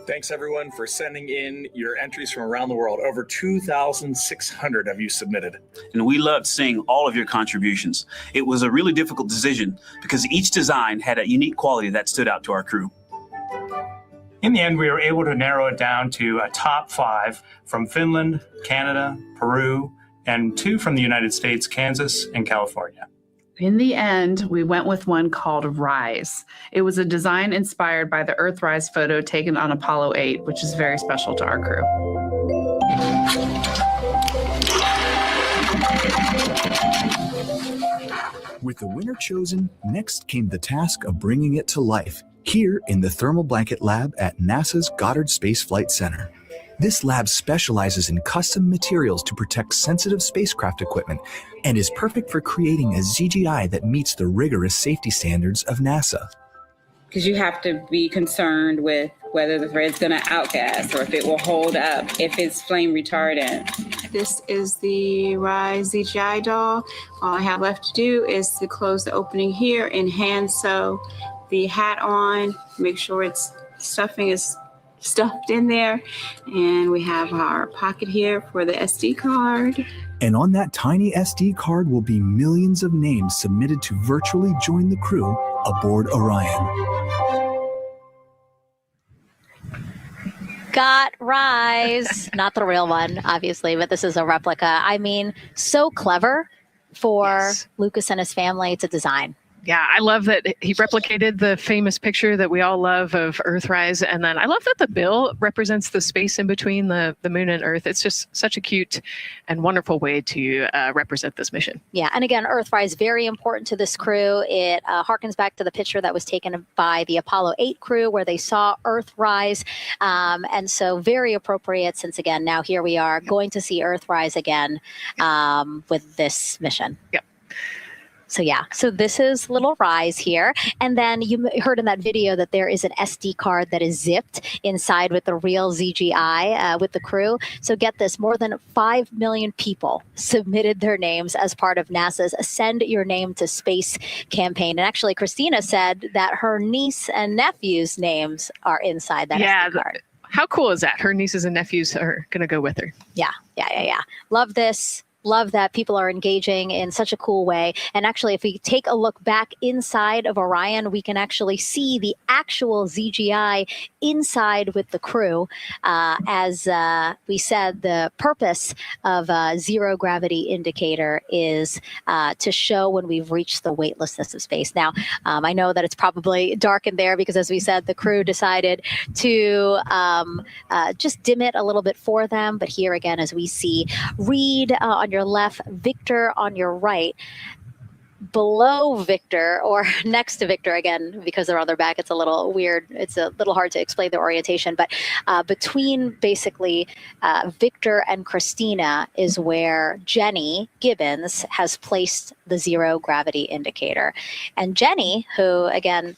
Thanks everyone for sending in your entries from around the world. Over 2,600 of you submitted. And we loved seeing all of your contributions. It was a really difficult decision because each design had a unique quality that stood out to our crew. In the end, we were able to narrow it down to a top 5 from Finland, Canada, Peru, and 2 from the United States, Kansas and California. In the end, we went with one called Rise. It was a design inspired by the Earthrise photo taken on Apollo 8, which is very special to our crew. With the winner chosen, next came the task of bringing it to life here in the Thermal Blanket Lab at NASA's Goddard Space Flight Center. This lab specializes in custom materials to protect sensitive spacecraft equipment and is perfect for creating a ZGI that meets the rigorous safety standards of NASA. Because you have to be concerned with whether the thread's going to outgas or if it will hold up, if it's flame retardant. This is the Rise ZGI doll. All I have left to do is to close the opening here and hand sew the hat on, make sure its stuffing is stuffed in there. And we have our pocket here for the SD card. And on that tiny SD card will be millions of names submitted to virtually join the crew aboard Orion. Got Rise. Not the real one, obviously, but this is a replica. I mean, so clever for Lucas and his family to design. Yeah, I love that he replicated the famous picture that we all love of Earthrise. And then I love that the bill represents the space in between the moon and Earth. It's just such a cute and wonderful way to represent this mission. Yeah, and again, Earthrise, very important to this crew. It harkens back to the picture that was taken by the Apollo 8 crew where they saw Earthrise. And so very appropriate since, again, now here we are going to see Earthrise again with this mission. Yep. So yeah, so this is little Rise here. And then you heard in that video that there is an SD card that is zipped inside with the real ZGI with the crew. So get this, more than 5 million people submitted their names as part of NASA's Send Your Name to Space campaign. And actually, Christina said that her niece and nephew's names are inside that SD card. How cool is that? Her nieces and nephews are going to go with her. Yeah. Love this. Love that people are engaging in such a cool way. And actually, if we take a look back inside of Orion, we can actually see the actual ZGI inside with the crew. As we said, the purpose of a zero gravity indicator is to show when we've reached the weightlessness of space. Now, I know that it's probably dark in there because, as we said, the crew decided to just dim it a little bit for them. But here again, as we see Reid on your left, Victor on your right. Below Victor, or next to Victor, again, because they're on their back, it's a little weird. It's a little hard to explain the orientation. But between basically Victor and Christina is where Jenny Gibbons has placed the zero gravity indicator. And Jenny, who, again,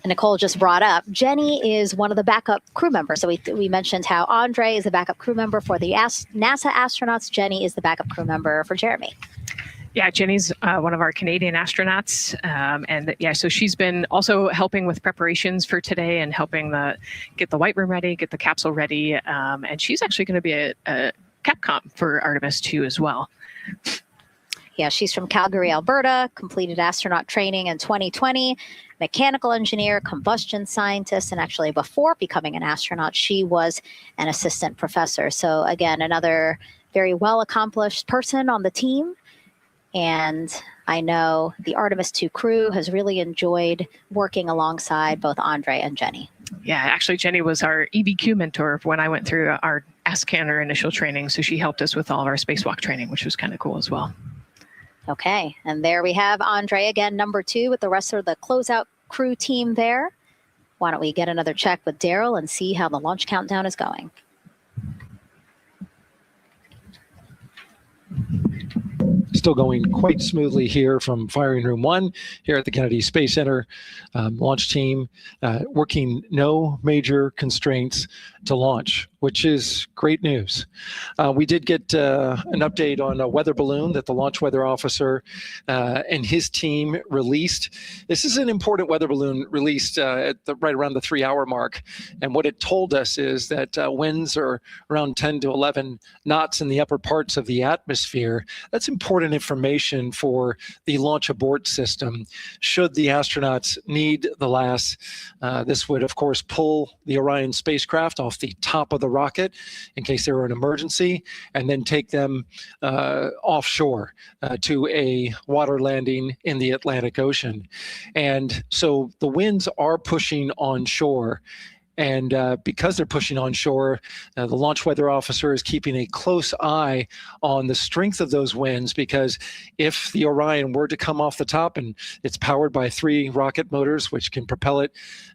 Nicole just brought up, Jenny is one of the backup crew members. So we mentioned how Andre is the backup crew member for the NASA astronauts. Jenny is the backup crew member for Jeremy. Yeah, Jenny's one of our Canadian astronauts. And yeah, so she's been also helping with preparations for today and helping get the White Room ready, get the capsule ready. And she's actually going to be a Capcom for Artemis II as well. Yeah, she's from Calgary, Alberta, completed astronaut training in 2020, mechanical engineer, combustion scientist, and actually before becoming an astronaut, she was an assistant professor. So again, another very well-accomplished person on the team. And I know the Artemis II crew has really enjoyed working alongside both Andre and Jenny. Yeah, actually, Jenny was our EBQ mentor when I went through our ASCANner initial training. So she helped us with all of our spacewalk training, which was kind of cool as well. Okay, and there we have Andre again, number 2 with the rest of the closeout crew team there. Why don't we get another check with Daryl and see how the launch countdown is going. Still going quite smoothly here from firing room 1 here at the Kennedy Space Center. Launch team working no major constraints to launch, which is great news. We did get an update on a weather balloon that the launch weather officer and his team released. This is an important weather balloon released at right around the 3-hour mark. And what it told us is that winds are around 10 to 11 knots in the upper parts of the atmosphere. That's important information for the launch abort system. Should the astronauts need the LAS, this would, of course, pull the Orion spacecraft off the top of the rocket in case there were an emergency, and then take them offshore to a water landing in the Atlantic Ocean. And so the winds are pushing onshore. And because they're pushing onshore, the launch weather officer is keeping a close eye on the strength of those winds, because if the Orion were to come off the top, and it's powered by 3 rocket motors, which can propel it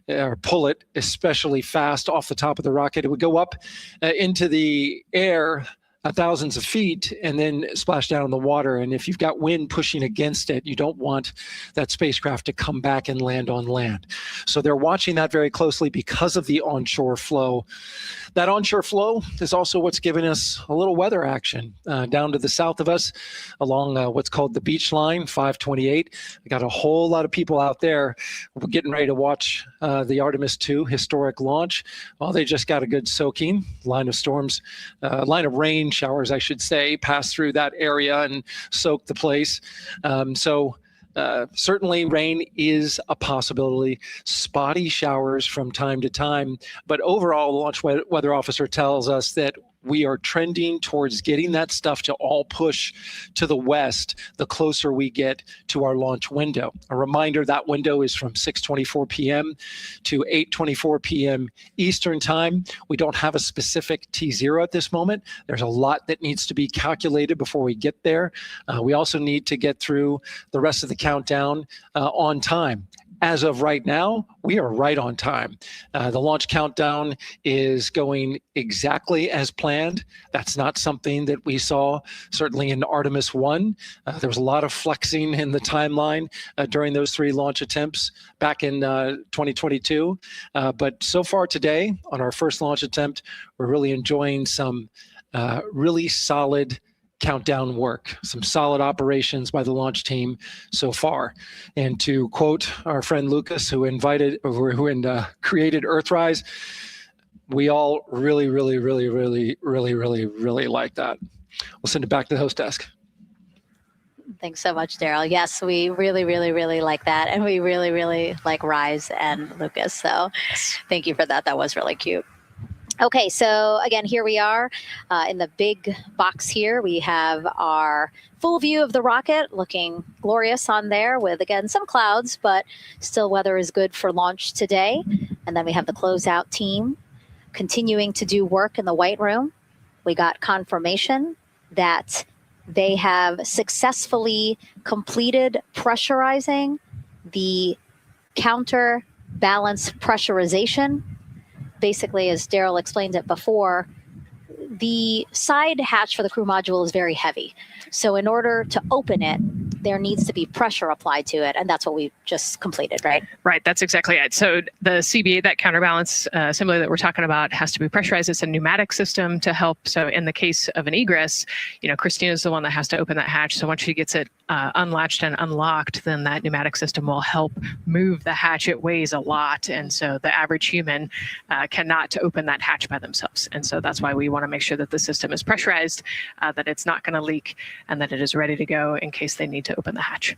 or pull it especially fast off the top of the rocket, it would go up into the air thousands of feet and then splash down in the water. And if you've got wind pushing against it, you don't want that spacecraft to come back and land on land. So they're watching that very closely because of the onshore flow. That onshore flow is also what's giving us a little weather action down to the south of us along what's called the beach line, 528. We got a whole lot of people out there getting ready to watch the Artemis II historic launch. Well, they just got a good soaking. Line of rain showers, I should say, passed through that area and soaked the place. Certainly rain is a possibility, spotty showers from time to time, but overall the launch weather officer tells us that we are trending towards getting that stuff to all push to the west the closer we get to our launch window. A reminder, that window is from 6:24 p.m. to 8:24 p.m. Eastern time. We don't have a specific T0 at this moment. There's a lot that needs to be calculated before we get there. We also need to get through the rest of the countdown on time. As of right now, we are right on time. The launch countdown is going exactly as planned. That's not something that we saw, certainly in Artemis I. There was a lot of flexing in the timeline during those 3 launch attempts back in 2022. But so far today, on our first launch attempt, we're really enjoying some really solid countdown work, some solid operations by the launch team so far. And to quote our friend Lucas, who created Earthrise, we all really like that. We'll send it back to the host desk. Thanks so much, Daryl. Yes, we really like that. And we really like Rise and Lucas. So thank you for that. That was really cute. Okay, so again, here we are in the big box here. We have our full view of the rocket looking glorious on there with, again, some clouds, but still weather is good for launch today. And then we have the closeout team continuing to do work in the White Room. We got confirmation that they have successfully completed pressurizing the counterbalance pressurization. Basically, as Daryl explained it before, the side hatch for the crew module is very heavy. So in order to open it, there needs to be pressure applied to it. And that's what we just completed, right? Right. That's exactly it. So the CBA, that counterbalance assembly that we're talking about, has to be pressurized. It's a pneumatic system to help. So in the case of an egress, Christina is the one that has to open that hatch. So once she gets it unlatched and unlocked, then that pneumatic system will help move the hatch. It weighs a lot. And so the average human cannot open that hatch by themselves. And so that's why we want to make sure that the system is pressurized, that it's not going to leak, and that it is ready to go in case they need to open the hatch.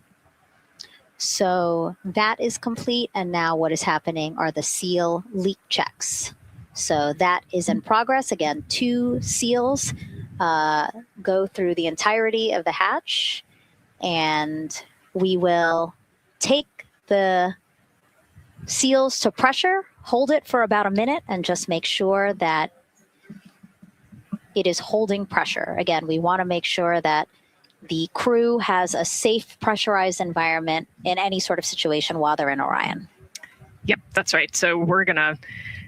So that is complete. And now what is happening are the seal leak checks. So that is in progress. Again, 2 seals go through the entirety of the hatch. And we will take the seals to pressure, hold it for about a minute, and just make sure that it is holding pressure. Again, we want to make sure that the crew has a safe, pressurized environment in any sort of situation while they're in Orion. Yep, that's right. So we're going to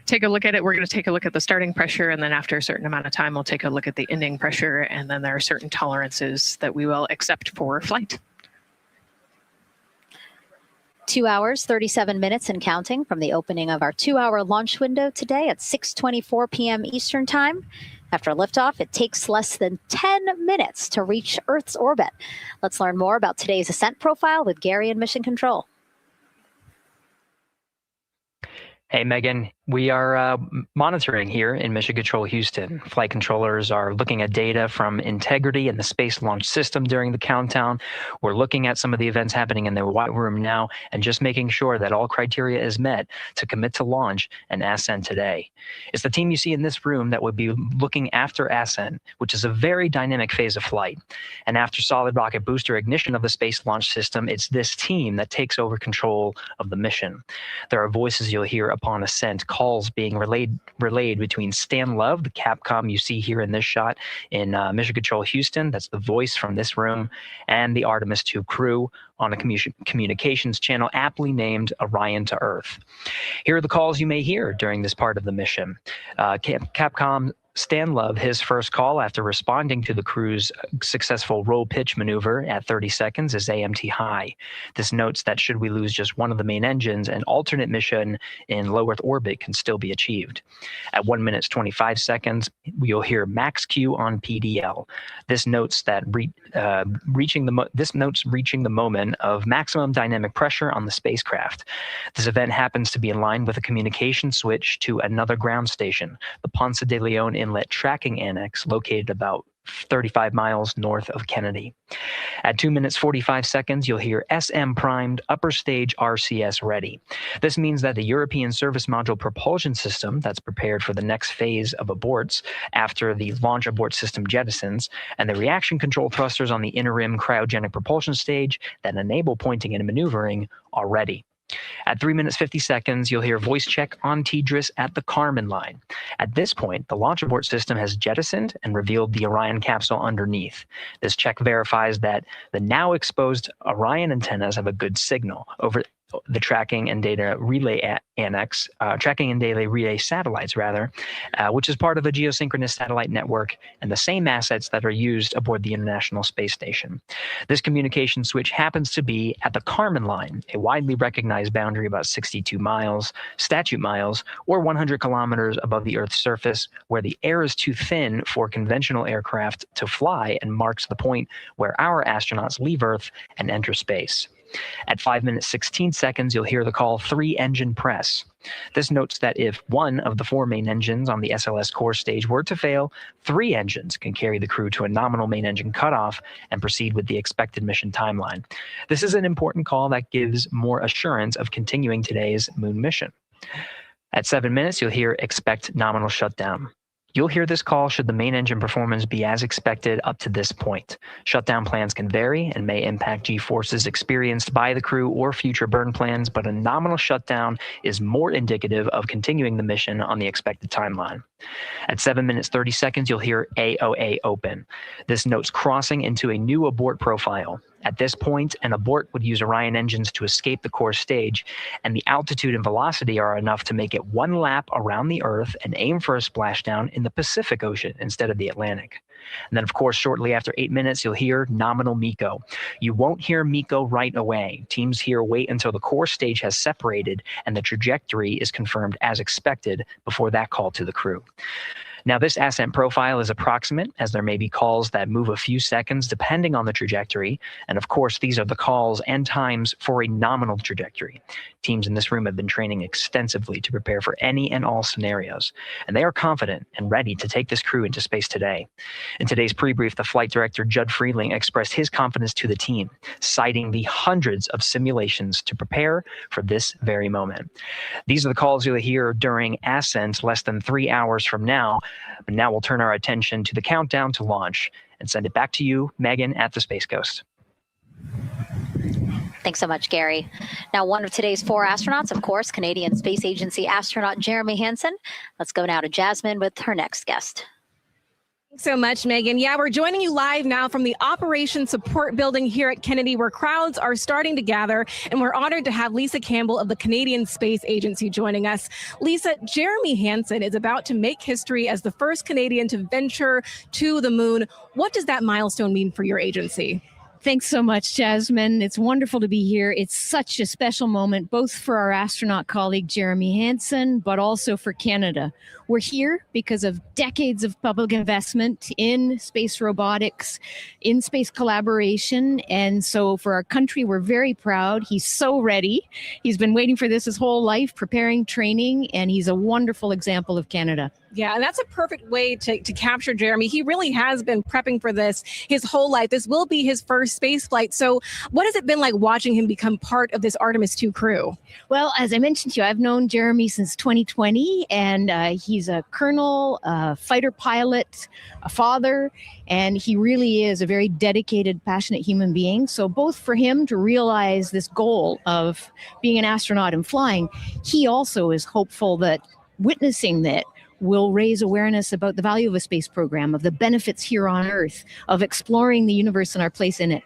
take a look at it. We're going to take a look at the starting pressure, and then after a certain amount of time, we'll take a look at the ending pressure, and then there are certain tolerances that we will accept for flight. 2 hours, 37 minutes and counting from the opening of our 2-hour launch window today at 6:24 p.m. Eastern Time. After liftoff, it takes less than 10 minutes to reach Earth's orbit. Let's learn more about today's ascent profile with Gary in Mission Control. Hey, Megan. We are monitoring here in Mission Control Houston. Flight controllers are looking at data from integrity in the Space Launch System during the countdown. We're looking at some of the events happening in the White Room now and just making sure that all criteria is met to commit to launch and ascent today. It's the team you see in this room that would be looking after ascent, which is a very dynamic phase of flight. And after solid rocket booster ignition of the Space Launch System, it's this team that takes over control of the mission. There are voices you'll hear upon ascent, calls being relayed between Stan Love, the Capcom you see here in this shot in Mission Control Houston. That's the voice from this room, and the Artemis II crew, on a communications channel aptly named Orion to Earth. Here are the calls you may hear during this part of the mission. Capcom Stan Love, his first call after responding to the crew's successful roll pitch maneuver at 30 seconds is AMT high. This notes that should we lose just one of the main engines, an alternate mission in low Earth orbit can still be achieved. At 1 minute 25 seconds, you'll hear max Q on PDL. This notes that reaching the moment of maximum dynamic pressure on the spacecraft. This event happens to be in line with a communication switch to another ground station, the Ponce de Leon Inlet Tracking Annex, located about 35 miles north of Kennedy. At 2 minutes 45 seconds, you'll hear SM primed, upper stage RCS ready. This means that the European Service Module propulsion system that's prepared for the next phase of aborts after the launch abort system jettisons, and the reaction control thrusters on the inner rim cryogenic propulsion stage that enable pointing and maneuvering are ready. At 3 minutes 50 seconds, you'll hear voice check on TDRS at the Kármán line. At this point, the launch abort system has jettisoned and revealed the Orion capsule underneath. This check verifies that the now exposed Orion antennas have a good signal over the tracking and data relay annex, tracking and data relay satellites rather, which is part of a geosynchronous satellite network and the same assets that are used aboard the International Space Station. This communication switch happens to be at the Kármán line, a widely recognized boundary about 62 miles, statute miles, or 100 kilometers above the Earth's surface, where the air is too thin for conventional aircraft to fly and marks the point where our astronauts leave Earth and enter space. At 5 minutes 16 seconds, you'll hear the call 3-engine press. This notes that if one of the 4 main engines on the SLS core stage were to fail, 3 engines can carry the crew to a nominal main engine cutoff and proceed with the expected mission timeline. This is an important call that gives more assurance of continuing today's moon mission. At 7 minutes, you'll hear expect nominal shutdown. You'll hear this call should the main engine performance be as expected up to this point. Shutdown plans can vary and may impact G-forces experienced by the crew or future burn plans, but a nominal shutdown is more indicative of continuing the mission on the expected timeline. At 7 minutes 30 seconds, you'll hear AOA open. This notes crossing into a new abort profile. At this point, an abort would use Orion engines to escape the core stage, and the altitude and velocity are enough to make it 1 lap around the Earth and aim for a splashdown in the Pacific Ocean instead of the Atlantic. And then, of course, shortly after 8 minutes, you'll hear nominal MECO. You won't hear MECO right away. Teams here wait until the core stage has separated and the trajectory is confirmed as expected before that call to the crew. Now, this ascent profile is approximate, as there may be calls that move a few seconds depending on the trajectory. And of course, these are the calls and times for a nominal trajectory. Teams in this room have been training extensively to prepare for any and all scenarios, and they are confident and ready to take this crew into space today. In today's pre-brief, the flight director, Judd Freeling, expressed his confidence to the team, citing the hundreds of simulations to prepare for this very moment. These are the calls you'll hear during ascent less than 3 hours from now. But now we'll turn our attention to the countdown to launch and send it back to you, Megan, at the Space Coast. Thanks so much, Gary. Now, one of today's 4 astronauts, of course, Canadian Space Agency astronaut Jeremy Hansen. Let's go now to Jasmine with her next guest. Thanks so much, Megan. Yeah, we're joining you live now from the Operations Support Building here at Kennedy, where crowds are starting to gather, and we're honored to have Lisa Campbell of the Canadian Space Agency joining us. Lisa, Jeremy Hansen is about to make history as the first Canadian to venture to the moon. What does that milestone mean for your agency? Thanks so much, Jasmine. It's wonderful to be here. It's such a special moment, both for our astronaut colleague, Jeremy Hansen, but also for Canada. We're here because of decades of public investment in space robotics, in space collaboration. And so for our country, we're very proud. He's so ready. He's been waiting for this his whole life, preparing, training, and he's a wonderful example of Canada. Yeah, and that's a perfect way to capture Jeremy. He really has been prepping for this his whole life. This will be his first space flight. So what has it been like watching him become part of this Artemis II crew? Well, as I mentioned to you, I've known Jeremy since 2020, and he's a colonel, a fighter pilot, a father, and he really is a very dedicated, passionate human being. So both for him to realize this goal of being an astronaut and flying, he also is hopeful that witnessing that will raise awareness about the value of a space program, of the benefits here on Earth, of exploring the universe and our place in it.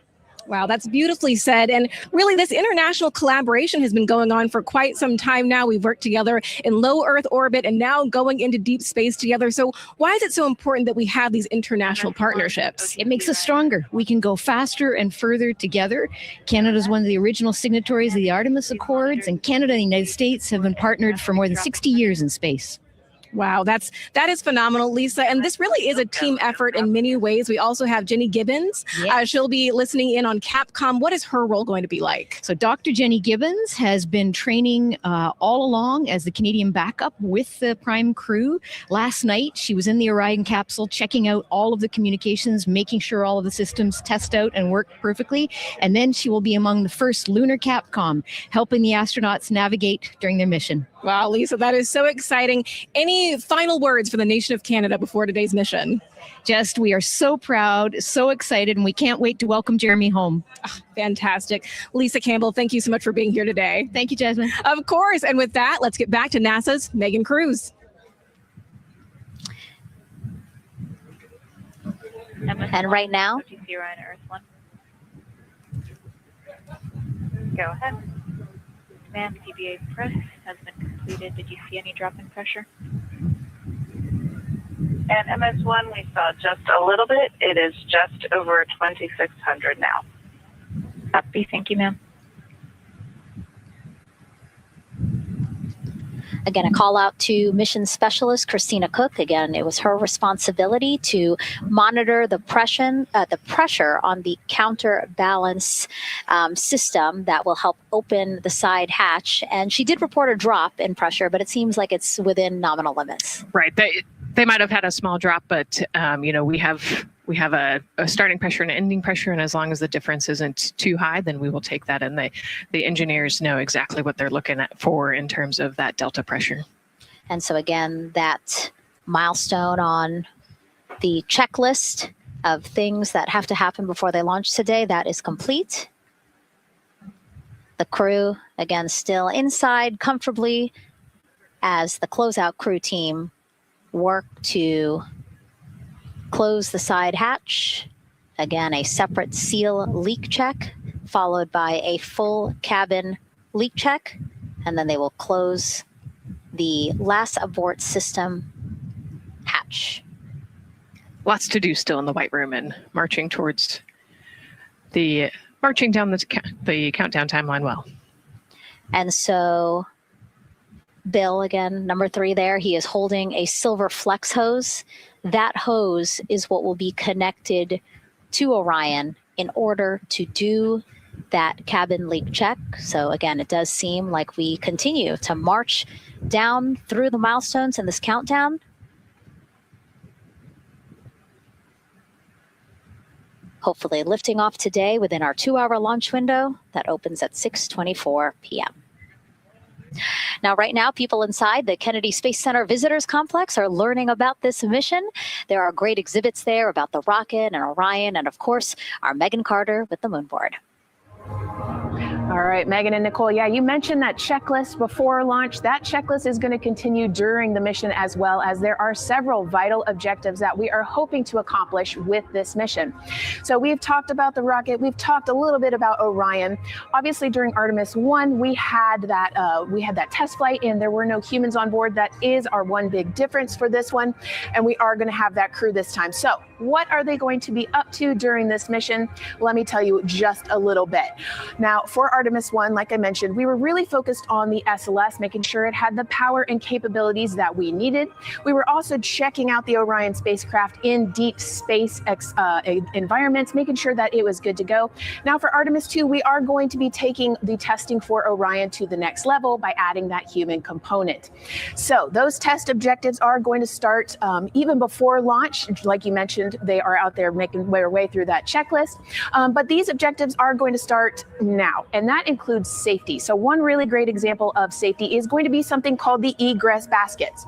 Wow, that's beautifully said. And really, this international collaboration has been going on for quite some time now. We've worked together in low Earth orbit and now going into deep space together. So why is it so important that we have these international partnerships? It makes us stronger. We can go faster and further together. Canada is one of the original signatories of the Artemis Accords, and Canada and the United States have been partnered for more than 60 years in space. Wow, that is phenomenal, Lisa. And this really is a team effort in many ways. We also have Jenny Gibbons. She'll be listening in on Capcom. What is her role going to be like? So Dr. Jenny Gibbons has been training all along as the Canadian backup with the Prime crew. Last night, she was in the Orion capsule, checking out all of the communications, making sure all of the systems test out and work perfectly. And then she will be among the first lunar Capcom, helping the astronauts navigate during their mission. Wow, Lisa, that is so exciting. Any final words for the nation of Canada before today's mission? Just, we are so proud, so excited, and we can't wait to welcome Jeremy home. Fantastic. Lisa Campbell, thank you so much for being here today. Thank you, Jasmine. Of course. And with that, let's get back to NASA's Megan Cruz. And right now, Orion Earth 1. Go ahead. Command PBA press has been completed. Did you see any drop in pressure? At MS1, we saw just a little bit. It is just over 2,600 now. Copy. Thank you, ma'am. again, a call out to mission specialist Christina Koch. Again, it was her responsibility to monitor the pressure on the counterbalance system that will help open the side hatch. And she did report a drop in pressure, but it seems like it's within nominal limits. Right. They might have had a small drop, but we have a starting pressure and an ending pressure, and as long as the difference isn't too high, then we will take that. And the engineers know exactly what they're looking at for in terms of that delta pressure. And so again, that milestone on the checklist of things that have to happen before they launch today, that is complete. The crew, again, still inside comfortably as the closeout crew team work to close the side hatch. Again, a separate seal leak check, followed by a full cabin leak check, and then they will close the last abort system hatch. Lots to do still in the White Room and marching down the countdown timeline well. And so Bill, again, number 3 there, he is holding a silver flex hose. That hose is what will be connected to Orion in order to do that cabin leak check. So again, it does seem like we continue to march down through the milestones in this countdown. Hopefully lifting off today within our 2-hour launch window that opens at 6:24 p.m. Now, right now, people inside the Kennedy Space Center Visitors Complex are learning about this mission. There are great exhibits there about the rocket and Orion, and of course, our Megan Carter with the moon board. All right, Megan and Nicole, yeah, you mentioned that checklist before launch. That checklist is going to continue during the mission, as well as there are several vital objectives that we are hoping to accomplish with this mission. So we've talked about the rocket. We've talked a little bit about Orion. Obviously, during Artemis I, we had that test flight, and there were no humans on board. That is our one big difference for this one, and we are going to have that crew this time. So what are they going to be up to during this mission? Let me tell you just a little bit. Now, for Artemis I, like I mentioned, we were really focused on the SLS, making sure it had the power and capabilities that we needed. We were also checking out the Orion spacecraft in deep space environments, making sure that it was good to go. Now, for Artemis II, we are going to be taking the testing for Orion to the next level by adding that human component. So those test objectives are going to start even before launch. Like you mentioned, they are out there making their way through that checklist. But these objectives are going to start now, and that includes safety. So one really great example of safety is going to be something called the egress baskets.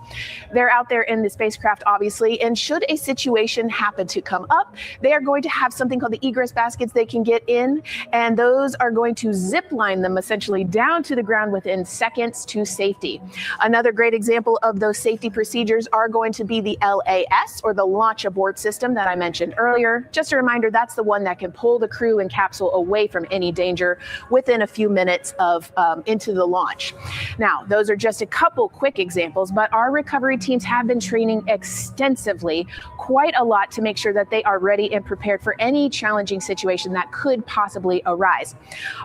They're out there in the spacecraft, obviously, and should a situation happen to come up, they are going to have something called the egress baskets they can get in, and those are going to zip line them essentially down to the ground within seconds to safety. Another great example of those safety procedures are going to be the LAS, or the launch abort system. system that I mentioned earlier. Just a reminder, that's the one that can pull the crew and capsule away from any danger within a few minutes of into the launch. Now, those are just a couple quick examples, but our recovery teams have been training extensively, quite a lot, to make sure that they are ready and prepared for any challenging situation that could possibly arise.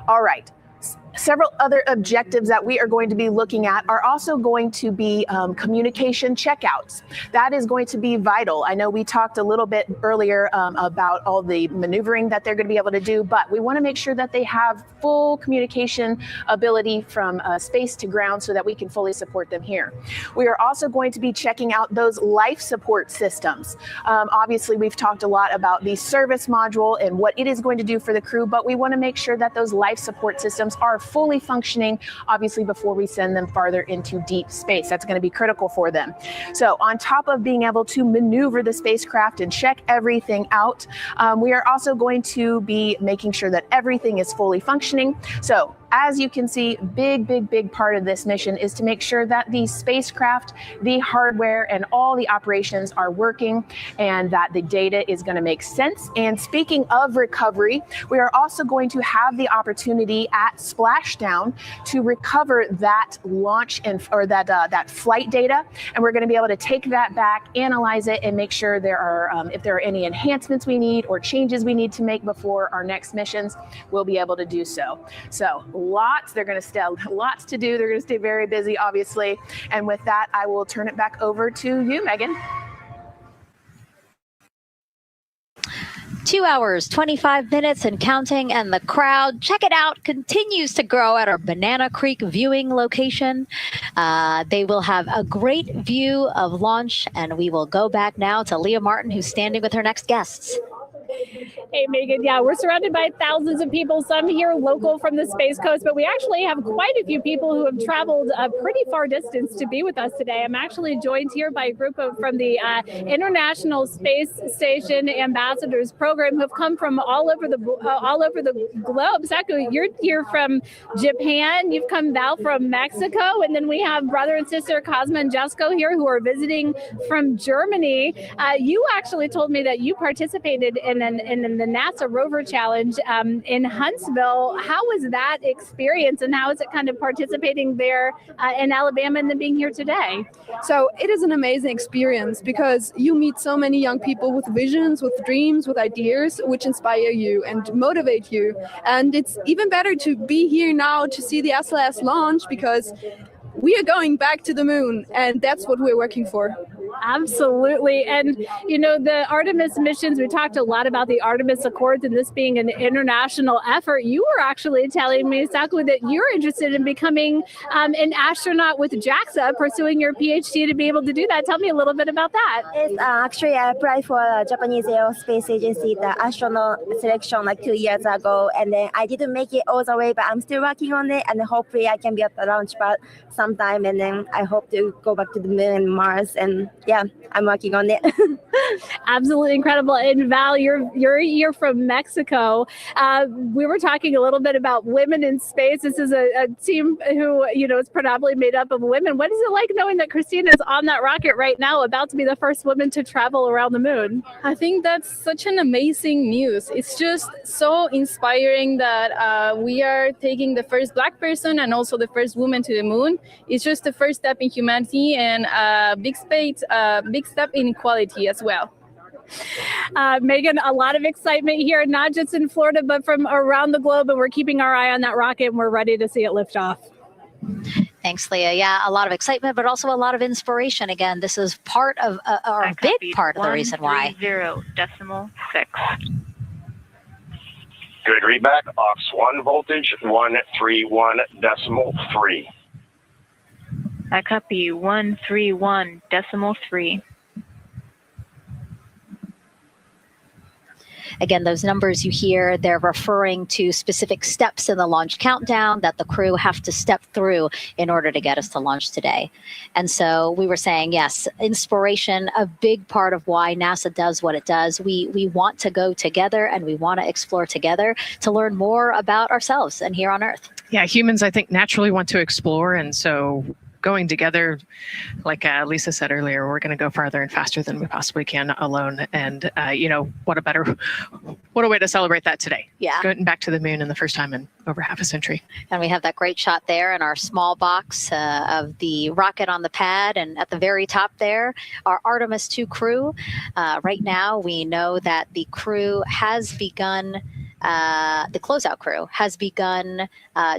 All right. Several other objectives that we are going to be looking at are also going to be communication checkouts. That is going to be vital. I know we talked a little bit earlier about all the maneuvering that they're going to be able to do, but we want to make sure that they have full communication ability from space to ground so that we can fully support them here. We are also going to be checking out those life support systems. Obviously, we've talked a lot about the service module and what it is going to do for the crew, but we want to make sure that those life support systems are fully functioning, obviously, before we send them farther into deep space. That's going to be critical for them. So on top of being able to maneuver the spacecraft and check everything out, we are also going to be making sure that everything is fully functioning. So as you can see, big part of this mission is to make sure that the spacecraft, the hardware, and all the operations are working and that the data is going to make sense. And speaking of recovery, we are also going to have the opportunity at splashdown to recover that launch or that flight data. And we're going to be able to take that back, analyze it, and make sure there are, if there are any enhancements we need or changes we need to make before our next missions, we'll be able to do so. So they're going to stay lots to do. They're going to stay very busy, obviously. And with that, I will turn it back over to you, Megan. 2 hours, 25 minutes and counting, and the crowd, check it out, continues to grow at our Banana Creek viewing location. They will have a great view of launch, and we will go back now to Leah Martin, who's standing with her next guests. Hey, Megan. Yeah, we're surrounded by thousands of people, some here local from the Space Coast, but we actually have quite a few people who have traveled a pretty far distance to be with us today. I'm actually joined here by a group from the International Space Station Ambassadors Program who have come from all over the globe. Saku, you're here from Japan. You've come Val from Mexico, and then we have brother and sister Cosma and Jesko here who are visiting from Germany. You actually told me that you participated in the NASA Rover Challenge in Huntsville. How was that experience, and how is it kind of participating there in Alabama and then being here today? So it is an amazing experience because you meet so many young people with visions, with dreams, with ideas, which inspire you and motivate you. And it's even better to be here now to see the SLS launch because we are going back to the moon, and that's what we're working for. Absolutely. And, you know, the Artemis missions, we talked a lot about the Artemis Accords and this being an international effort. You were actually telling me, Saku, that you're interested in becoming an astronaut with JAXA, pursuing your PhD to be able to do that. Tell me a little bit about that. Yes, actually, I applied for Japanese Aerospace Agency, the astronaut selection like 2 years ago, and then I didn't make it all the way, but I'm still working on it, and hopefully I can be at the launch pad sometime, and then I hope to go back to the moon and Mars, and yeah, I'm working on it. Absolutely incredible. And Val, you're from Mexico. We were talking a little bit about women in space. This is a team who, you know, is predominantly made up of women. What is it like knowing that Christina is on that rocket right now, about to be the first woman to travel around the moon? I think that's such an amazing news. It's just so inspiring that we are taking the first Black person and also the first woman to the moon. It's just the first step in humanity and a big step in equality as well. Megan, a lot of excitement here, not just in Florida, but from around the globe. And we're keeping our eye on that rocket, and we're ready to see it lift off. Thanks, Leah. Yeah, a lot of excitement, but also a lot of inspiration. Again, this is part of, or a big part of the reason why. 130.6. Good readback. Aux 1 voltage 131.3. I copy 131.3. Again, those numbers you hear, they're referring to specific steps in the launch countdown that the crew have to step through in order to get us to launch today. And so we were saying, yes, inspiration, a big part of why NASA does what it does. We want to go together and we want to explore together to learn more about ourselves and here on Earth. Yeah, humans, I think, naturally want to explore. And so going together, like Lisa said earlier, we're going to go farther and faster than we possibly can alone. And, what a way to celebrate that today. Yeah. Going back to the moon in the first time in over half a century. And we have that great shot there in our small box of the rocket on the pad. And at the very top there, our Artemis II crew. Right now, we know that the crew has begun, the closeout crew has begun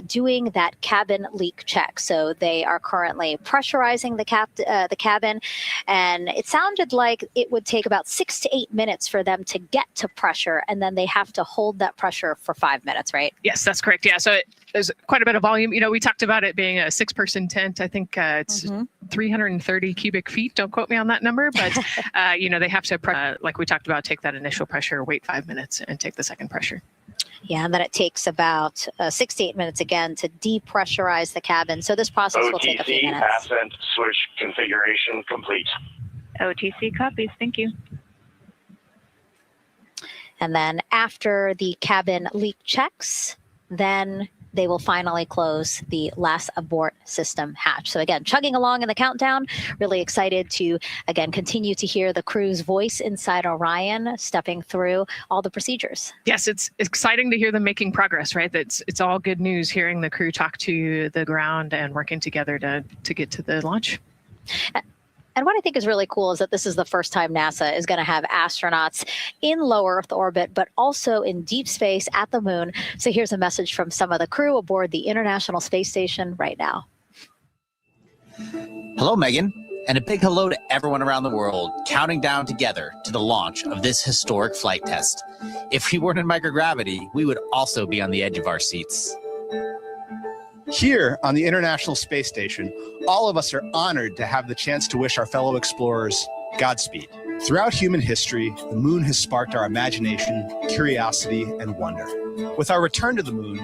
doing that cabin leak check. So they are currently pressurizing the cabin. And it sounded like it would take about 6 to 8 minutes for them to get to pressure. And then they have to hold that pressure for 5 minutes, right? Yes, that's correct. Yeah, so there's quite a bit of volume. We talked about it being a 6-person tent. I think it's 330 cubic feet. Don't quote me on that number, but they have to, like we talked about, take that initial pressure, wait 5 minutes, and take the second pressure. Yeah, and then it takes about 6 to 8 minutes again to depressurize the cabin. So this process will take a few minutes. Ascent switch configuration complete. OTC copies. Thank you. And then after the cabin leak checks, then they will finally close the last abort system hatch. So again, chugging along in the countdown, really excited to, again, continue to hear the crew's voice inside Orion, stepping through all the procedures. Yes, it's exciting to hear them making progress, right? It's all good news hearing the crew talk to the ground and working together to get to the launch. And what I think is really cool is that this is the first time NASA is going to have astronauts in low Earth orbit, but also in deep space at the moon. So here's a message from some of the crew aboard the International Space Station right now. Hello, Megan, and a big hello to everyone around the world counting down together to the launch of this historic flight test. If we weren't in microgravity, we would also be on the edge of our seats. Here on the International Space Station, all of us are honored to have the chance to wish our fellow explorers Godspeed. Throughout human history, the moon has sparked our imagination, curiosity, and wonder. With our return to the moon,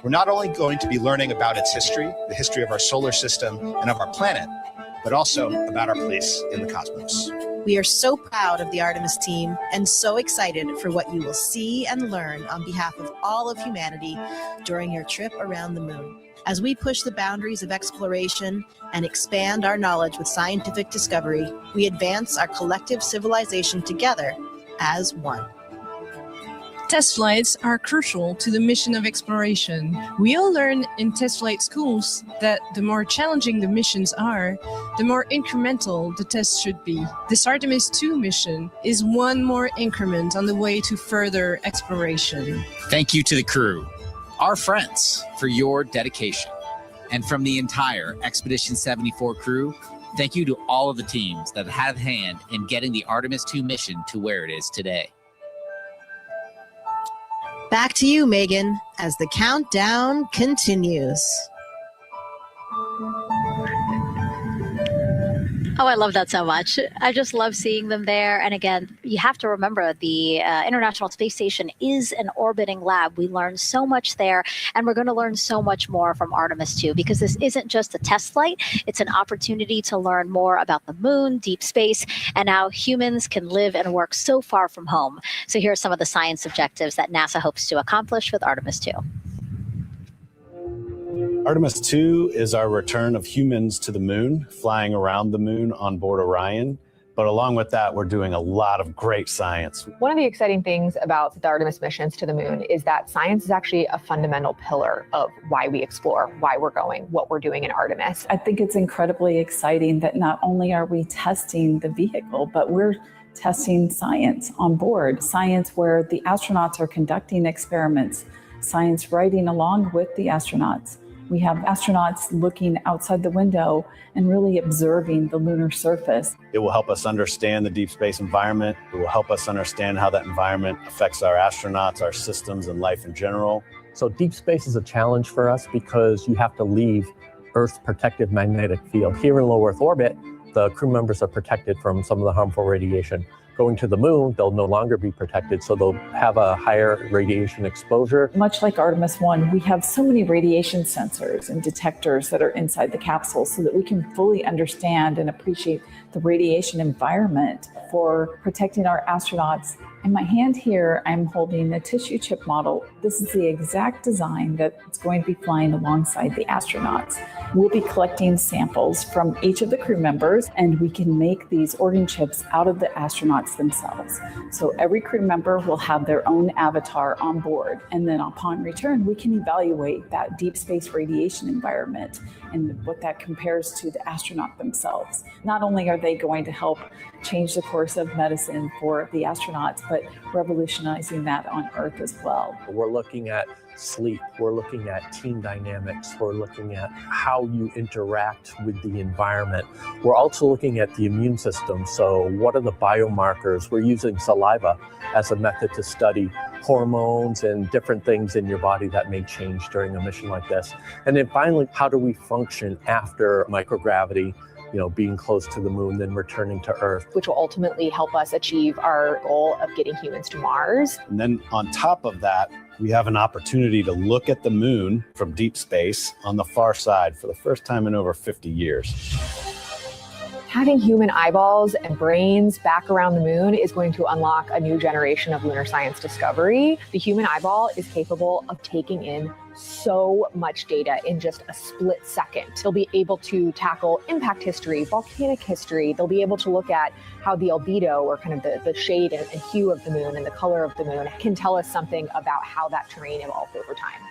we're not only going to be learning about its history, the history of our solar system and of our planet, but also about our place in the cosmos. We are so proud of the Artemis team and so excited for what you will see and learn on behalf of all of humanity during your trip around the moon. As we push the boundaries of exploration and expand our knowledge with scientific discovery, we advance our collective civilization together as one. Test flights are crucial to the mission of exploration. We all learn in test flight schools that the more challenging the missions are, the more incremental the tests should be. This Artemis II mission is one more increment on the way to further exploration. Thank you to the crew, our friends, for your dedication. And from the entire Expedition 74 crew, thank you to all of the teams that had a hand in getting the Artemis II mission to where it is today. Back to you, Megan, as the countdown continues. Oh, I love that so much. I just love seeing them there. And again, you have to remember the International Space Station is an orbiting lab. We learn so much there, and we're going to learn so much more from Artemis II, because this isn't just a test flight. It's an opportunity to learn more about the moon, deep space, and how humans can live and work so far from home. So here are some of the science objectives that NASA hopes to accomplish with Artemis II. Artemis II is our return of humans to the moon, flying around the moon on board Orion. But along with that, we're doing a lot of great science. One of the exciting things about the Artemis missions to the moon is that science is actually a fundamental pillar of why we explore, why we're going, what we're doing in Artemis. I think it's incredibly exciting that not only are we testing the vehicle, but we're testing science on board, science where the astronauts are conducting experiments, science riding along with the astronauts. We have astronauts looking outside the window and really observing the lunar surface. It will help us understand the deep space environment. It will help us understand how that environment affects our astronauts, our systems, and life in general. So deep space is a challenge for us because you have to leave Earth's protective magnetic field. Here in low Earth orbit, the crew members are protected from some of the harmful radiation. Going to the moon, they'll no longer be protected, so they'll have a higher radiation exposure. Much like Artemis I, we have so many radiation sensors and detectors that are inside the capsule so that we can fully understand and appreciate the radiation environment for protecting our astronauts. In my hand here, I'm holding a tissue chip model. This is the exact design that's going to be flying alongside the astronauts. We'll be collecting samples from each of the crew members, and we can make these organ chips out of the astronauts themselves. So every crew member will have their own avatar on board, and then upon return, we can evaluate that deep space radiation environment and what that compares to the astronaut themselves. Not only are they going to help change the course of medicine for the astronauts, but revolutionizing that on Earth as well. We're looking at sleep, we're looking at team dynamics, we're looking at how you interact with the environment. We're also looking at the immune system. So what are the biomarkers? We're using saliva as a method to study hormones and different things in your body that may change during a mission like this. And then finally, how do we function after microgravity, being close to the moon, then returning to Earth. Which will ultimately help us achieve our goal of getting humans to Mars. And then on top of that, we have an opportunity to look at the moon from deep space on the far side for the first time in over 50 years. Having human eyeballs and brains back around the moon is going to unlock a new generation of lunar science discovery. The human eyeball is capable of taking in so much data in just a split second. They'll be able to tackle impact history, volcanic history. They'll be able to look at how the albedo, or kind of the shade and hue of the moon and the color of the moon, can tell us something about how that terrain evolved over time.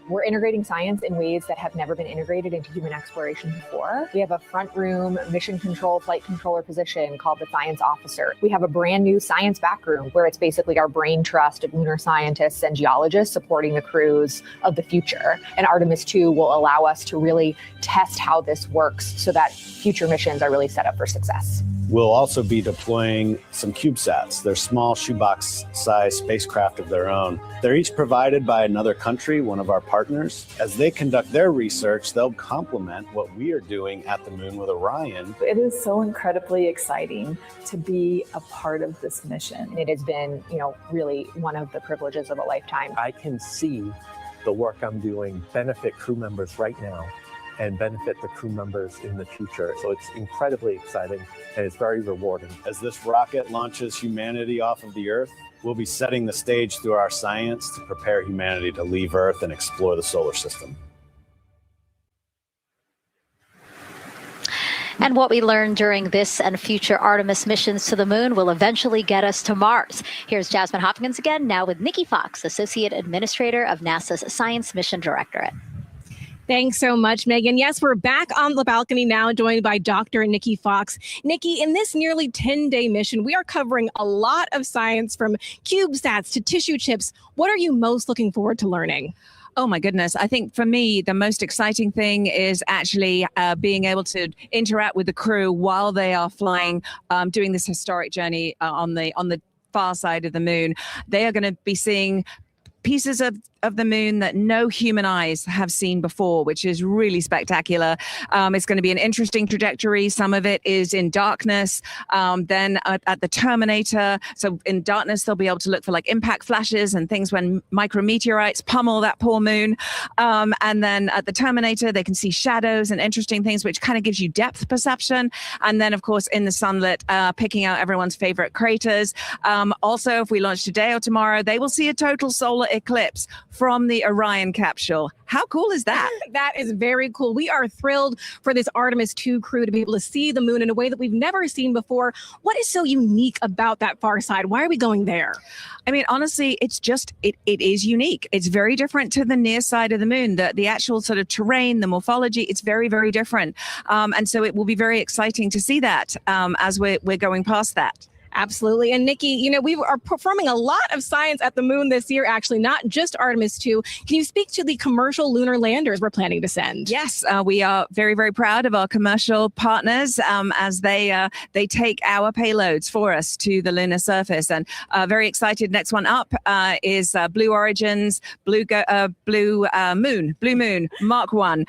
We're integrating science in ways that have never been integrated into human exploration before. We have a front room mission control flight controller position called the science officer. We have a brand new science back room where it's basically our brain trust of lunar scientists and geologists supporting the crews of the future. And Artemis II will allow us to really test how this works so that future missions are really set up for success. We'll also be deploying some CubeSats. They're small shoebox-sized spacecraft of their own. They're each provided by another country, one of our partners. As they conduct their research, they'll complement what we are doing at the moon with Orion. It is so incredibly exciting to be a part of this mission. And it has been, really one of the privileges of a lifetime. I can see the work I'm doing benefit crew members right now and benefit the crew members in the future. So it's incredibly exciting and it's very rewarding. As this rocket launches humanity off of the Earth, we'll be setting the stage through our science to prepare humanity to leave Earth and explore the solar system. And what we learn during this and future Artemis missions to the moon will eventually get us to Mars. Here's Jasmine Hopkins again, now with Nikki Fox, Associate Administrator of NASA's Science Mission Directorate. Thanks so much, Megan. Yes, we're back on the balcony now, joined by Dr. Nikki Fox. Nikki, in this nearly 10-day mission, we are covering a lot of science from CubeSats to tissue chips. What are you most looking forward to learning? Oh my goodness. I think for me, the most exciting thing is actually being able to interact with the crew while they are flying, doing this historic journey on the far side of the moon. They are going to be seeing pieces of the moon that no human eyes have seen before, which is really spectacular. It's going to be an interesting trajectory. Some of it is in darkness. Then at the terminator, so in darkness, they'll be able to look for like impact flashes and things when micrometeorites pummel that poor moon. And then at the terminator, they can see shadows and interesting things, which kind of gives you depth perception. And then, of course, in the sunlit, picking out everyone's favorite craters. Also, if we launch today or tomorrow, they will see a total solar eclipse from the Orion capsule. How cool is that? That is very cool. We are thrilled for this Artemis II crew to be able to see the moon in a way that we've never seen before. What is so unique about that far side? Why are we going there? I mean, honestly, it's just, it is unique. It's very different to the near side of the moon. The actual sort of terrain, the morphology, it's very, very different. And so it will be very exciting to see that as we're going past that. Absolutely. And Nikki, we are performing a lot of science at the moon this year, actually, not just Artemis II. Can you speak to the commercial lunar landers we're planning to send? Yes, we are very, very proud of our commercial partners as they take our payloads for us to the lunar surface. And very excited. Next one up is Blue Origin's Blue Moon Mark 1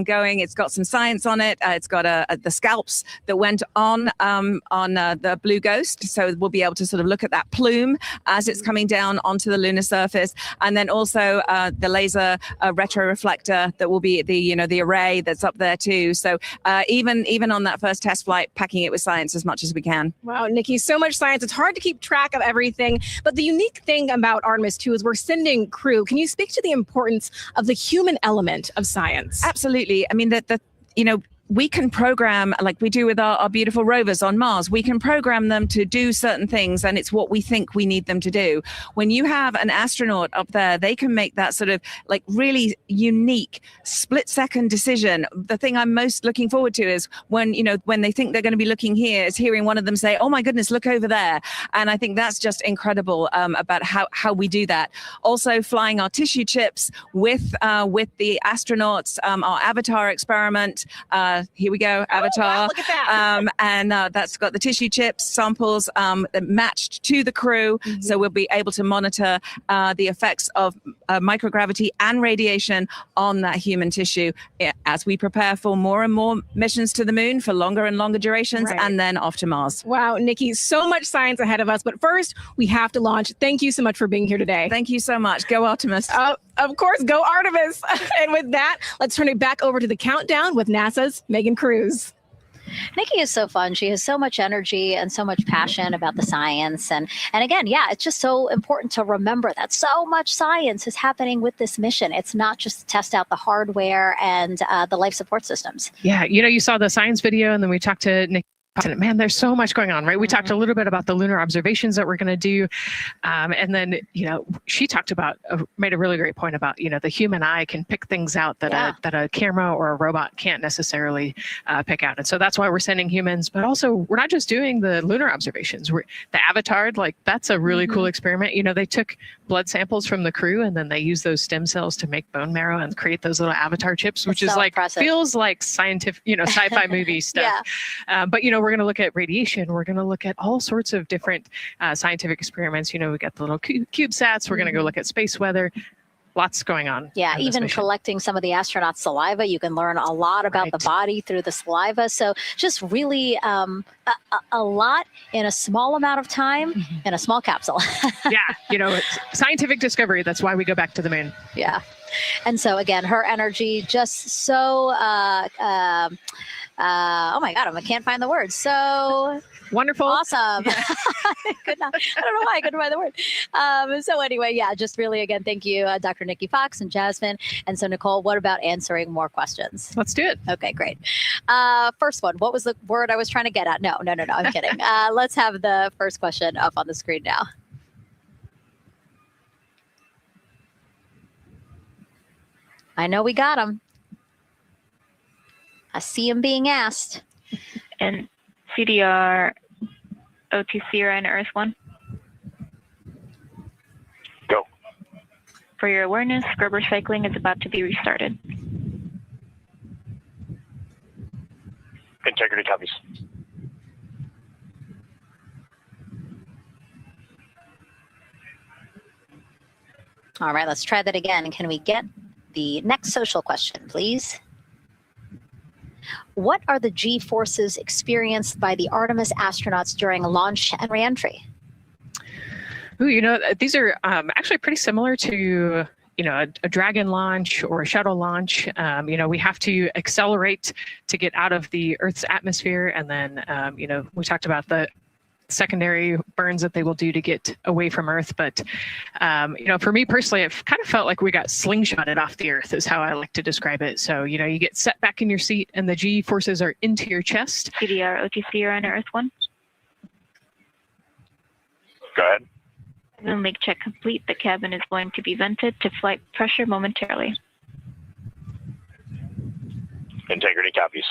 going. It's got some science on it. It's got the scalps that went on the Blue Ghost. So we'll be able to sort of look at that plume as it's coming down onto the lunar surface. And then also the laser retroreflector that will be the array that's up there too. So even on that first test flight, packing it with science as much as we can. Wow, Nikki, so much science. It's hard to keep track of everything. But the unique thing about Artemis II is we're sending crew. Can you speak to the importance of the human element of science? Absolutely. I mean, we can program, like we do with our beautiful rovers on Mars, we can program them to do certain things, and it's what we think we need them to do. When you have an astronaut up there, they can make that sort of like really unique split-second decision. The thing I'm most looking forward to is when they think they're going to be looking here, is hearing one of them say, "Oh my goodness, look over there." And I think that's just incredible about how we do that. Also, flying our tissue chips with the astronauts, our Avatar experiment. Here we go, Avatar. Oh, wow, look at that. And that's got the tissue chips samples matched to the crew. Mm-hmm. So we'll be able to monitor the effects of microgravity and radiation on that human tissue as we prepare for more and more missions to the moon for longer and longer durations, and then off to Mars. Wow, Nikki, so much science ahead of us. But first, we have to launch. Thank you so much for being here today. Thank you so much. Go Artemis. Of course, go Artemis. And with that, let's turn it back over to the countdown with NASA's Megan Cruz. Nikki is so fun. She has so much energy and so much passion about the science. And again, yeah, it's just so important to remember that so much science is happening with this mission. It's not just to test out the hardware and the life support systems. Yeah, you saw the science video, and then we talked to Nikki. Man, there's so much going on, right? We talked a little bit about the lunar observations that we're going to do. And then, she talked about, made a really great point about, the human eye can pick things out that a camera or a robot can't necessarily pick out. And so that's why we're sending humans, but also we're not just doing the lunar observations. The Avatar, that's a really cool experiment. They took blood samples from the crew, and then they used those stem cells to make bone marrow and create those little Avatar chips, which is impressive. Feels like scientific, sci-fi movie stuff. Yeah. But, we're going to look at radiation. We're going to look at all sorts of different scientific experiments. We got the little CubeSats. We're going to go look at space weather. Lots going on. Yeah, even collecting some of the astronauts' saliva. You can learn a lot about the body through the saliva. So just really a lot in a small amount of time in a small capsule. Yeah, it's scientific discovery. That's why we go back to the moon. Yeah. And so again, her energy just so oh my God, I can't find the word. So wonderful. Awesome. Yeah. I don't know why I couldn't find the word. So anyway, yeah, just really, again, thank you, Dr. Nikki Fox and Jasmine. And so Nicole, what about answering more questions? Let's do it. Okay, great. First one, what was the word I was trying to get at? No, I'm kidding. Let's have the first question up on the screen now. I know we got them. I see him being asked. And CDR OTC Orion Earth 1. Go. For your awareness, scrubber cycling is about to be restarted. Integrity copies. All right, let's try that again. Can we get the next social question, please? What are the G-forces experienced by the Artemis astronauts during launch and reentry? Ooh, these are actually pretty similar to a Dragon launch or a shuttle launch. We have to accelerate to get out of the Earth's atmosphere, and then we talked about the secondary burns that they will do to get away from Earth. But, for me personally, I've kind of felt like we got slingshotted off the Earth is how I like to describe it. So, you get set back in your seat and the G forces are into your chest. CDR OTC Orion Earth 1. Go ahead. Moon leak check complete. The cabin is going to be vented to flight pressure momentarily. Integrity copies.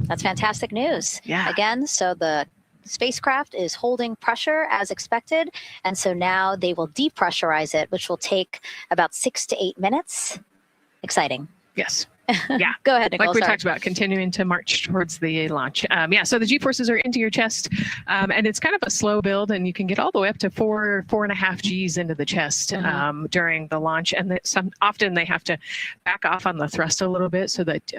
That's fantastic news. Yeah. Again, so the spacecraft is holding pressure as expected. And so now they will depressurize it, which will take about 6 to 8 minutes. Exciting. Yes. Yeah. Go ahead, Nicole. Like we talked about, continuing to march towards the launch. So the G-forces are into your chest, and it's kind of a slow build, and you can get all the way up to 4.5 Gs into the chest during the launch. And often they have to back off on the thrust a little bit so that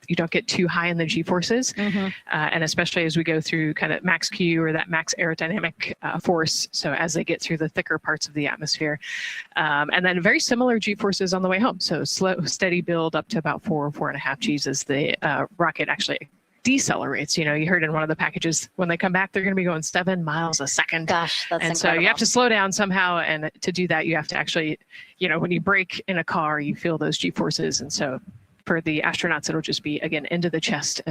you don't get too high in the G-forces. And especially as we go through kind of max Q or that max aerodynamic force. So as they get through the thicker parts of the atmosphere. And then very similar G-forces on the way home. So slow, steady build up to about 4.5 Gs as the rocket actually decelerates. You know, you heard in one of the packages, when they come back, they're going to be going 7 miles a second. Gosh, that's and incredible. so you have to slow down somehow. And to do that, you have to actually, you know, when you brake in a car, you feel those G-forces. And so for the astronauts, it'll just be, again, into the chest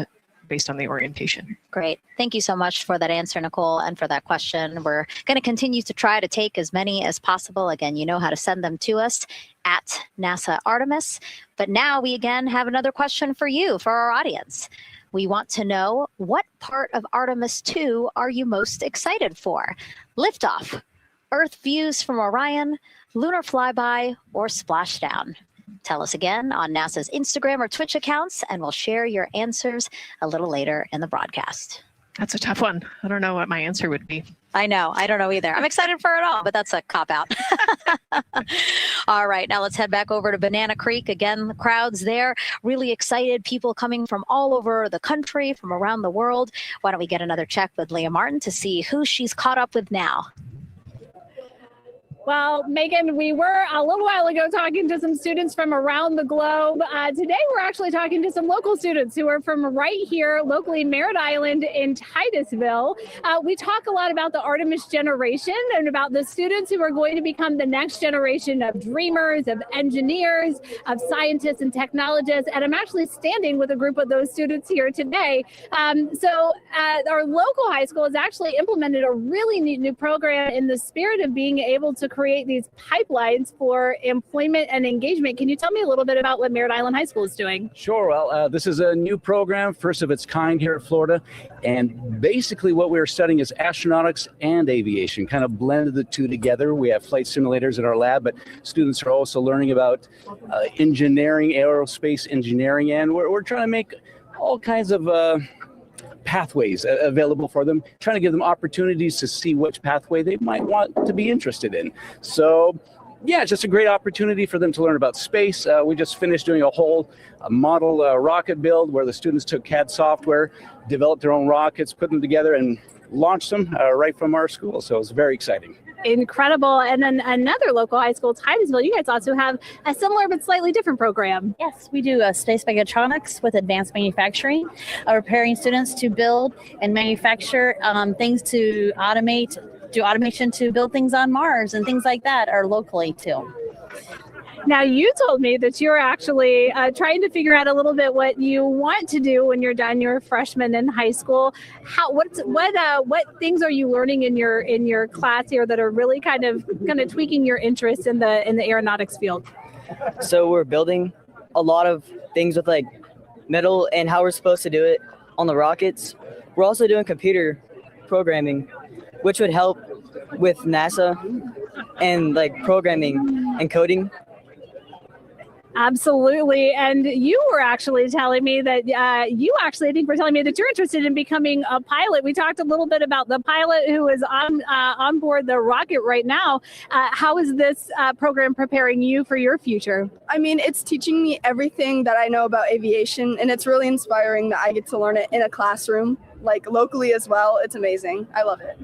based on the orientation. Great. Thank you so much for that answer, Nicole, and for that question. We're going to continue to try to take as many as possible. Again, you know how to send them to us at NASA Artemis. But now we again have another question for you, for our audience. We want to know, what part of Artemis II are you most excited for? Liftoff, Earth views from Orion, lunar flyby, or splashdown? Tell us again on NASA's Instagram or Twitch accounts, and we'll share your answers a little later in the broadcast. That's a tough one. I don't know what my answer would be. I know. I don't know either. I'm excited for it all, but that's a cop-out. All right. Now let's head back over to Banana Creek. Again, the crowds there, really excited. People coming from all over the country, from around the world. Why don't we get another check with Leah Martin to see who she's caught up with now? Well, Megan, we were a little while ago talking to some students from around the globe. Today, we're actually talking to some local students who are from right here, locally, Merritt Island in Titusville. We talk a lot about the Artemis generation and about the students who are going to become the next generation of dreamers, of engineers, of scientists and technologists. And I'm actually standing with a group of those students here today. Our local high school has actually implemented a really neat new program in the spirit of being able to create these pipelines for employment and engagement. Can you tell me a little bit about what Merritt Island High School is doing? Sure. Well, this is a new program, first of its kind here at Florida. And basically what we're studying is astronautics and aviation, kind of blended the two together. We have flight simulators in our lab, but students are also learning about engineering, aerospace engineering, and we're trying to make all kinds of pathways available for them, trying to give them opportunities to see which pathway they might want to be interested in. So yeah, it's just a great opportunity for them to learn about space. We just finished doing a whole model rocket build where the students took CAD software, developed their own rockets, put them together and launched them right from our school. So it's very exciting. Incredible. And then another local high school, Titusville, you guys also have a similar but slightly different program. Yes, we do space mechatronics with advanced manufacturing, preparing students to build and manufacture things to automate, do automation to build things on Mars and things like that, or locally too. Now, you told me that you're actually trying to figure out a little bit what you want to do when you're done your freshman in high school. What things are you learning in your class here that are really kind of tweaking your interest in the aeronautics field? So we're building a lot of things with like metal and how we're supposed to do it on the rockets. We're also doing computer programming, which would help with NASA and like programming and coding. Absolutely. And you were actually telling me that I think were telling me that you're interested in becoming a pilot. We talked a little bit about the pilot who is on board the rocket right now. How is this program preparing you for your future? I mean, it's teaching me everything that I know about aviation, and it's really inspiring that I get to learn it in a classroom, like locally as well. It's amazing. I love it.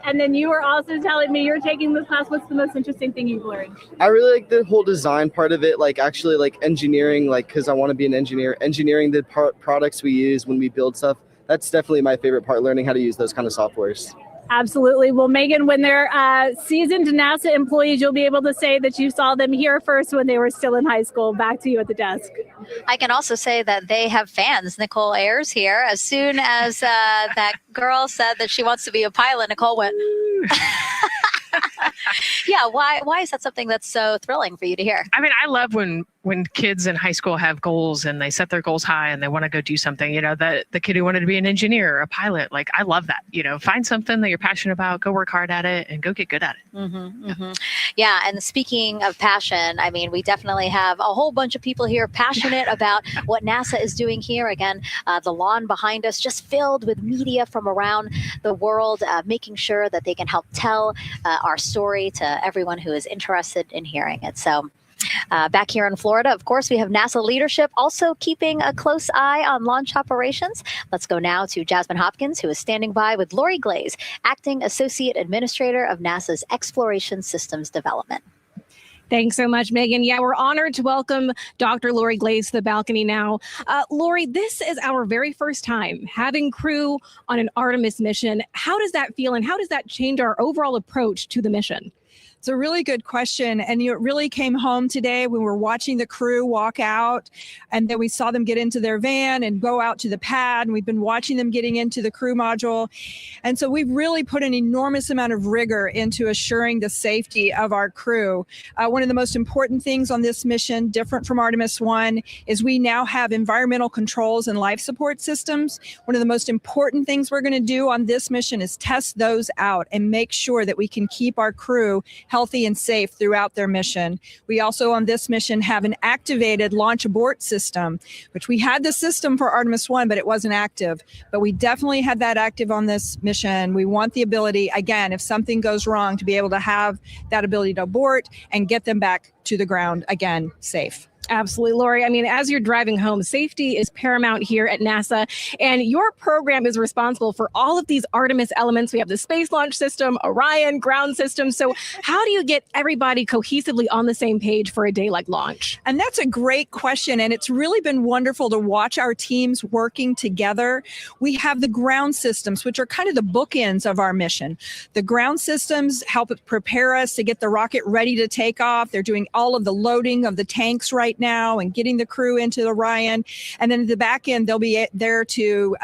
And then you were also telling me you're taking this class. What's the most interesting thing you've learned? I really like the whole design part of it, like actually like engineering, like because I want to be an engineer, engineering the products we use when we build stuff. That's definitely my favorite part, learning how to use those kind of softwares. Absolutely. Well, Megan, when they're seasoned NASA employees, you'll be able to say that you saw them here first when they were still in high school. Back to you at the desk. I can also say that they have fans. Nicole Ayers here. As soon as that girl said that she wants to be a pilot, Nicole went, yeah, why is that something that's so thrilling for you to hear? I mean, I love when kids in high school have goals and they set their goals high and they want to go do something, you know, the kid who wanted to be an engineer or a pilot, like, I love that, you know, find something that you're passionate about, go work hard at it and go get good at it. Yeah. And speaking of passion, I mean, we definitely have a whole bunch of people here passionate about what NASA is doing here. Again, the lawn behind us just filled with media from around the world, making sure that they can help tell our story to everyone who is interested in hearing it. So Back here in Florida, of course, we have NASA leadership also keeping a close eye on launch operations. Let's go now to Jasmine Hopkins, who is standing by with Lori Glaze, Acting Associate Administrator of NASA's Exploration Systems Development. Thanks so much, Megan. Yeah, we're honored to welcome Dr. Lori Glaze to the balcony now. Lori, this is our very first time having crew on an Artemis mission. How does that feel, and how does that change our overall approach to the mission? It's a really good question. And it really came home today when we were watching the crew walk out, and then we saw them get into their van and go out to the pad. And we've been watching them getting into the crew module. And so we've really put an enormous amount of rigor into assuring the safety of our crew. One of the most important things on this mission, different from Artemis I, is we now have environmental controls and life support systems. One of the most important things we're going to do on this mission is test those out and make sure that we can keep our crew healthy and safe throughout their mission. We also on this mission have an activated launch abort system, which we had the system for Artemis I, but it wasn't active. But we definitely had that active on this mission. We want the ability, again, if something goes wrong, to be able to have that ability to abort and get them back to the ground again, safe. Absolutely, Lori. I mean, as you're driving home, safety is paramount here at NASA, and your program is responsible for all of these Artemis elements. We have the Space Launch System, Orion, ground system. So how do you get everybody cohesively on the same page for a day like launch? And that's a great question, and it's really been wonderful to watch our teams working together. We have the ground systems, which are kind of the bookends of our mission. The ground systems help prepare us to get the rocket ready to take off. They're doing all of the loading of the tanks right now and getting the crew into Orion. And then at the back end, they'll be there to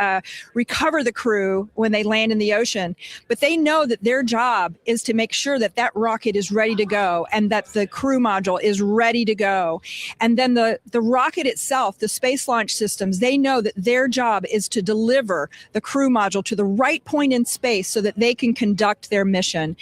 recover the crew when they land in the ocean. But they know that their job is to make sure that that rocket is ready to go and that the crew module is ready to go. And then the rocket itself, the space launch systems, they know that their job is to deliver the crew module to the right point in space so that they can conduct their mission.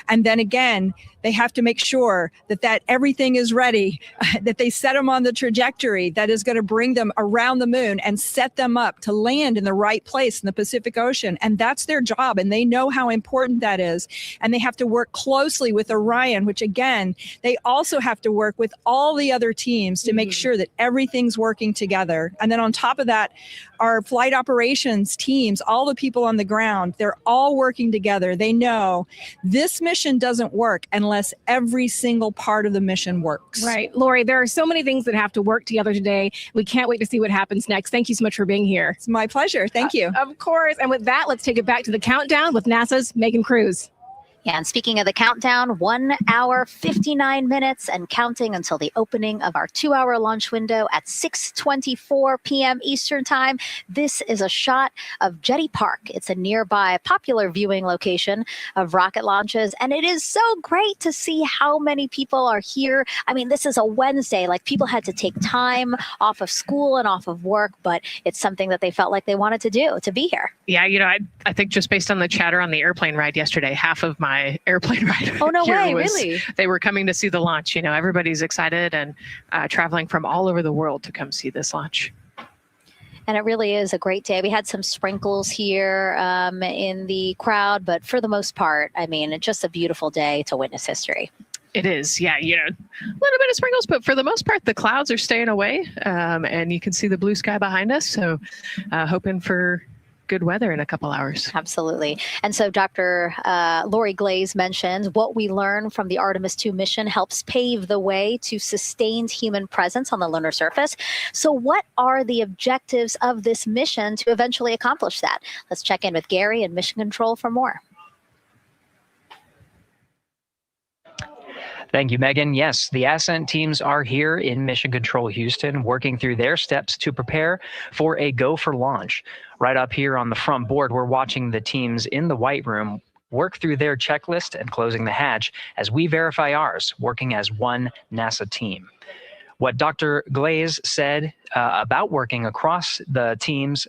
And then again, they have to make sure that everything is ready, that they set them on the trajectory that is going to bring them around the moon and set them up to land in the right place in the Pacific Ocean. And that's their job. And they know how important that is. And they have to work closely with Orion, which again, they also have to work with all the other teams to make sure that everything's working together. And then on top of that, our flight operations teams, all the people on the ground, they're all working together. They know this mission doesn't work unless every single part of the mission works. Right. Lori, there are so many things that have to work together today. We can't wait to see what happens next. Thank you so much for being here. It's my pleasure. Thank you. Of course. And with that, let's take it back to the countdown with NASA's Megan Cruz. Yeah, and speaking of the countdown, 1 hour, 59 minutes and counting until the opening of our 2-hour launch window at 6:24 p.m. Eastern Time. This is a shot of Jetty Park. It's a nearby popular viewing location of rocket launches, and it is so great to see how many people are here. I mean, this is a Wednesday. Like, people had to take time off of school and off of work, but it's something that they felt like they wanted to do, to be here. Yeah, you know, I think just based on the chatter on the airplane ride yesterday, half of my airplane ride oh, no here way, was, really? They were coming to see the launch. You know, everybody's excited and traveling from all over the world to come see this launch. And it really is a great day. We had some sprinkles here in the crowd, but for the most part, I mean, it's just a beautiful day to witness history. It is, yeah, you know, a little bit of sprinkles, but for the most part, the clouds are staying away, and you can see the blue sky behind us. So hoping for good weather in a couple hours. Absolutely. And so Dr. Lori Glaze mentioned what we learned from the Artemis II mission helps pave the way to sustained human presence on the lunar surface. So what are the objectives of this mission to eventually accomplish that? Let's check in with Gary in Mission Control for more. Thank you, Megan. Yes, the Ascent teams are here in Mission Control Houston, working through their steps to prepare for a go for launch. Right up here on the front board, we're watching the teams in the White Room work through their checklist and closing the hatch as we verify ours, working as one NASA team. What Dr. Glaze said about working across the teams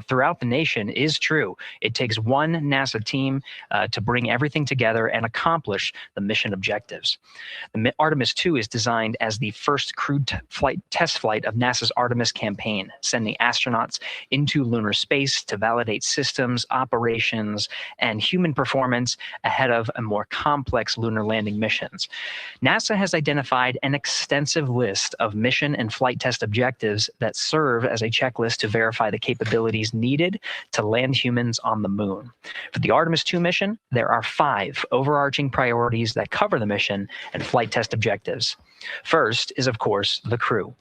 throughout the nation is true. It takes one NASA team to bring everything together and accomplish the mission objectives. The Artemis II is designed as the first crewed test flight of NASA's Artemis campaign, sending astronauts into lunar space to validate systems, operations, and human performance ahead of a more complex lunar landing missions. NASA has identified an extensive list of mission and flight test objectives that serve as a checklist to verify the capabilities needed to land humans on the moon. For the Artemis II mission, there are 5 overarching priorities that cover the mission and flight test objectives. First is, of course, the crew.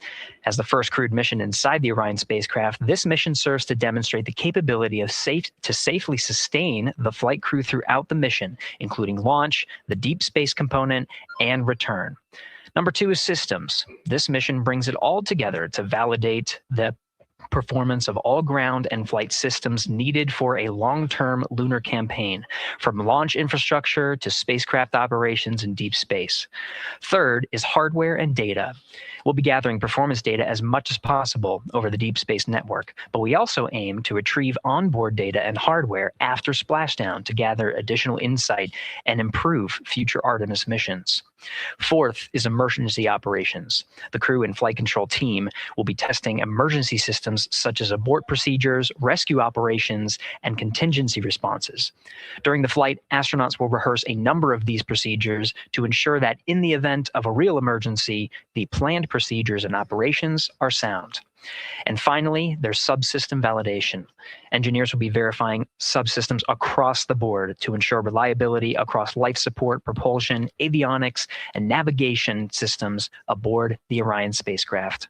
As the first crewed mission inside the Orion spacecraft, this mission serves to demonstrate the capability of safely sustain the flight crew throughout the mission, including launch, the deep space component, and return. Number 2 is systems. This mission brings it all together to validate the performance of all ground and flight systems needed for a long-term lunar campaign, from launch infrastructure to spacecraft operations in deep space. Third is hardware and data. We'll be gathering performance data as much as possible over the deep space network, but we also aim to retrieve onboard data and hardware after splashdown to gather additional insight and improve future Artemis missions. Fourth is emergency operations. The crew and flight control team will be testing emergency systems such as abort procedures, rescue operations, and contingency responses. During the flight, astronauts will rehearse a number of these procedures to ensure that in the event of a real emergency, the planned procedures and operations are sound. And finally, there's subsystem validation. Engineers will be verifying subsystems across the board to ensure reliability across life support, propulsion, avionics, and navigation systems aboard the Orion spacecraft.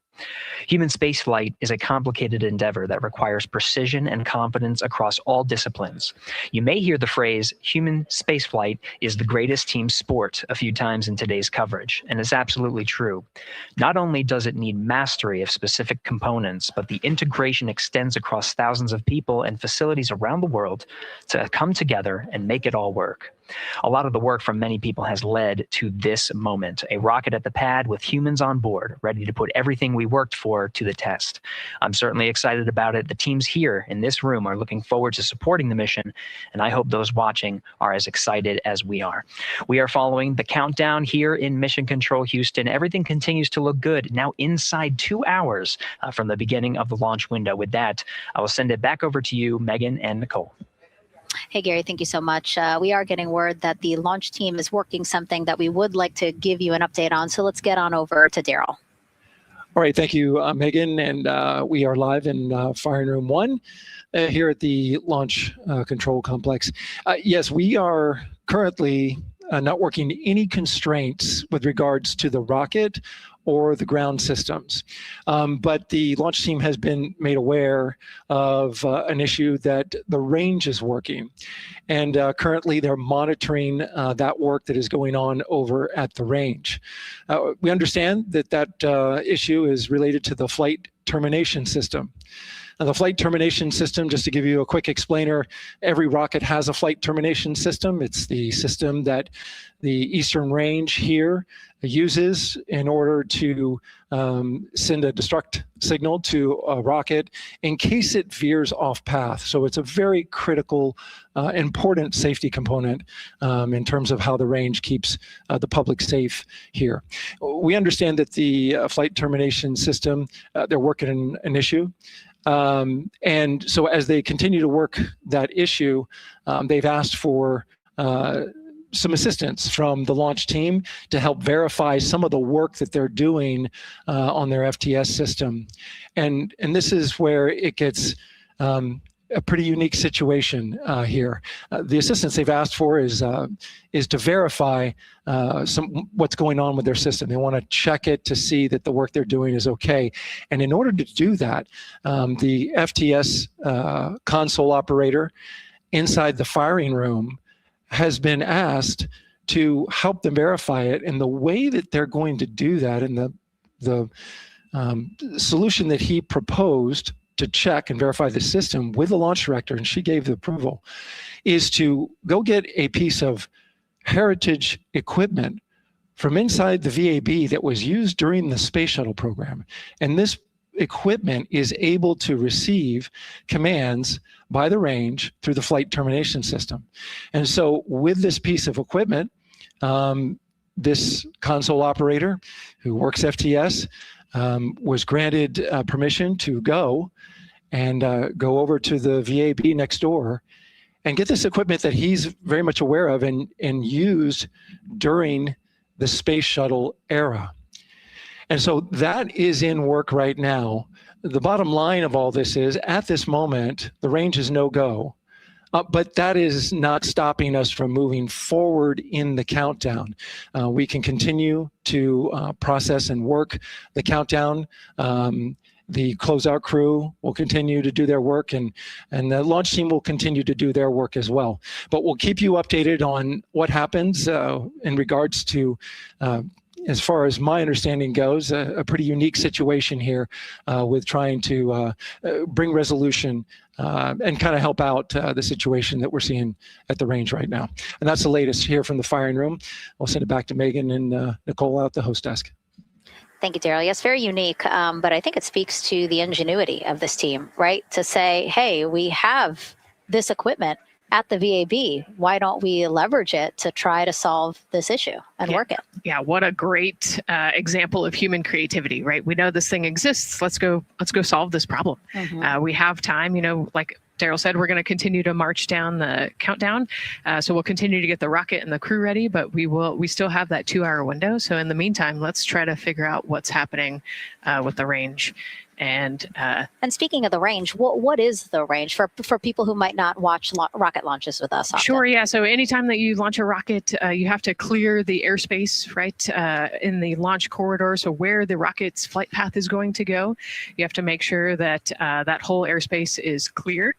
Human spaceflight is a complicated endeavor that requires precision and confidence across all disciplines. You may hear the phrase, human spaceflight is the greatest team sport, a few times in today's coverage, and it's absolutely true. Not only does it need mastery of specific components, but the integration extends across thousands of people and facilities around the world to come together and make it all work. A lot of the work from many people has led to this moment, a rocket at the pad with humans on board, ready to put everything we worked for to the test. I'm certainly excited about it. The teams here in this room are looking forward to supporting the mission, and I hope those watching are as excited as we are. We are following the countdown here in Mission Control Houston. Everything continues to look good, now inside 2 hours from the beginning of the launch window. With that, I will send it back over to you, Megan and Nicole. Hey, Gary, thank you so much. We are getting word that the launch team is working something that we would like to give you an update on. So let's get on over to Daryl. All right, thank you, Megan. And we are live in Firing Room 1 here at the Launch Control Complex. Yes, we are currently not working any constraints with regards to the rocket or the ground systems. But the launch team has been made aware of an issue that the range is working. And currently they're monitoring that work that is going on over at the range. We understand that that issue is related to the flight termination system. Now, the flight termination system, just to give you a quick explainer, every rocket has a flight termination system. It's the system that the Eastern Range here uses in order to send a destruct signal to a rocket in case it veers off path. So it's a very critical, important safety component in terms of how the range keeps the public safe here. We understand that the flight termination system, they're working an issue. And so as they continue to work that issue, they've asked for some assistance from the launch team to help verify some of the work that they're doing on their FTS system. And this is where it gets a pretty unique situation here. The assistance they've asked for is to verify what's going on with their system. They want to check it to see that the work they're doing is okay. And in order to do that, the FTS console operator inside the firing room has been asked to help them verify it. And the way that they're going to do that, and the solution that he proposed to check and verify the system with the launch director, and she gave the approval, is to go get a piece of heritage equipment from inside the VAB that was used during the space shuttle program. And this equipment is able to receive commands by the range through the flight termination system. And so with this piece of equipment, this console operator who works FTS was granted permission to go over to the VAB next door and get this equipment that he's very much aware of and used during the space shuttle era. And so that is in work right now. The bottom line of all this is, at this moment, the range is no go. But that is not stopping us from moving forward in the countdown. We can continue to process and work the countdown. The closeout crew will continue to do their work, and the launch team will continue to do their work as well. But we'll keep you updated on what happens in regards to, as far as my understanding goes, a pretty unique situation here with trying to bring resolution and kind of help out the situation that we're seeing at the range right now. And that's the latest here from the firing room. I'll send it back to Megan and Nicole out the host desk. Thank you, Daryl. Yes, very unique, but I think it speaks to the ingenuity of this team, right? To say, hey, we have this equipment at the VAB. Why don't we leverage it to try to solve this issue and work it? Yeah, what a great example of human creativity, right? We know this thing exists. Let's go solve this problem. We have time, like Daryl said, we're going to continue to march down the countdown. So we'll continue to get the rocket and the crew ready, but we still have that 2-hour window. So in the meantime, let's try to figure out what's happening with the range. And speaking of the range, what is the range for people who might not watch rocket launches with us often? Sure, yeah. So anytime that you launch a rocket, you have to clear the airspace, right, in the launch corridor. So where the rocket's flight path is going to go, you have to make sure that that whole airspace is clear.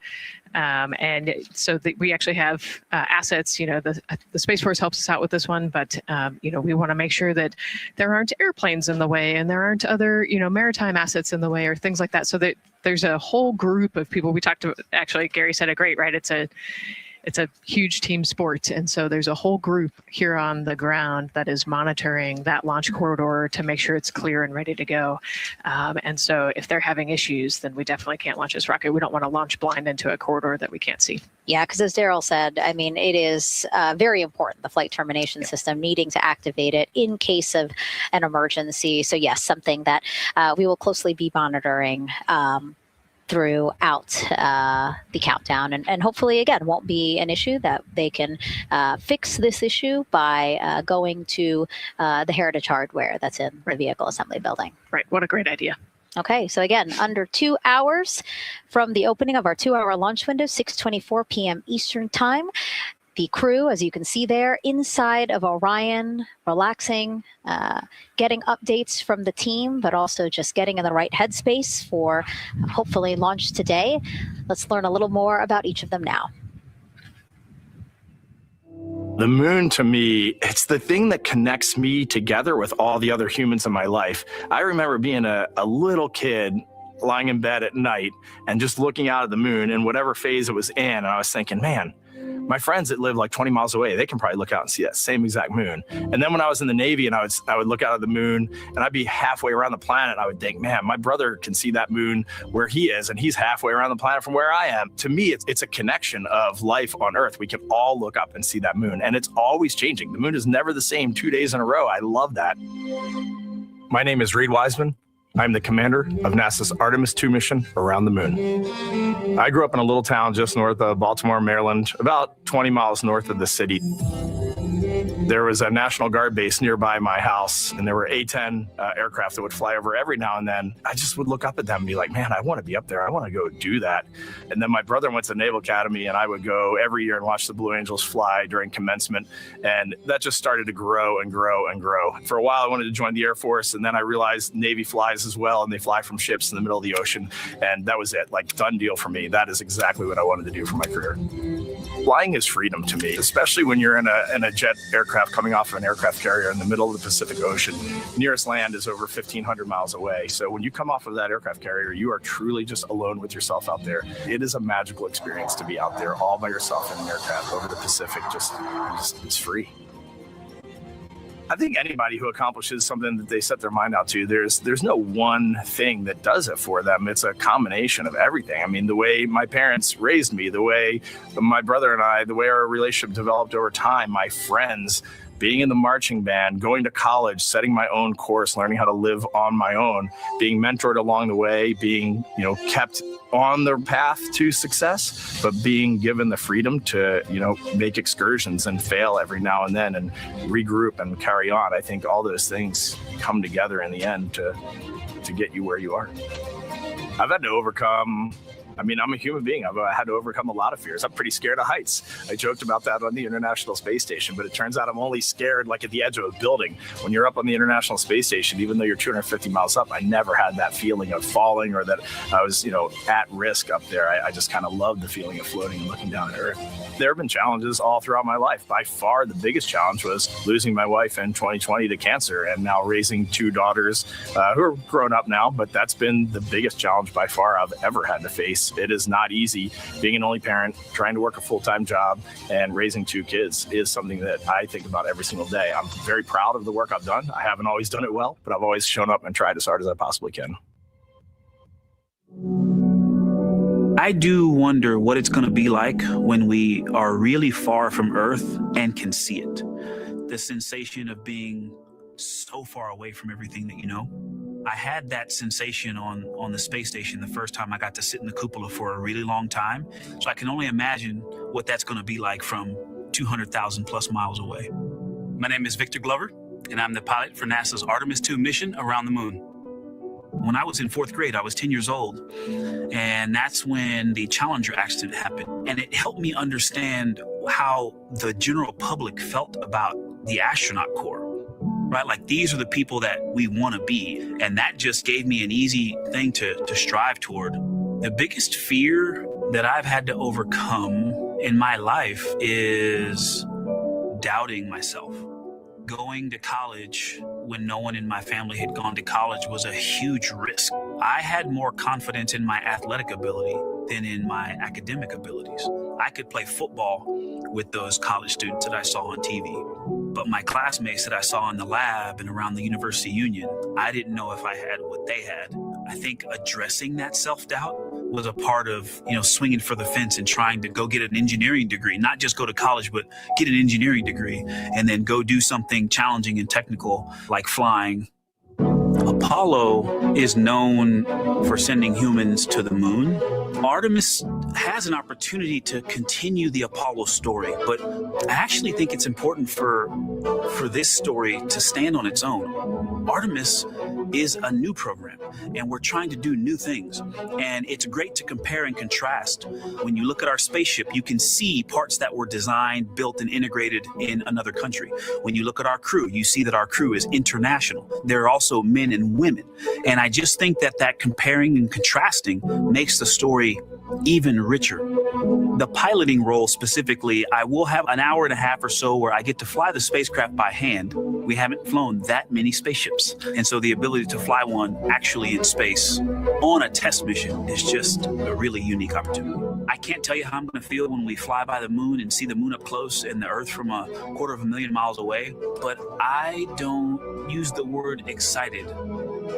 And so we actually have assets, the Space Force helps us out with this one, but, we want to make sure that there aren't airplanes in the way and there aren't other, maritime assets in the way or things like that. So that there's a whole group of people. We talked to, actually, Gary said it great, right? It's a huge team sport. And so there's a whole group here on the ground that is monitoring that launch corridor to make sure it's clear and ready to go. And so if they're having issues, then we definitely can't launch this rocket. We don't want to launch blind into a corridor that we can't see. Yeah, because as Daryl said, I mean, it is very important, the flight termination system, needing to activate it in case of an emergency. So yes, something that we will closely be monitoring throughout the countdown, and hopefully again won't be an issue, that they can fix this issue by going to the Heritage Hardware that's in the vehicle assembly building. Right, what a great idea. Okay, so again, under 2 hours from the opening of our 2-hour launch window, 6:24 p.m. Eastern Time. The crew, as you can see there, inside of Orion, relaxing, getting updates from the team, but also just getting in the right headspace for hopefully launch today. Let's learn a little more about each of them now. The moon, to me, it's the thing that connects me together with all the other humans in my life. I remember being a little kid lying in bed at night and just looking out at the moon in whatever phase it was in, and I was thinking, man, my friends that live like 20 miles away, they can probably look out and see that same exact moon. And then when I was in the Navy and I would look out at the moon and I'd be halfway around the planet, I would think, man, my brother can see that moon where he is and he's halfway around the planet from where I am. To me, it's a connection of life on Earth. We can all look up and see that moon, and it's always changing. The moon is never the same 2 days in a row. I love that. My name is Reid Wiseman. I'm the commander of NASA's Artemis II mission around the moon. I grew up in a little town just north of Baltimore, Maryland, about 20 miles north of the city. There was a National Guard base nearby my house, and there were A-10 aircraft that would fly over every now and then. I just would look up at them and be like, man, I want to be up there. I want to go do that. And then my brother went to Naval Academy, and I would go every year and watch the Blue Angels fly during commencement. And that just started to grow and grow and grow. For a while, I wanted to join the Air Force, and then I realized Navy flies as well, and they fly from ships in the middle of the ocean. And that was it, like, done deal for me. That is exactly what I wanted to do for my career. Flying is freedom to me, especially when you're in a jet aircraft coming off of an aircraft carrier in the middle of the Pacific Ocean. Nearest land is over 1,500 miles away. So when you come off of that aircraft carrier, you are truly just alone with yourself out there. It is a magical experience to be out there all by yourself in an aircraft over the Pacific. Just it's free. I think anybody who accomplishes something that they set their mind out to, there's no one thing that does it for them. It's a combination of everything. I mean, the way my parents raised me, the way my brother and I, the way our relationship developed over time, my friends, being in the marching band, going to college, setting my own course, learning how to live on my own, being mentored along the way, being, kept on the path to success, but being given the freedom to, make excursions and fail every now and then and regroup and carry on. I think all those things come together in the end to get you where you are. I've had to overcome, I'm a human being. I've had to overcome a lot of fears. I'm pretty scared of heights. I joked about that on the International Space Station, but it turns out I'm only scared like at the edge of a building. When you're up on the International Space Station, even though you're 250 miles up, I never had that feeling of falling or that I was, at risk up there. I just kind of loved the feeling of floating and looking down at Earth. There have been challenges all throughout my life. By far, the biggest challenge was losing my wife in 2020 to cancer and now raising two daughters who are grown up now, but that's been the biggest challenge by far I've ever had to face. It is not easy. Being an only parent, trying to work a full-time job, and raising two kids is something that I think about every single day. I'm very proud of the work I've done. I haven't always done it well, but I've always shown up and tried as hard as I possibly can. I do wonder what it's going to be like when we are really far from Earth and can see it. The sensation of being so far away from everything that you know. I had that sensation on the space station the first time I got to sit in the cupola for a really long time. So I can only imagine what that's going to be like from 200,000 plus miles away. My name is Victor Glover, and I'm the pilot for NASA's Artemis II mission around the moon. When I was in fourth grade, I was 10 years old, and that's when the Challenger accident happened. And it helped me understand how the general public felt about the astronaut corps. Right? Like, these are the people that we want to be. And that just gave me an easy thing to strive toward. The biggest fear that I've had to overcome in my life is doubting myself. Going to college when no one in my family had gone to college was a huge risk. I had more confidence in my athletic ability than in my academic abilities. I could play football with those college students that I saw on TV. But my classmates that I saw in the lab and around the University Union, I didn't know if I had what they had. I think addressing that self-doubt was a part of, swinging for the fence and trying to go get an engineering degree, not just go to college, but get an engineering degree and then go do something challenging and technical like flying. Apollo is known for sending humans to the moon. Artemis has an opportunity to continue the Apollo story, but I actually think it's important for this story to stand on its own. Artemis is a new program, and we're trying to do new things. And it's great to compare and contrast. When you look at our spaceship, you can see parts that were designed, built, and integrated in another country. When you look at our crew, you see that our crew is international. There are also men and women. And I just think that comparing and contrasting makes the story even richer. The piloting role specifically, I will have an hour and a half or so where I get to fly the spacecraft by hand. We haven't flown that many spaceships. And so the ability to fly one actually in space on a test mission is just a really unique opportunity. I can't tell you how I'm going to feel when we fly by the moon and see the moon up close and the Earth from 250,000 miles away, but I don't use the word excited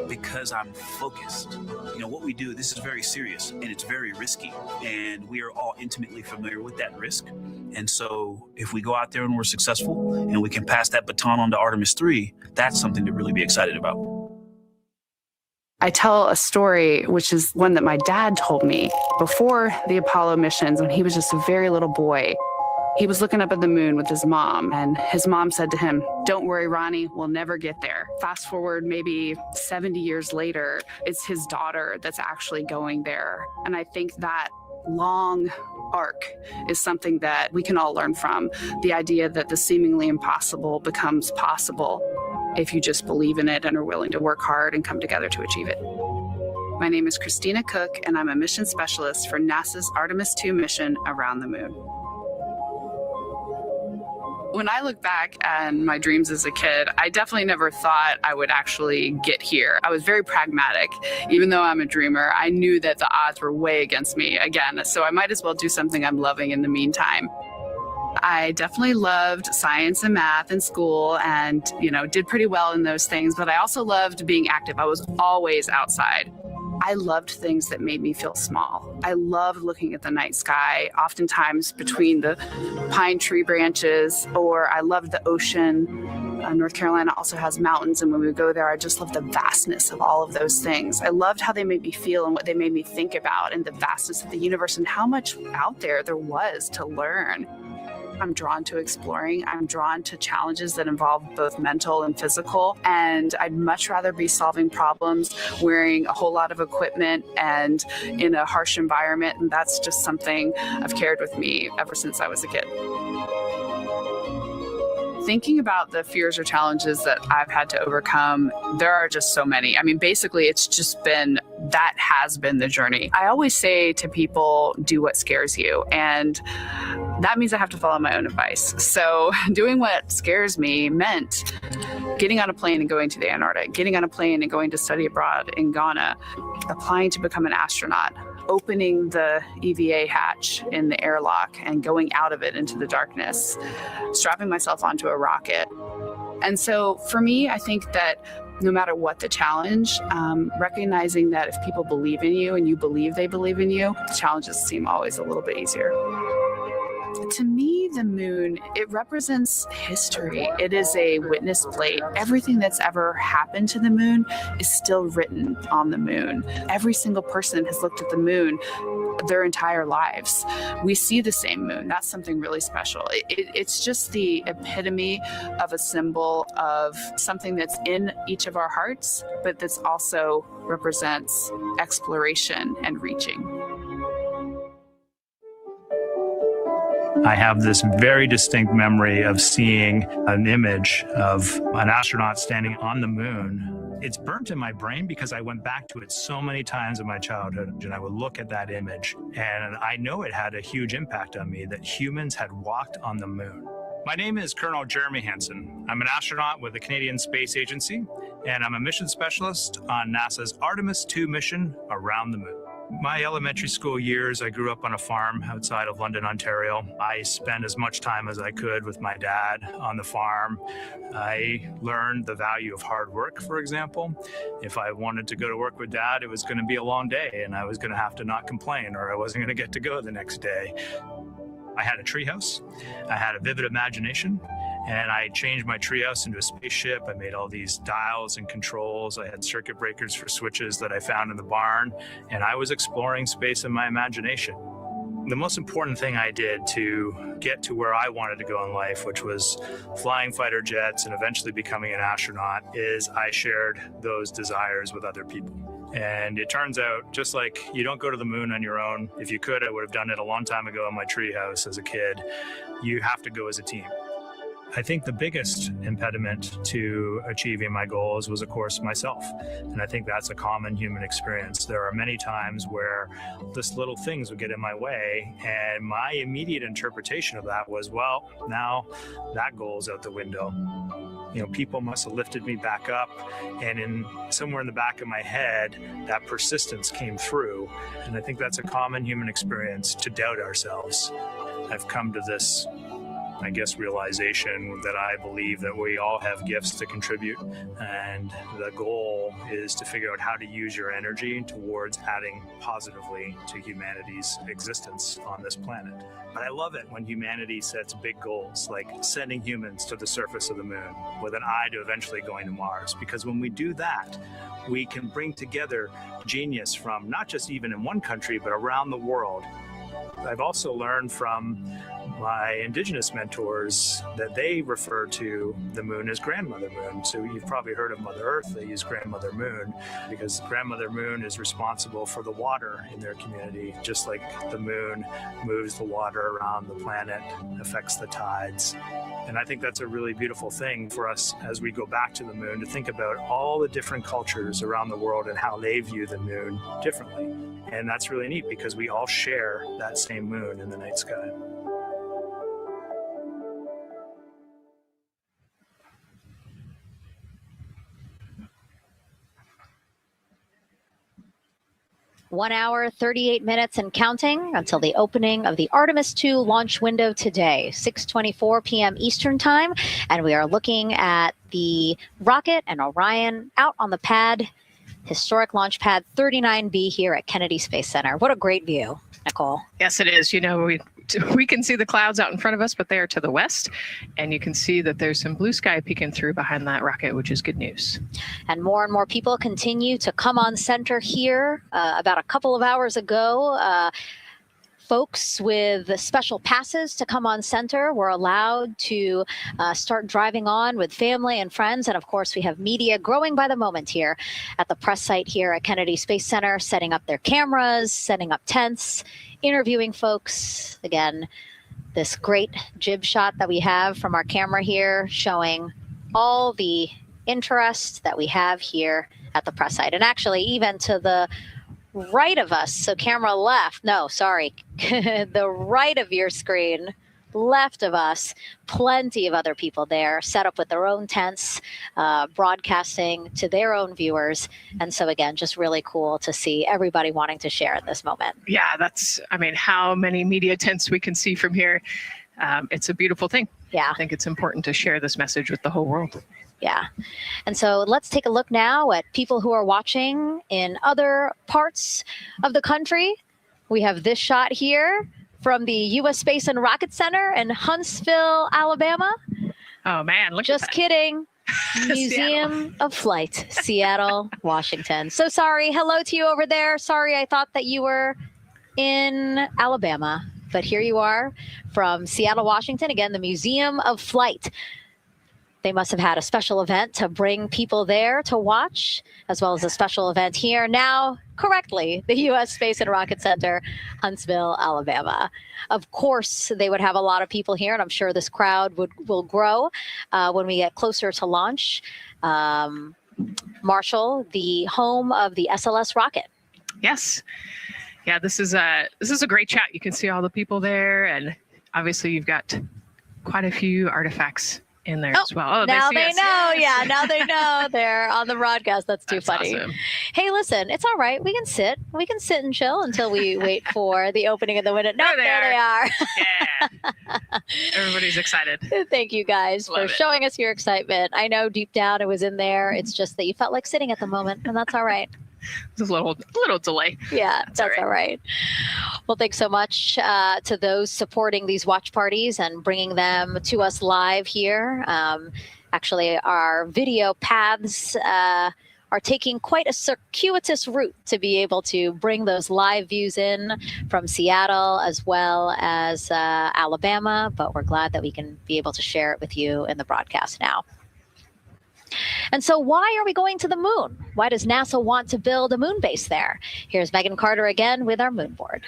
because I'm focused. What we do, this is very serious and it's very risky, and we are all intimately familiar with that risk. And so if we go out there and we're successful and we can pass that baton on to Artemis III, that's something to really be excited about. I tell a story, which is one that my dad told me before the Apollo missions when he was just a very little boy. He was looking up at the moon with his mom, and his mom said to him, "Don't worry, Ronnie, we'll never get there." Fast forward maybe 70 years later, it's his daughter that's actually going there. And I think that long arc is something that we can all learn from. The idea that the seemingly impossible becomes possible if you just believe in it and are willing to work hard and come together to achieve it. My name is Christina Koch, and I'm a mission specialist for NASA's Artemis II mission around the moon. When I look back at my dreams as a kid, I definitely never thought I would actually get here. I was very pragmatic. Even though I'm a dreamer, I knew that the odds were way against me again, so I might as well do something I'm loving in the meantime. I definitely loved science and math in school and, did pretty well in those things, but I also loved being active. I was always outside. I loved things that made me feel small. I loved looking at the night sky, oftentimes between the pine tree branches, or I loved the ocean. North Carolina also has mountains, and when we go there, I just love the vastness of all of those things. I loved how they made me feel and what they made me think about, and the vastness of the universe and how much out there was to learn. I'm drawn to exploring. I'm drawn to challenges that involve both mental and physical. And I'd much rather be solving problems, wearing a whole lot of equipment and in a harsh environment. And that's just something I've carried with me ever since I was a kid. Thinking about the fears or challenges that I've had to overcome, there are just so many. I mean, basically, it's just that has been the journey. I always say to people, do what scares you. And that means I have to follow my own advice. So doing what scares me meant getting on a plane and going to the Antarctic, getting on a plane and going to study abroad in Ghana, applying to become an astronaut, opening the EVA hatch in the airlock and going out of it into the darkness, strapping myself onto a rocket. And so for me, I think that no matter what the challenge, recognizing that if people believe in you and you believe they believe in you, the challenges seem always a little bit easier. To me, the moon, it represents history. It is a witness plate. Everything that's ever happened to the moon is still written on the moon. Every single person has looked at the moon their entire lives. We see the same moon. That's something really special. It's just the epitome of a symbol of something that's in each of our hearts, but that's also represents exploration and reaching. I have this very distinct memory of seeing an image of an astronaut standing on the moon. It's burnt in my brain because I went back to it so many times in my childhood, and I would look at that image, and I know it had a huge impact on me that humans had walked on the moon. My name is Colonel Jeremy Hansen. I'm an astronaut with the Canadian Space Agency, and I'm a mission specialist on NASA's Artemis II mission around the moon. My elementary school years, I grew up on a farm outside of London, Ontario. I spent as much time as I could with my dad on the farm. I learned the value of hard work, for example. If I wanted to go to work with dad, it was going to be a long day and I was going to have to not complain or I wasn't going to get to go the next day. I had a treehouse. I had a vivid imagination. And I changed my treehouse into a spaceship. I made all these dials and controls. I had circuit breakers for switches that I found in the barn. And I was exploring space in my imagination. The most important thing I did to get to where I wanted to go in life, which was flying fighter jets and eventually becoming an astronaut, is I shared those desires with other people. And it turns out, just like you don't go to the moon on your own, if you could, I would have done it a long time ago in my treehouse as a kid. You have to go as a team. I think the biggest impediment to achieving my goals was, of course, myself. And I think that's a common human experience. There are many times where just little things would get in my way. And my immediate interpretation of that was, well, now that goal's out the window. You know, people must have lifted me back up. And somewhere in the back of my head, that persistence came through. And I think that's a common human experience, to doubt ourselves. I've come to this realization that I believe that we all have gifts to contribute, and the goal is to figure out how to use your energy towards adding positively to humanity's existence on this planet. But I love it when humanity sets big goals, like sending humans to the surface of the moon with an eye to eventually going to Mars, because when we do that, we can bring together genius from not just even in one country, but around the world. I've also learned from my indigenous mentors that they refer to the moon as Grandmother Moon. So you've probably heard of Mother Earth. They use Grandmother Moon because Grandmother Moon is responsible for the water in their community, just like the moon moves the water around the planet, affects the tides. And I think that's a really beautiful thing for us as we go back to the moon, to think about all the different cultures around the world and how they view the moon differently. And that's really neat because we all share that same moon in the night sky. 1 hour, 38 minutes and counting until the opening of the Artemis II launch window today, 6:24 p.m. Eastern Time. And we are looking at the rocket and Orion out on the pad, historic launch pad 39B here at Kennedy Space Center. What a great view, Nicole. Yes, it is. You know, we can see the clouds out in front of us, but they are to the west. And you can see that there's some blue sky peeking through behind that rocket, which is good news. And more people continue to come on center here. About a couple of hours ago, folks with special passes to come on center were allowed to start driving on with family and friends. And of course, we have media growing by the moment here at the press site here at Kennedy Space Center, setting up their cameras, setting up tents, interviewing folks. Again, this great jib shot that we have from our camera here showing all the interest that we have here at the press site. And actually, even to the right of us, so camera left, no, sorry, the right of your screen, left of us, plenty of other people there set up with their own tents, broadcasting to their own viewers. And so again, just really cool to see everybody wanting to share in this moment. Yeah, I mean, how many media tents we can see from here. It's a beautiful thing. Yeah. I think it's important to share this message with the whole world. Yeah. And so let's take a look now at people who are watching in other parts of the country. We have this shot here from the U.S. Space and Rocket Center in Huntsville, Alabama. Oh, man, look Just at that. kidding. Museum of Flight, Seattle, Washington. So sorry. Hello to you over there. Sorry, I thought that you were in Alabama. But here you are from Seattle, Washington. Again, the Museum of Flight. They must have had a special event to bring people there to watch, as well as a special event here. Now, correctly, the U.S. Space and Rocket Center, Huntsville, Alabama. Of course, they would have a lot of people here, and I'm sure this crowd will grow when we get closer to launch. Marshall, the home of the SLS rocket. Yes. Yeah, this is a great shot. You can see all the people there, and obviously you've got quite a few artifacts in there as well. Oh, now they us. know. Yes. Yeah, now they know. They're on the broadcast. That's too funny. Awesome. Hey, listen, it's all right. We can sit and chill until we wait for the opening of the window. No, there they are. Yeah. Everybody's excited. Thank you guys for showing us your excitement. I know deep down it was in there. It's just that you felt like sitting at the moment, and that's all right. There's a little delay. Yeah, that's all right. Well, thanks so much to those supporting these watch parties and bringing them to us live here. Actually, our video paths are taking quite a circuitous route to be able to bring those live views in from Seattle as well as Alabama. But we're glad that we can be able to share it with you in the broadcast now. And so why are we going to the moon? Why does NASA want to build a moon base there? Here's Megan Carter again with our moon board.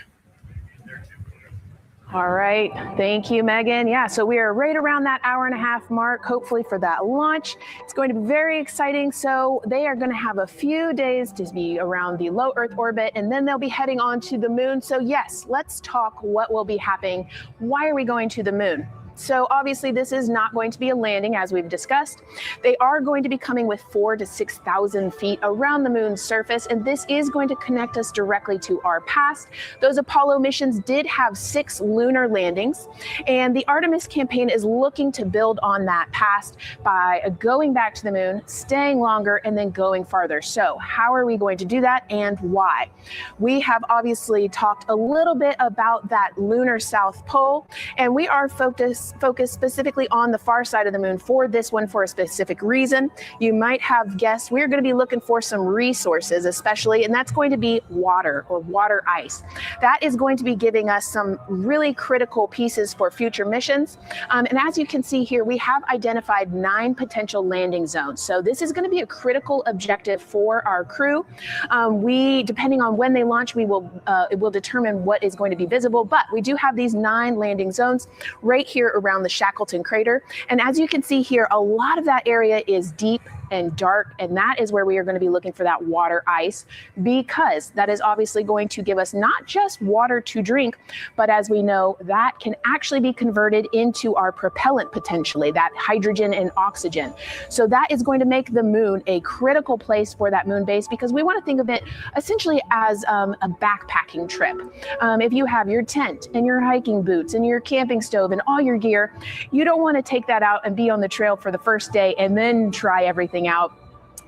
All right. Thank you, Megan. Yeah, so we are right around that hour-and-a-half mark, hopefully for that launch. It's going to be very exciting. So they are going to have a few days to be around the low Earth orbit, and then they'll be heading on to the moon. So yes, let's talk what will be happening. Why are we going to the moon? So obviously this is not going to be a landing, as we've discussed. They are going to be coming with 4,000 to 6,000 feet around the moon's surface, and this is going to connect us directly to our past. Those Apollo missions did have 6 lunar landings, and the Artemis campaign is looking to build on that past by going back to the moon, staying longer, and then going farther. So how are we going to do that, and why? We have obviously talked a little bit about that lunar South Pole, and we are focused specifically on the far side of the moon for this one for a specific reason. You might have guessed we're going to be looking for some resources, especially, and that's going to be water or water ice. That is going to be giving us some really critical pieces for future missions. And as you can see here, we have identified 9 potential landing zones. So this is going to be a critical objective for our crew. Depending on when they launch, it will determine what is going to be visible, but we do have these 9 landing zones right here around the Shackleton crater. And as you can see here, a lot of that area is deep and dark, and that is where we are going to be looking for that water ice, because that is obviously going to give us not just water to drink, but as we know, that can actually be converted into our propellant potentially, that hydrogen and oxygen. So that is going to make the moon a critical place for that moon base, because we want to think of it essentially as a backpacking trip. If you have your tent and your hiking boots and your camping stove and all your gear, you don't want to take that out and be on the trail for the first day and then try everything out.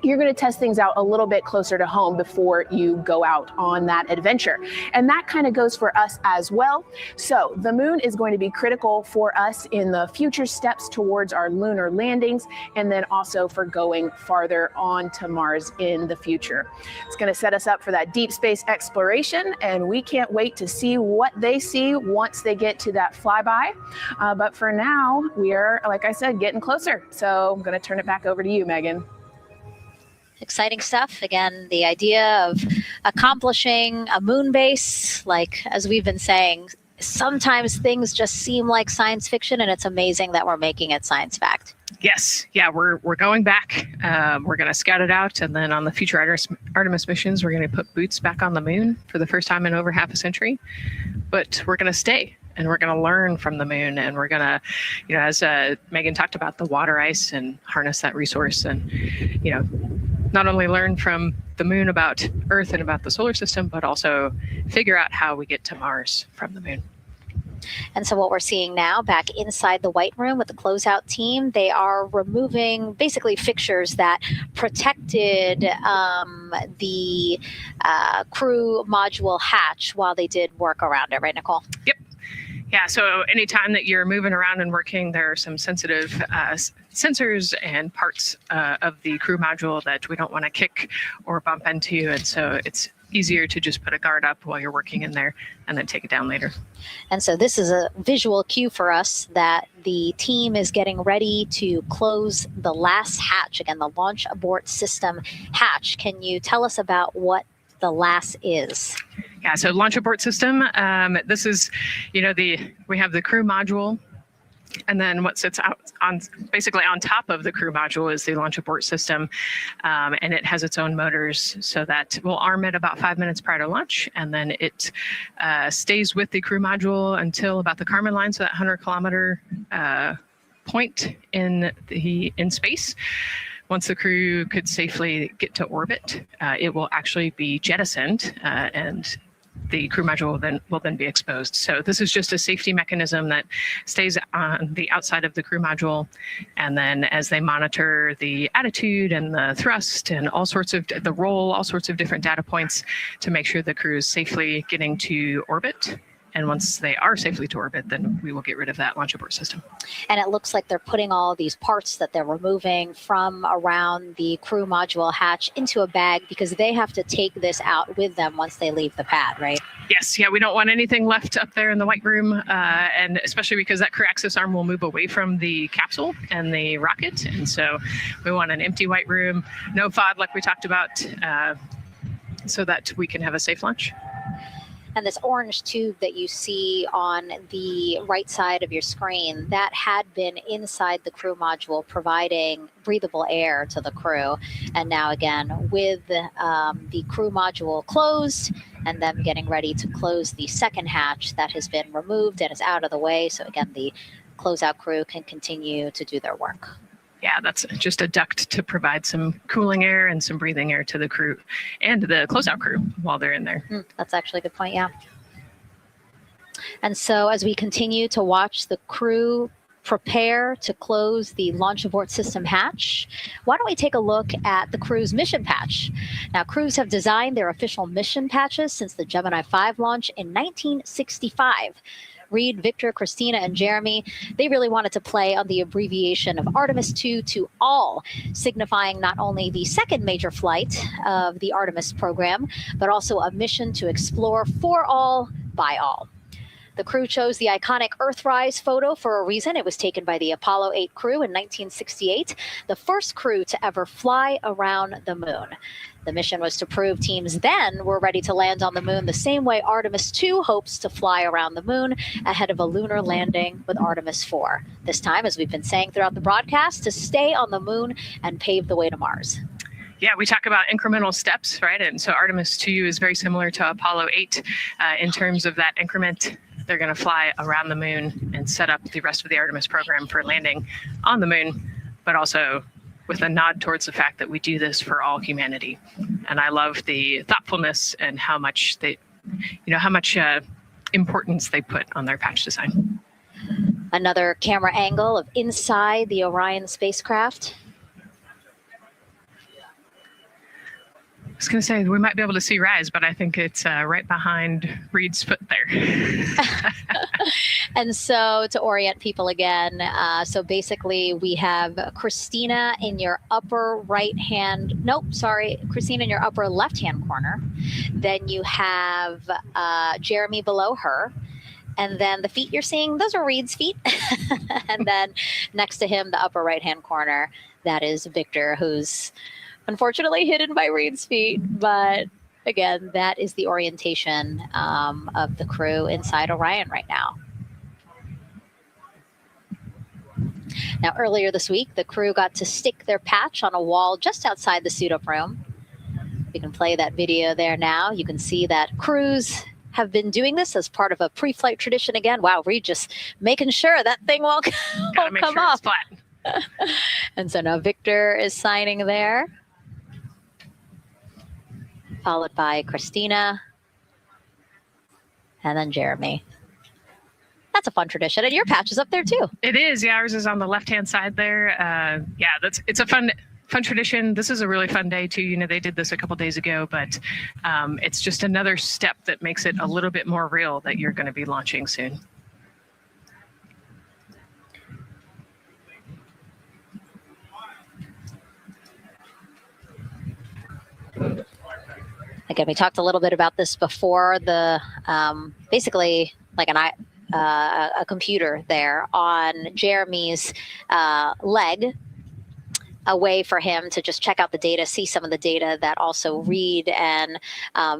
You're going to test things out a little bit closer to home before you go out on that adventure. And that kind of goes for us as well. So the moon is going to be critical for us in the future steps towards our lunar landings, and then also for going farther on to Mars in the future. It's going to set us up for that deep space exploration, and we can't wait to see what they see once they get to that flyby. But for now, we are, like I said, getting closer. So I'm going to turn it back over to you, Megan. Exciting stuff. Again, the idea of accomplishing a moon base, like as we've been saying, sometimes things just seem like science fiction, and it's amazing that we're making it science fact. Yes. Yeah, we're going back. We're going to scout it out. And then on the future Artemis missions, we're going to put boots back on the moon for the first time in over half a century. But we're going to stay. And we're going to learn from the moon, and we're going to, as Megan talked about, the water ice, and harness that resource, and, not only learn from the moon about Earth and about the solar system, but also figure out how we get to Mars from the moon. And so what we're seeing now back inside the White Room with the closeout team, they are removing basically fixtures that protected the crew module hatch while they did work around it. Right, Nicole? Yep. Yeah, so anytime that you're moving around and working, there are some sensitive sensors and parts of the crew module that we don't want to kick or bump into. And so it's easier to just put a guard up while you're working in there and then take it down later. And so this is a visual cue for us that the team is getting ready to close the last hatch. Again, the launch abort system hatch. Can you tell us about what the LAS is? Yeah, so launch abort system. This is, we have the crew module, and then what sits out basically on top of the crew module is the launch abort system, and it has its own motors, so that we'll arm it about 5 minutes prior to launch, and then it stays with the crew module until about the Kármán line, so that 100-kilometer point in space. Once the crew could safely get to orbit, it will actually be jettisoned, and the crew module will then be exposed. So this is just a safety mechanism that stays on the outside of the crew module, and then as they monitor the attitude and the thrust and all sorts of the roll, all sorts of different data points to make sure the crew is safely getting to orbit. And once they are safely to orbit, then we will get rid of that launch abort system. And it looks like they're putting all these parts that they're removing from around the crew module hatch into a bag, because they have to take this out with them once they leave the pad, right? Yes. Yeah, we don't want anything left up there in the White Room, and especially because that crew access arm will move away from the capsule and the rocket. And so we want an empty White Room, no FOD like we talked about, so that we can have a safe launch. And this orange tube that you see on the right side of your screen, that had been inside the crew module providing breathable air to the crew. And now again, with the crew module closed and them getting ready to close the second hatch that has been removed and is out of the way. So again, the closeout crew can continue to do their work. Yeah, that's just a duct to provide some cooling air and some breathing air to the crew and the closeout crew while they're in there. That's actually a good point, yeah. And so as we continue to watch the crew prepare to close the launch abort system hatch, why don't we take a look at the crew's mission patch? Now, crews have designed their official mission patches since the Gemini 5 launch in 1965. Reid, Victor, Christina, and Jeremy, they really wanted to play on the abbreviation of Artemis II to all, signifying not only the second major flight of the Artemis program, but also a mission to explore for all, by all. The crew chose the iconic Earthrise photo for a reason. It was taken by the Apollo 8 crew in 1968, the first crew to ever fly around the moon. The mission was to prove teams then were ready to land on the moon the same way Artemis II hopes to fly around the moon ahead of a lunar landing with Artemis IV. This time, as we've been saying throughout the broadcast, to stay on the moon and pave the way to Mars. Yeah, we talk about incremental steps, right? And so Artemis II is very similar to Apollo 8 in terms of that increment. They're going to fly around the moon and set up the rest of the Artemis program for landing on the moon, but also with a nod towards the fact that we do this for all humanity. And I love the thoughtfulness and how much importance they put on their patch design. Another camera angle of inside the Orion spacecraft. I was going to say we might be able to see Rise, but I think it's right behind Reid's foot there. And so to orient people again, so basically we have Christina in your upper right hand, Christina in your upper left hand corner. Then you have Jeremy below her. And then the feet you're seeing, those are Reid's feet. And then next to him, the upper right hand corner, that is Victor, who's unfortunately hidden by Reid's feet, but again, that is the orientation of the crew inside Orion right now. Now, earlier this week, the crew got to stick their patch on a wall just outside the suit-up room. You can play that video there now. You can see that crews have been doing this as part of a pre-flight tradition again. Wow, Reid just making sure that thing won't come off. And so now Victor is signing there, followed by Christina, and then Jeremy. That's a fun tradition, and your patch is up there too. It is, yeah. Ours is on the left-hand side there. It's a fun tradition. This is a really fun day too. You know, they did this a couple days ago, but it's just another step that makes it a little bit more real that you're going to be launching soon. Again, we talked a little bit about this before. The basically like a computer there on Jeremy's leg, a way for him to just check out the data, see some of the data that also Reid and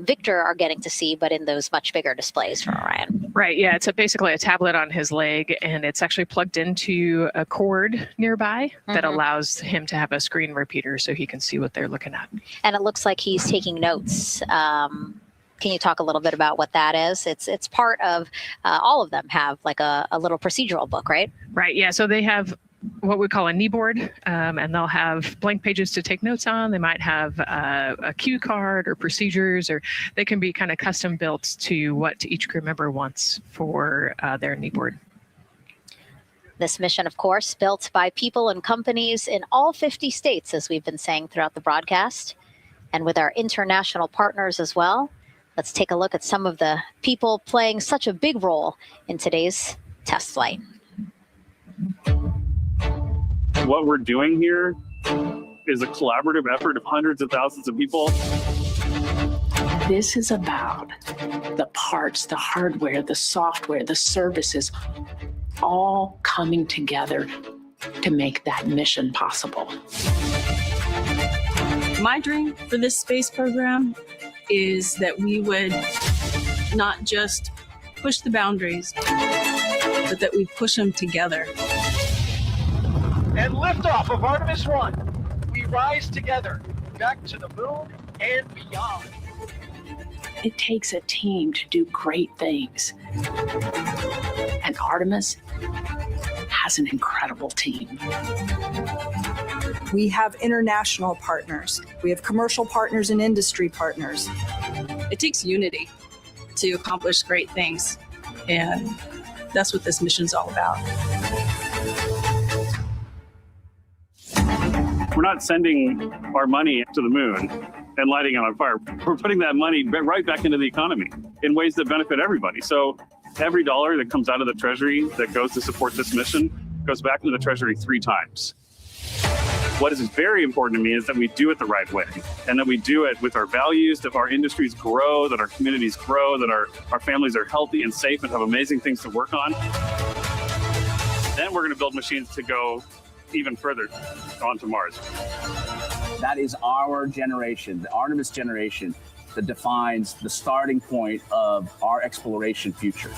Victor are getting to see, but in those much bigger displays for Orion. Right, yeah, it's basically a tablet on his leg, and it's actually plugged into a cord nearby that allows him to have a screen repeater so he can see what they're looking at. And it looks like he's taking notes. Can you talk a little bit about what that is? It's part of, all of them have like a little procedural book, right? Right, yeah, so they have what we call a knee board, and they'll have blank pages to take notes on. They might have a cue card or procedures, or they can be kind of custom built to what each crew member wants for their knee board. This mission, of course, built by people and companies in all 50 states, as we've been saying throughout the broadcast, and with our international partners as well. Let's take a look at some of the people playing such a big role in today's test flight. What we're doing here is a collaborative effort of hundreds of thousands of people. This is about the parts, the hardware, the software, the services, all coming together to make that mission possible. My dream for this space program is that we would not just push the boundaries, but that we push them together. And liftoff of Artemis I. We rise together, back to the moon and beyond. It takes a team to do great things. And Artemis has an incredible team. We have international partners. We have commercial partners and industry partners. It takes unity to accomplish great things. And that's what this mission's all about. We're not sending our money to the moon and lighting it on fire. We're putting that money right back into the economy in ways that benefit everybody. So every dollar that comes out of the Treasury that goes to support this mission goes back into the Treasury 3 times. What is very important to me is that we do it the right way, and that we do it with our values, that our industries grow, that our communities grow, that our families are healthy and safe and have amazing things to work on. Then we're going to build machines to go even further onto Mars. That is our generation, the Artemis generation, that defines the starting point of our exploration future.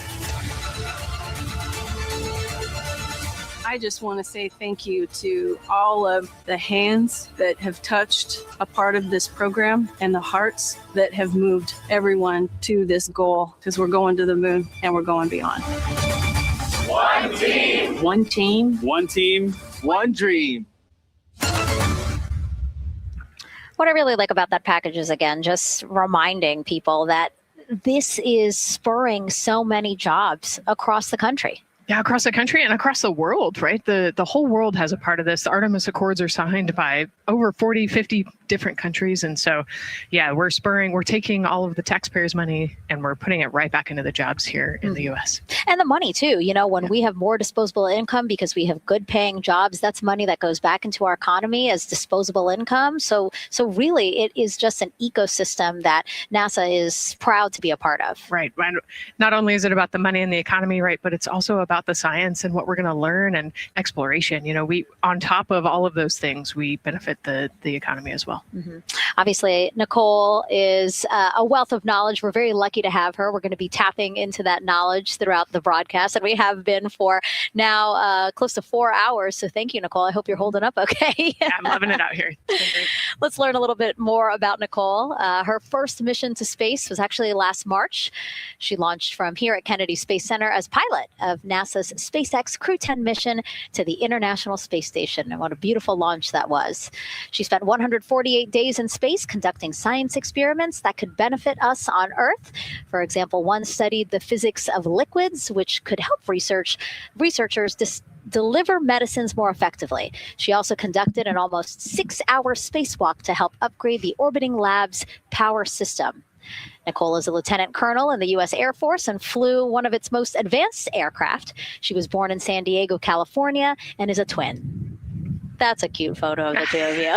I just want to say thank you to all of the hands that have touched a part of this program and the hearts that have moved everyone to this goal, because we're going to the moon and we're going beyond. One team. One team. One team. One dream. What I really like about that package is, again, just reminding people that this is spurring so many jobs across the country. Yeah, across the country and across the world, right? The whole world has a part of this. The Artemis Accords are signed by over 40, 50 different countries. And so, yeah, we're taking all of the taxpayers' money and we're putting it right back into the jobs here in the U.S. And the money, too. You know, when we have more disposable income because we have good paying jobs, that's money that goes back into our economy as disposable income. So really, it is just an ecosystem that NASA is proud to be a part of. Right. Not only is it about the money and the economy, right, but it's also about the science and what we're going to learn and exploration. You know, on top of all of those things, we benefit the economy as well. Mm-hmm. Obviously, Nicole is a wealth of knowledge. We're very lucky to have her. We're going to be tapping into that knowledge throughout the broadcast, and we have been for now close to 4 hours. So thank you, Nicole. I hope you're holding up okay. Yeah, I'm loving it out here. It's been great. Let's learn a little bit more about Nicole. Her first mission to space was actually last March. She launched from here at Kennedy Space Center as pilot of NASA's SpaceX Crew 10 mission to the International Space Station. And what a beautiful launch that was. She spent 148 days in space conducting science experiments that could benefit us on Earth. For example, one studied the physics of liquids, which could help researchers deliver medicines more effectively. She also conducted an almost 6-hour spacewalk to help upgrade the orbiting lab's power system. Nicole is a lieutenant colonel in the U.S. Air Force and flew one of its most advanced aircraft. She was born in San Diego, California, and is a twin. That's a cute photo of the two of you.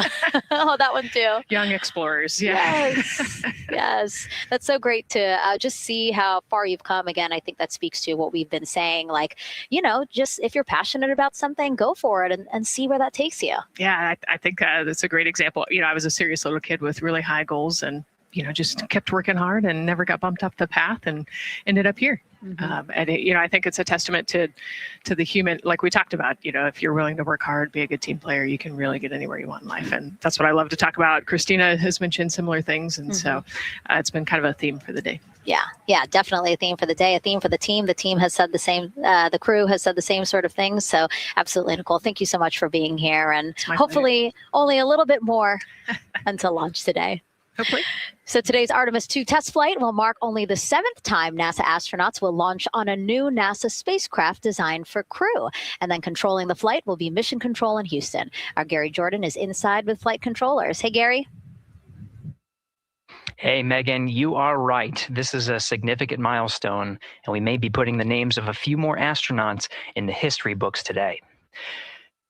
Oh, that one too. Young explorers. Yeah. Yes. Yes. That's so great to just see how far you've come. Again, I think that speaks to what we've been saying. Like, you know, just if you're passionate about something, go for it and see where that takes you. Yeah, I think that's a great example. You know, I was a serious little kid with really high goals and, you know, just kept working hard and never got bumped up the path and ended up here. Mm-hmm. I think it's a testament to the human, like we talked about, you know, if you're willing to work hard, be a good team player, you can really get anywhere you want in life. And that's what I love to talk about. Christina has mentioned similar things. And so it's been kind of a theme for the day. Yeah, definitely a theme for the day, a theme for the team. The team has said the same, the crew has said the same sort of things. So absolutely, Nicole, thank you so much for being here. And hopefully only a little bit more until launch today. Hopefully. So today's Artemis II test flight will mark only the 7th time NASA astronauts will launch on a new NASA spacecraft designed for crew. And then controlling the flight will be Mission Control in Houston. Our Gary Jordan is inside with flight controllers. Hey, Gary. Hey, Megan, you are right. This is a significant milestone, and we may be putting the names of a few more astronauts in the history books today.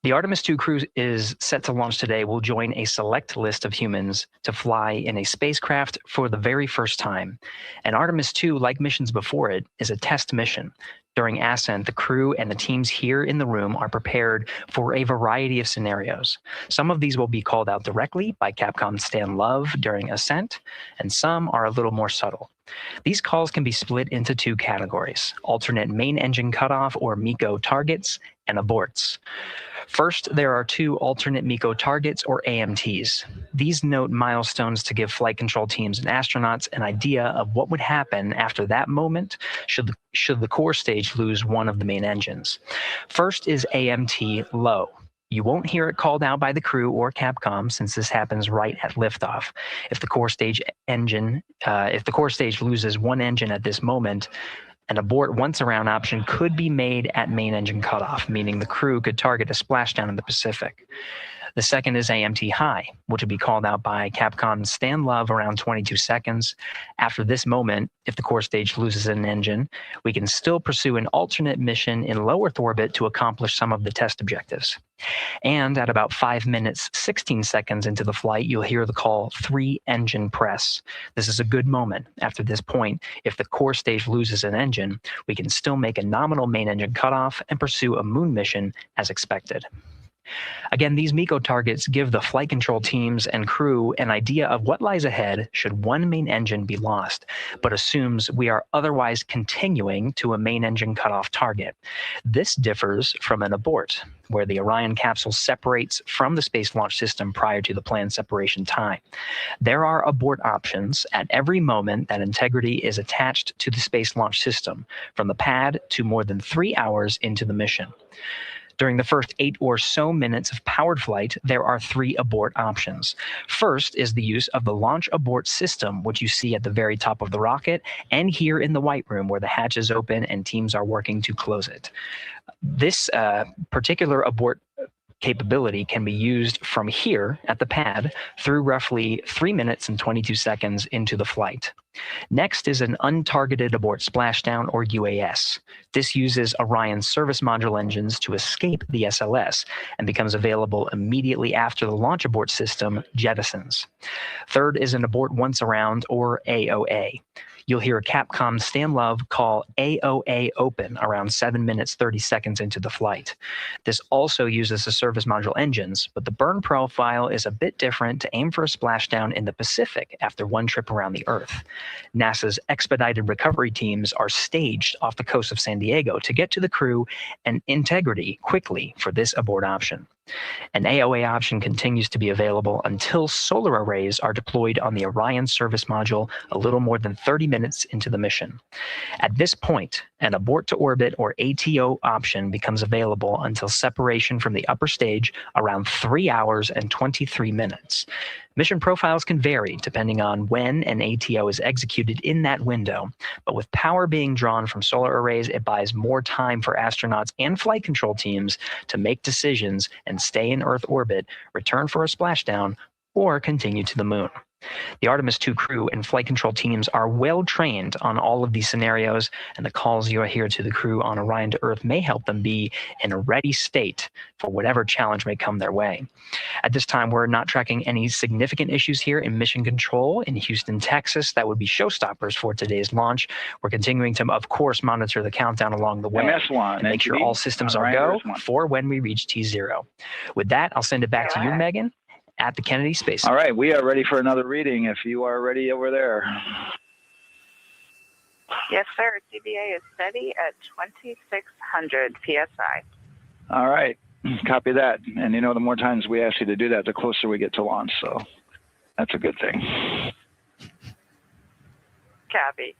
The Artemis II crew is set to launch today. Will join a select list of humans to fly in a spacecraft for the very first time. And Artemis II, like missions before it, is a test mission. During ascent, the crew and the teams here in the room are prepared for a variety of scenarios. Some of these will be called out directly by Capcom Stan Love during ascent, and some are a little more subtle. These calls can be split into 2 categories: alternate main engine cutoff or MECO targets and aborts. First, there are 2 alternate MECO targets, or AMTs. These note milestones to give flight control teams and astronauts an idea of what would happen after that moment should the core stage lose one of the main engines. First is AMT low. You won't hear it called out by the crew or Capcom, since this happens right at liftoff. If the core stage loses one engine at this moment, an abort once around option could be made at main engine cutoff, meaning the crew could target a splashdown in the Pacific. The second is AMT high, which will be called out by Capcom Stan Love around 22 seconds. After this moment, if the core stage loses an engine, we can still pursue an alternate mission in low Earth orbit to accomplish some of the test objectives. And at about 5 minutes, 16 seconds into the flight, you'll hear the call 3 engine press. This is a good moment. After this point, if the core stage loses an engine, we can still make a nominal main engine cutoff and pursue a moon mission as expected. Again, these MECO targets give the flight control teams and crew an idea of what lies ahead should one main engine be lost, but assumes we are otherwise continuing to a main engine cutoff target. This differs from an abort, where the Orion capsule separates from the Space Launch System prior to the planned separation time. There are abort options at every moment that integrity is attached to the Space Launch System, from the pad to more than 3 hours into the mission. During the first 8 or so minutes of powered flight, there are 3 abort options. First is the use of the launch abort system, which you see at the very top of the rocket and here in the White Room where the hatch is open and teams are working to close it. This particular abort capability can be used from here at the pad through roughly 3 minutes and 22 seconds into the flight. Next is an untargeted abort splashdown, or UAS. This uses Orion service module engines to escape the SLS and becomes available immediately after the launch abort system jettisons. Third is an abort once around, or AOA. You'll hear Capcom Stan Love call AOA open around 7 minutes 30 seconds into the flight. This also uses the service module engines, but the burn profile is a bit different to aim for a splashdown in the Pacific after one trip around the Earth. NASA's expedited recovery teams are staged off the coast of San Diego to get to the crew and integrity quickly for this abort option. An AOA option continues to be available until solar arrays are deployed on the Orion service module a little more than 30 minutes into the mission. At this point, an abort to orbit, or ATO option, becomes available until separation from the upper stage around 3 hours and 23 minutes. Mission profiles can vary depending on when an ATO is executed in that window, but with power being drawn from solar arrays, it buys more time for astronauts and flight control teams to make decisions and stay in Earth orbit, return for a splashdown, or continue to the moon. The Artemis II crew and flight control teams are well trained on all of these scenarios, and the calls you hear to the crew on Orion to Earth may help them be in a ready state for whatever challenge may come their way. At this time, we're not tracking any significant issues here in mission control in Houston, Texas. That would be showstoppers for today's launch. We're continuing to, of course, monitor the countdown along the way and make sure all systems are go for when we reach T0. With that, I'll send it back to you, Megan, at the Kennedy Space Center. All right, we are ready for another reading if you are ready over there. Yes, sir. CBA is steady at 2,600 PSI. All right, copy that. And you know, the more times we ask you to do that, the closer we get to launch. So that's a good thing. Copy.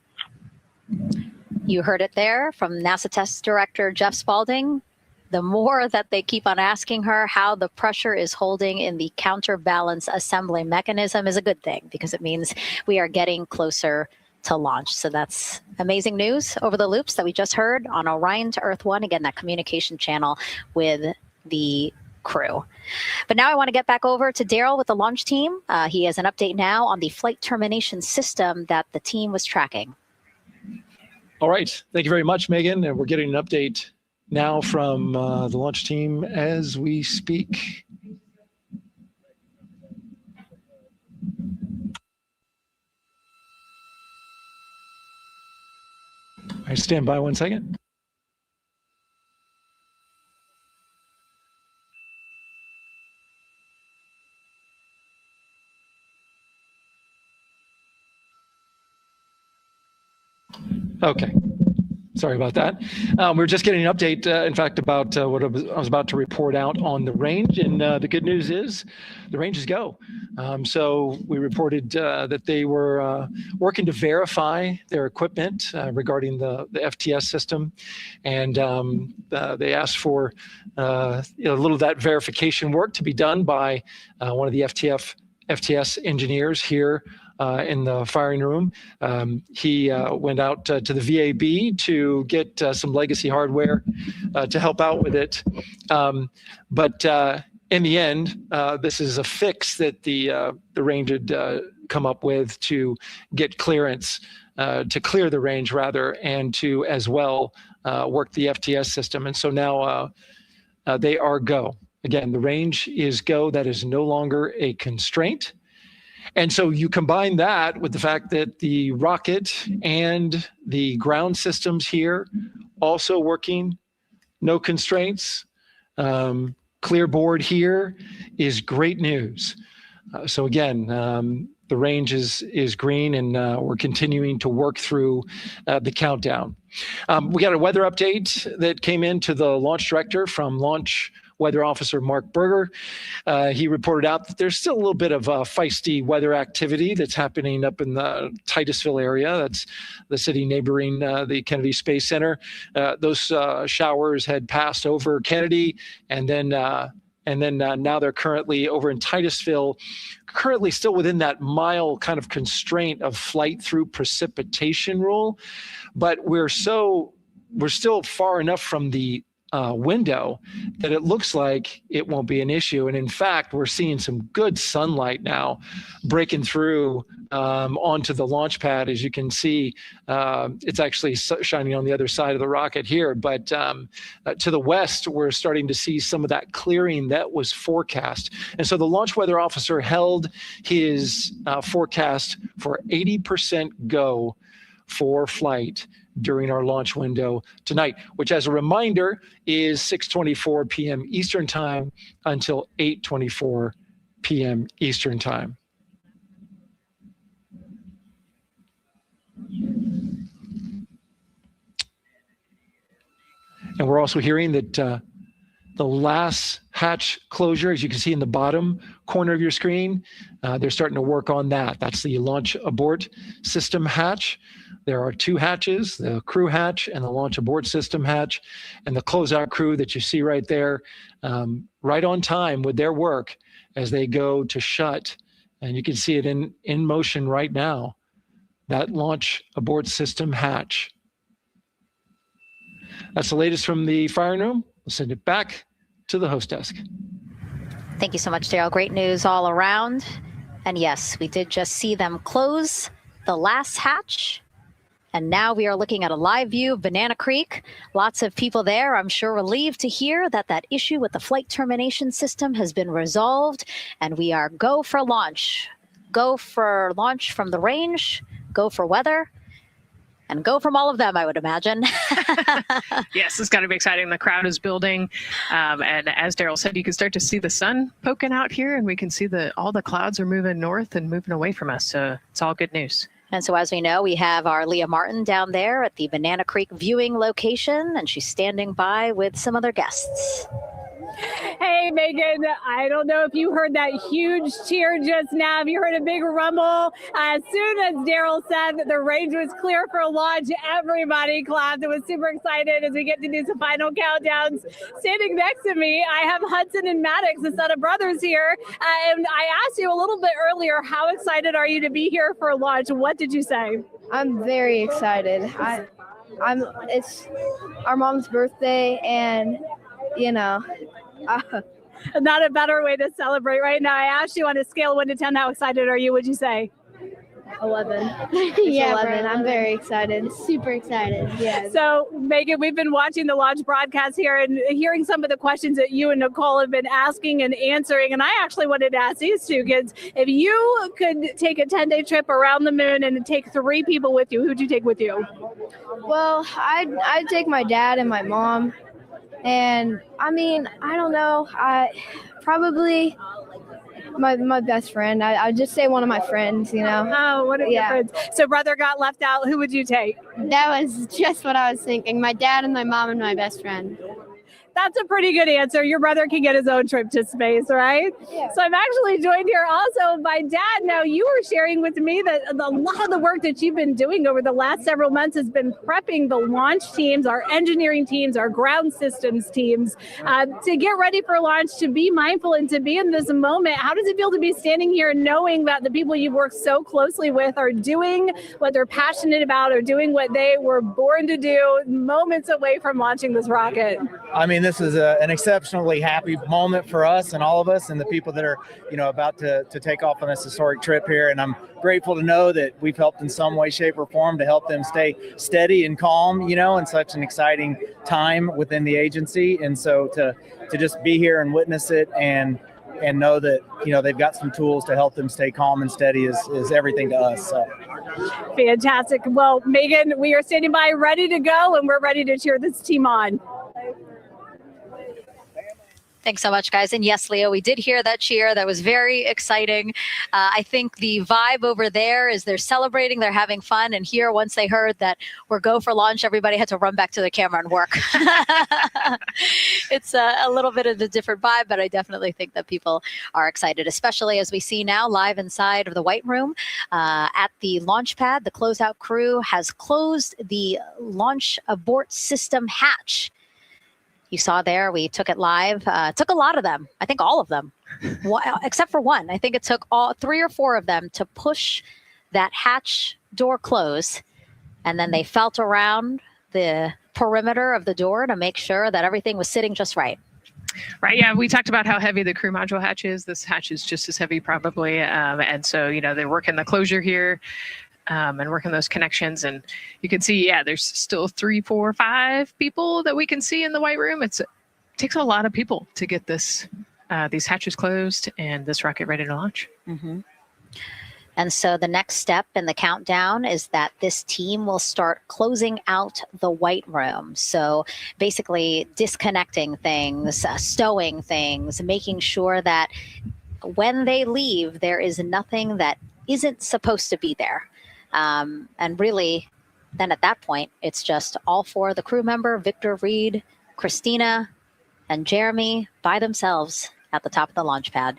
You heard it there from NASA Test Director Jeff Spaulding. The more that they keep on asking her how the pressure is holding in the counterbalance assembly mechanism is a good thing, because it means we are getting closer to launch. So that's amazing news over the loops that we just heard on Orion to Earth 1. Again, that communication channel with the crew. But now I want to get back over to Daryl with the launch team. He has an update now on the flight termination system that the team was tracking. All right. Thank you very much, Megan. And we're getting an update now from the launch team as we speak. I stand by 1 second. Okay. Sorry about that. We're just getting an update, in fact, about what I was about to report out on the range. And the good news is the range is go. So we reported that they were working to verify their equipment regarding the FTS system. And they asked for a little of that verification work to be done by one of the FTS engineers here in the firing room. He went out to the VAB to get some legacy hardware to help out with it. But in the end, this is a fix that the range had come up with to get clearance, to clear the range rather, and to as well work the FTS system. And so now they are go. Again, the range is go. That is no longer a constraint. And so you combine that with the fact that the rocket and the ground systems here also working, no constraints. Clear board here is great news. So again, the range is green, and we're continuing to work through the countdown. We got a weather update that came in to the launch director from Launch Weather Officer Mark Berger. He reported out that there's still a little bit of feisty weather activity that's happening up in the Titusville area. That's the city neighboring the Kennedy Space Center. Those showers had passed over Kennedy, and then now they're currently over in Titusville, currently still within that mile kind of constraint of flight through precipitation rule. But we're still far enough from the window that it looks like it won't be an issue. And in fact, we're seeing some good sunlight now breaking through onto the launch pad. As you can see, it's actually shining on the other side of the rocket here. But to the west, we're starting to see some of that clearing that was forecast. And so the launch weather officer held his forecast for 80% go for flight during our launch window tonight, which, as a reminder, is 6:24 p.m. Eastern Time until 8:24 p.m. Eastern Time. And we're also hearing that the last hatch closure, as you can see in the bottom corner of your screen, they're starting to work on that. That's the launch abort system hatch. There are two hatches, the crew hatch and the launch abort system hatch, and the closeout crew that you see right there, right on time with their work as they go to shut. And you can see it in motion right now, that launch abort system hatch. That's the latest from the firing room. We'll send it back to the host desk. Thank you so much, Daryl. Great news all around. And yes, we did just see them close the last hatch. And now we are looking at a live view of Banana Creek. Lots of people there, I'm sure, relieved to hear that that issue with the flight termination system has been resolved. And we are go for launch. Go for launch from the range, go for weather, and go from all of them, I would imagine. Yes, it's got to be exciting. The crowd is building. And as Daryl said, you can start to see the sun poking out here, and we can see all the clouds are moving north and moving away from us. So it's all good news. And so, as we know, we have our Leah Martin down there at the Banana Creek viewing location, and she's standing by with some other guests. Hey, Megan, I don't know if you heard that huge cheer just now. Have you heard a big rumble? As soon as Daryl said that the range was clear for launch, everybody clapped. It was super excited as we get to do some final countdowns. Standing next to me, I have Hudson and Maddox, the son of brothers here. And I asked you a little bit earlier, how excited are you to be here for launch? What did you say? I'm very excited. It's our mom's birthday, and you know, not a better way to celebrate right now. I asked you on a scale of 1 to 10, how excited are you? Would you say? 11. Yeah, 11. I'm very excited. Super excited. Yeah. So, Megan, we've been watching the launch broadcast here and hearing some of the questions that you and Nicole have been asking and answering. And I actually wanted to ask these two kids, if you could take a 10-day trip around the moon and take 3 people with you, who'd you take with you? Well, I'd take my dad and my mom. And I mean, I don't know. Probably my best friend. I'd just say one of my friends, you know. Oh, one of your friends. So brother got left out. Who would you take? That was just what I was thinking. My dad and my mom and my best friend. That's a pretty good answer. Your brother can get his own trip to space, right? Yeah. So I'm actually joined here also by Dad. Now, you were sharing with me that a lot of the work that you've been doing over the last several months has been prepping the launch teams, our engineering teams, our ground systems teams to get ready for launch, to be mindful and to be in this moment. How does it feel to be standing here knowing that the people you've worked so closely with are doing what they're passionate about or doing what they were born to do moments away from launching this rocket? I mean, this is an exceptionally happy moment for us and all of us and the people that are, about to take off on this historic trip here. And I'm grateful to know that we've helped in some way, shape, or form to help them stay steady and calm, in such an exciting time within the agency. And so to just be here and witness it and know that, they've got some tools to help them stay calm and steady is everything to us. So. Fantastic. Well, Megan, we are standing by ready to go, and we're ready to cheer this team on. Thanks so much, guys. And yes, Leo, we did hear that cheer. That was very exciting. I think the vibe over there is they're celebrating, they're having fun. And here, once they heard that we're go for launch, everybody had to run back to the camera and work. It's a little bit of a different vibe, but I definitely think that people are excited, especially as we see now live inside of the White Room at the launch pad. The closeout crew has closed the launch abort system hatch. You saw there, we took it live. Took a lot of them. I think all of them, except for one. I think it took all 3 or 4 of them to push that hatch door close. And then they felt around the perimeter of the door to make sure that everything was sitting just right. Right. Yeah. We talked about how heavy the crew module hatch is. This hatch is just as heavy probably. And so, they're working the closure here. And working those connections, and you can see, there's still 3, 4, 5 people that we can see in the White Room. It takes a lot of people to get these hatches closed and this rocket ready to launch. Mm-hmm. And so the next step in the countdown is that this team will start closing out the White Room. So basically disconnecting things, stowing things, making sure that when they leave, there is nothing that isn't supposed to be there. And really, then at that point, it's just all 4 of the crew member, Victor, Reid, Christina, and Jeremy by themselves at the top of the launch pad.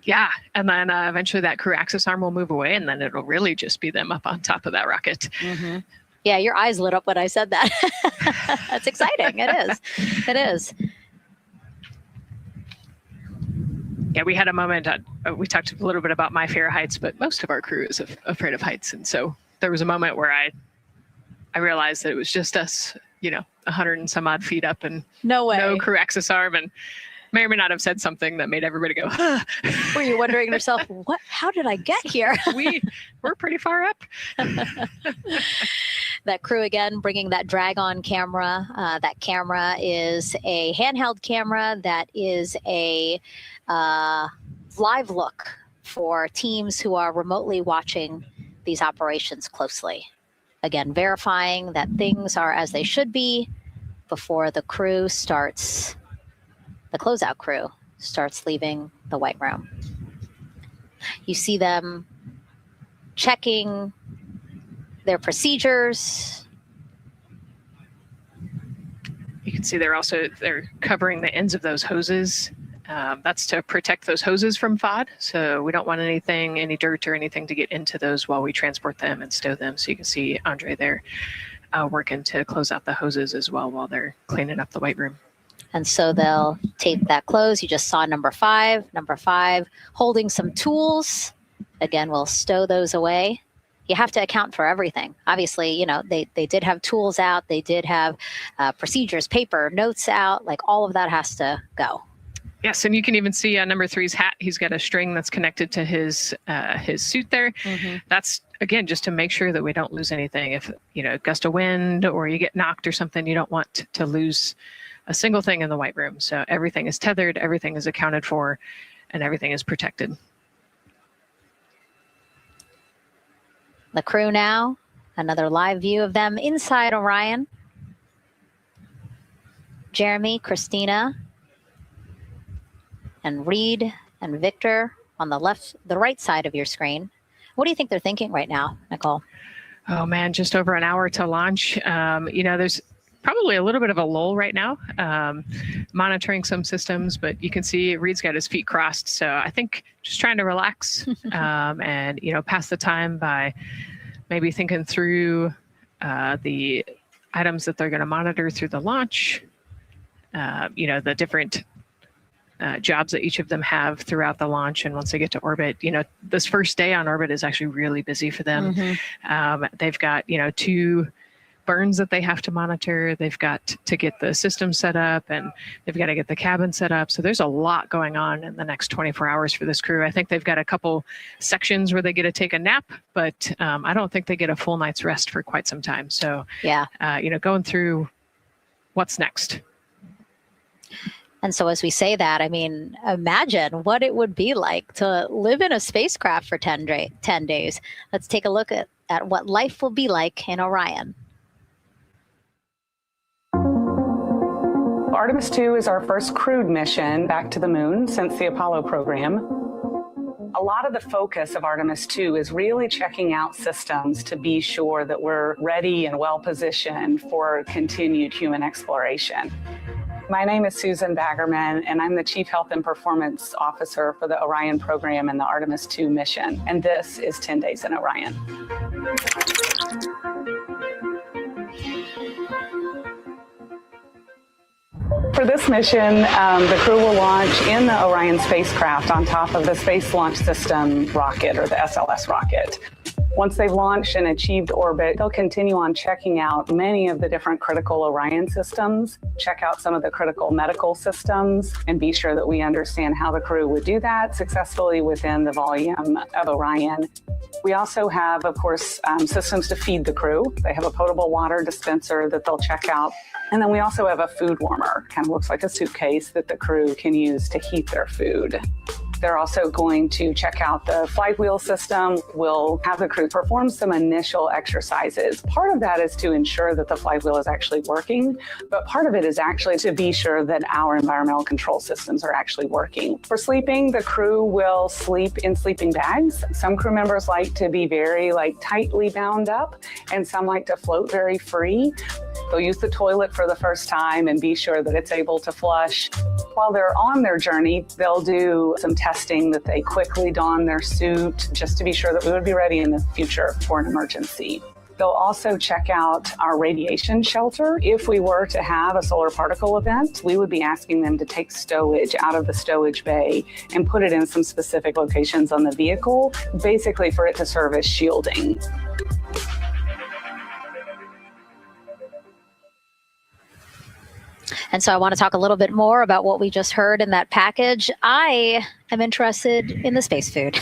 Yeah. And then eventually that crew access arm will move away, and then it'll really just be them up on top of that rocket. Mm-hmm. Yeah, your eyes lit up when I said that. That's exciting. It is. It is. Yeah, we had a moment, we talked a little bit about my fear of heights, but most of our crew is afraid of heights. And so there was a moment where I realized that it was just us, 100 and some odd feet up and no crew access arm, and may or may not have said something that made everybody go, ah. Were you wondering to yourself, how did I get here? We're pretty far up. That crew again, bringing that drag-on camera. That camera is a handheld camera that is a live look for teams who are remotely watching these operations closely. Again, verifying that things are as they should be before the crew starts, the closeout crew starts leaving the White Room. You see them checking their procedures. You can see they're covering the ends of those hoses. That's to protect those hoses from FOD. So we don't want any dirt or anything to get into those while we transport them and stow them. So you can see Andre there working to close out the hoses as well while they're cleaning up the White Room. And so they'll tape that close. You just saw number 5 holding some tools. Again, we'll stow those away. You have to account for everything. Obviously, they did have tools out. They did have procedures, paper, notes out. Like all of that has to go. Yes, and you can even see on number 3's hat, he's got a string that's connected to his suit there. Mm-hmm. That's, again, just to make sure that we don't lose anything. If, gust of wind or you get knocked or something, you don't want to lose a single thing in the White Room. So everything is tethered, everything is accounted for, and everything is protected. The crew now, another live view of them inside Orion. Jeremy, Christina, and Reid and Victor on the right side of your screen. What do you think they're thinking right now, Nicole? Oh man, just over an hour to launch. There's probably a little bit of a lull right now, monitoring some systems, but you can see Reid's got his feet crossed. So I think just trying to relax and, pass the time by maybe thinking through the items that they're going to monitor through the launch, the different jobs that each of them have throughout the launch. And once they get to orbit, this first day on orbit is actually really busy for them. Mm-hmm. They've got, 2 burns that they have to monitor. They've got to get the system set up, and they've got to get the cabin set up. So there's a lot going on in the next 24 hours for this crew. I think they've got a couple sections where they get to take a nap, but I don't think they get a full night's rest for quite some time. So yeah, going through what's next. And so as we say that, I mean, imagine what it would be like to live in a spacecraft for 10 days. Let's take a look at what life will be like in Orion. Artemis II is our first crewed mission back to the moon since the Apollo program. A lot of the focus of Artemis II is really checking out systems to be sure that we're ready and well positioned for continued human exploration. My name is Susan Baggerman, and I'm the Chief Health and Performance Officer for the Orion program and the Artemis II mission. And this is 10 Days in Orion. For this mission, the crew will launch in the Orion spacecraft on top of the Space Launch System rocket, or the SLS rocket. Once they've launched and achieved orbit, they'll continue on checking out many of the different critical Orion systems, check out some of the critical medical systems, and be sure that we understand how the crew would do that successfully within the volume of Orion. We also have, of course, systems to feed the crew. They have a potable water dispenser that they'll check out. And then we also have a food warmer, kind of looks like a suitcase that the crew can use to heat their food. They're also going to check out the flywheel system. We'll have the crew perform some initial exercises. Part of that is to ensure that the flywheel is actually working, but part of it is actually to be sure that our environmental control systems are actually working. For sleeping, the crew will sleep in sleeping bags. Some crew members like to be very tightly bound up, and some like to float very free. They'll use the toilet for the first time and be sure that it's able to flush. While they're on their journey, they'll do some testing that they quickly don their suit just to be sure that we would be ready in the future for an emergency. They'll also check out our radiation shelter. If we were to have a solar particle event, we would be asking them to take stowage out of the stowage bay and put it in some specific locations on the vehicle, basically for it to serve as shielding. And so I want to talk a little bit more about what we just heard in that package. I am interested in the space food.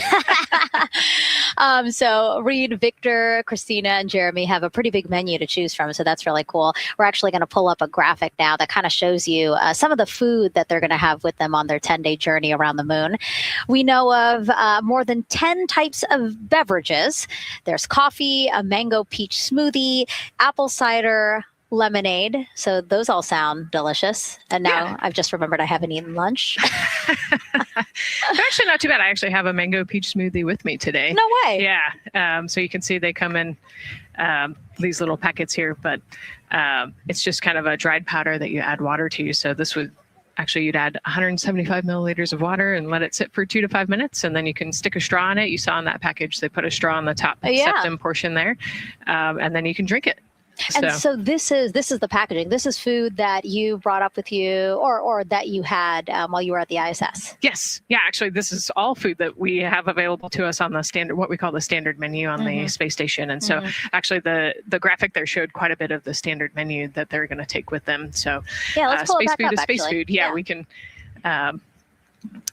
So Reid, Victor, Christina, and Jeremy have a pretty big menu to choose from. So that's really cool. We're actually going to pull up a graphic now that kind of shows you some of the food that they're going to have with them on their 10-day journey around the moon. We know of more than 10 types of beverages. There's coffee, a mango peach smoothie, apple cider, lemonade. So those all sound delicious. And now I've just remembered I haven't eaten lunch. They're actually not too bad. I actually have a mango peach smoothie with me today. No way. Yeah. So you can see they come in these little packets here, but it's just kind of a dried powder that you add water to. So this would actually, you'd add 175 milliliters of water and let it sit for 2 to 5 minutes. And then you can stick a straw in it. You saw in that package, they put a straw on the top septum portion there. And then you can drink it. And so this is the packaging. This is food that you brought up with you or that you had while you were at the ISS. Yes. Yeah, actually, this is all food that we have available to us on the standard, what we call the standard menu on the space station. And so actually the graphic there showed quite a bit of the standard menu that they're going to take with them. So yeah, let's pull space it back food up, is space actually. food. Yeah,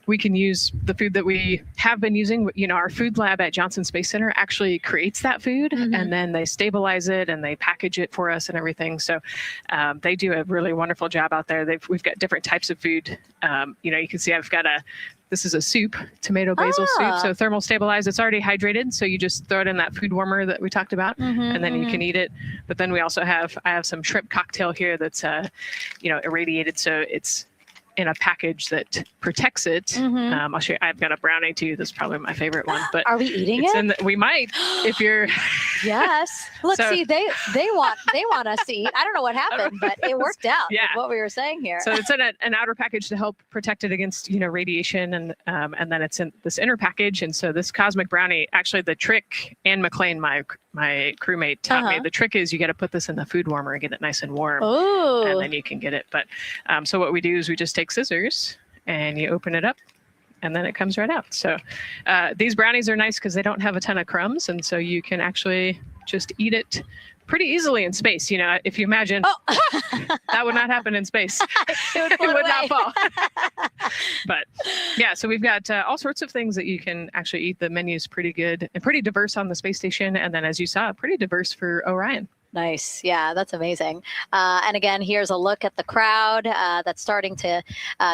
we can use the food that we have been using. You know, our food lab at Johnson Space Center actually creates that food and then they stabilize it and they package it for us and everything. So they do a really wonderful job out there. We've got different types of food. You know, you can see I've got this is a soup, tomato basil soup. So thermal stabilized, it's already hydrated. So you just throw it in that food warmer that we talked about and then you can eat it. But then we also I have some shrimp cocktail here that's, irradiated. So it's in a package that protects it. I'll show you. I've got a brownie too. That's probably my favorite one. But are we eating it? We might, if you're. Yes. Look, see, they want us to eat. I don't know what happened, but it worked out. Yeah. With what we were saying here. So it's in an outer package to help protect it against radiation, and then it's in this inner package. And so this cosmic brownie, actually, the trick, Anne McLean, my crewmate, taught me. The trick is you got to put this in the food warmer and get it nice and warm, and then you can get it. But so what we do is we just take scissors and you open it up and then it comes right out. So these brownies are nice because they don't have a ton of crumbs, and so you can actually just eat it pretty easily in space. You know, if you imagine, that would not happen in space. It would not fall. But yeah, so we've got all sorts of things that you can actually eat. The menu's pretty good and pretty diverse on the space station. And then, as you saw, pretty diverse for Orion. Nice. Yeah, that's amazing. And again, here's a look at the crowd that's starting to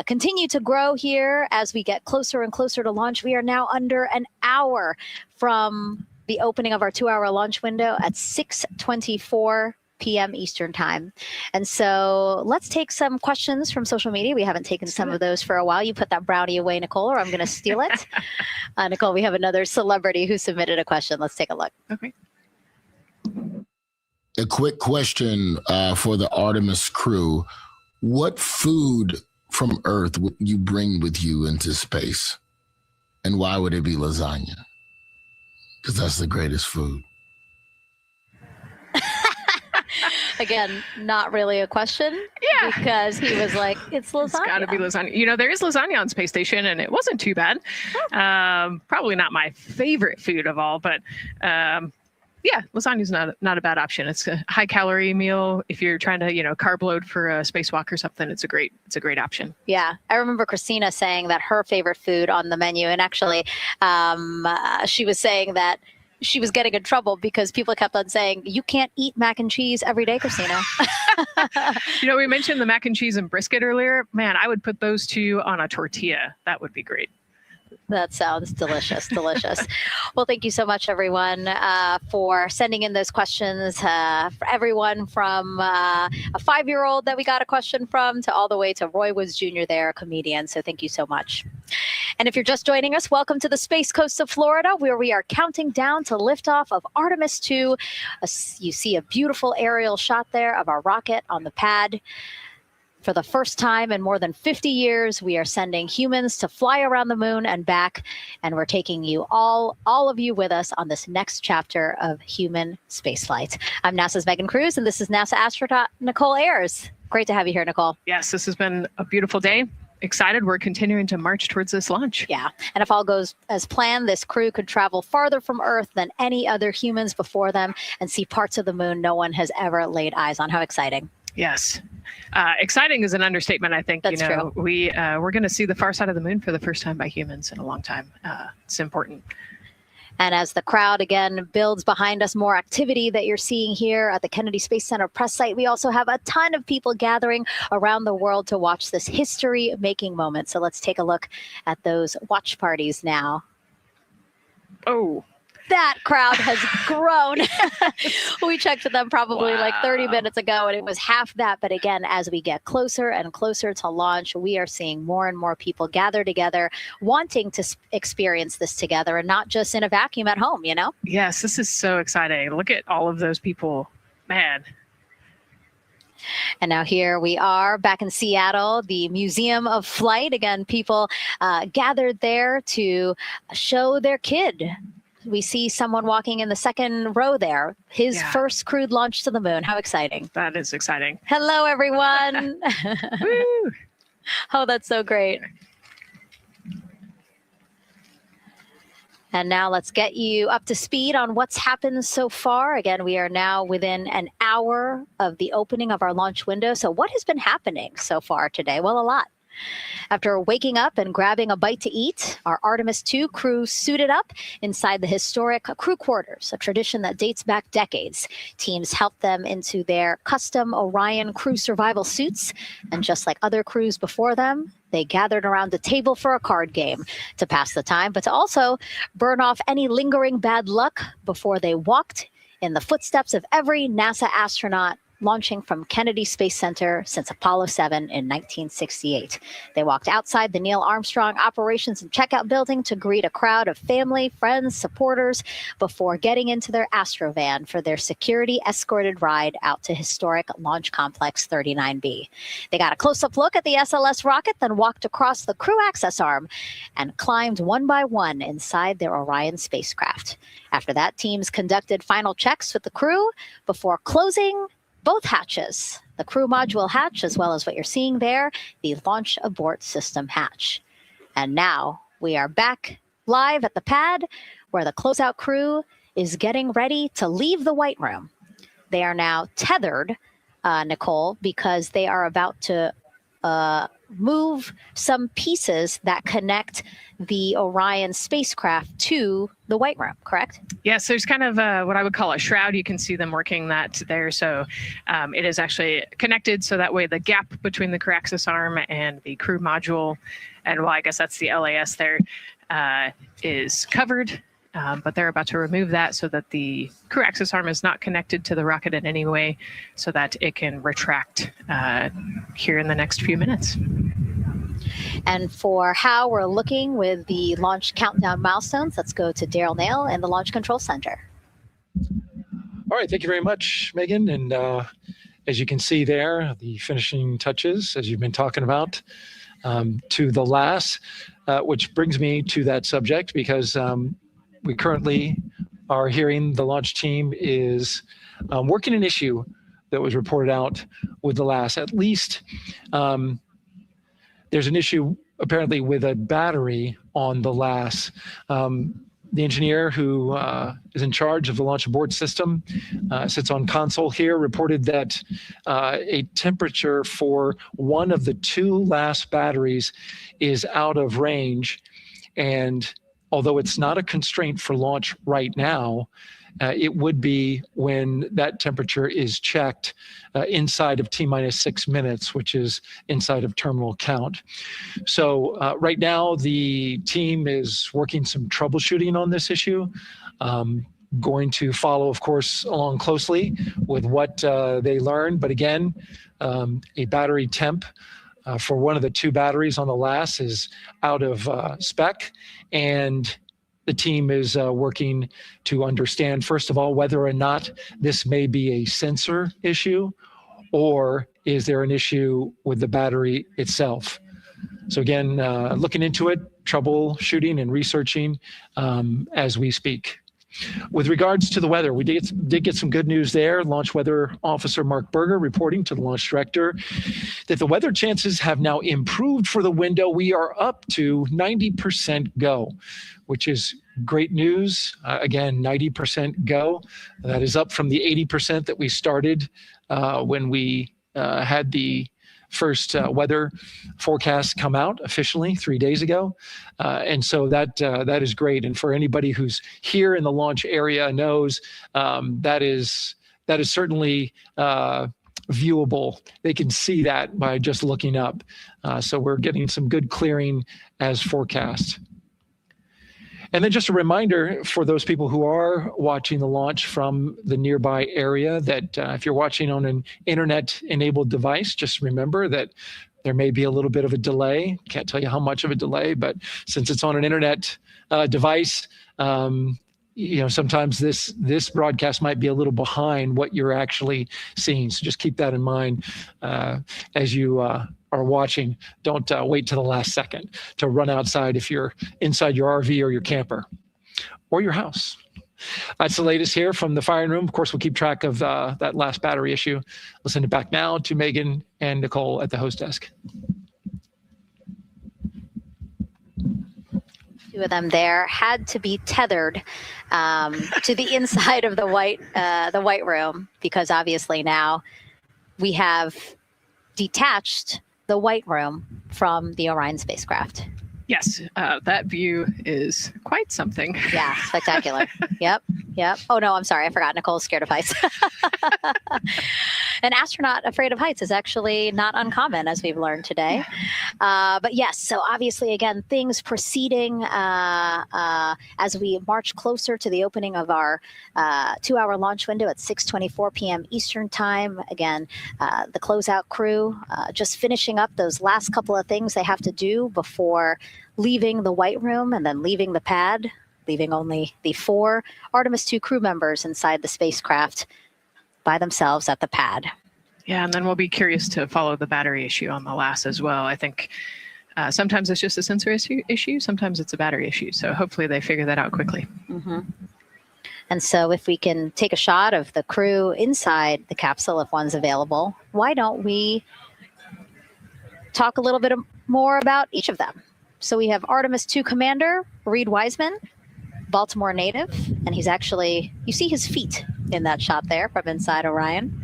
continue to grow here as we get closer and closer to launch. We are now under an hour from the opening of our 2-hour launch window at 6:24 p.m. Eastern time. And so let's take some questions from social media. We haven't taken some of those for a while. You put that brownie away, Nicole, or I'm going to steal it. Nicole, we have another celebrity who submitted a question. Let's take a look. Okay. A quick question for the Artemis crew. What food from Earth would you bring with you into space? And why would it be lasagna? Because that's the greatest food. Again, not really a question. Yeah. Because he was like, it's lasagna. It's got to be lasagna. You know, there is lasagna on space station, and it wasn't too bad. Probably not my favorite food of all, but yeah, lasagna is not a bad option. It's a high calorie meal. If you're trying to, carb load for a spacewalk or something, it's a great option. Yeah. I remember Christina saying that her favorite food on the menu, and actually she was saying that she was getting in trouble because people kept on saying, you can't eat mac and cheese every day, Christina. We mentioned the mac and cheese and brisket earlier. Man, I would put those two on a tortilla. That would be great. That sounds delicious, delicious. Well, thank you so much, everyone, for sending in those questions. For everyone from a 5-year-old that we got a question from to all the way to Roy Woods Jr. there, a comedian. So thank you so much. And if you're just joining us, welcome to the Space Coast of Florida, where we are counting down to liftoff of Artemis II. You see a beautiful aerial shot there of our rocket on the pad. For the first time in more than 50 years, we are sending humans to fly around the moon and back, and we're taking you all of you with us on this next chapter of human spaceflight. I'm NASA's Megan Cruz, and this is NASA astronaut Nicole Ayers. Great to have you here, Nicole. Yes, this has been a beautiful day. Excited. We're continuing to march towards this launch. Yeah. And if all goes as planned, this crew could travel farther from Earth than any other humans before them and see parts of the moon no one has ever laid eyes on. How exciting. Yes. Exciting is an understatement, I think. That's true. We're going to see the far side of the moon for the first time by humans in a long time. It's important. And as the crowd again builds behind us, more activity that you're seeing here at the Kennedy Space Center press site. We also have a ton of people gathering around the world to watch this history-making moment. So let's take a look at those watch parties now. Oh. That crowd has grown. We checked them probably like 30 minutes ago, and it was half that. But again, as we get closer and closer to launch, we are seeing more and more people gather together, wanting to experience this together and not just in a vacuum at home, Yes, this is so exciting. Look at all of those people. Man. And now here we are back in Seattle, the Museum of Flight. Again, people gathered there to show their kid. We see someone walking in the second row there. His first crewed launch to the moon. How exciting. That is exciting. Hello, everyone. Woo. Oh, that's so great. And now let's get you up to speed on what's happened so far. Again, we are now within an hour of the opening of our launch window. So what has been happening so far today? Well, a lot. After waking up and grabbing a bite to eat, our Artemis II crew suited up inside the historic crew quarters, a tradition that dates back decades. Teams helped them into their custom Orion crew survival suits, and just like other crews before them, they gathered around the table for a card game to pass the time, but to also burn off any lingering bad luck before they walked in the footsteps of every NASA astronaut launching from Kennedy Space Center since Apollo 7 in 1968. They walked outside the Neil Armstrong Operations and Checkout Building to greet a crowd of family, friends, supporters before getting into their Astrovan for their security-escorted ride out to historic Launch Complex 39B. They got a close-up look at the SLS rocket, then walked across the crew access arm and climbed one by one inside their Orion spacecraft. After that, teams conducted final checks with the crew before closing both hatches, the crew module hatch, as well as what you're seeing there, the launch abort system hatch. And now we are back live at the pad where the closeout crew is getting ready to leave the White Room. they are now tethered, Nicole, because they are about to move some pieces that connect the Orion spacecraft to the White Room, correct? Yes, there's kind of what I would call a shroud. You can see them working that there. So it is actually connected, so that way the gap between the crew access arm and the crew module, and well, I guess that's the LAS there, is covered. But they're about to remove that so that the crew access arm is not connected to the rocket in any way, so that it can retract here in the next few minutes. And for how we're looking with the launch countdown milestones, let's go to Daryl Nail in the Launch Control Center. All right, thank you very much, Megan. And as you can see there, the finishing touches, as you've been talking about, to the LAS, which brings me to that subject, because we currently are hearing the launch team is working an issue that was reported out with the LAS. At least there's an issue apparently with a battery on the LAS. The engineer who is in charge of the launch abort system sits on console here, reported that a temperature for one of the two LAS batteries is out of range. And although it's not a constraint for launch right now, it would be when that temperature is checked inside of T-minus 6 minutes, which is inside of terminal count. So right now, the team is working some troubleshooting on this issue. Going to follow, of course, along closely with what they learn. But again, a battery temp for one of the two batteries on the LAS is out of spec, and the team is working to understand, first of all, whether or not this may be a sensor issue, or is there an issue with the battery itself. So again, looking into it, troubleshooting and researching as we speak. With regards to the weather, we did get some good news there. Launch Weather Officer Mark Berger reporting to the launch director that the weather chances have now improved for the window. We are up to 90% go, which is great news. Again, 90% go. That is up from the 80% that we started when we had the first weather forecast come out officially 3 days ago. And so that is great. And for anybody who's here in the launch area knows that is certainly viewable. They can see that by just looking up. So we're getting some good clearing as forecast. And then just a reminder for those people who are watching the launch from the nearby area that if you're watching on an internet-enabled device, just remember that there may be a little bit of a delay. Can't tell you how much of a delay, but since it's on an internet device, sometimes this broadcast might be a little behind what you're actually seeing. So just keep that in mind as you are watching. Don't wait to the last second to run outside if you're inside your RV or your camper or your house. That's the latest here from the firing room. Of course, we'll keep track of that last battery issue. We'll send it back now to Megan and Nicole at the host desk. Two of them there had to be tethered to the inside of the White Room, because obviously now we have detached the White Room from the Orion spacecraft. Yes, that view is quite something. Yeah, spectacular. Yep. Oh, no, I'm sorry. I forgot. Nicole's scared of heights. An astronaut afraid of heights is actually not uncommon, as we've learned today. But yes, so obviously, again, things proceeding as we march closer to the opening of our 2-hour launch window at 6:24 p.m. Eastern Time. Again, the closeout crew just finishing up those last couple of things they have to do before leaving the White Room and then leaving the pad, leaving only the 4 Artemis II crew members inside the spacecraft by themselves at the pad. Yeah, and then we'll be curious to follow the battery issue on the LAS as well. I think sometimes it's just a sensor issue, sometimes it's a battery issue. So hopefully they figure that out quickly. Mm-hmm. And so if we can take a shot of the crew inside the capsule, if one's available, why don't we talk a little bit more about each of them? So we have Artemis II Commander Reid Wiseman, Baltimore native, and he's actually, you see his feet in that shot there from inside Orion.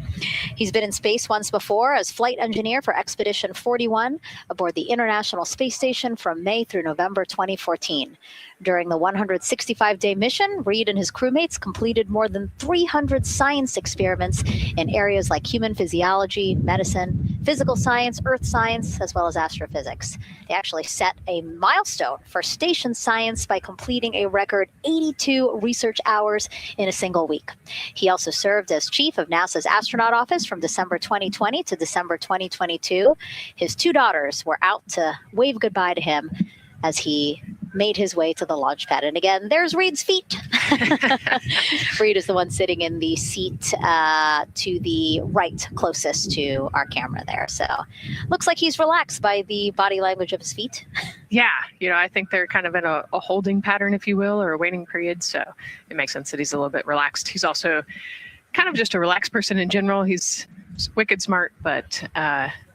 He's been in space once before as flight engineer for Expedition 41 aboard the International Space Station from May through November 2014. During the 165-day mission, Reid and his crewmates completed more than 300 science experiments in areas like human physiology, medicine, physical science, earth science, as well as astrophysics. They actually set a milestone for station science by completing a record 82 research hours in a single week. He also served as chief of NASA's astronaut office from December 2020 to December 2022. His two daughters were out to wave goodbye to him as he made his way to the launch pad. And again, there's Reid's feet. Reid is the one sitting in the seat to the right, closest to our camera there. So looks like he's relaxed by the body language of his feet. Yeah, I think they're kind of in a holding pattern, if you will, or a waiting period. So it makes sense that he's a little bit relaxed. He's also kind of just a relaxed person in general. He's wicked smart, but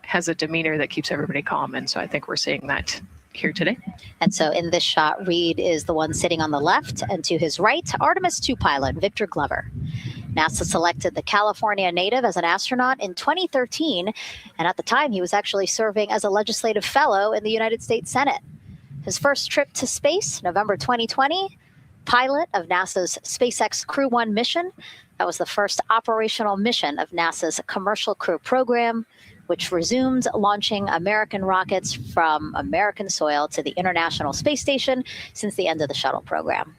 has a demeanor that keeps everybody calm. And so I think we're seeing that here today. And so in this shot, Reid is the one sitting on the left, and to his right, Artemis II pilot Victor Glover. NASA selected the California native as an astronaut in 2013, and at the time he was actually serving as a legislative fellow in the United States Senate. His first trip to space, November 2020, pilot of NASA's SpaceX Crew 1 mission. That was the first operational mission of NASA's Commercial Crew program, which resumed launching American rockets from American soil to the International Space Station since the end of the shuttle program.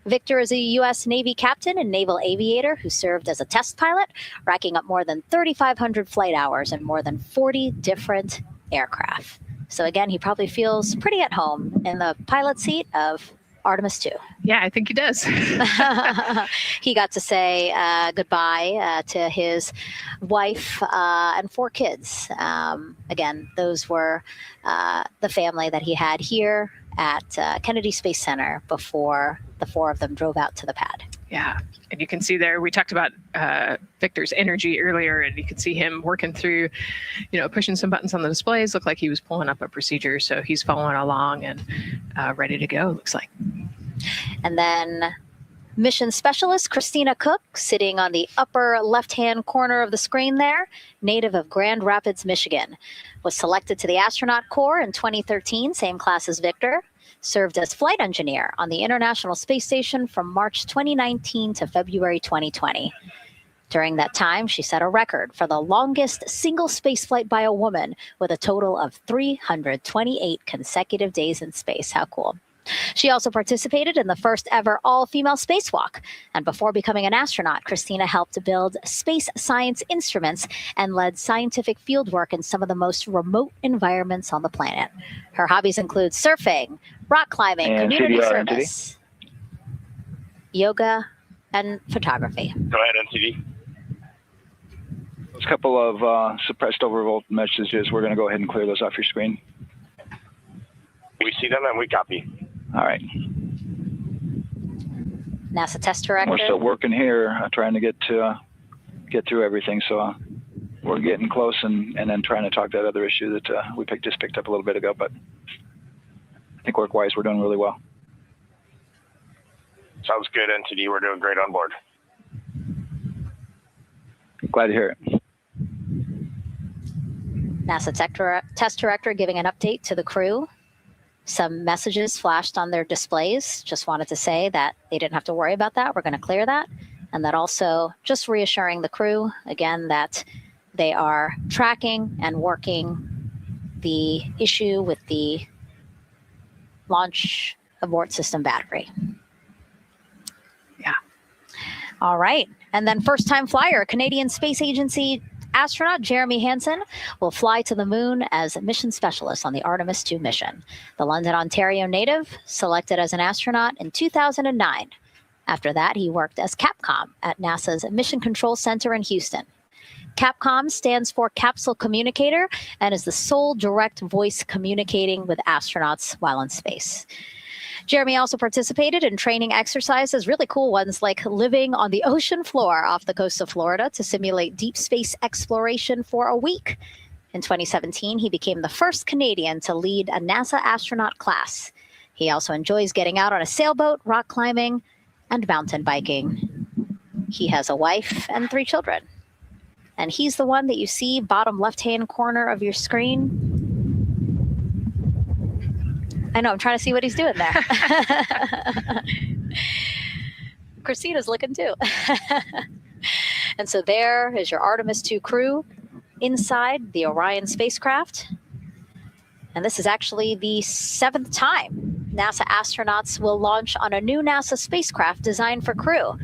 Victor is a U.S. Navy captain and naval aviator who served as a test pilot, racking up more than 3,500 flight hours in more than 40 different aircraft. So again, he probably feels pretty at home in the pilot seat of Artemis II. Yeah, I think he does. He got to say goodbye to his wife and 4 kids. Again, those were the family that he had here at Kennedy Space Center before the 4 of them drove out to the pad. Yeah, and you can see there, we talked about Victor's energy earlier, and you can see him working through, pushing some buttons on the displays. Looked like he was pulling up a procedure, so he's following along and ready to go, looks like. And then mission specialist Christina Koch, sitting on the upper left-hand corner of the screen there, native of Grand Rapids, Michigan, was selected to the Astronaut Corps in 2013, same class as Victor. Served as flight engineer on the International Space Station from March 2019 to February 2020. During that time, she set a record for the longest single spaceflight by a woman with a total of 328 consecutive days in space. How cool. She also participated in the first ever all-female spacewalk. And before becoming an astronaut, Christina helped to build space science instruments and led scientific fieldwork in some of the most remote environments on the planet. Her hobbies include surfing, rock climbing, and community CDR, service, yoga, and photography. Go ahead, NTD. Those couple of suppressed overvolt messages, we're going to go ahead and clear those off your screen. We see them and we copy. All right. NASA test director. We're still working here, trying to get through everything. So we're getting close, and then trying to talk that other issue that we just picked up a little bit ago. But I think work-wise, we're doing really well. Sounds good, NTD. We're doing great on board. Glad to hear it. NASA test director giving an update to the crew. Some messages flashed on their displays. Just wanted to say that they didn't have to worry about that. We're going to clear that. And that also just reassuring the crew, again, that they are tracking and working the issue with the launch abort system battery. Yeah. All right. And then first-time flyer, Canadian Space Agency astronaut Jeremy Hansen will fly to the moon as a mission specialist on the Artemis II mission. The London, Ontario native selected as an astronaut in 2009. After that, he worked as Capcom at NASA's Mission Control Center in Houston. Capcom stands for Capsule Communicator and is the sole direct voice communicating with astronauts while in space. Jeremy also participated in training exercises, really cool ones like living on the ocean floor off the coast of Florida to simulate deep space exploration for a week. In 2017, he became the first Canadian to lead a NASA astronaut class. He also enjoys getting out on a sailboat, rock climbing, and mountain biking. He has a wife and 3 children. And he's the one that you see bottom left-hand corner of your screen. I know, I'm trying to see what he's doing there. Christina's looking too. And so there is your Artemis II crew inside the Orion spacecraft. And this is actually the 7th time NASA astronauts will launch on a new NASA spacecraft designed for crew.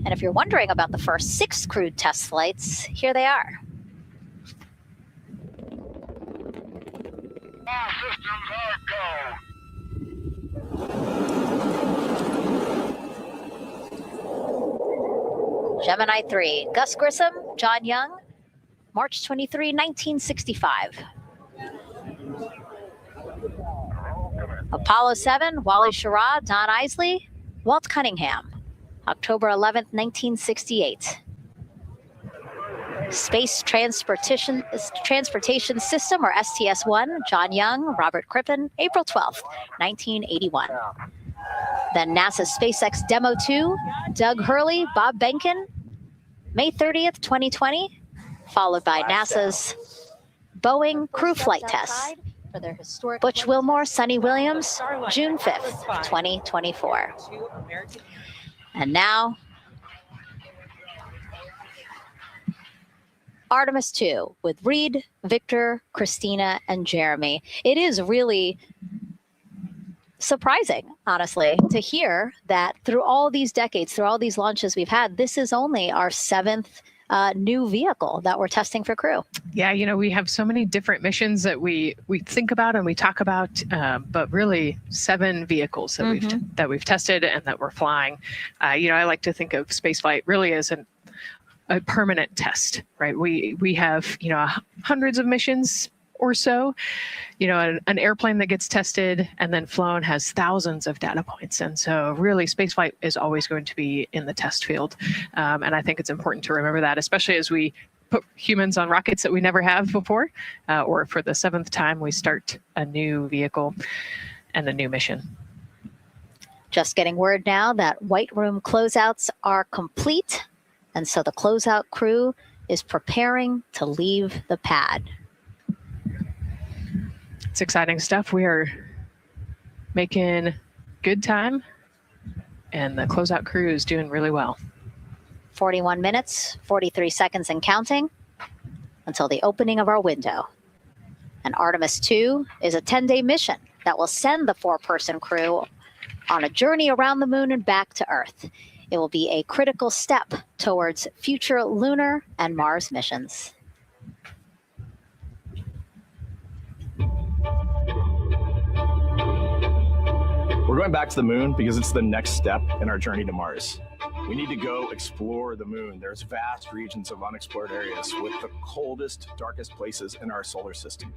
And if you're wondering about the first 6 crewed test flights, here they are. All systems are go. Gemini 3, Gus Grissom, John Young, March 23, 1965. Apollo 7, Wally Schirra, Don Isley, Walt Cunningham, October 11th, 1968. Space Transportation System, or STS-1, John Young, Robert Crippen, April 12th, 1981. Then NASA's SpaceX Demo 2, Doug Hurley, Bob Behnken, May 30th, 2020, followed by NASA's Boeing crew flight test. Butch Wilmore, Sonny Williams, June 5th, 2024. And now, Artemis II with Reid, Victor, Christina, and Jeremy. It is really surprising, honestly, to hear that through all these decades, through all these launches we've had, this is only our 7th new vehicle that we're testing for crew. Yeah, you know, we have so many different missions that we think about and we talk about, but really 7 vehicles that we've tested and that we're flying. You know, I like to think of spaceflight really as a permanent test, right? We have, you know, hundreds of missions or so. You know, an airplane that gets tested and then flown has thousands of data points. And so really spaceflight is always going to be in the test field. And I think it's important to remember that, especially as we put humans on rockets that we never have before, or for the 7th time we start a new vehicle and a new mission. Just getting word now that White Room closeouts are complete. And so the closeout crew is preparing to leave the pad. It's exciting stuff. We are making good time, and the closeout crew is doing really well. 41 minutes, 43 seconds and counting until the opening of our window. And Artemis II is a 10-day mission that will send the 4-person crew on a journey around the moon and back to Earth. It will be a critical step towards future lunar and Mars missions. We're going back to the moon because it's the next step in our journey to Mars. We need to go explore the moon. There's vast regions of unexplored areas with the coldest, darkest places in our solar system.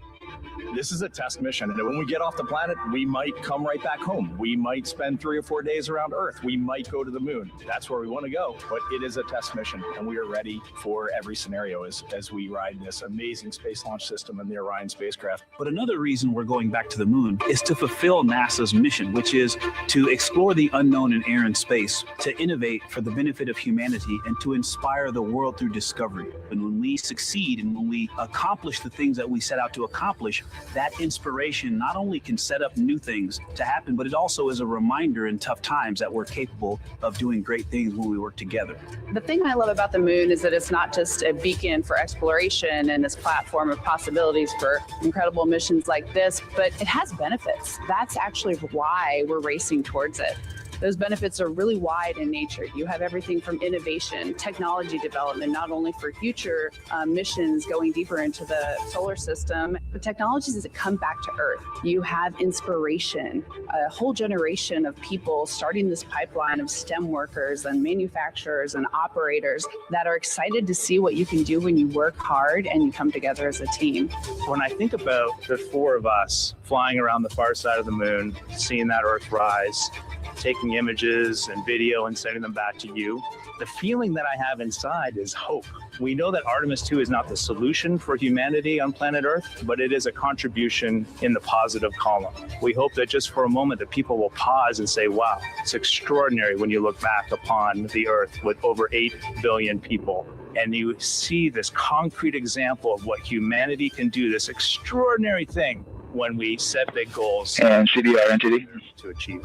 This is a test mission, and when we get off the planet, we might come right back home. We might spend 3 or 4 days around Earth. We might go to the moon. That's where we want to go, but it is a test mission, and we are ready for every scenario as we ride this amazing space launch system in the Orion spacecraft. But another reason we're going back to the moon is to fulfill NASA's mission, which is to explore the unknown in air and space, to innovate for the benefit of humanity, and to inspire the world through discovery. And when we succeed and when we accomplish the things that we set out to accomplish, that inspiration not only can set up new things to happen, but it also is a reminder in tough times that we're capable of doing great things when we work together. The thing I love about the moon is that it's not just a beacon for exploration and this platform of possibilities for incredible missions like this, but it has benefits. That's actually why we're racing towards it. Those benefits are really wide in nature. You have everything from innovation, technology development, not only for future missions going deeper into the solar system, but technologies that come back to Earth. You have inspiration, a whole generation of people starting this pipeline of STEM workers and manufacturers and operators that are excited to see what you can do when you work hard and you come together as a team. When I think about the 4 of us flying around the far side of the moon, seeing that Earth rise, taking images and video and sending them back to you, the feeling that I have inside is hope. We know that Artemis II is not the solution for humanity on planet Earth, but it is a contribution in the positive column. We hope that just for a moment that people will pause and say, wow, it's extraordinary when you look back upon the Earth with over 8 billion people. And you see this concrete example of what humanity can do, this extraordinary thing when we set big goals And CDR entity to achieve.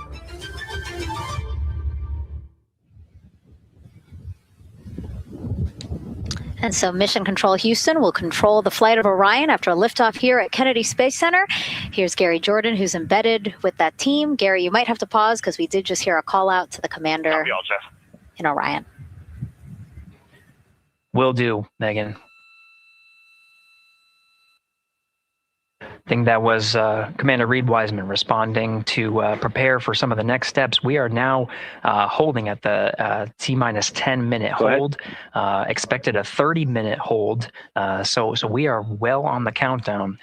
And so Mission Control Houston will control the flight of Orion after a liftoff here at Kennedy Space Center. Here's Gary Jordan, who's embedded with that team. Gary, you might have to pause because we did just hear a call out to the commander in Orion. Will do, Megan. I think that was Commander Reid Wiseman responding to prepare for some of the next steps. We are now holding at the T-minus 10-minute hold, expected a 30-minute hold. So we are well on the countdown.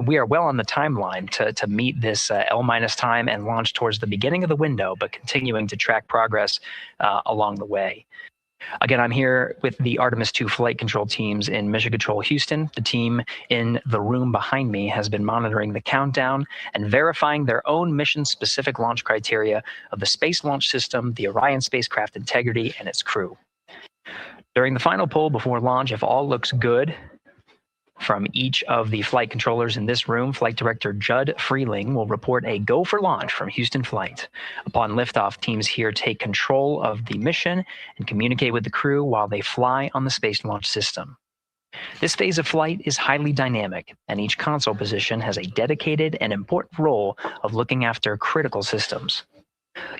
We are well on the timeline to meet this L-minus time and launch towards the beginning of the window, but continuing to track progress along the way. Again, I'm here with the Artemis II flight control teams in Mission Control Houston. The team in the room behind me has been monitoring the countdown and verifying their own mission-specific launch criteria of the Space Launch System, the Orion spacecraft integrity, and its crew. During the final poll before launch, if all looks good from each of the flight controllers in this room, Flight Director Judd Freeling will report a go for launch from Houston Flight. Upon liftoff, teams here take control of the mission and communicate with the crew while they fly on the Space Launch System. This phase of flight is highly dynamic, and each console position has a dedicated and important role of looking after critical systems.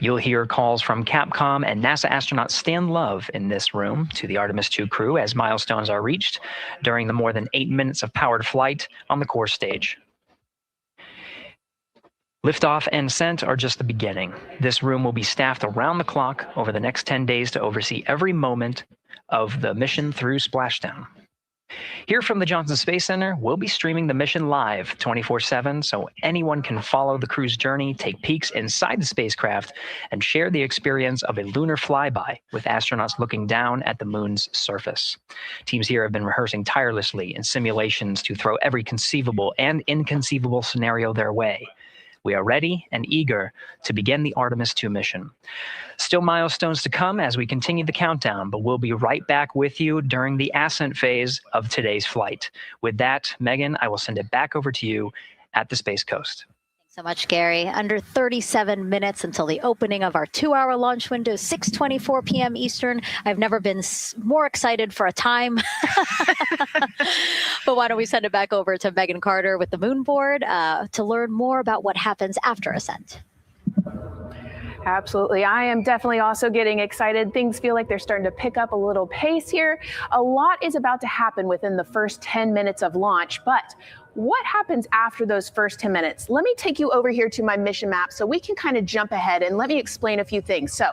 You'll hear calls from Capcom and NASA astronaut Stan Love in this room to the Artemis II crew as milestones are reached during the more than 8 minutes of powered flight on the core stage. Liftoff and ascent are just the beginning. This room will be staffed around the clock over the next 10 days to oversee every moment of the mission through splashdown. Here from the Johnson Space Center, we'll be streaming the mission live 24/7 so anyone can follow the crew's journey, take peeks inside the spacecraft, and share the experience of a lunar flyby with astronauts looking down at the moon's surface. Teams here have been rehearsing tirelessly in simulations to throw every conceivable and inconceivable scenario their way. We are ready and eager to begin the Artemis II mission. Still milestones to come as we continue the countdown, but we'll be right back with you during the ascent phase of today's flight. With that, Megan, I will send it back over to you at the Space Coast. Thanks so much, Gary. Under 37 minutes until the opening of our 2-hour launch window, 6:24 p.m. Eastern. I've never been more excited for a time. But why don't we send it back over to Megan Carter with the Moon Board to learn more about what happens after ascent. Absolutely. I am definitely also getting excited. Things feel like they're starting to pick up a little pace here. A lot is about to happen within the first 10 minutes of launch, but what happens after those first 10 minutes? Let me take you over here to my mission map so we can kind of jump ahead and let me explain a few things. So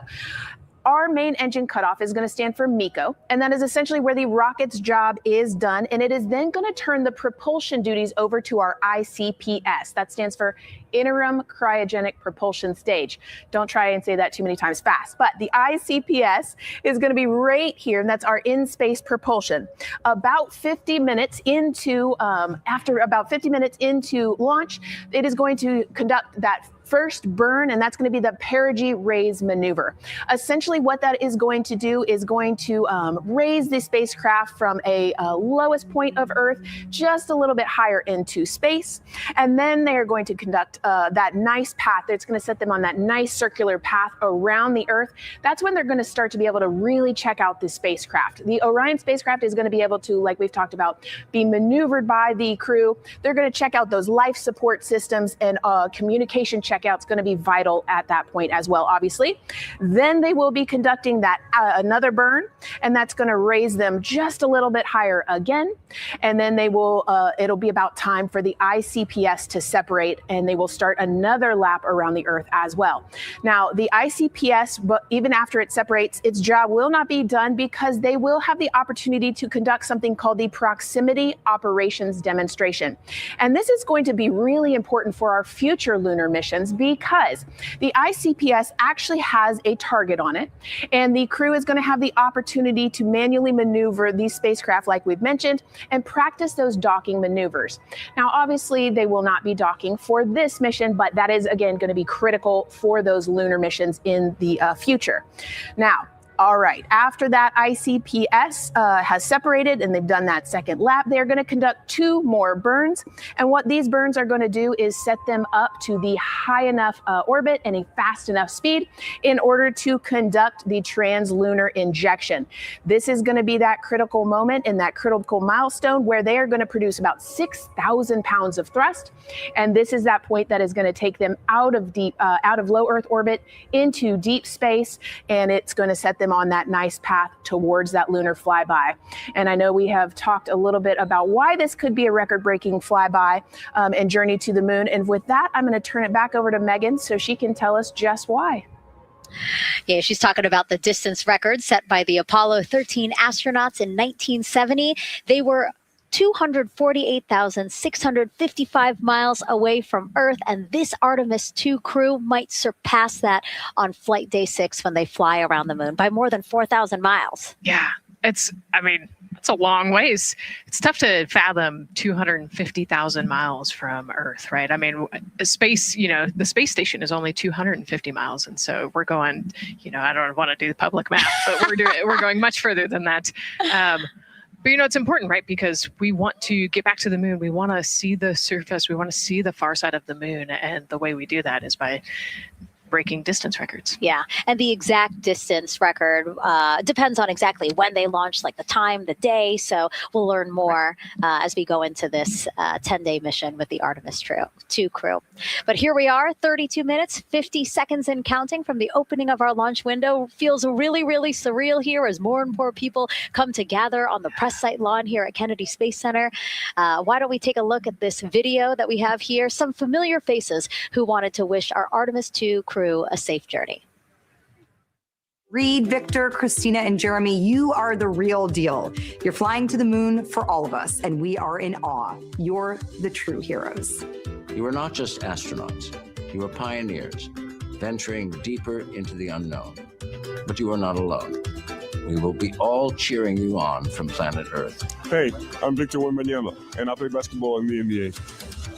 our main engine cutoff is going to stand for MECO, and that is essentially where the rocket's job is done, and it is then going to turn the propulsion duties over to our ICPS. That stands for Interim Cryogenic Propulsion Stage. Don't try and say that too many times fast, but the ICPS is going to be right here, and that's our in-space propulsion. About 50 minutes into, after about 50 minutes into launch, it is going to conduct that first burn, and that's going to be the perigee raise maneuver. Essentially what that is going to do is going to raise the spacecraft from a lowest point of Earth just a little bit higher into space, and then they are going to conduct that nice path that's going to set them on that nice circular path around the Earth. That's when they're going to start to be able to really check out the spacecraft. The Orion spacecraft is going to be able to, like we've talked about, be maneuvered by the crew. They're going to check out those life support systems, and communication checkout's going to be vital at that point as well, obviously. Then they will be conducting that another burn, and that's going to raise them just a little bit higher again. And then they will, it'll be about time for the ICPS to separate, and they will start another lap around the Earth as well. Now, the ICPS, but even after it separates, its job will not be done because they will have the opportunity to conduct something called the Proximity Operations Demonstration. And this is going to be really important for our future lunar missions is because the ICPS actually has a target on it, and the crew is going to have the opportunity to manually maneuver these spacecraft like we've mentioned and practice those docking maneuvers. Now, obviously, they will not be docking for this mission, but that is, again, going to be critical for those lunar missions in the future. Now, all right, after that ICPS has separated and they've done that second lap, they're going to conduct 2 more burns. And what these burns are going to do is set them up to the high enough orbit and a fast enough speed in order to conduct the translunar injection. This is going to be that critical moment and that critical milestone where they are going to produce about 6,000 pounds of thrust. And this is that point that is going to take them out of low Earth orbit into deep space, and it's going to set them on that nice path towards that lunar flyby. And I know we have talked a little bit about why this could be a record-breaking flyby and journey to the moon. And with that, I'm going to turn it back over to Megan so she can tell us just why. Yeah, she's talking about the distance record set by the Apollo 13 astronauts in 1970. They were 248,655 miles away from Earth, and this Artemis II crew might surpass that on flight day 6 when they fly around the moon by more than 4,000 miles. Yeah, it's a long ways. It's tough to fathom 250,000 miles from Earth, right? I mean, space, the space station is only 250 miles. And so we're going, I don't want to do the public math, but we're going much further than that. But, it's important, right? Because we want to get back to the moon. We want to see the surface. We want to see the far side of the moon. And the way we do that is by breaking distance records. Yeah, and the exact distance record depends on exactly when they launch, like the time, the day. So we'll learn more as we go into this 10-day mission with the Artemis II crew. But here we are, 32 minutes, 50 seconds and counting from the opening of our launch window. Feels really, really surreal here as more and more people come to gather on the press site lawn here at Kennedy Space Center. Why don't we take a look at this video that we have here? Some familiar faces who wanted to wish our Artemis II crew a safe journey. Reid, Victor, Christina, and Jeremy, you are the real deal. You're flying to the moon for all of us, and we are in awe. You're the true heroes. You are not just astronauts. You are pioneers, venturing deeper into the unknown. But you are not alone. We will be all cheering you on from planet Earth. Hey, I'm Victor Wembanyama, and I play basketball in the NBA.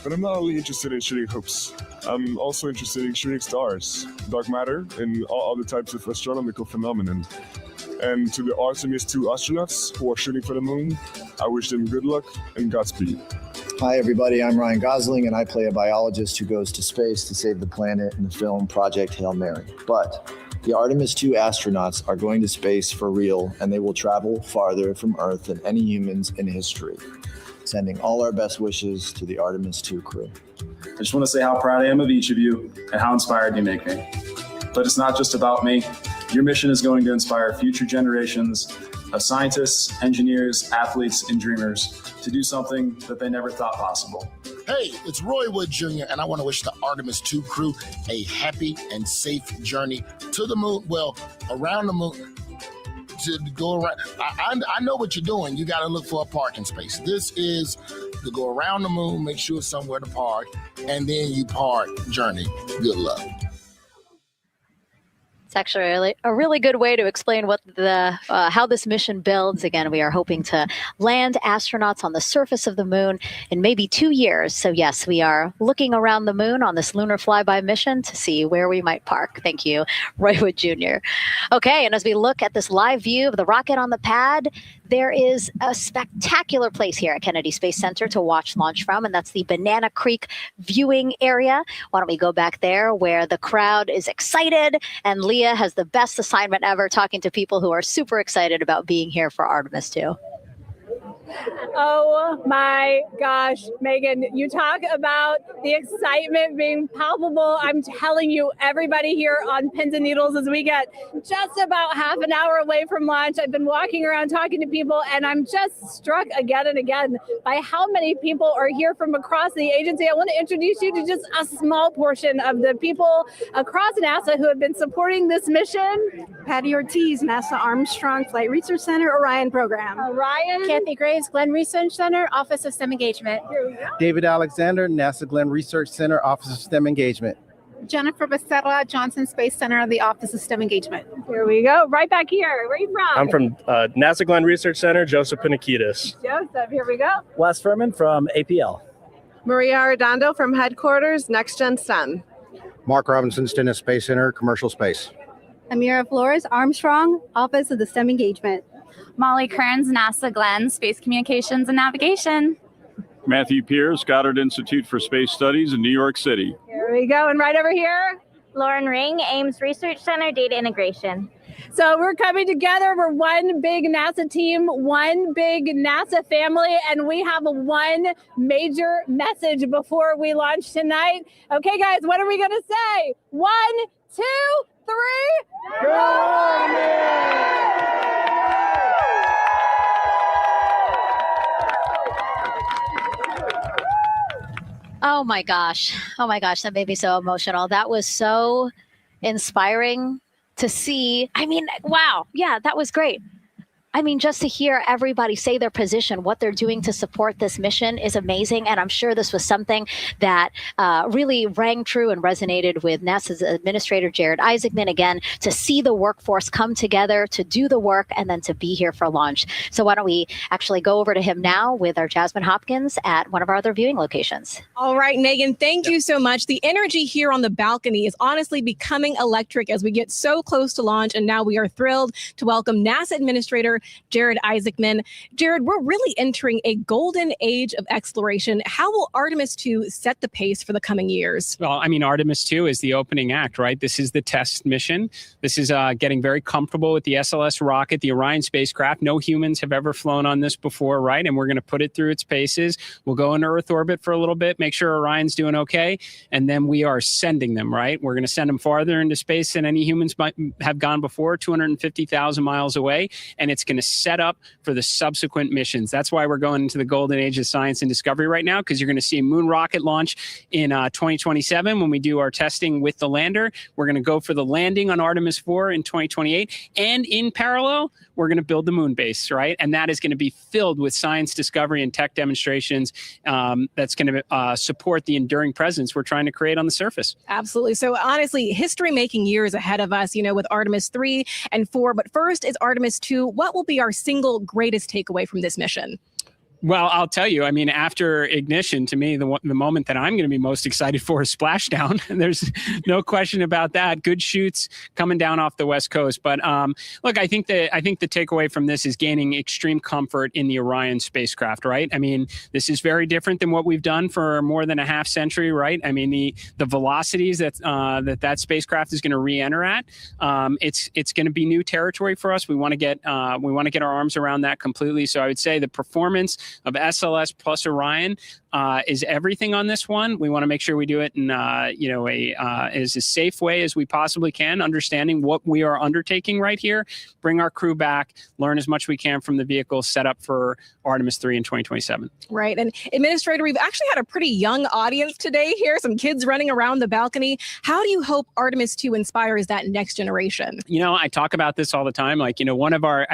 But I'm not only interested in shooting hoops. I'm also interested in shooting stars, dark matter, and all other types of astronomical phenomenon. And to the Artemis II astronauts who are shooting for the moon, I wish them good luck and Godspeed. Hi, everybody. I'm Ryan Gosling, and I play a biologist who goes to space to save the planet in the film Project Hail Mary. But the Artemis II astronauts are going to space for real, and they will travel farther from Earth than any humans in history. Sending all our best wishes to the Artemis II crew. I just want to say how proud I am of each of you and how inspired you make me. But it's not just about me. Your mission is going to inspire future generations of scientists, engineers, athletes, and dreamers to do something that they never thought possible. Hey, it's Roy Wood Jr., and I want to wish the Artemis II crew a happy and safe journey to the moon, well, around the moon. To go around, I know what you're doing. You got to look for a parking space. This is to go around the moon, make sure it's somewhere to park, and then you park journey. Good luck. It's actually a really good way to explain what how this mission builds. Again, we are hoping to land astronauts on the surface of the moon in maybe 2 years. So yes, we are looking around the moon on this lunar flyby mission to see where we might park. Thank you, Roy Wood Jr. Okay, and as we look at this live view of the rocket on the pad, there is a spectacular place here at Kennedy Space Center to watch launch from, and that's the Banana Creek viewing area. Why don't we go back there where the crowd is excited, and Leah has the best assignment ever talking to people who are super excited about being here for Artemis II. Oh my gosh, Megan, you talk about the excitement being palpable. I'm telling you, everybody here on pins and needles as we get just about half an hour away from launch. I've been walking around talking to people, and I'm just struck again and again by how many people are here from across the agency. I want to introduce you to just a small portion of the people across NASA who have been supporting this mission. Patty Ortiz, NASA Armstrong Flight Research Center, Orion program. Orion. Kathy Graves, Glenn Research Center, Office of STEM Engagement. David Alexander, NASA Glenn Research Center, Office of STEM Engagement. Jennifer Becerra, Johnson Space Center, the Office of STEM Engagement. Here we go. Right back here. Where are you from? I'm from NASA Glenn Research Center, Joseph Panakitis. Joseph, here we go. Wes Furman from APL. Maria Arredondo from Headquarters, Next Gen STEM. Mark Robinson, Stennis Space Center, Commercial Space. Amira Flores, Armstrong, Office of the STEM Engagement. Molly Kearns, NASA Glenn, Space Communications and Navigation. Matthew Pierce, Goddard Institute for Space Studies in New York City. Here we go. And right over here. Lauren Ring, Ames Research Center, Data Integration. So we're coming together. We're one big NASA team, one big NASA family, and we have one major message before we launch tonight. Okay, guys, what are we going to say? 1, 2, 3. Go Army! Oh my gosh. Oh my gosh. That made me so emotional. That was so inspiring to see. I mean, wow. Yeah, that was great. I mean, just to hear everybody say their position, what they're doing to support this mission is amazing. And I'm sure this was something that really rang true and resonated with NASA's Administrator, Jared Isaacman, again, to see the workforce come together to do the work and then to be here for launch. So why don't we actually go over to him now with our Jasmine Hopkins at one of our other viewing locations. All right, Megan, thank you so much. The energy here on the balcony is honestly becoming electric as we get so close to launch. And now we are thrilled to welcome NASA Administrator Jared Isaacman. Jared, we're really entering a golden age of exploration. How will Artemis II set the pace for the coming years? Well, I mean, Artemis II is the opening act, right? This is the test mission. This is getting very comfortable with the SLS rocket, the Orion spacecraft. No humans have ever flown on this before, right? And we're going to put it through its paces. We'll go into Earth orbit for a little bit, make sure Orion's doing okay. And then we are sending them, right? We're going to send them farther into space than any humans might have gone before, 250,000 miles away. And it's going to set up for the subsequent missions. That's why we're going into the golden age of science and discovery right now, because you're going to see a moon rocket launch in 2027 when we do our testing with the lander. We're going to go for the landing on Artemis 4 in 2028. And in parallel, we're going to build the moon base, right? And that is going to be filled with science discovery and tech demonstrations that's going to support the enduring presence we're trying to create on the surface. Absolutely. So honestly, history-making years ahead of us, you know, with Artemis 3 and 4. But first is Artemis 2. What will be our single greatest takeaway from this mission? Well, I'll tell you, I mean, after ignition, to me, the moment that I'm going to be most excited for is splashdown. There's no question about that. Good shoots coming down off the West Coast. But look, I think the takeaway from this is gaining extreme comfort in the Orion spacecraft, right? I mean, this is very different than what we've done for more than a half century, right? I mean, the velocities that spacecraft is going to re-enter at, it's going to be new territory for us. We want to get our arms around that completely. So I would say the performance of SLS plus Orion is everything on this one. We want to make sure we do it in as a safe way as we possibly can, understanding what we are undertaking right here, bring our crew back, learn as much we can from the vehicle, set up for Artemis 3 in 2027. Right. And Administrator, we've actually had a pretty young audience today here, some kids running around the balcony. How do you hope Artemis 2 inspires that next generation? You know, I talk about this all the time. Like, you know, one of our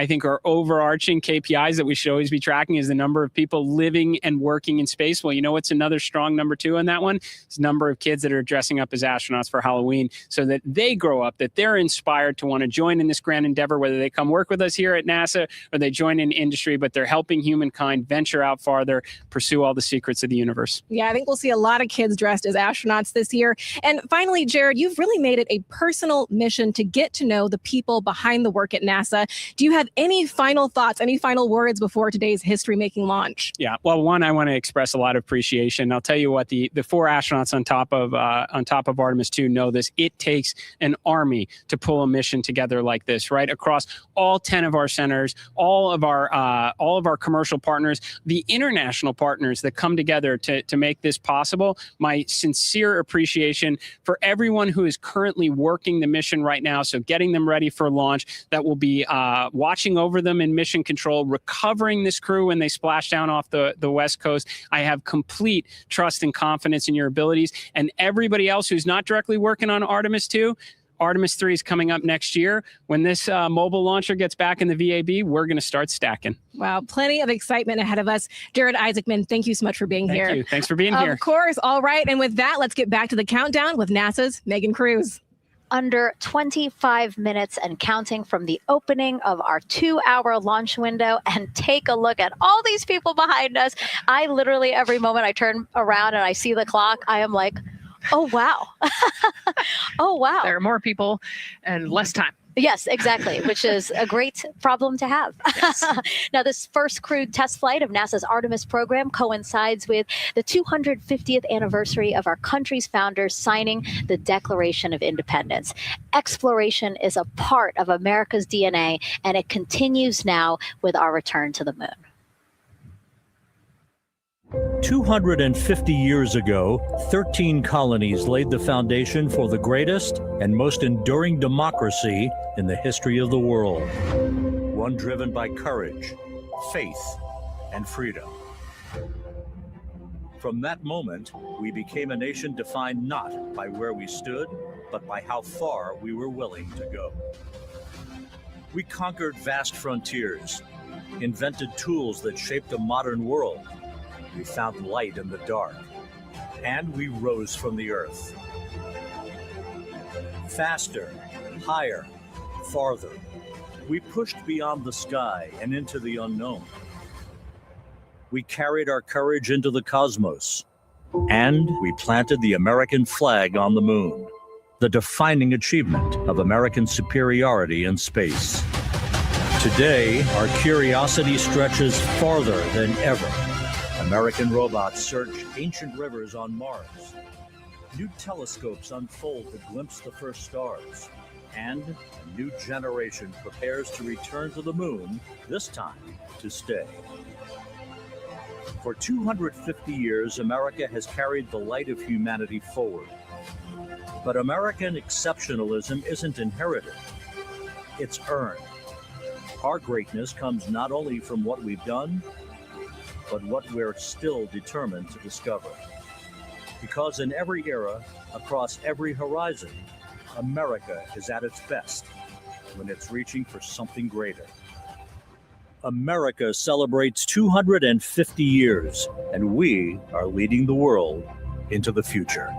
overarching KPIs that we should always be tracking is the number of people living and working in space. Well, you know what's another strong number 2 on that one? It's the number of kids that are dressing up as astronauts for Halloween, so that they grow up, that they're inspired to want to join in this grand endeavor, whether they come work with us here at NASA or they join in industry, but they're helping humankind venture out farther, pursue all the secrets of the universe. Yeah, I think we'll see a lot of kids dressed as astronauts this year. And finally, Jared, you've really made it a personal mission to get to know the people behind the work at NASA. Do you have any final thoughts, any final words before today's history-making launch? Yeah, well, one, I want to express a lot of appreciation. I'll tell you what, the 4 astronauts on top of Artemis II know this. It takes an army to pull a mission together like this, right? Across all 10 of our centers, all of our commercial partners, the international partners that come together to make this possible. My sincere appreciation for everyone who is currently working the mission right now. So getting them ready for launch, that will be watching over them in mission control, recovering this crew when they splash down off the West Coast. I have complete trust and confidence in your abilities. And everybody else who's not directly working on Artemis II, Artemis 3 is coming up next year. When this mobile launcher gets back in the VAB, we're going to start stacking. Wow, plenty of excitement ahead of us. Jared Isaacman, thank you so much for being here. Thank you. Thanks for being here. Of course. All right. And with that, let's get back to the countdown with NASA's Megan Cruz. Under 25 minutes and counting from the opening of our 2-hour launch window. And take a look at all these people behind us. I literally, every moment I turn around and I see the clock, I am like, oh, wow. Oh, wow. There are more people and less time. Yes, exactly, which is a great problem to have. Yes. Now, this first crewed test flight of NASA's Artemis program coincides with the 250th anniversary of our country's founders signing the Declaration of Independence. Exploration is a part of America's DNA, and it continues now with our return to the moon. 250 years ago, 13 colonies laid the foundation for the greatest and most enduring democracy in the history of the world. One driven by courage, faith, and freedom. From that moment, we became a nation defined not by where we stood, but by how far we were willing to go. We conquered vast frontiers, invented tools that shaped a modern world. We found light in the dark, and we rose from the earth. Faster, higher, farther. We pushed beyond the sky and into the unknown. We carried our courage into the cosmos, and we planted the American flag on the moon, the defining achievement of American superiority in space. Today, our curiosity stretches farther than ever. American robots search ancient rivers on Mars. New telescopes unfold to glimpse the first stars. And a new generation prepares to return to the moon, this time to stay. For 250 years, America has carried the light of humanity forward. But American exceptionalism isn't inherited, it's earned. Our greatness comes not only from what we've done, but what we're still determined to discover. Because in every era, across every horizon, America is at its best when it's reaching for something greater. America celebrates 250 years, and we are leading the world into the future.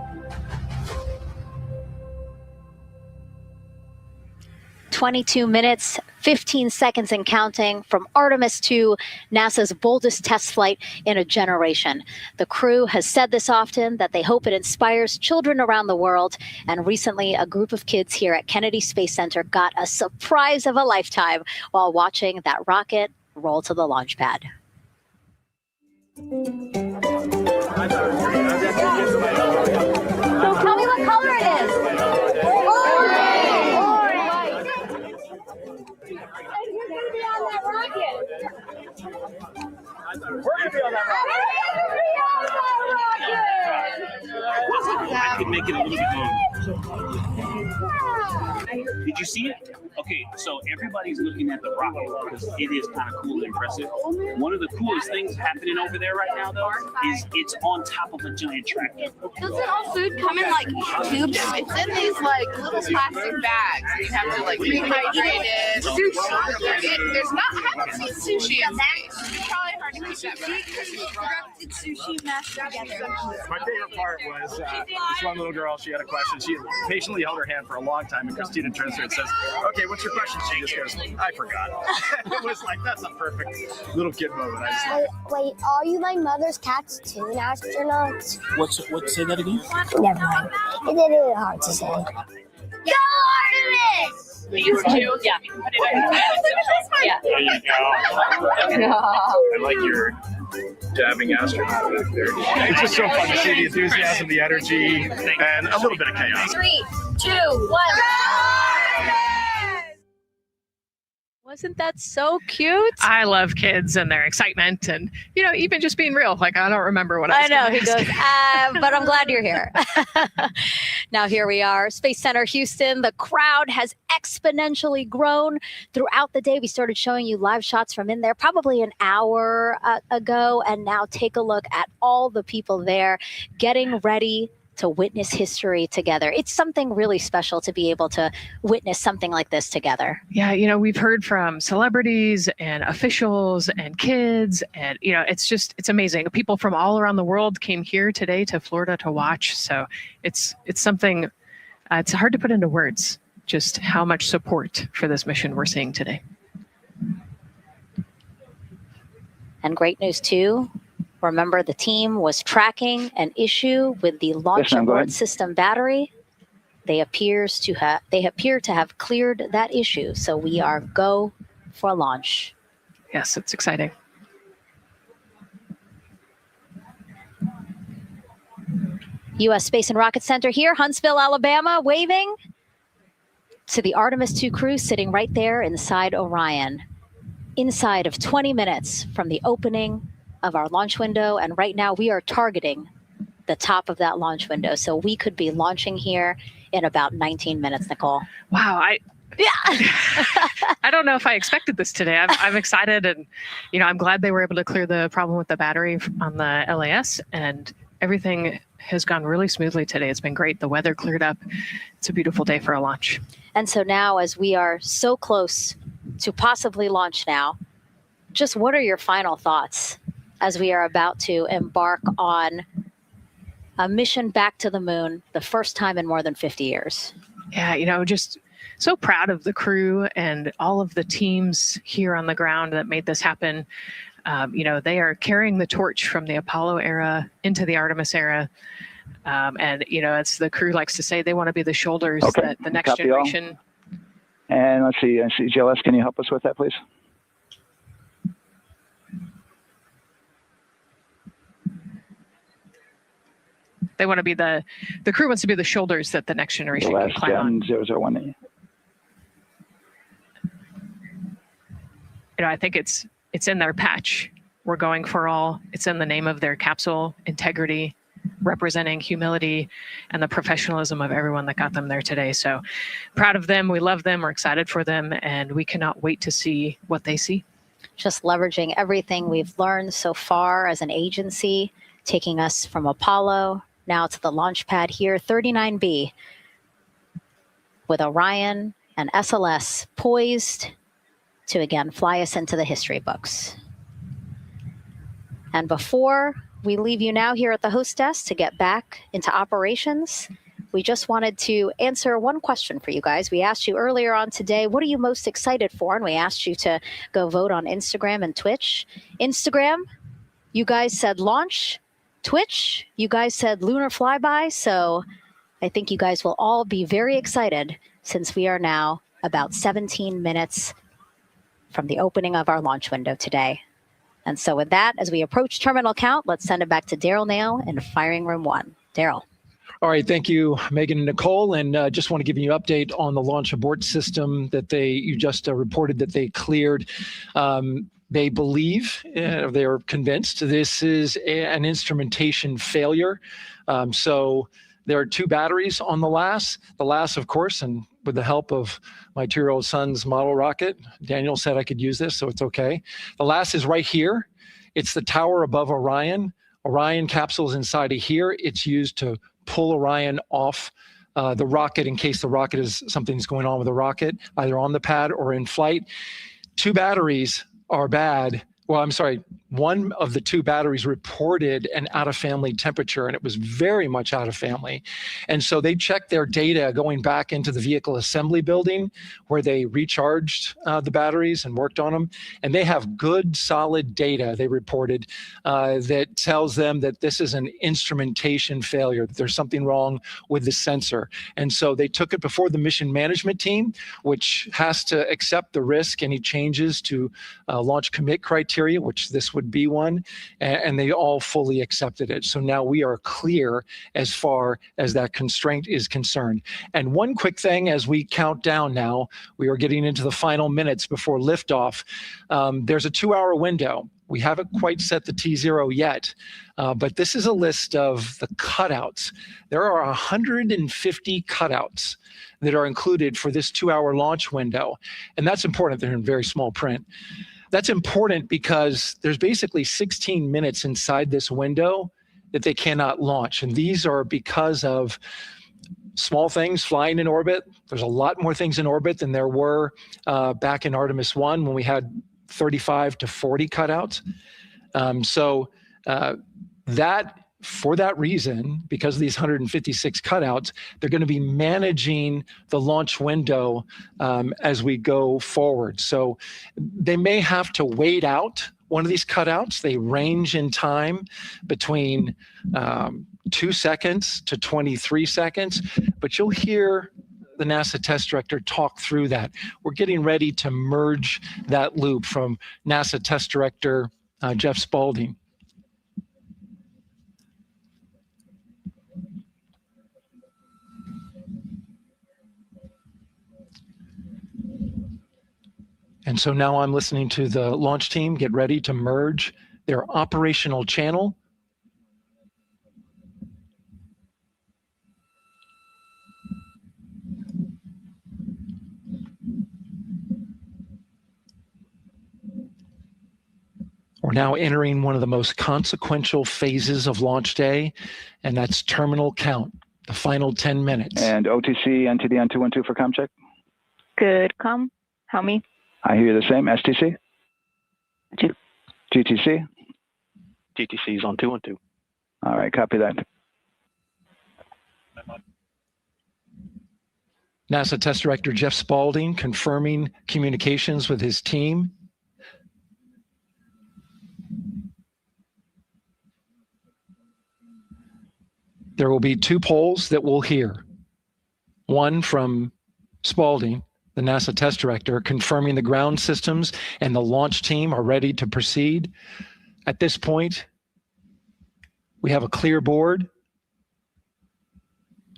22 minutes, 15 seconds and counting from Artemis II, NASA's boldest test flight in a generation. The crew has said this often, that they hope it inspires children around the world. And recently, a group of kids here at Kennedy Space Center got a surprise of a lifetime while watching that rocket roll to the launch pad. So tell me what color it is. And you're going to be on that rocket. We're going to be on that rocket. I could make it a little bit longer. Did you see it? Okay, so everybody's looking at the rocket because it is kind of cool and impressive. One of the coolest things happening over there right now, though, is it's on top of a giant tractor. Doesn't all food come in like tubes? It's in these like little plastic bags. You have to like rehydrate it. Sushi. There's not. I haven't seen sushi in space. It's probably hard to keep that. Sushi mashed together. My favorite part was this one little girl, she had a question. She patiently held her hand for a long time, and Christina turns to her and says, okay, what's your question? She just goes, I forgot. It was like, that's a perfect little kid moment. Wait, are you my mother's cats too, astronauts? What? Say that again? Never mind. It's really hard to say. Go Artemis! You too? Yeah. Yeah. There you go. I like your dabbing astronaut back there. It's just so fun to see the enthusiasm, the energy, and a little bit of chaos. 3, 2, 1. Wasn't that so cute? I love kids and their excitement and, you know, even just being real. Like, I don't remember what I was know. gonna He goes, ask. but I'm glad you're here. Now, here we are, Space Center Houston. The crowd has exponentially grown throughout the day. We started showing you live shots from in there probably an hour ago. And now take a look at all the people there getting ready to witness history together. It's something really special to be able to witness something like this together. Yeah, you know, we've heard from celebrities and officials and kids, and, you know, it's amazing. People from all around the world came here today to Florida to watch. So it's something, it's hard to put into words, just how much support for this mission we're seeing today. And great news too, remember the team was tracking an issue with the launch abort system battery. They appear to have cleared that issue. So we are go for launch. Yes, it's exciting. U.S. Space and Rocket Center here, Huntsville, Alabama, waving to the Artemis II crew sitting right there inside Orion. Inside of 20 minutes from the opening of our launch window. And right now we are targeting the top of that launch window. So we could be launching here in about 19 minutes, Nicole. Wow. I don't know if I expected this today. I'm excited, and, you know, I'm glad they were able to clear the problem with the battery on the LAS, and everything has gone really smoothly today. It's been great. The weather cleared up. It's a beautiful day for a launch. And so now, as we are so close to possibly launch now, just what are your final thoughts as we are about to embark on a mission back to the moon, the first time in more than 50 years? Yeah, you know, just so proud of the crew and all of the teams here on the ground that made this happen. You know, they are carrying the torch from the Apollo era into the Artemis era. And, you know, as the crew likes to say, they want to be the shoulders that the next generation. And let's see, GLS, can you help us with that, please? They want to be the crew wants to be the shoulders that the next generation can climb on. 001. You know, I think it's in their patch. We're going for all. It's in the name of their capsule, integrity, representing humility and the professionalism of everyone that got them there today. So proud of them. We love them. We're excited for them. And we cannot wait to see what they see. Just leveraging everything we've learned so far as an agency, taking us from Apollo now to the launch pad here, 39B, with Orion and SLS poised to again fly us into the history books. And before we leave you now here at the host desk to get back into operations, we just wanted to answer one question for you guys. We asked you earlier on today, what are you most excited for? And we asked you to go vote on Instagram and Twitch. Instagram, you guys said launch. Twitch, you guys said lunar flyby. So I think you guys will all be very excited since we are now about 17 minutes from the opening of our launch window today. And so with that, as we approach terminal count, let's send it back to Daryl Nail in firing room 1. Daryl. All right, thank you, Megan and Nicole. And just want to give you an update on the launch abort system that you just reported that they cleared. They believe, they're convinced this is an instrumentation failure. So there are 2 batteries on the LAS. The LAS, of course, and with the help of my 2-year-old son's model rocket, Daniel said I could use this, so it's okay. The LAS is right here. It's the tower above Orion. Orion capsule is inside of here. It's used to pull Orion off the rocket in case the rocket something's going on with the rocket, either on the pad or in flight. 2 batteries are bad. Well, I'm sorry, one of the 2 batteries reported an out-of-family temperature, and it was very much out of family. And so they checked their data going back into the vehicle assembly building where they recharged the batteries and worked on them. And they have good, solid data, they reported, that tells them that this is an instrumentation failure, that there's something wrong with the sensor. And so they took it before the mission management team, which has to accept the risk, any changes to launch commit criteria, which this would be one, and they all fully accepted it. So now we are clear as far as that constraint is concerned. And one quick thing as we count down now, we are getting into the final minutes before liftoff. There's a 2-hour window. We haven't quite set the T0 yet, but this is a list of the cutouts. There are 150 cutouts that are included for this 2-hour launch window. And that's important. They're in very small print. That's important because there's basically 16 minutes inside this window that they cannot launch. And these are because of small things flying in orbit. There's a lot more things in orbit than there were back in Artemis I when we had 35 to 40 cutouts. For that reason, because of these 156 cutouts, they're going to be managing the launch window as we go forward. So they may have to wait out one of these cutouts. They range in time between 2 seconds to 23 seconds, but you'll hear the NASA test director talk through that. We're getting ready to merge that loop from NASA test director Jeff Spaulding. And so now I'm listening to the launch team get ready to merge their operational channel. We're now entering one of the most consequential phases of launch day, and that's terminal count, the final 10 minutes. And OTC, NTD on 212 for comm check. Good, comm. How me? I hear you the same. STC? GTC? GTC is on 212. All right, copy that. NASA Test Director Jeff Spaulding confirming communications with his team. There will be 2 polls that we'll hear. One from Spaulding, the NASA test director, confirming the ground systems and the launch team are ready to proceed. At this point, we have a clear board,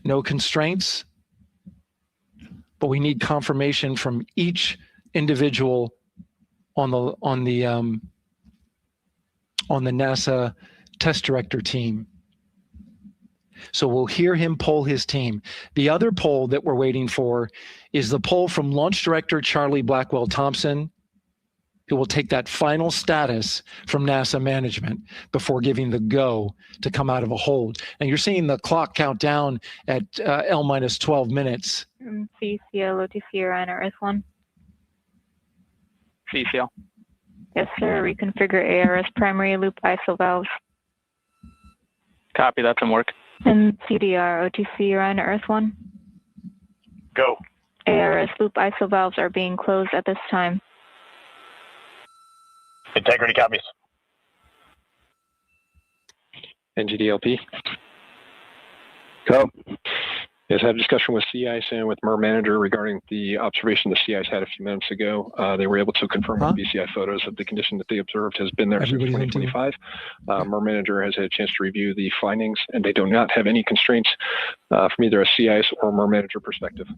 no constraints, but we need confirmation from each individual on the NASA test director team. So we'll hear him poll his team. The other poll that we're waiting for is the poll from Launch Director Charlie Blackwell Thompson, who will take that final status from NASA management before giving the go to come out of a hold. And you're seeing the clock count down at L-12 minutes. CCL, OTC, Orion, or S1. CCL. Yes, sir. Reconfigure ARS primary loop ISO valves. Copy, that's in work. And CDR, OTC, Orion, or Earth 1. Go. ARS loop ISO valves are being closed at this time. Integrity copies. NGDLP. Go. Yes, I had a discussion with sea ice and with MER manager regarding the observation the sea ice had a few minutes ago. They were able to confirm with BCI photos that the condition that they observed has been there since 2025. MER manager has had a chance to review the findings, and they do not have any constraints from either a sea ice or MER manager perspective.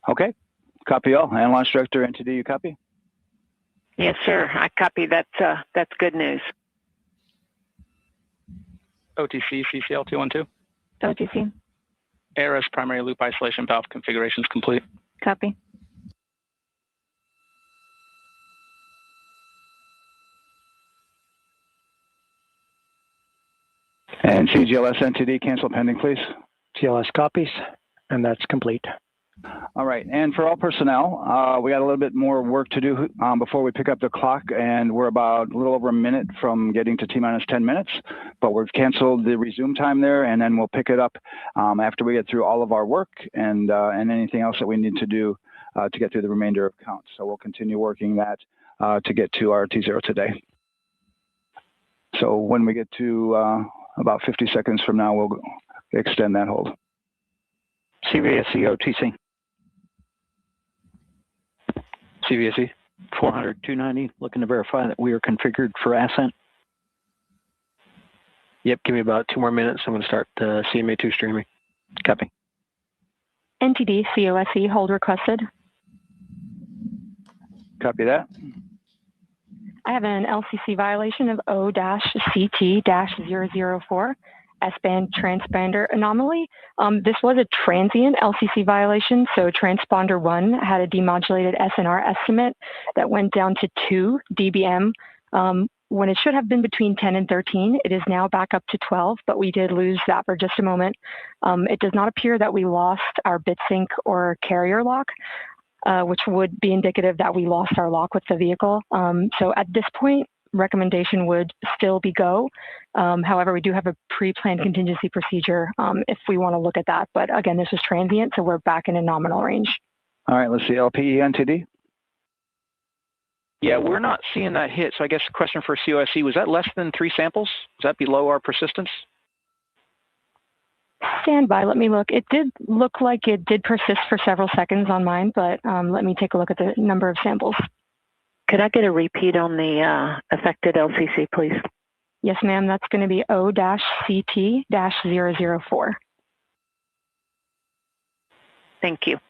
Okay. Copy all. And Launch Director NTD, you copy? Yes, sir. I copy. That's good news. OTC, CCL 212. OTC. ARS primary loop isolation valve configurations complete. Copy. And CGLS NTD, cancel pending, please. GLS copies, and that's complete. All right, and for all personnel, we got a little bit more work to do before we pick up the clock, and we're about a little over a minute from getting to T-minus 10 minutes, but we've canceled the resume time there, and then we'll pick it up after we get through all of our work and anything else that we need to do to get through the remainder of count. So we'll continue working that to get to our T0 today. So when we get to about 50 seconds from now, we'll extend that hold. CVSE OTC. CVSE 400-290, looking to verify that we are configured for ascent. Yep, give me about 2 more minutes. I'm going to start CMA2 streaming. Copy. NTD, COSE, hold requested. Copy that. I have an LCC violation of O-CT-004. S-band transponder anomaly. This was a transient LCC violation, so transponder 1 had a demodulated SNR estimate that went down to 2 dBm when it should have been between 10 and 13, it is now back up to 12, but we did lose that for just a moment. It does not appear that we lost our bit sync or carrier lock, which would be indicative that we lost our lock with the vehicle. So at this point, recommendation would still be go. However, we do have a pre-planned contingency procedure if we want to look at that. But again, this is transient, so we're back in a nominal range. All right, let's see, LPE NTD. Yeah, we're not seeing that hit. So I guess the question for COSE, was that less than 3 samples? Was that below our persistence? Stand by, let me look. It did look like it did persist for several seconds on mine, but let me take a look at the number of samples. Could I get a repeat on the affected LCC, please? Yes, ma'am, that's going to be O-CT-004. Thank you.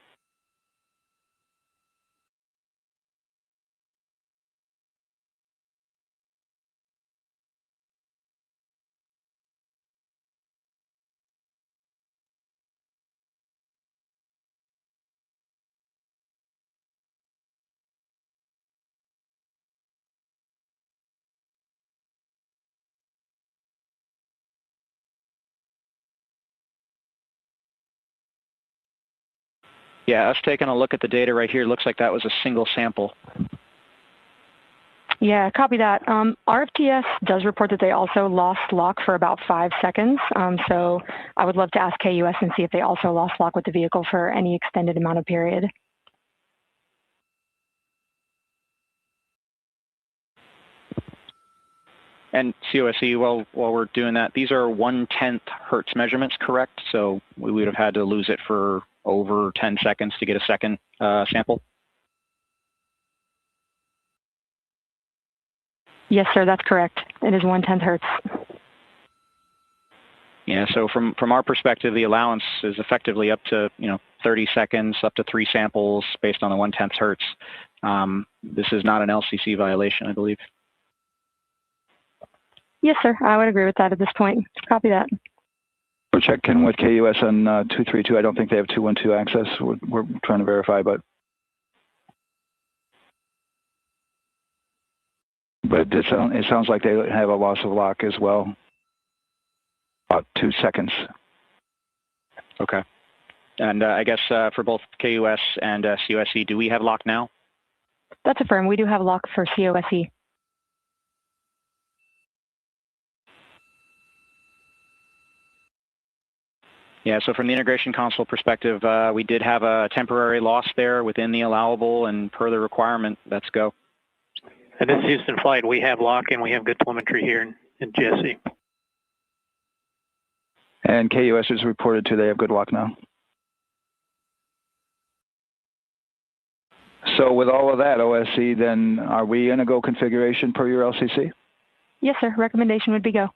Yeah, us taking a look at the data right here, looks like that was a single sample. Yeah, copy that. RFTS does report that they also lost lock for about 5 seconds. So I would love to ask KUS and see if they also lost lock with the vehicle for any extended amount of period. And COSE, while we're doing that, these are 1/10 hertz measurements, correct? So we would have had to lose it for over 10 seconds to get a second sample? Yes, sir, that's correct. It is 1/10 hertz. Yeah, so from our perspective, the allowance is effectively up to 30 seconds, up to 3 samples based on the 1/10 hertz. This is not an LCC violation, I believe. Yes, sir, I would agree with that at this point. Copy that. We're checking with KUS on 232. I don't think they have 212 access. We're trying to verify, but it sounds like they have a loss of lock as well. About 2 seconds. Okay. And I guess for both KUS and COSE, do we have lock now? That's affirmed. We do have lock for COSE. Yeah, so from the integration console perspective, we did have a temporary loss there within the allowable, and per the requirement, let's go. And this is Houston Flight. We have lock and we have good telemetry here in GSE. And KUS is reported to they have good lock now. So with all of that, OSC, then are we in a go configuration per your LCC? Yes, sir. Recommendation would be go.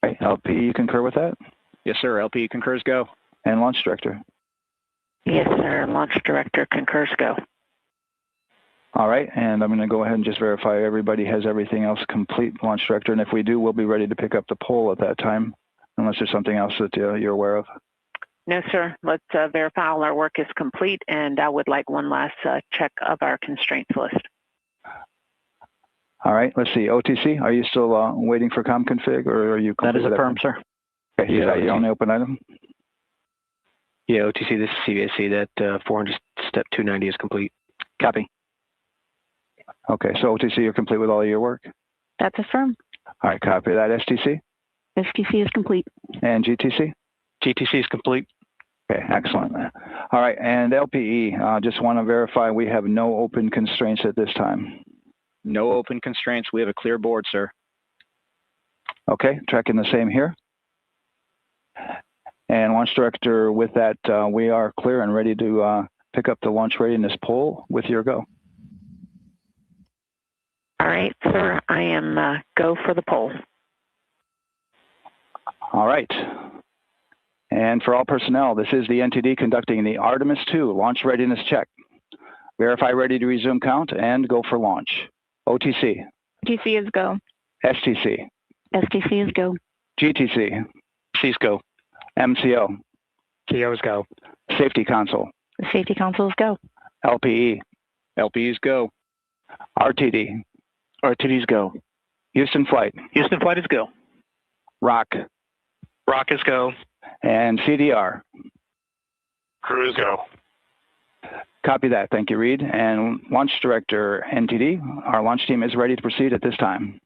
Right. LP, you concur with that? Yes, sir. LP concurs go. And launch director? Yes, sir. Launch director concurs go. All right, and I'm going to go ahead and just verify everybody has everything else complete, launch director, and if we do, we'll be ready to pick up the poll at that time, unless there's something else that you're aware of. No, sir. Let's verify all our work is complete, and I would like one last check of our constraints list. All right, let's see. OTC, are you still waiting for ComConfig, or are you? That is affirmed, sir. Okay, yeah, you on the open item? Yeah, OTC, this is CVSC. That 400 step 290 is complete. Copy. Okay, so OTC, you're complete with all of your work? That's affirmed. All right, copy that. STC? STC is complete. And GTC? GTC is complete. Okay, excellent. All right, and LPE, just want to verify we have no open constraints at this time. No open constraints. We have a clear board, sir. Okay, tracking the same here. And launch director, with that, we are clear and ready to pick up the launch readiness poll with your go. All right, sir, I am go for the poll. All right. And for all personnel, this is the NTD conducting the Artemis II launch readiness check. Verify ready to resume count and go for launch. OTC. OTC is go. STC. STC is go. GTC. C's go. MCO. CO's go. Safety console. The safety console is go. LPE. LPE's go. RTD. RTD's go. Houston flight. Houston flight is go. Rock. Rock is go. And CDR. Crew is go. Copy that. Thank you, Reid. And Launch Director NTD, our launch team is ready to proceed at this time.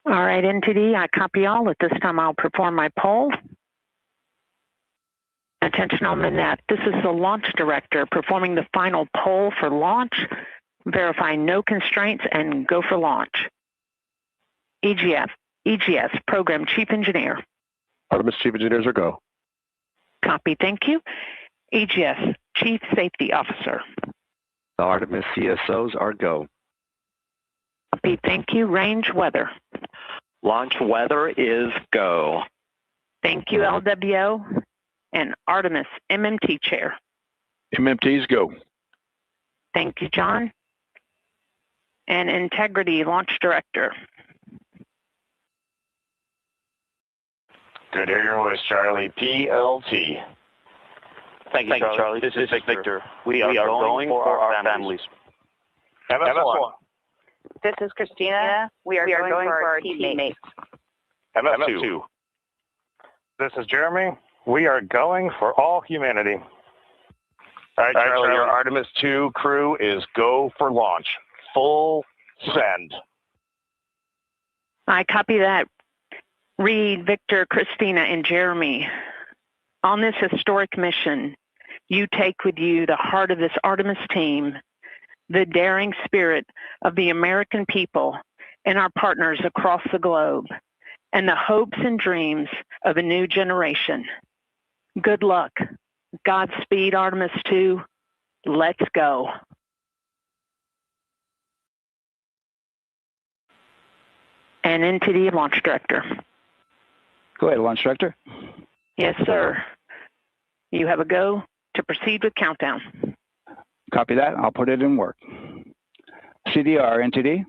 All right, NTD, I copy all. At this time, I'll perform my poll. Attention on the net. This is the Launch Director performing the final poll for launch. Verify no constraints and go for launch. EGS, Program Chief Engineer. Artemis Chief Engineers are go. Copy, thank you. EGS, Chief Safety Officer. The Artemis CSOs are go. Copy, thank you. Range Weather. Launch weather is go. Thank you, LWO. And Artemis MMT Chair. MMTs go. Thank you, John. And Integrity Launch Director. Good to hear your voice, Charlie. PLT. Thank you, Charlie. This is Victor. We are going for our families. MS1. This is Christina. We are going for our teammates. MS2. This is Jeremy. We are going for all humanity. All right, Charlie, your Artemis II crew is go for launch. Full send. I copy that. Reid, Victor, Christina, and Jeremy. On this historic mission, you take with you the heart of this Artemis team, the daring spirit of the American people and our partners across the globe, and the hopes and dreams of a new generation. Good luck. Godspeed, Artemis II. Let's go. And into the Launch Director. Go ahead, Launch Director. Yes, sir. You have a go to proceed with countdown. Copy that. I'll put it in work. CDR, NTD.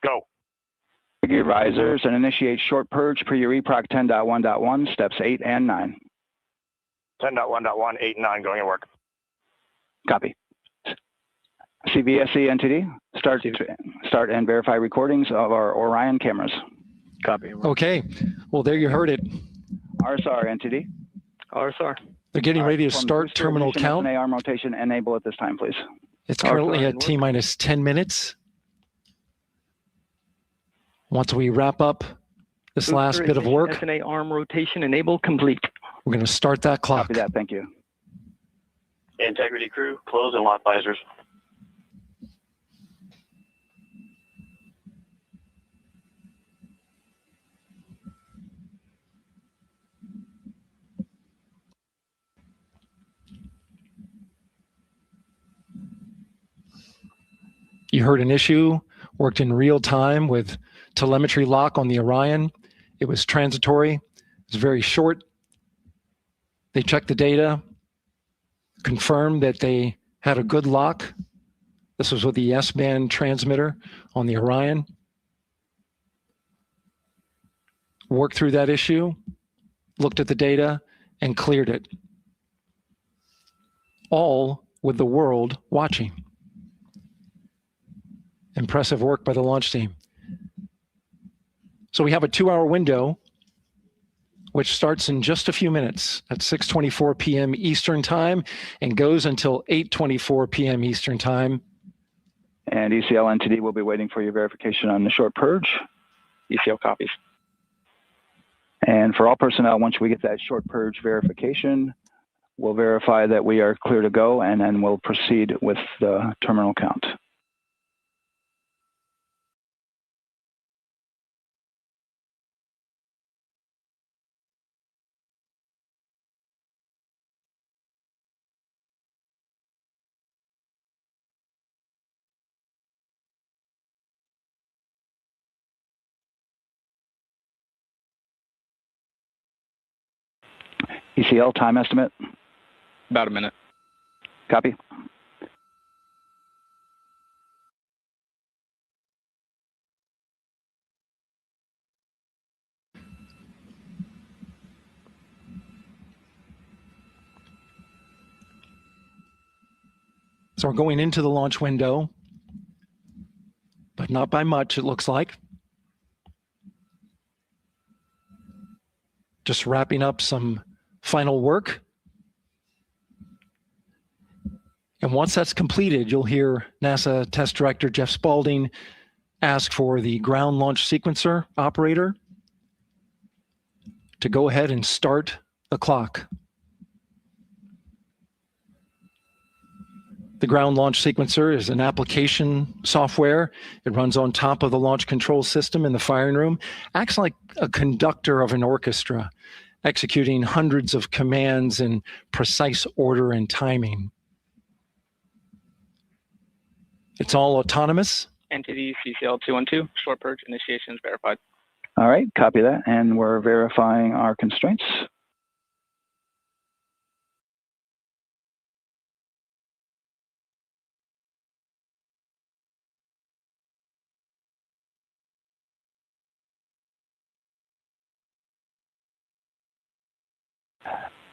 Go. Gear risers and initiate short purge per your EPROC 10.1.1, steps 8 and 9. 10.1.1, 8 and 9 going to work. Copy. CVSE NTD, start and verify recordings of our Orion cameras. Copy. Okay. Well, there you heard it. RSR NTD. RSR. They're getting ready to start terminal count. arm rotation enable at this time, please. It's currently at T-minus 10 minutes. Once we wrap up this last bit of work, SNA arm rotation enable complete. we're going to start that clock. Copy that. Thank you. Integrity crew, close and lock visors. You heard an issue, worked in real time with telemetry lock on the Orion. It was transitory. It was very short. They checked the data, confirmed that they had a good lock. This was with the S-band transmitter on the Orion. Worked through that issue, looked at the data, and cleared it. All with the world watching. Impressive work by the launch team. So we have a 2-hour window, which starts in just a few minutes at 6:24 p.m. Eastern Time and goes until 8:24 p.m. Eastern Time. And ECL NTD will be waiting for your verification on the short purge. ECL copies. And for all personnel, once we get that short purge verification, we'll verify that we are clear to go, and then we'll proceed with the terminal count. ECL time estimate? About a minute. Copy. So we're going into the launch window, but not by much, it looks like. Just wrapping up some final work. And once that's completed, you'll hear NASA Test Director Jeff Spaulding ask for the ground launch sequencer operator to go ahead and start the clock. The ground launch sequencer is an application software. It runs on top of the launch control system in the firing room, acts like a conductor of an orchestra, executing hundreds of commands in precise order and timing. It's all autonomous. Entity CCL 212, short purge initiations verified. All right, copy that. And we're verifying our constraints.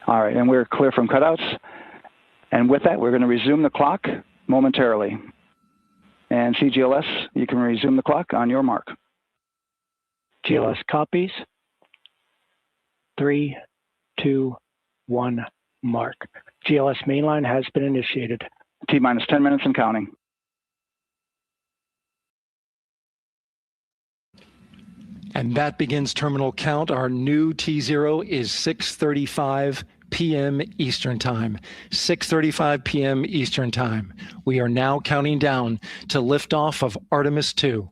All right, and we're clear from cutouts. And with that, we're going to resume the clock momentarily. And CGLS, you can resume the clock on your mark. GLS copies. 3, 2, 1, mark. GLS mainline has been initiated. T-minus 10 minutes and counting. And that begins terminal count. Our new T0 is 6:35 p.m. Eastern Time. 6:35 p.m. Eastern Time. We are now counting down to liftoff of Artemis II.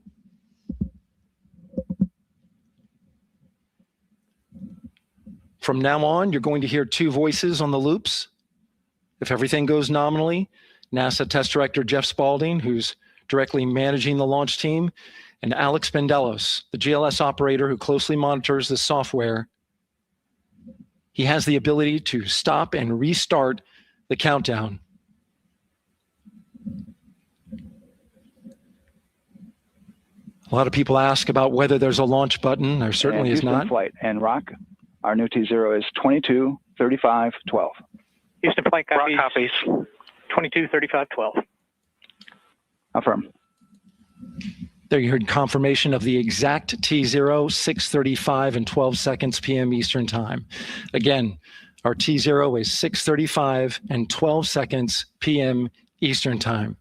From now on, you're going to hear two voices on the loops. If everything goes nominally, NASA Test Director Jeff Spaulding, who's directly managing the launch team, and Alex Bendelos, the GLS operator who closely monitors the software. He has the ability to stop and restart the countdown. A lot of people ask about whether there's a launch button. There certainly is not. Flight and Rock, our new T0 is 22:35:12. Houston flight copies. Rock copies. 22:35:12. Affirm. There you heard confirmation of the exact T0, 6:35 and 12 seconds p.m. Eastern Time. Again, our T0 is 6:35 and 12 seconds p.m. Eastern Time.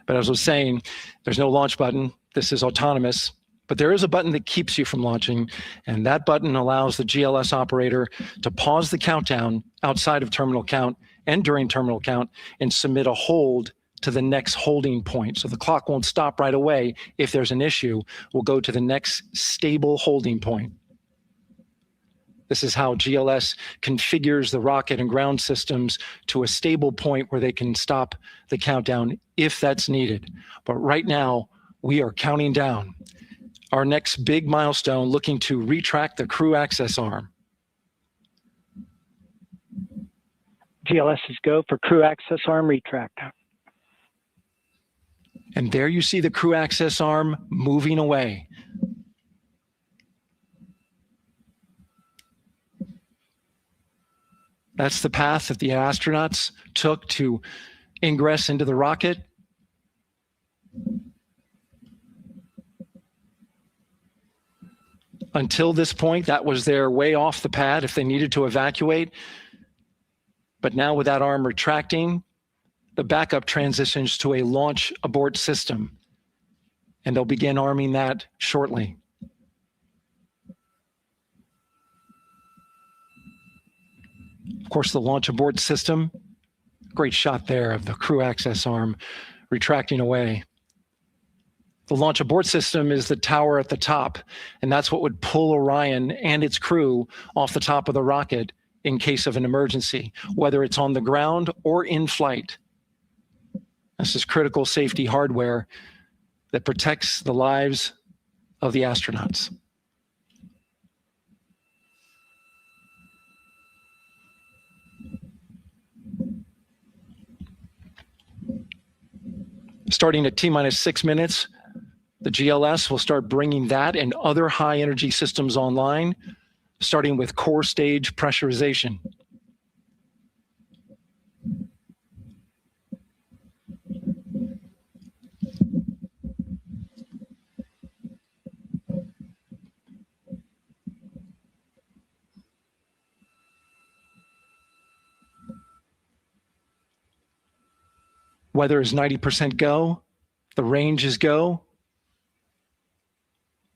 But as I was saying, there's no launch button. This is autonomous. But there is a button that keeps you from launching, and that button allows the GLS operator to pause the countdown outside of terminal count and during terminal count and submit a hold to the next holding point. So the clock won't stop right away. If there's an issue, we'll go to the next stable holding point. This is how GLS configures the rocket and ground systems to a stable point where they can stop the countdown if that's needed. But right now, we are counting down. Our next big milestone, looking to retract the crew access arm. GLS is go for crew access arm retract. And there you see the crew access arm moving away. That's the path that the astronauts took to ingress into the rocket. Until this point, that was their way off the pad if they needed to evacuate. But now with that arm retracting, the backup transitions to a launch abort system, and they'll begin arming that shortly. Of course, the launch abort system, great shot there of the crew access arm retracting away. The launch abort system is the tower at the top, and that's what would pull Orion and its crew off the top of the rocket in case of an emergency, whether it's on the ground or in flight. This is critical safety hardware that protects the lives of the astronauts. Starting at T-minus 6 minutes, the GLS will start bringing that and other high energy systems online, starting with core stage pressurization. Weather is 90% go. The range is go.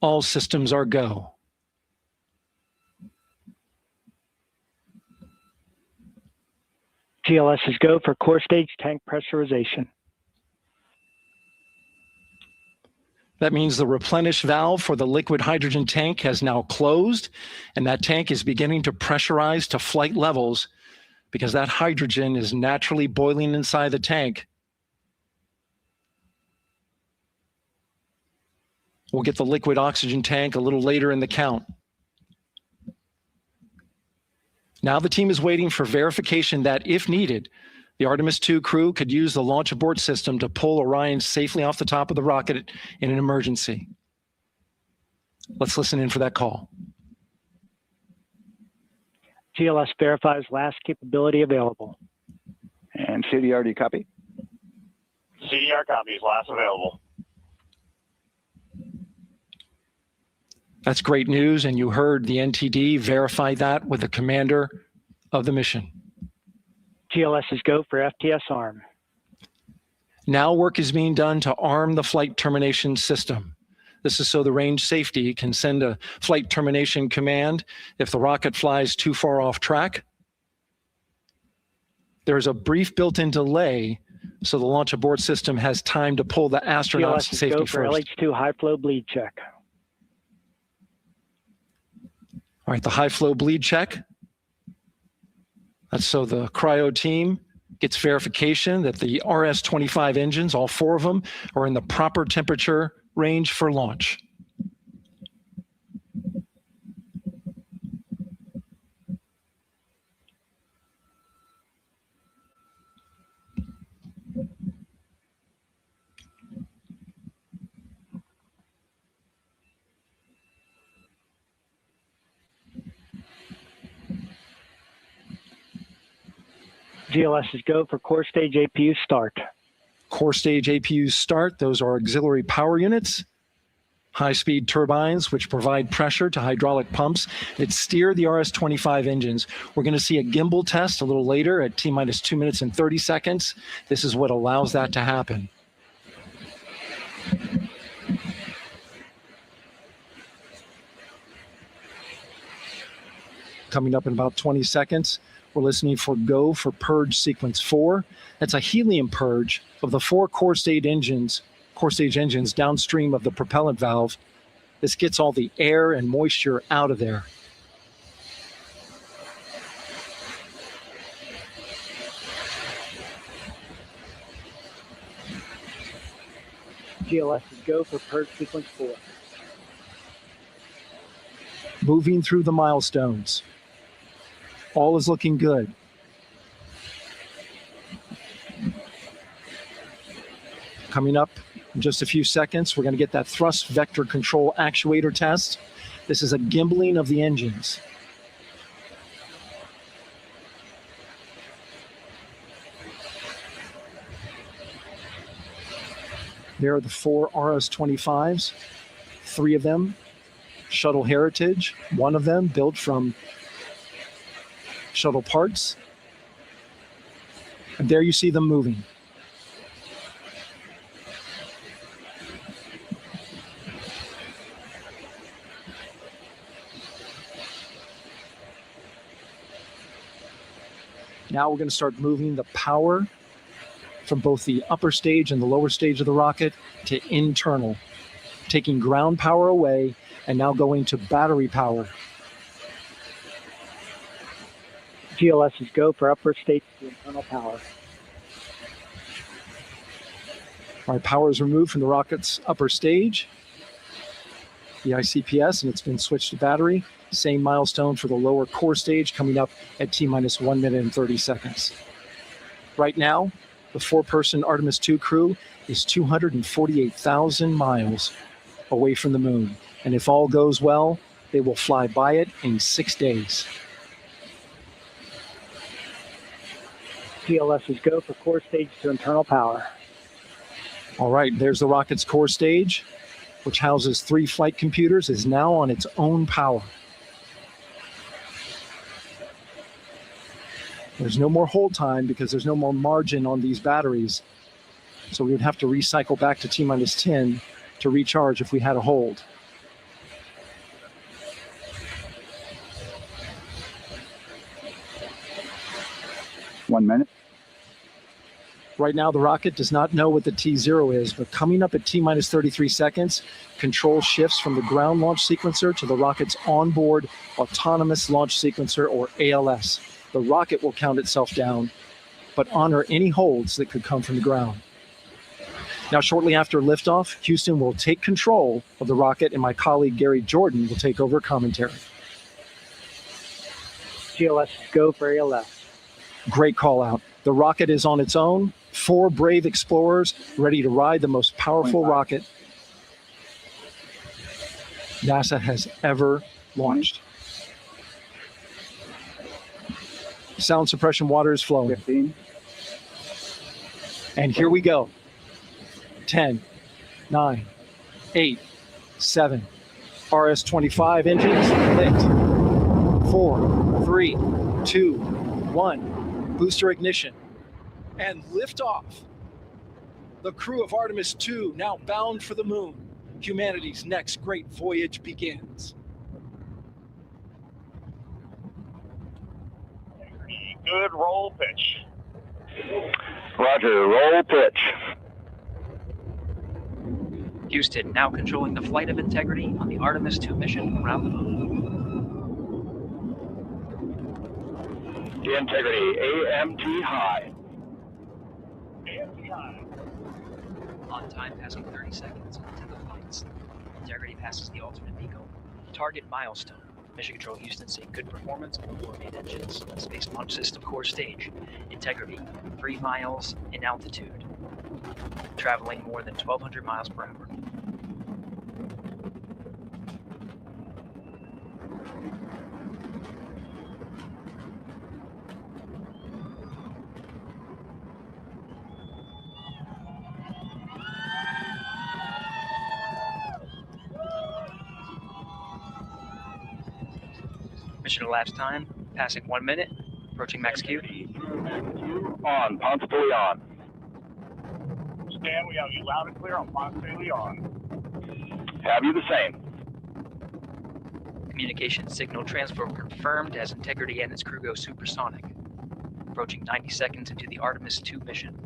All systems are go. GLS is go for core stage tank pressurization. That means the replenish valve for the liquid hydrogen tank has now closed, and that tank is beginning to pressurize to flight levels because that hydrogen is naturally boiling inside the tank. We'll get the liquid oxygen tank a little later in the count. Now the team is waiting for verification that, if needed, the Artemis II crew could use the launch abort system to pull Orion safely off the top of the rocket in an emergency. Let's listen in for that call. GLS verifies last capability available. And CDR, do you copy? CDR copies, last available. That's great news, and you heard the NTD verify that with the commander of the mission. GLS is go for FTS arm. Now work is being done to arm the flight termination system. This is so the range safety can send a flight termination command if the rocket flies too far off track. There's a brief built-in delay, so the launch abort system has time to pull the astronauts to safety first. GLS is go for LH2 high flow bleed check. All right, the high flow bleed check. That's so the cryo team gets verification that the RS-25 engines, all four of them, are in the proper temperature range for launch. GLS is go for core stage APU start. Core stage APUs start. Those are auxiliary power units, high-speed turbines, which provide pressure to hydraulic pumps that steer the RS-25 engines. We're going to see a gimbal test a little later at T-minus 2 minutes and 30 seconds. This is what allows that to happen. Coming up in about 20 seconds. We're listening for go for purge sequence 4. That's a helium purge of the 4 core stage engines downstream of the propellant valve. This gets all the air and moisture out of there. GLS is go for purge sequence 4. Moving through the milestones. All is looking good. Coming up in just a few seconds, we're going to get that thrust vector control actuator test. This is a gimbaling of the engines. There are the 4 RS-25s, 3 of them shuttle heritage, 1 of them built from shuttle parts. And there you see them moving. Now we're going to start moving the power from both the upper stage and the lower stage of the rocket to internal, taking ground power away and now going to battery power. GLS is go for upper stage to internal power. All right, power is removed from the rocket's upper stage, the ICPS, and it's been switched to battery. Same milestone for the lower core stage coming up at T-minus 1 minute and 30 seconds. Right now, the 4-person Artemis II crew is 248,000 miles away from the moon. And if all goes well, they will fly by it in 6 days. GLS is go for core stage to internal power. All right, there's the rocket's core stage, which houses 3 flight computers, is now on its own power. There's no more hold time because there's no more margin on these batteries. So we would have to recycle back to T-minus 10 to recharge if we had a hold. One minute. Right now, the rocket does not know what the T0 is, but coming up at T-minus 33 seconds, control shifts from the ground launch sequencer to the rocket's onboard autonomous launch sequencer, or ALS. The rocket will count itself down, but honor any holds that could come from the ground. Now, shortly after liftoff, Houston will take control of the rocket, and my colleague Gary Jordan will take over commentary. GLS, go for ALS. Great call out. The rocket is on its own. 4 brave explorers ready to ride the most powerful rocket NASA has ever launched. Sound suppression water is flowing. 15. And here we go. 10, 9, 8, 7. RS-25 engines lit. 4, 3, 2, 1. Booster ignition. And liftoff. The crew of Artemis II now bound for the moon. Humanity's next great voyage begins. Good roll pitch. Roger, roll pitch. Houston now controlling the flight of Integrity on the Artemis II mission around the moon. Integrity, AMT high. AMT high. On time, passing 30 seconds into the flights. Integrity passes the alternate beacon. Target milestone. Mission Control Houston seeing good performance on 4 main engines. Space Launch System core stage. Integrity, 3 miles in altitude. Traveling more than 1,200 miles per hour. Mission elapsed time, passing 1 minute, approaching max Q. On, Ponce de Leon. Stan, we have you loud and clear on Ponce de Leon. Have you the same? Communication signal transfer confirmed as Integrity and its crew go supersonic. Approaching 90 seconds into the Artemis II mission.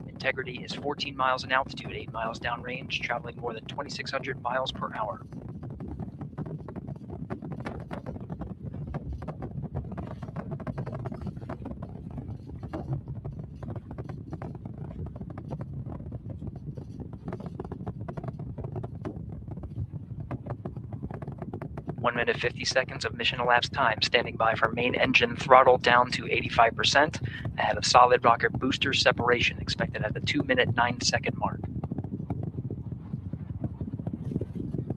Integrity is 14 miles in altitude, 8 miles downrange, traveling more than 2,600 miles per hour. One minute 50 seconds of mission elapsed time, standing by for main engine throttle down to 85%, ahead of solid rocket booster separation expected at the 2 minute 9 second mark.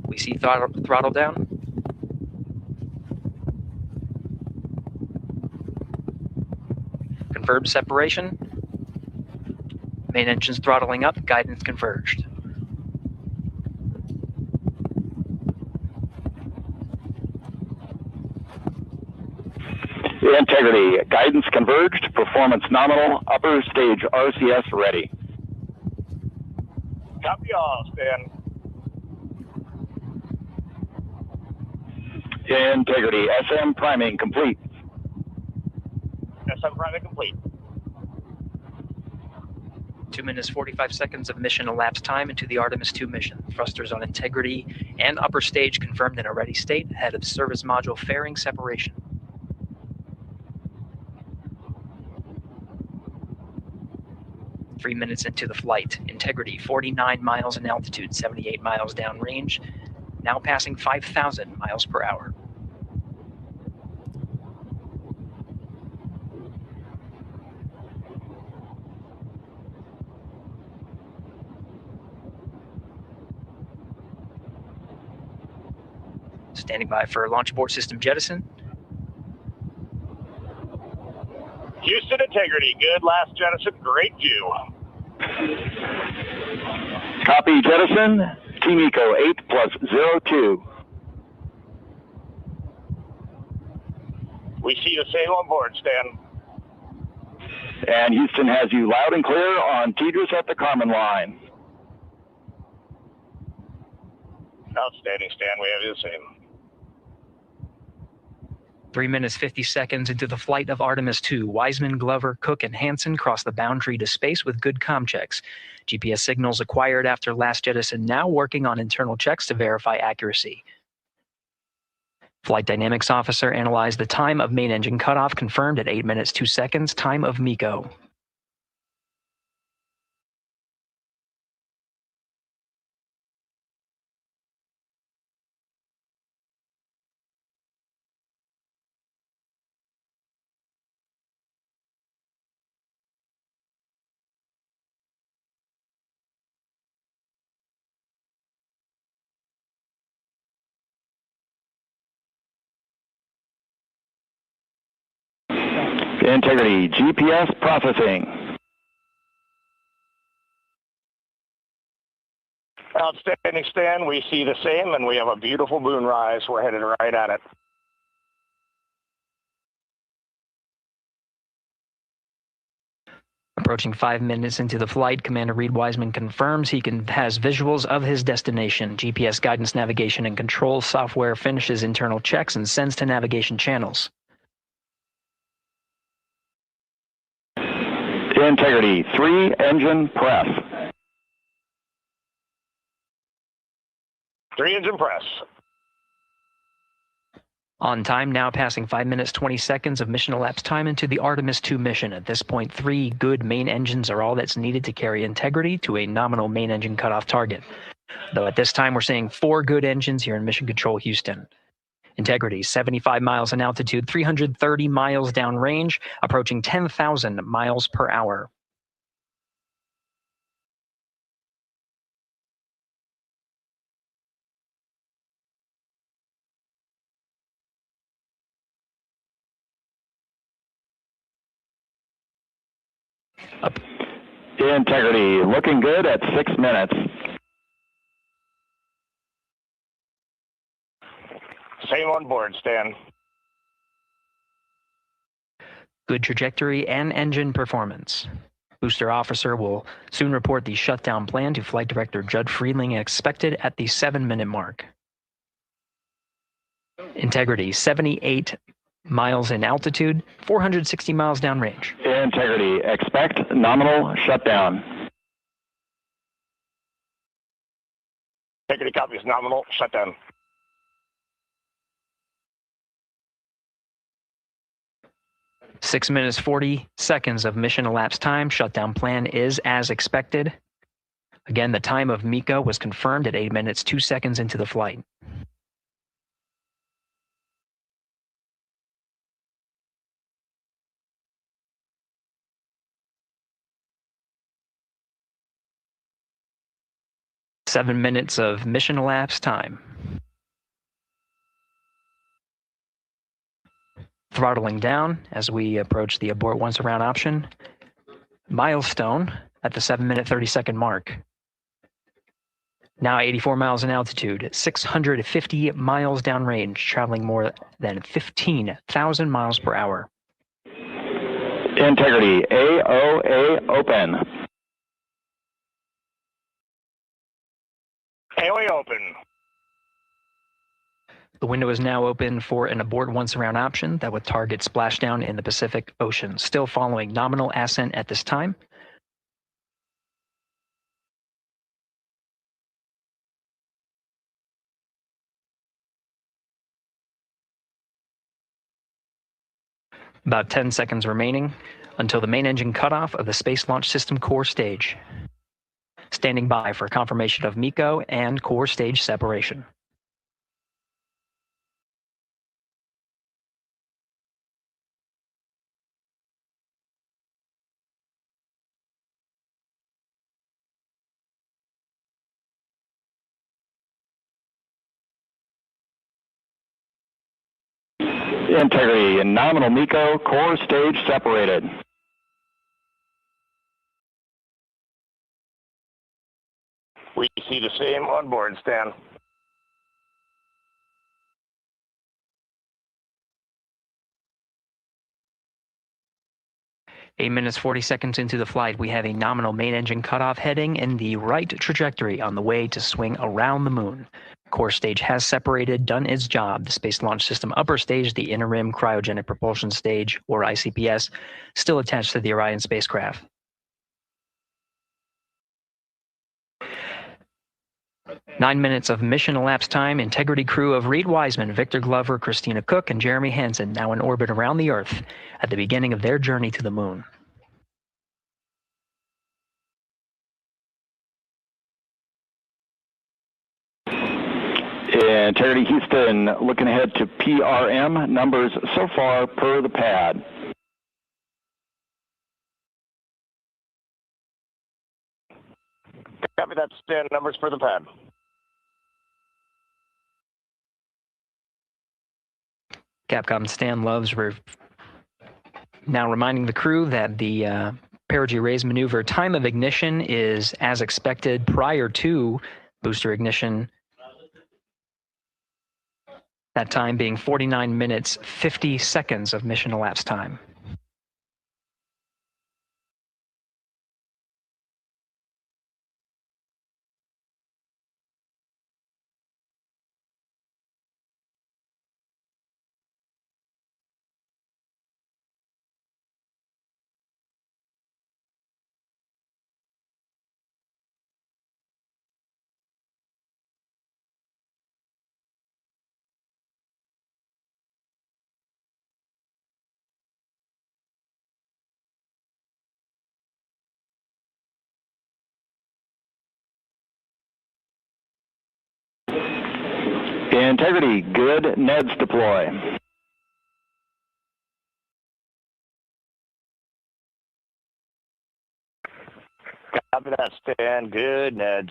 We see throttle down. Confirmed separation. Main engines throttling up, guidance converged. Integrity, guidance converged, performance nominal, upper stage RCS ready. Copy all, Stan. Integrity, SM priming complete. SM priming complete. 2 minutes 45 seconds of mission elapsed time into the Artemis II mission. Thrusters on Integrity and upper stage confirmed in a ready state ahead of service module fairing separation. Three minutes into the flight, Integrity 49 miles in altitude, 78 miles downrange, now passing 5,000 miles per hour. Standing by for launch abort system jettison. Houston Integrity, good last jettison, great view. Copy jettison, Team Eco 8+02. We see the sail on board, Stan. And Houston has you loud and clear on Tidris at the Carmen line. Outstanding, Stan. We have you the same. 3 minutes, 50 seconds into the flight of Artemis II, Wiseman, Glover, Cook, and Hansen crossed the boundary to space with good comm checks. GPS signals acquired after last jettison now working on internal checks to verify accuracy. Flight Dynamics Officer analyzed the time of main engine cutoff, confirmed at 8 minutes, 2 seconds, time of MECO. Integrity, GPS processing. Outstanding, Stan. We see the same, and we have a beautiful moonrise. We're headed right at it. Approaching 5 minutes into the flight, Commander Reid Wiseman confirms he has visuals of his destination. GPS guidance, navigation, and control software finishes internal checks and sends to navigation channels. Integrity, 3 engine press. 3 engine press. On time, now passing 5 minutes, 20 seconds of mission elapsed time into the Artemis II mission. At this point, 3 good main engines are all that's needed to carry Integrity to a nominal main engine cutoff target. Though at this time, we're seeing 4 good engines here in Mission Control Houston. Integrity, 75 miles in altitude, 330 miles downrange, approaching 10,000 miles per hour. Integrity, looking good at 6 minutes. Same on board, Stan. Good trajectory and engine performance. Booster officer will soon report the shutdown plan to Flight Director Judd Friedling, expected at the 7-minute mark. Integrity, 78 miles in altitude, 460 miles downrange. Integrity, expect nominal shutdown. Integrity copies nominal shutdown. Six minutes, 40 seconds of mission elapsed time. Shutdown plan is as expected. Again, the time of MECO was confirmed at 8 minutes, 2 seconds into the flight. Seven minutes of mission elapsed time. Throttling down as we approach the abort once around option. Milestone at the 7-minute, 30-second mark. Now 84 miles in altitude, 650 miles downrange, traveling more than 15,000 miles per hour. Integrity, AOA open. AOA open. The window is now open for an abort once around option that would target splashdown in the Pacific Ocean. Still following nominal ascent at this time. About 10 seconds remaining until the main engine cutoff of the Space Launch System core stage. Standing by for confirmation of MECO and core stage separation. Integrity and nominal MECO, core stage separated. We see the same on board, Stan. 8 minutes, 40 seconds into the flight, we have a nominal main engine cutoff heading in the right trajectory on the way to swing around the moon. Core stage has separated, done its job. The Space Launch System upper stage, the interim cryogenic propulsion stage, or ICPS, still attached to the Orion spacecraft. Nine minutes of mission elapsed time. Integrity crew of Reid Wiseman, Victor Glover, Christina Koch, and Jeremy Hansen now in orbit around the Earth at the beginning of their journey to the moon. Integrity Houston, looking ahead to PRM, numbers so far per the pad. Copy that, Stan. Numbers for the pad. Capcom Stan Loves now reminding the crew that the perigee raise maneuver time of ignition is as expected prior to booster ignition. That time being 49 minutes, 50 seconds of mission elapsed time. Integrity, good. NEDs deploy. Copy that, Stan. Good, Neds.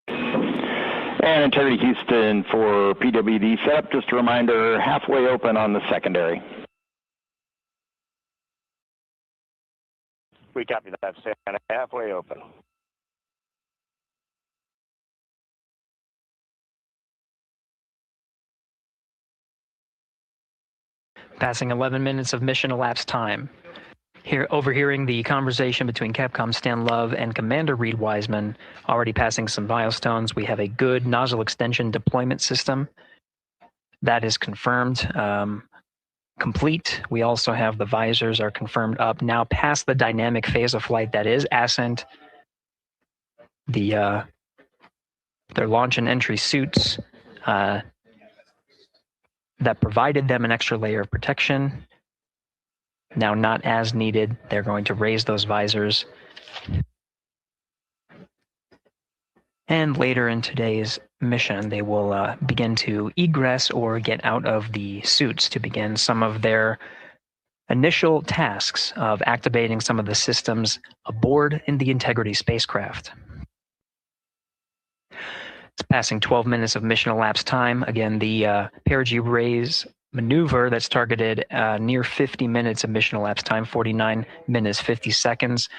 And Integrity Houston for PWD setup. Just a reminder, halfway open on the secondary. We copy that, Stan. Halfway open. Passing 11 minutes of mission elapsed time. Here, overhearing the conversation between Capcom Stan Love and Commander Reid Wiseman, already passing some milestones. We have a good nozzle extension deployment system. That is confirmed. Complete. We also have the visors are confirmed up, now past the dynamic phase of flight, that is ascent. Their launch and entry suits that provided them an extra layer of protection, now not as needed. They're going to raise those visors. And later in today's mission, they will begin to egress or get out of the suits to begin some of their initial tasks of activating some of the systems aboard in the Integrity spacecraft. It's passing 12 minutes of mission elapsed time. Again, the perigee raise maneuver that's targeted near 50 minutes of mission elapsed time, 49 minutes, 50 seconds.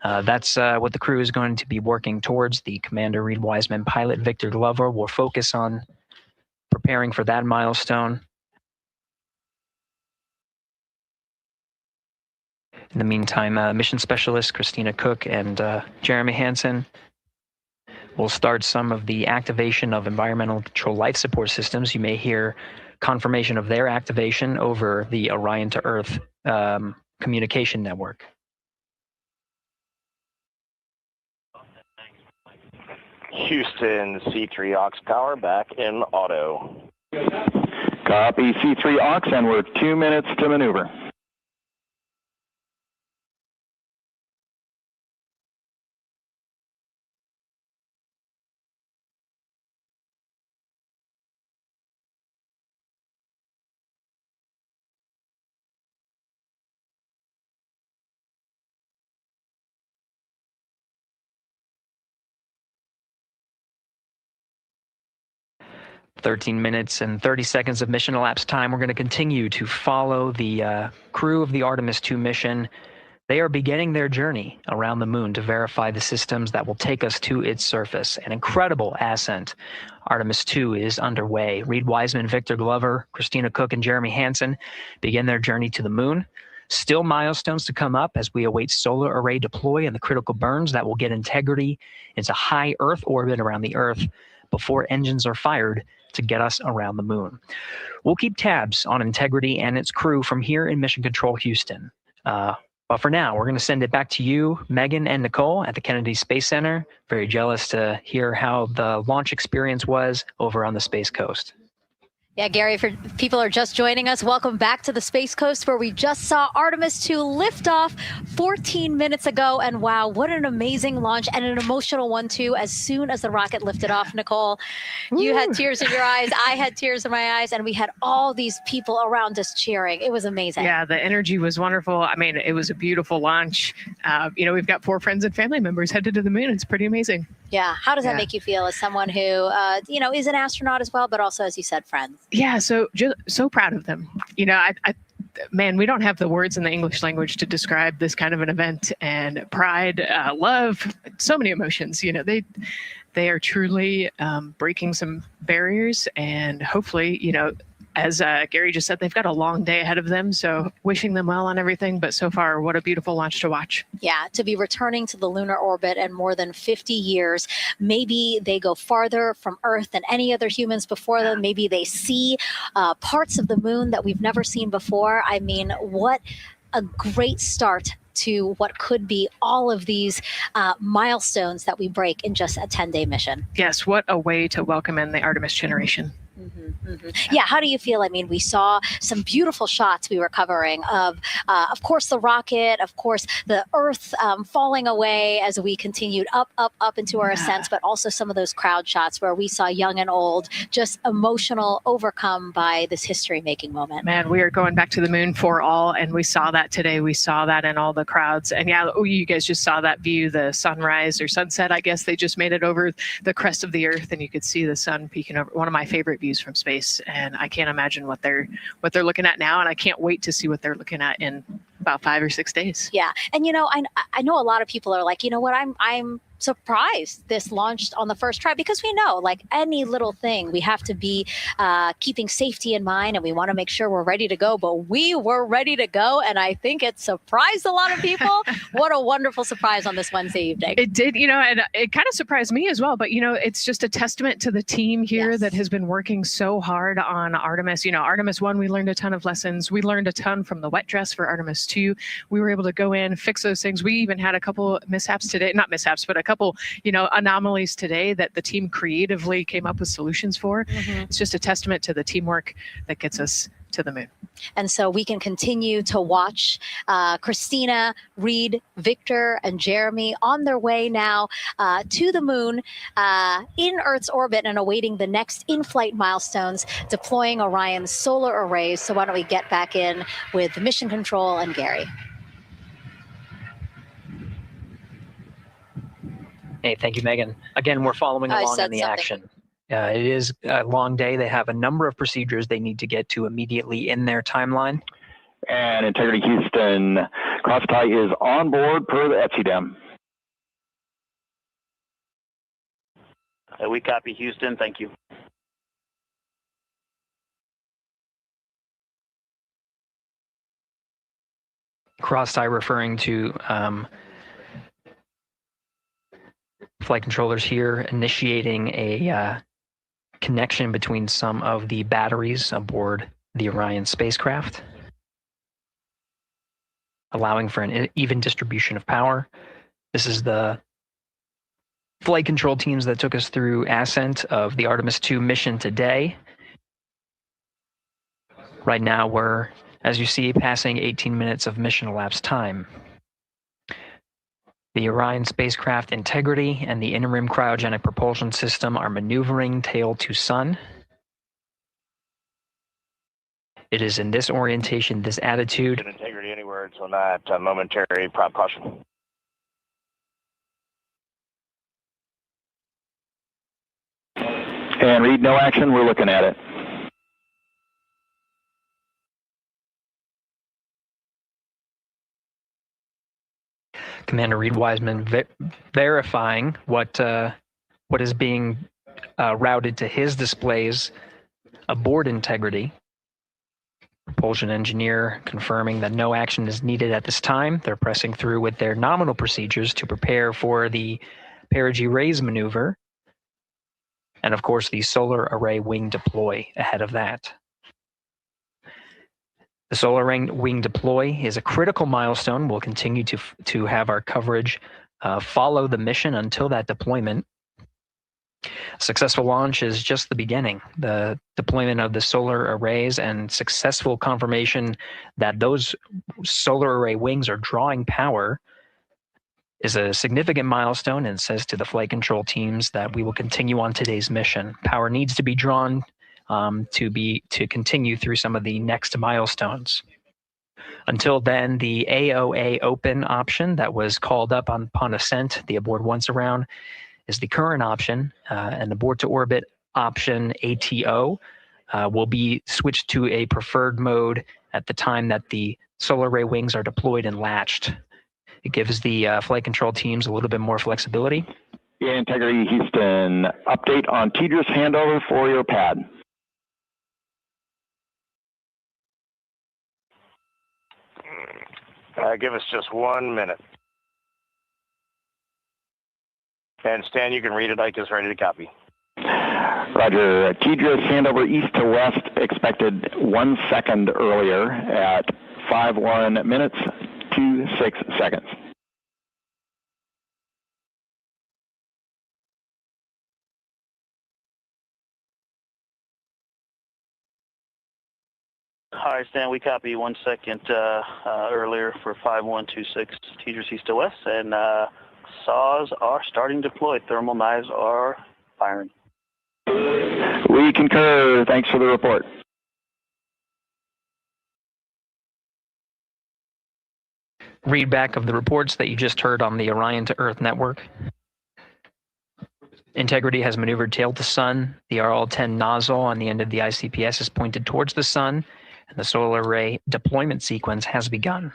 That's what the crew is going to be working towards. The Commander Reid Wiseman, pilot Victor Glover will focus on preparing for that milestone. In the meantime, mission specialist Christina Koch and Jeremy Hansen will start some of the activation of environmental control life support systems. You may hear confirmation of their activation over the Orion to Earth communication network. Houston, C3 aux power back in auto. Copy C3 aux, and we're 2 minutes to maneuver. "13 minutes and 30 seconds of mission elapsed time. We're going to continue to follow the crew of the Artemis II mission They are beginning their journey around the moon to verify the systems that will take us to its surface. An incredible ascent. Artemis II is underway. Reid Wiseman, Victor Glover, Christina Koch, and Jeremy Hansen begin their journey to the moon. Still milestones to come up as we await solar array deploy and the critical burns that will get Integrity into high Earth orbit around the Earth before engines are fired to get us around the moon. We'll keep tabs on Integrity and its crew from here in Mission Control Houston. But for now, we're going to send it back to you, Megan and Nicole at the Kennedy Space Center. Very jealous to hear how the launch experience was over on the Space Coast. Yeah, Gary, if people are just joining us, welcome back to the Space Coast, where we just saw Artemis II lift off 14 minutes ago. And wow, what an amazing launch, and an emotional one, too. As soon as the rocket lifted off, Nicole, you had tears in your eyes. I had tears in my eyes. And we had all these people around us cheering. It was amazing. Yeah, the energy was wonderful. I mean, it was a beautiful launch. We've got 4 friends and family members headed to the moon. It's pretty amazing. Yeah. How does that make you feel as someone who, is an astronaut as well, but also, as you said, friends? Yeah, so proud of them. Man, we don't have the words in the English language to describe this kind of an event, and pride, love, so many emotions. They are truly breaking some barriers, and hopefully, as Gary just said, they've got a long day ahead of them. So wishing them well on everything. But so far, what a beautiful launch to watch. Yeah, to be returning to the lunar orbit in more than 50 years. Maybe they go farther from Earth than any other humans before them. Maybe they see parts of the moon that we've never seen before. I mean, what a great start to what could be all of these milestones that we break in just a 10-day mission. Yes, what a way to welcome in the Artemis generation. Yeah, how do you feel? I mean, we saw some beautiful shots we were covering of course, the rocket, of course, the Earth falling away as we continued up into our ascents, but also some of those crowd shots where we saw young and old, just emotional, overcome by this history-making moment. Man, we are going back to the moon for all, and we saw that today. We saw that in all the crowds. And yeah, you guys just saw that view, the sunrise or sunset, I guess. They just made it over the crest of the Earth, and you could see the sun peeking over. One of my favorite views from space, and I can't imagine what they're looking at now, and I can't wait to see what they're looking at in about 5 or 6 days. Yeah, and I know a lot of people are like, you know what, I'm surprised this launched on the first try, because we know, like any little thing, we have to be keeping safety in mind, and we want to make sure we're ready to go. But we were ready to go, and I think it surprised a lot of people. What a wonderful surprise on this Wednesday evening. It did, and it kind of surprised me as well. But it's just a testament to the team here that has been working so hard on Artemis. Artemis 1, we learned a ton of lessons. We learned a ton from the wet dress for Artemis 2. We were able to go in, fix those things. We even had a couple mishaps today, not mishaps, but a couple, anomalies today that the team creatively came up with solutions for. It's just a testament to the teamwork that gets us to the moon. And so we can continue to watch Christina, Reid, Victor, and Jeremy on their way now to the moon in Earth's orbit, and awaiting the next in-flight milestones, deploying Orion's solar arrays. So why don't we get back in with Mission Control and Gary. Hey, thank you, Megan. Again, we're following along in the action. It is a long day. They have a number of procedures they need to get to immediately in their timeline. And Integrity Houston, cross-tie is on board per the ETSI-DEM. We copy, Houston. Thank you. Cross-tie referring to flight controllers here initiating a connection between some of the batteries aboard the Orion spacecraft, allowing for an even distribution of power. This is the flight control teams that took us through ascent of the Artemis II mission today. Right now we're, as you see, passing 18 minutes of mission elapsed time. The Orion spacecraft Integrity and the interim cryogenic propulsion system are maneuvering tail to sun. It is in this orientation, this attitude. Integrity, any words on that momentary prop caution? And Reid, no action. We're looking at it. Commander Reid Wiseman verifying what is being routed to his displays aboard Integrity. Propulsion engineer confirming that no action is needed at this time. They're pressing through with their nominal procedures to prepare for the perigee raise maneuver. And of course, the solar array wing deploy ahead of that. The solar array wing deploy is a critical milestone. We'll continue to have our coverage follow the mission until that deployment. Successful launch is just the beginning. The deployment of the solar arrays and successful confirmation that those solar array wings are drawing power is a significant milestone and says to the flight control teams that we will continue on today's mission. Power needs to be drawn to continue through some of the next milestones. Until then, the AOA open option that was called up upon ascent, the aboard once around, is the current option, and the board to orbit option ATO will be switched to a preferred mode at the time that the solar array wings are deployed and latched. It gives the flight control teams a little bit more flexibility. Yeah, Integrity Houston, update on TDRS handover for your pad. Give us just 1 minute. And Stan, you can read it. Ike is ready to copy. Roger. TDRS handover east to west expected 1 second earlier at 5:1 minutes 26 seconds. Hi, Stan. We copy 1 second earlier for 5126 TDRS east to west, and saws are starting to deploy. Thermal knives are firing. We concur. Thanks for the report. Read back of the reports that you just heard on the Orion to Earth network. Integrity has maneuvered tail to sun. The RL-10 nozzle on the end of the ICPS is pointed towards the sun, and the solar array deployment sequence has begun.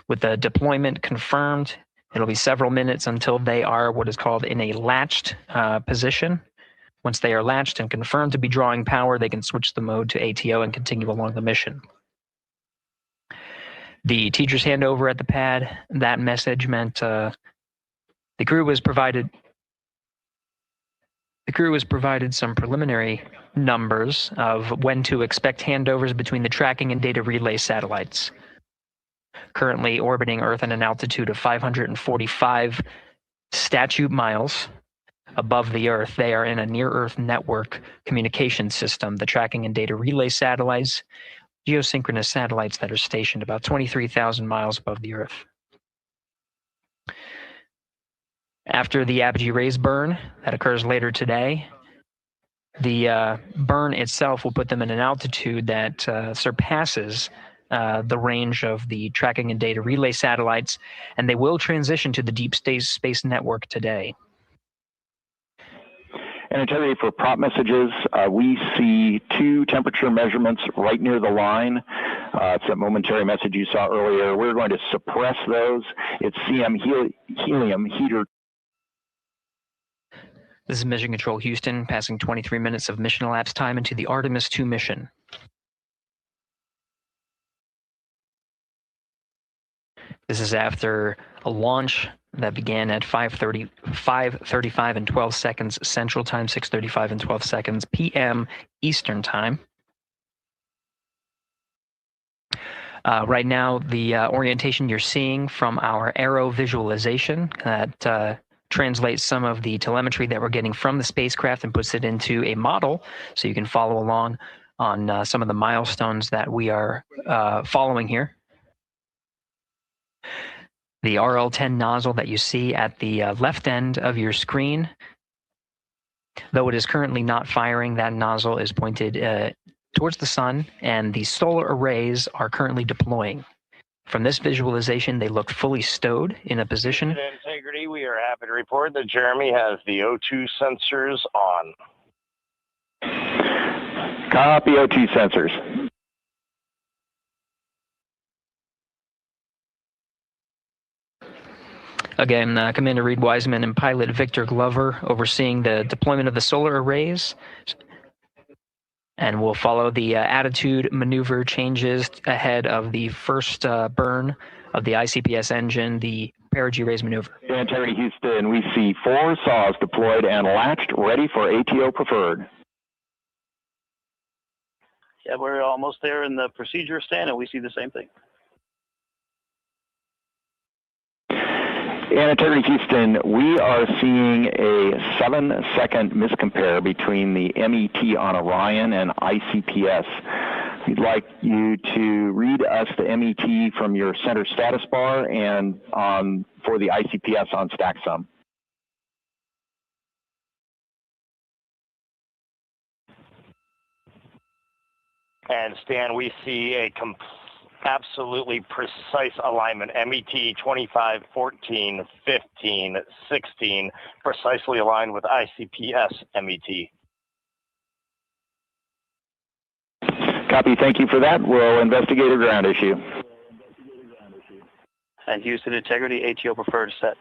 With the deployment confirmed, it'll be several minutes until they are what is called in a latched position. Once they are latched and confirmed to be drawing power, they can switch the mode to ATO and continue along the mission. The teacher's handover at the pad, that message meant the crew was provided some preliminary numbers of when to expect handovers between the tracking and data relay satellites. Currently orbiting Earth at an altitude of 545 statute miles above the Earth, they are in a near-Earth network communication system. The tracking and data relay satellites, geosynchronous satellites that are stationed about 23,000 miles above the Earth. After the apogee raise burn that occurs later today, the burn itself will put them in an altitude that surpasses the range of the tracking and data relay satellites, and they will transition to the deep space network today. And Integrity, for prop messages, we see 2 temperature measurements right near the line. It's that momentary message you saw earlier. We're going to suppress those. It's CM helium heater. This is Mission Control Houston, passing 23 minutes of mission elapsed time into the Artemis II mission. This is after a launch that began at 5:35 and 12 seconds Central Time, 6:35 and 12 seconds p.m. Eastern Time. Right now, the orientation you're seeing from our arrow visualization that translates some of the telemetry that we're getting from the spacecraft and puts it into a model so you can follow along on some of the milestones that we are following here. The RL-10 nozzle that you see at the left end of your screen, though it is currently not firing, that nozzle is pointed towards the sun, and the solar arrays are currently deploying. From this visualization, they look fully stowed in a position. Integrity, we are happy to report that Jeremy has the O2 sensors on. Copy O2 sensors. Again, Commander Reid Wiseman and pilot Victor Glover overseeing the deployment of the solar arrays. And we'll follow the attitude maneuver changes ahead of the first burn of the ICPS engine, the perigee raise maneuver. Integrity Houston, we see 4 saws deployed and latched, ready for ATO preferred. Yeah, we're almost there in the procedure stand, and we see the same thing. And Integrity Houston, we are seeing a 7-second miscompare between the MET on Orion and ICPS. We'd like you to read us the MET from your center status bar and for the ICPS on StackSum. And Stan, we see a absolutely precise alignment. MET 25, 14, 15, 16, precisely aligned with ICPS MET. Copy, thank you for that. We'll investigate a ground issue. And Houston Integrity, ATO preferred set.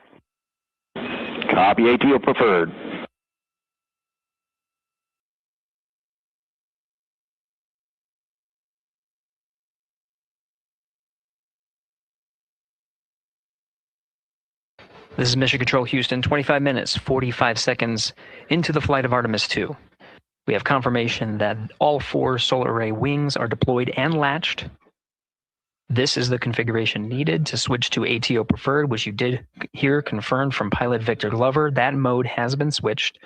Copy, ATO preferred. This is Mission Control Houston, 25 minutes, 45 seconds into the flight of Artemis II. We have confirmation that all 4 solar array wings are deployed and latched. This is the configuration needed to switch to ATO preferred, which you did hear confirmed from pilot Victor Glover. That mode has been switched.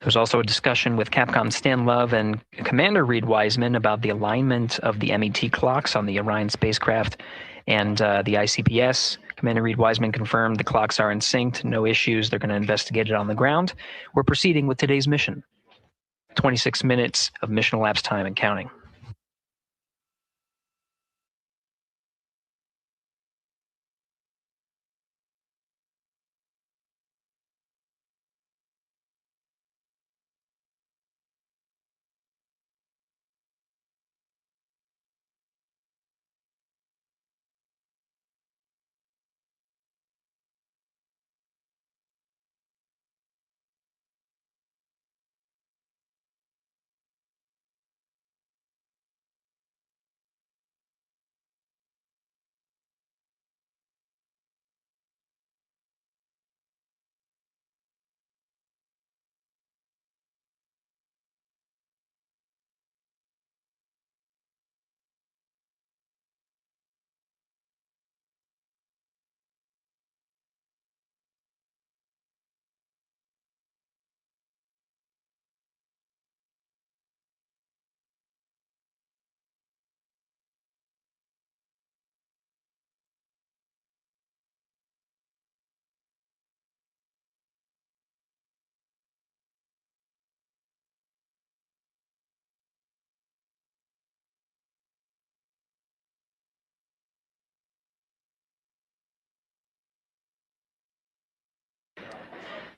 There's also a discussion with Capcom Stan Love and Commander Reid Wiseman about the alignment of the MET clocks on the Orion spacecraft and the ICPS. Commander Reid Wiseman confirmed the clocks are in sync, no issues. They're going to investigate it on the ground. We're proceeding with today's mission. 26 minutes of mission elapsed time and counting.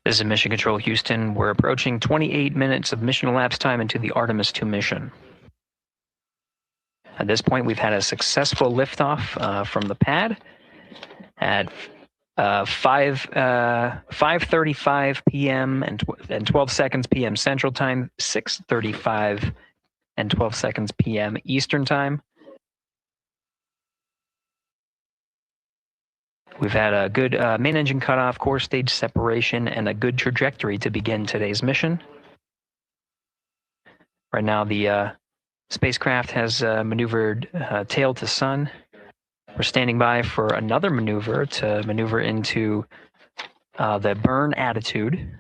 This is Mission Control Houston. We're approaching 28 minutes of mission elapsed time into the Artemis II mission. At this point, we've had a successful liftoff from the pad at 5:35 p.m. and 12 seconds p.m. Central Time, 6:35 and 12 seconds p.m. Eastern Time. We've had a good main engine cutoff, core stage separation, and a good trajectory to begin today's mission. Right now, the spacecraft has maneuvered tail to sun. We're standing by for another maneuver to maneuver into the burn attitude.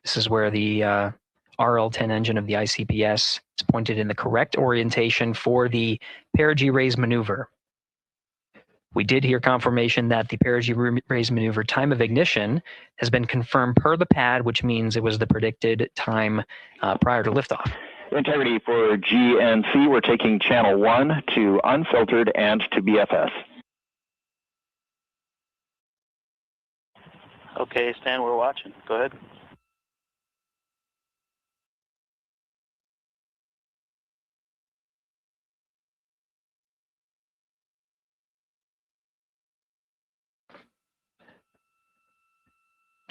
This is where the RL-10 engine of the ICPS is pointed in the correct orientation for the perigee raise maneuver. We did hear confirmation that the perigee raise maneuver time of ignition has been confirmed per the pad, which means it was the predicted time prior to liftoff. Integrity for GNC, we're taking channel 1 to unfiltered and to BFS. Okay, Stan, we're watching. Go ahead.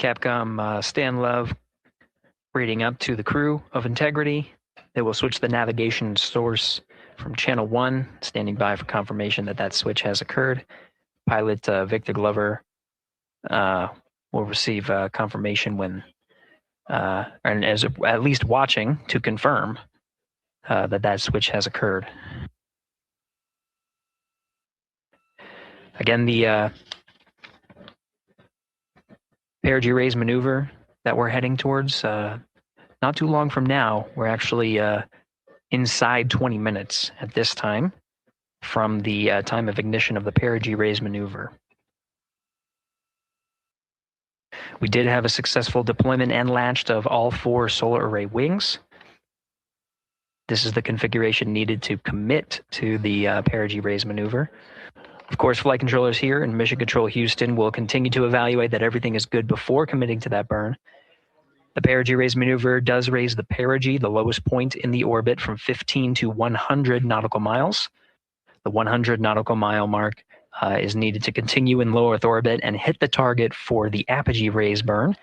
Capcom Stan Love reading up to the crew of Integrity. They will switch the navigation source from channel 1, standing by for confirmation that that switch has occurred. Pilot Victor Glover will receive confirmation when, and as at least watching to confirm that that switch has occurred. Again, the perigee raise maneuver that we're heading towards, not too long from now, we're actually inside 20 minutes at this time from the time of ignition of the perigee raise maneuver. We did have a successful deployment and launched of all 4 solar array wings. This is the configuration needed to commit to the perigee raise maneuver. Of course, flight controllers here in Mission Control Houston will continue to evaluate that everything is good before committing to that burn. The perigee raise maneuver does raise the perigee, the lowest point in the orbit, from 15 to 100 nautical miles. The 100 nautical mile mark is needed to continue in low Earth orbit and hit the target for the apogee raise burn.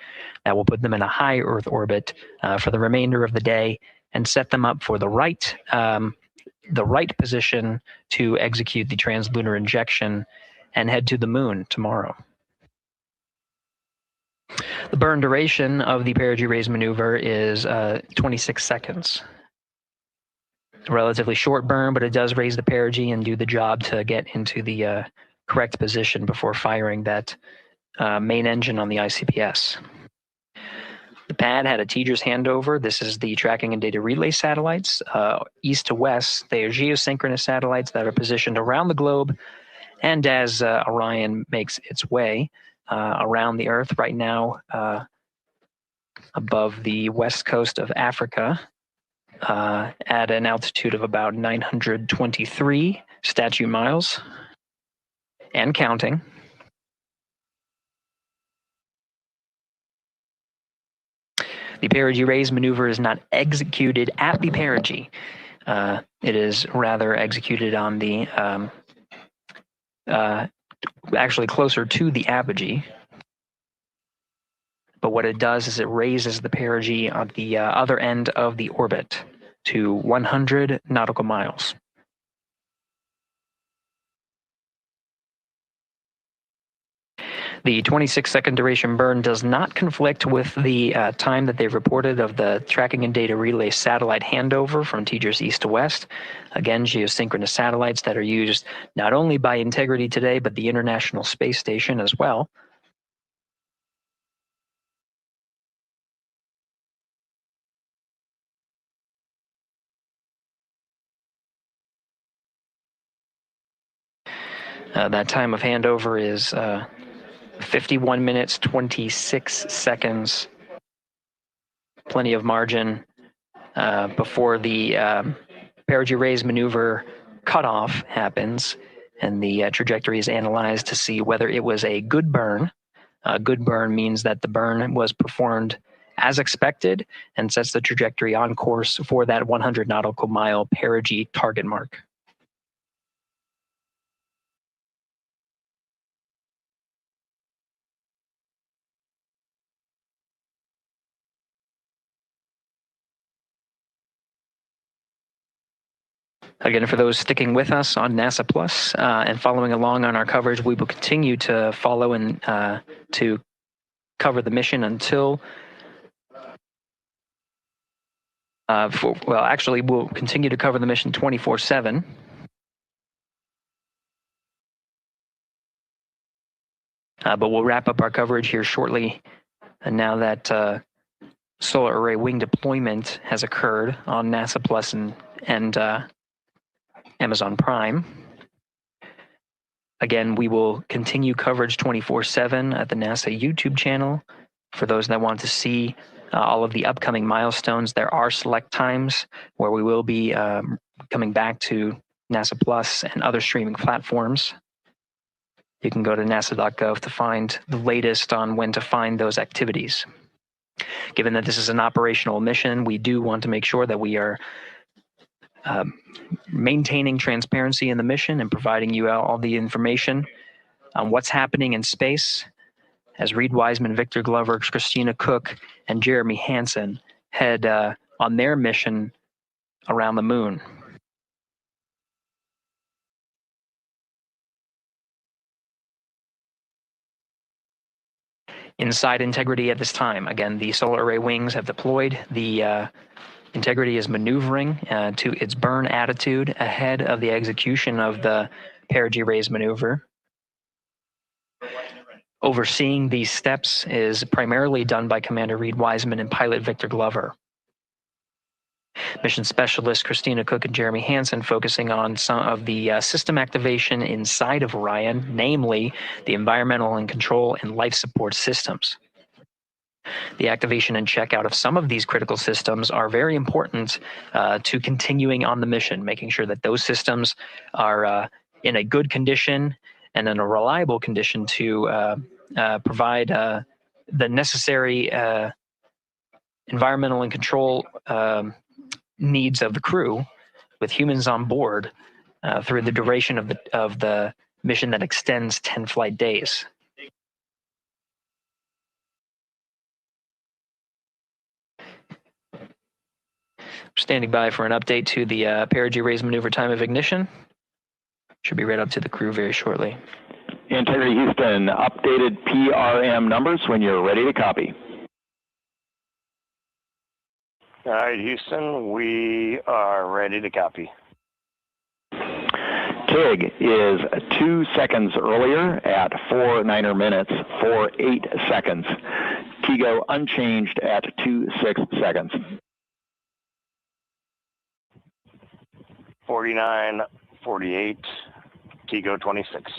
That will put them in a high Earth orbit for the remainder of the day and set them up for the right position to execute the translunar injection and head to the moon tomorrow. The burn duration of the perigee raise maneuver is 26 seconds. A relatively short burn, but it does raise the perigee and do the job to get into the correct position before firing that main engine on the ICPS. The pad had a TDRS handover. This is the tracking and data relay satellites. East to west, they are geosynchronous satellites that are positioned around the globe. And as Orion makes its way around the Earth right now, above the west coast of Africa, at an altitude of about 923 statute miles and counting. The perigee raise maneuver is not executed at the perigee. It is rather executed on the, actually closer to the apogee. But what it does is it raises the perigee on the other end of the orbit to 100 nautical miles. The 26-second duration burn does not conflict with the time that they've reported of the tracking and data relay satellite handover from TDRS east to west. Again, geosynchronous satellites that are used not only by Integrity today, but the International Space Station as well. That time of handover is 51 minutes, 26 seconds. Plenty of margin before the perigee raise maneuver cutoff happens, and the trajectory is analyzed to see whether it was a good burn. A good burn means that the burn was performed as expected and sets the trajectory on course for that 100 nautical mile perigee target mark. Again, for those sticking with us on NASA Plus and following along on our coverage, we will continue to follow and to cover the mission until, actually, we'll continue to cover the mission 24/7. But we'll wrap up our coverage here shortly. And now that solar array wing deployment has occurred on NASA Plus and Amazon Prime. Again, we will continue coverage 24/7 at the NASA YouTube channel. For those that want to see all of the upcoming milestones, there are select times where we will be coming back to NASA Plus and other streaming platforms. You can go to nasa.gov to find the latest on when to find those activities. Given that this is an operational mission, we do want to make sure that we are maintaining transparency in the mission and providing you all the information on what's happening in space as Reid Wiseman, Victor Glover, Christina Koch, and Jeremy Hansen head on their mission around the moon. Inside Integrity at this time, again, the solar array wings have deployed. The Integrity is maneuvering to its burn attitude ahead of the execution of the perigee raise maneuver. Overseeing these steps is primarily done by Commander Reid Wiseman and pilot Victor Glover. Mission specialist Christina Koch and Jeremy Hansen focusing on some of the system activation inside of Orion, namely the environmental and control and life support systems. The activation and checkout of some of these critical systems are very important to continuing on the mission, making sure that those systems are in a good condition and in a reliable condition to provide the necessary environmental and control needs of the crew, with humans on board through the duration of the mission that extends 10 flight days. Standing by for an update to the perigee raise maneuver time of ignition. Should be right up to the crew very shortly. Integrity Houston, updated PRM numbers when you're ready to copy. All right, Houston, we are ready to copy. TIG is 2 seconds earlier at 4 minutes, 48 seconds. TIGO unchanged at 26 seconds. 49, 48, TIGO 26.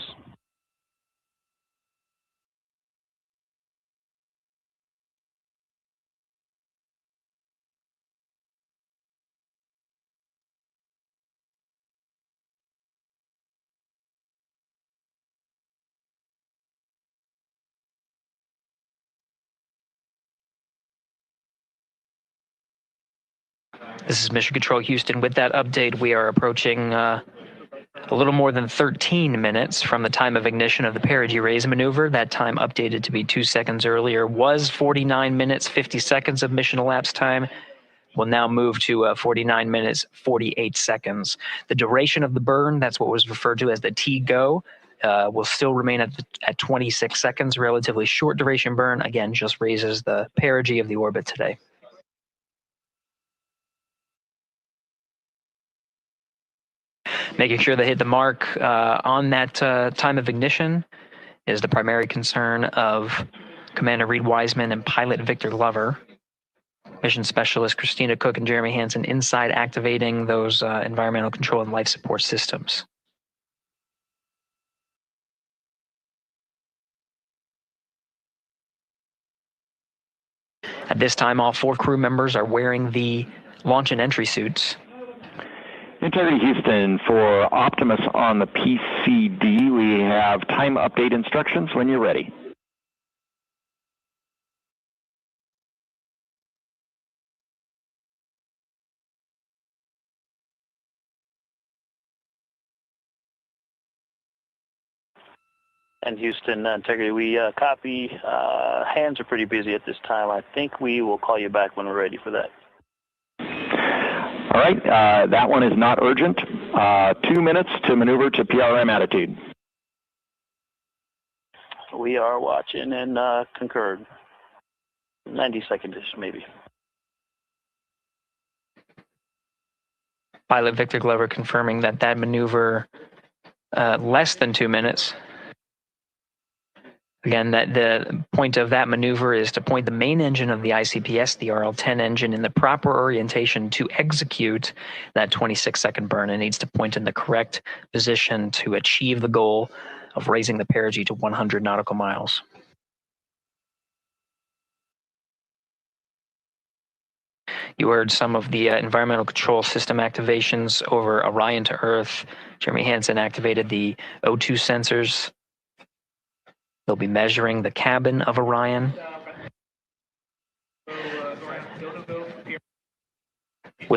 This is Mission Control Houston. With that update, we are approaching a little more than 13 minutes from the time of ignition of the perigee raise maneuver. That time updated to be 2 seconds earlier was 49 minutes, 50 seconds of mission elapsed time. We'll now move to 49 minutes, 48 seconds. The duration of the burn, that's what was referred to as the TGO, will still remain at 26 seconds. Relatively short duration burn, again, just raises the perigee of the orbit today. Making sure they hit the mark on that time of ignition is the primary concern of Commander Reid Wiseman and pilot Victor Glover. Mission specialist Christina Koch and Jeremy Hansen inside activating those environmental control and life support systems. At this time, all 4 crew members are wearing the launch and entry suits. Integrity Houston, for Optimus on the PCD, we have time update instructions when you're ready. And Houston, Integrity, we copy. Hands are pretty busy at this time. I think we will call you back when we're ready for that. All right, that one is not urgent. 2 minutes to maneuver to PRM attitude. We are watching and concurred. 90 seconds-ish, maybe. Pilot Victor Glover confirming that maneuver less than 2 minutes. Again, that the point of that maneuver is to point the main engine of the ICPS, the RL-10 engine, in the proper orientation to execute that 26-second burn. It needs to point in the correct position to achieve the goal of raising the perigee to 100 nautical miles. You heard some of the environmental control system activations over Orion to Earth. Jeremy Hansen activated the O2 sensors. They'll be measuring the cabin of Orion.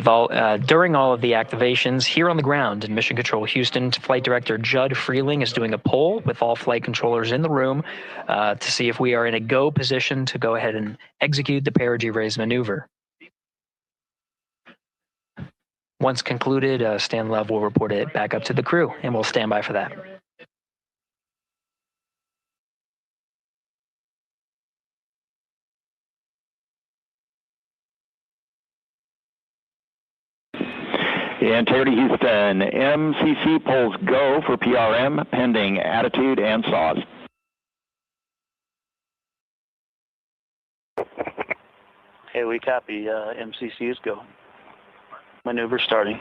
During all of the activations here on the ground in Mission Control Houston, Flight Director Judd Freeling is doing a poll with all flight controllers in the room to see if we are in a go position to go ahead and execute the perigee raise maneuver. Once concluded, Stan Love will report it back up to the crew, and we'll stand by for that. Integrity Houston, MCC polls go for PRM pending attitude and saws. Okay, we copy. MCC is go. Maneuver starting.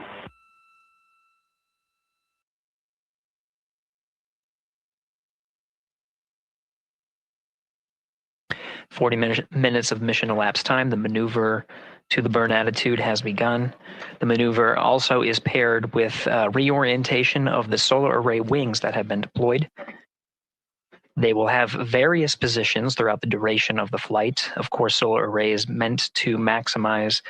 Minutes of mission elapsed time. The maneuver to the burn attitude has begun. The maneuver also is paired with reorientation of the solar array wings that have been deployed. They will have various positions throughout the duration of the flight. Of course, solar array is meant to maximize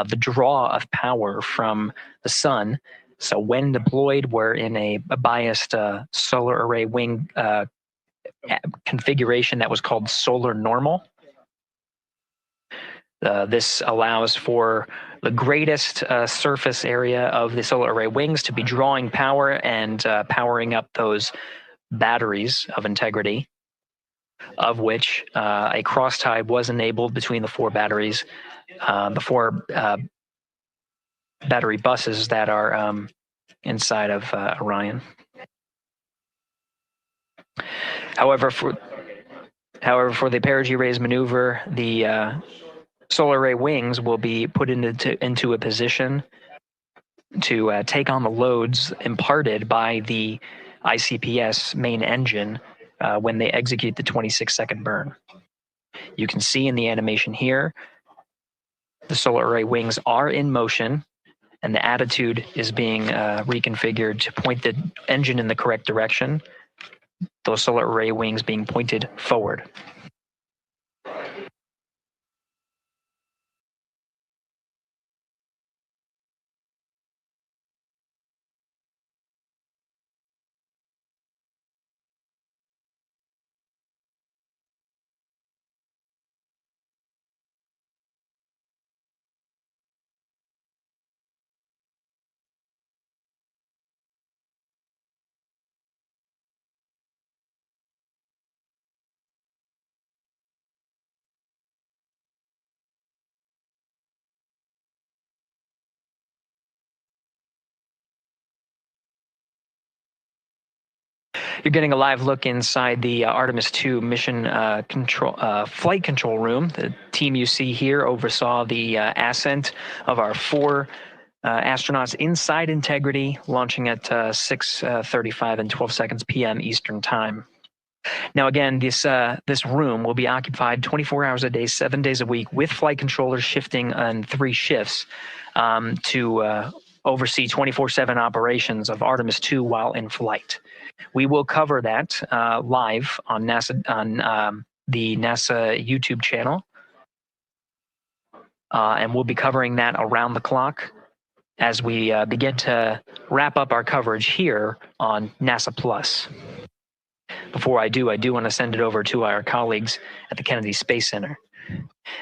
the draw of power from the sun. So when deployed, we're in a biased solar array wing configuration that was called solar normal. This allows for the greatest surface area of the solar array wings to be drawing power and powering up those batteries of integrity, of which a cross tie was enabled between the four batteries, the four battery buses that are inside of Orion. However, for the perigee raise maneuver, the solar array wings will be put into a position to take on the loads imparted by the ICPS main engine when they execute the 26-second burn. You can see in the animation here, the solar array wings are in motion, and the attitude is being reconfigured to point the engine in the correct direction, those solar array wings being pointed forward. You're getting a live look inside the Artemis II mission flight control room. The team you see here oversaw the ascent of our four astronauts inside Integrity, launching at 6:35 and 12 seconds p.m. Eastern Time. Now, again, this room will be occupied 24 hours a day, 7 days a week, with flight controllers shifting on 3 shifts to oversee 24/7 operations of Artemis II while in flight. We will cover that live on the NASA YouTube channel, and we'll be covering that around the clock as we begin to wrap up our coverage here on NASA Plus. Before I do want to send it over to our colleagues at the Kennedy Space Center.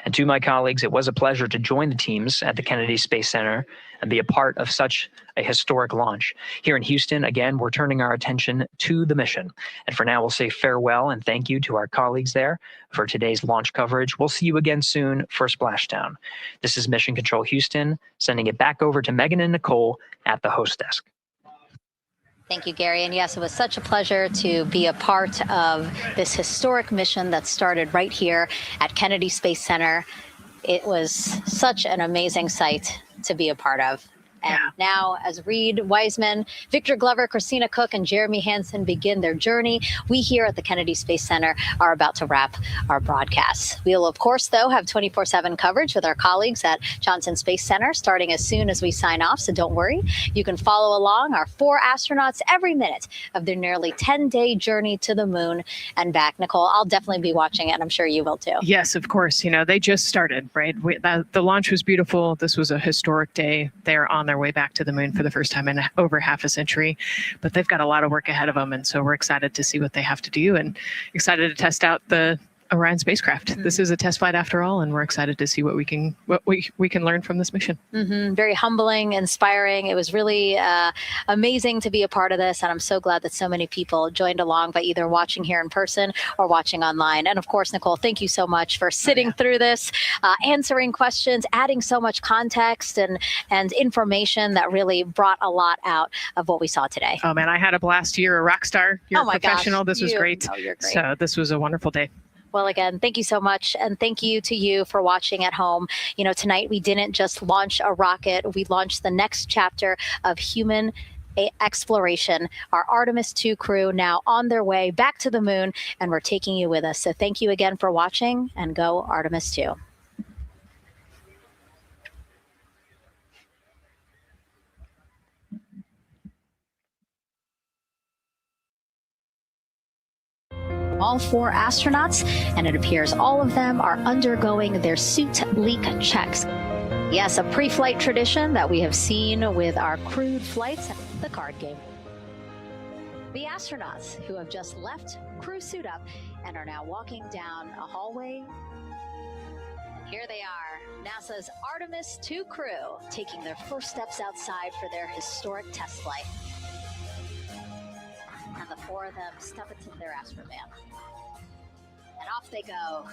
And to my colleagues, it was a pleasure to join the teams at the Kennedy Space Center and be a part of such a historic launch. Here in Houston, again, we're turning our attention to the mission. And for now, we'll say farewell and thank you to our colleagues there for today's launch coverage. We'll see you again soon for Splashdown. This is Mission Control Houston, sending it back over to Megan and Nicole at the host desk. Thank you, Gary. And yes, it was such a pleasure to be a part of this historic mission that started right here at Kennedy Space Center. It was such an amazing sight to be a part of. And now, as Reid Wiseman, Victor Glover, Christina Koch, and Jeremy Hansen begin their journey, we here at the Kennedy Space Center are about to wrap our broadcasts. We'll, of course, though, have 24/7 coverage with our colleagues at Johnson Space Center starting as soon as we sign off, so don't worry. You can follow along our 4 astronauts every minute of their nearly 10-day journey to the moon and back. Nicole, I'll definitely be watching it, and I'm sure you will too. Yes, of course. You know, they just started, right? The launch was beautiful. This was a historic day. They're on their way back to the moon for the first time in over half a century, but they've got a lot of work ahead of them. And so we're excited to see what they have to do and excited to test out the Orion spacecraft. This is a test flight after all, and we're excited to see what we can learn from this mission. Very humbling, inspiring. It was really amazing to be a part of this, and I'm so glad that so many people joined along by either watching here in person or watching online. And of course, Nicole, thank you so much for sitting through this, answering questions, adding so much context and information that really brought a lot out of what we saw today. Oh man, I had a blast. You're a rock star. You're a professional. Gosh, this was great. Oh, you're great. So this was a wonderful day. Well, again, thank you so much. And thank you to you for watching at home. You know, tonight we didn't just launch a rocket. We launched the next chapter of human exploration. Our Artemis II crew now on their way back to the moon, and we're taking you with us. So thank you again for watching, and go Artemis II. All 4 astronauts, and it appears all of them are undergoing their suit leak checks. Yes, a pre-flight tradition that we have seen with our crewed flights, the card game. The astronauts who have just left crew suit up and are now walking down a hallway. And here they are, NASA's Artemis II crew, taking their first steps outside for their historic test flight. And the 4 of them step into their astrovan. And off they go.